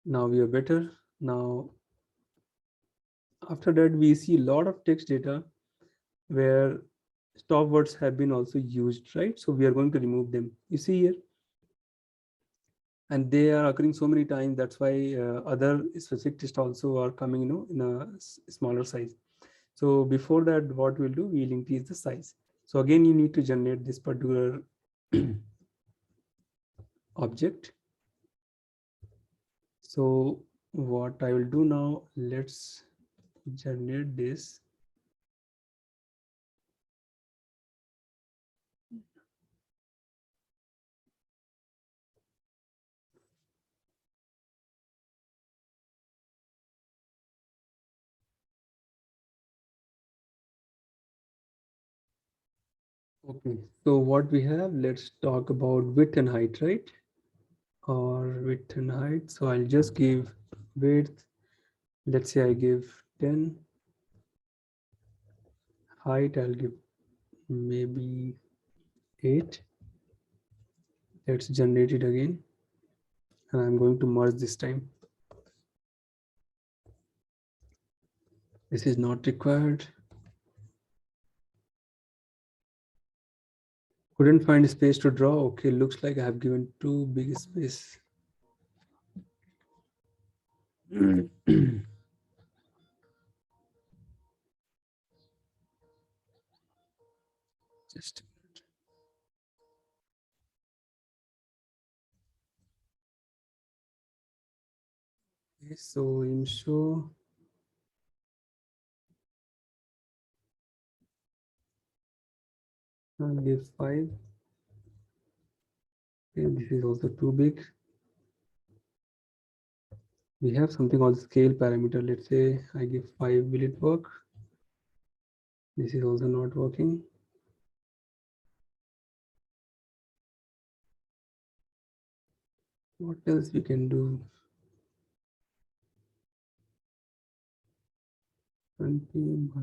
now we are better. Now after that, we see a lot of text data where stop words have been also used, right? So we are going to remove them. You see here, and they are occurring so many times. That's why other specific text also are coming, in a smaller size. So before that, what we'll do, we'll increase the size. So again, you need to generate this particular object. So what I will do now, let's generate this. Okay, so what we have, let's talk about width and height, right? Or width and height. So I'll just give width. Let's say I give 10. Height, I'll give maybe 8. Let's generate it again. And I'm going to merge this time. This is not required. Couldn't find space to draw. Okay, looks like I have given too big a space. Just okay, so in show, I'll give 5. Okay, this is also too big. We have something called scale parameter. Let's say I give 5. Will it work? This is also not working. What else we can do? 20 by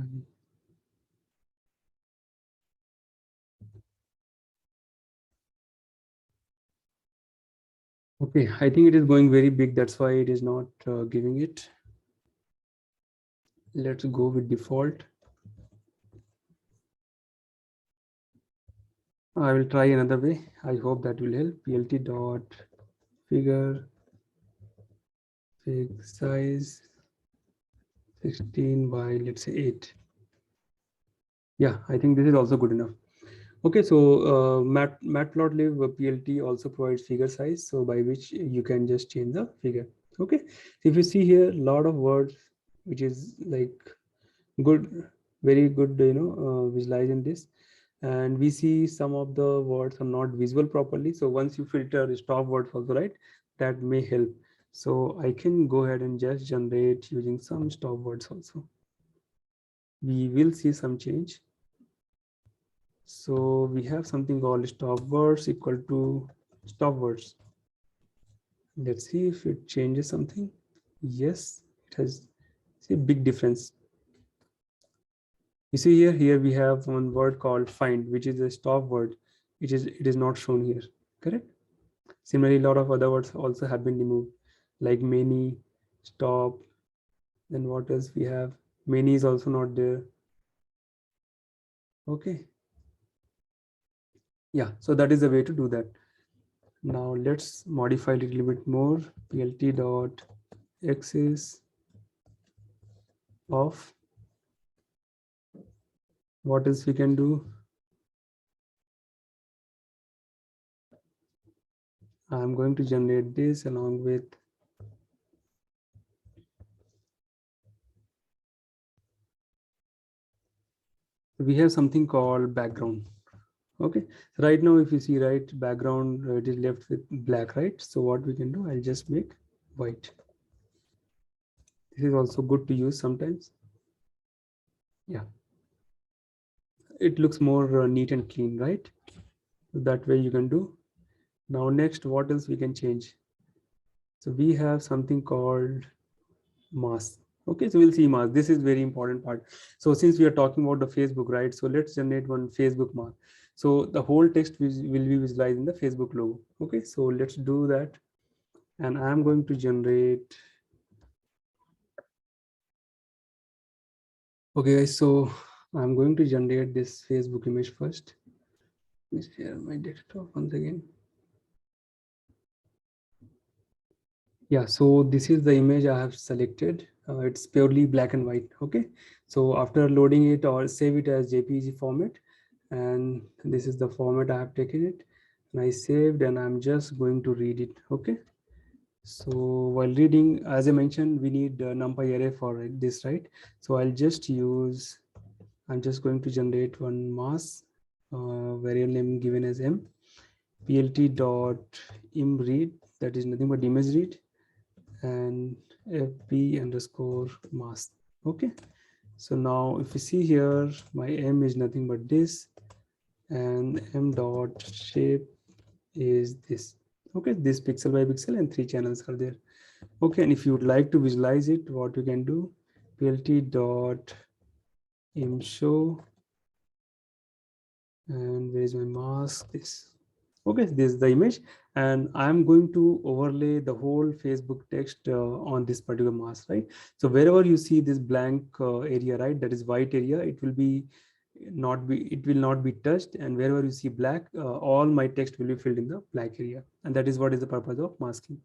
okay, I think it is going very big. That's why it is not giving it. Let's go with default. I will try another way. I hope that will help. Plt dot figure fig size 16 by let's say 8. Yeah, I think this is also good enough. Okay, so matplotlib plt also provides figure size, so by which you can just change the figure. Okay, so if you see here, a lot of words, which is like good, very good, visualize in this, and we see some of the words are not visible properly. So once you filter stop words also, right, that may help. So I can go ahead and just generate using some stop words also. We will see some change. So we have something called stop words equal to stop words. Let's see if it changes something. Yes, it has, see, a big difference. You see here we have one word called find, which is a stop word. It is not shown here, correct? Similarly, a lot of other words also have been removed, like many, stop. Then what else we have? Many is also not there. Okay. Yeah, so that is the way to do that. Now let's modify a little bit more. plt dot axis of, what else we can do? I'm going to generate this along with we have something called background. Okay, right now if you see, right, background, it is left with black, right? So what we can do, I'll just make white. This is also good to use sometimes. Yeah, it looks more neat and clean, right? So that way you can do. Now next, what else we can change? So we have something called mask. Okay, so we'll see mask. This is very important part. So since we are talking about the Facebook, right? So let's generate one Facebook mask. So the whole text will be visualized in the Facebook logo. Okay, so let's do that. And I'm going to generate. Okay, guys, so I'm going to generate this Facebook image first. Let me share my desktop once again. Yeah, so this is the image I have selected. It's purely black and white. Okay, so after loading it or save it as JPG format, and this is the format I have taken it, and I saved, and I'm just going to read it. Okay, so while reading, as I mentioned, we need NumPy array for this, right? So I'll just use, I'm just going to generate one mask, variable name given as m, plt dot im read, that is nothing but image read, and fp underscore mask. Okay, so now if you see here, my m is nothing but this, and m dot shape is this. Okay, this pixel by pixel, and 3 channels are there. Okay, and if you would like to visualize it, what you can do, plt dot im show, and where is my mask? This. Okay, this is the image, and I'm going to overlay the whole Facebook text on this particular mask, right? So wherever you see this blank area, right, that is white area, it will not be touched, and wherever you see black, all my text will be filled in the black area, and that is what is the purpose of masking.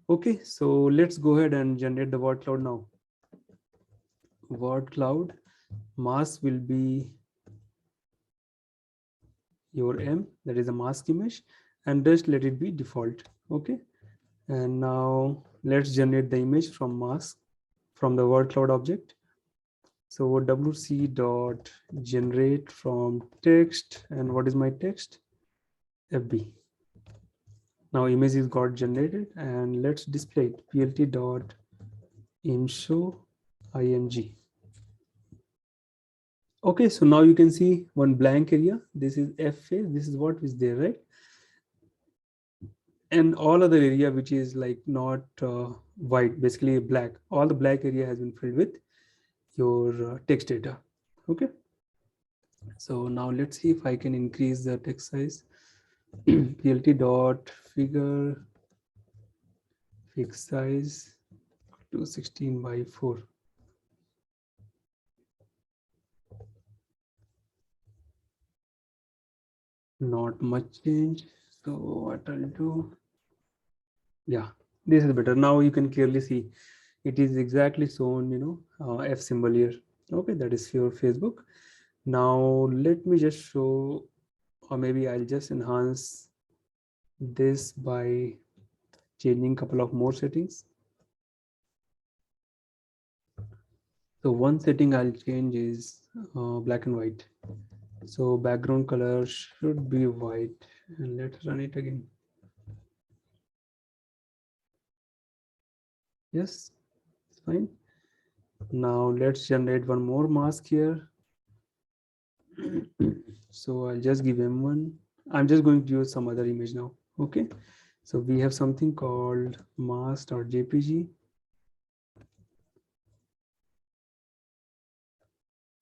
Okay, so let's go ahead and generate the word cloud now. Word cloud mask will be your m, that is a mask image, and just let it be default. Okay, and now let's generate the image from mask from the word cloud object. So wc dot generate from text, and what is my text? FB. Now image is got generated, and let's display it. plt dot imshow img. Okay, so now you can see one blank area. This is F phase. This is what is there, right? And all other area which is like not white, basically black, all the black area has been filled with your text data. Okay, so now let's see if I can increase the text size. plt dot figure fixed size to 16 by 4. Not much change, so what I'll do, yeah, this is better. Now you can clearly see it is exactly shown, F symbol here. Okay, that is your Facebook. Now let me just show, or maybe I'll just enhance this by changing a couple of more settings. So one setting I'll change is black and white. So background color should be white, and let's run it again. Yes, it's fine. Now let's generate one more mask here. So I'll just give M1. I'm just going to use some other image now. Okay, so we have something called mask.jpg.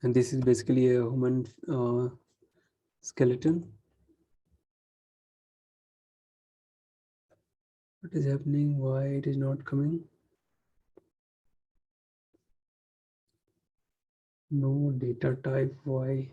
And this is basically a human skeleton. What is happening? Why it is not coming? No data type. Why?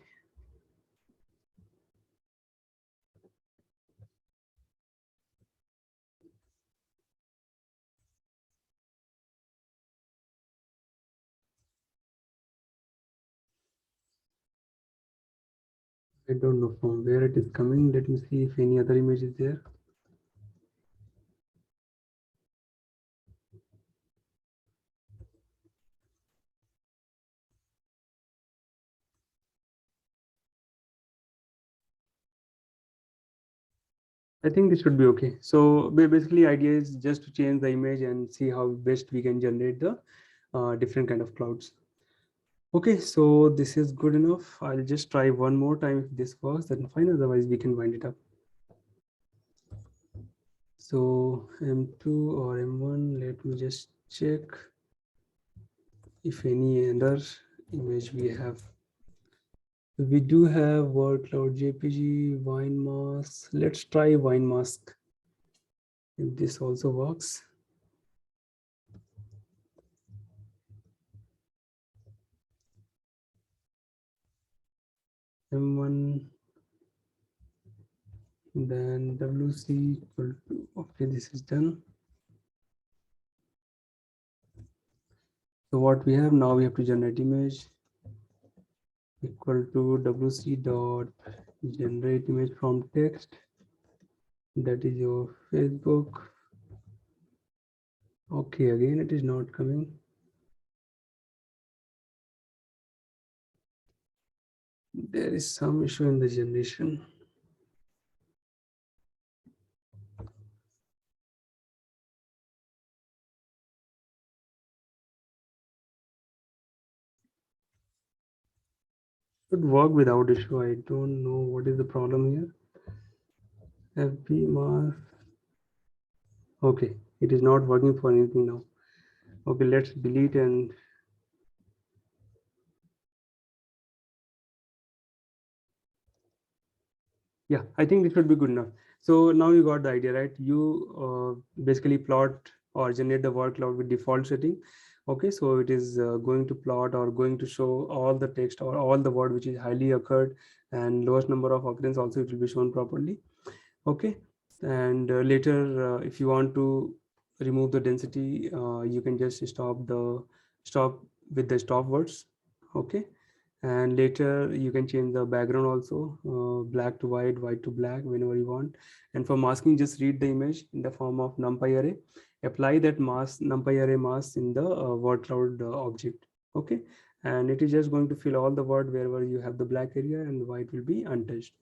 I don't know from where it is coming. Let me see if any other image is there. I think this should be okay. So basically idea is just to change the image and see how best we can generate the different kind of clouds. Okay, so this is good enough. I'll just try one more time. If this works, then fine. Otherwise, we can wind it up. So M2 or M1, let me just check if any other image we have. We do have word cloud JPG, wine mask. Let's try wine mask. If this also works. M1, then WC equal to, okay, this is done. So what we have now, we have to generate image equal to WC dot generate image from text. That is your Facebook. Okay, again it is not coming. There is some issue in the generation. Should work without issue. I don't know what is the problem here. FB mask. Okay, it is not working for anything now. Okay, let's delete and yeah, I think this should be good enough. So now you got the idea, right? You basically plot or generate the word cloud with default setting. Okay, so it is going to plot or going to show all the text or all the word which is highly occurred, and lowest number of occurrence also it will be shown properly. Okay, and later if you want to remove the density, you can just stop with the stop words. Okay, and later you can change the background also, black to white, white to black, whenever you want. And for masking, just read the image in the form of numpy array, apply that mask numpy array mask in the word cloud object. Okay, and it is just going to fill all the word wherever you have the black area, and the white will be untouched.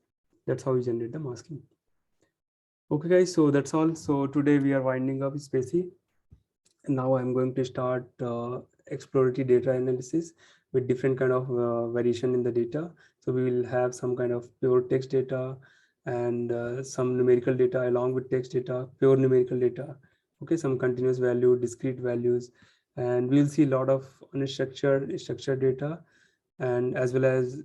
That's how you generate the masking. Okay guys, so that's all. So today we are winding up SpaCy. Now I'm going to start exploratory data analysis with different kind of variation in the data. So we will have some kind of pure text data and some numerical data along with text data, pure numerical data. Okay, some continuous value, discrete values, and we'll see a lot of unstructured, structured data, and as well as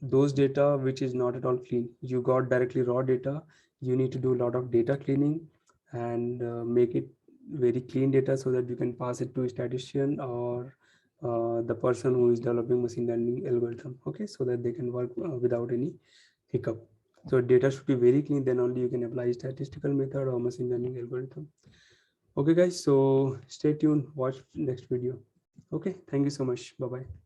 those data which is not at all clean. You got directly raw data. You need to do a lot of data cleaning and make it very clean data so that you can pass it to a statistician or the person who is developing machine learning algorithm. Okay, so that they can work without any hiccup. So data should be very clean, then only you can apply statistical method or machine learning algorithm. Okay guys, so stay tuned, watch next video. Okay, thank you so much. Bye bye.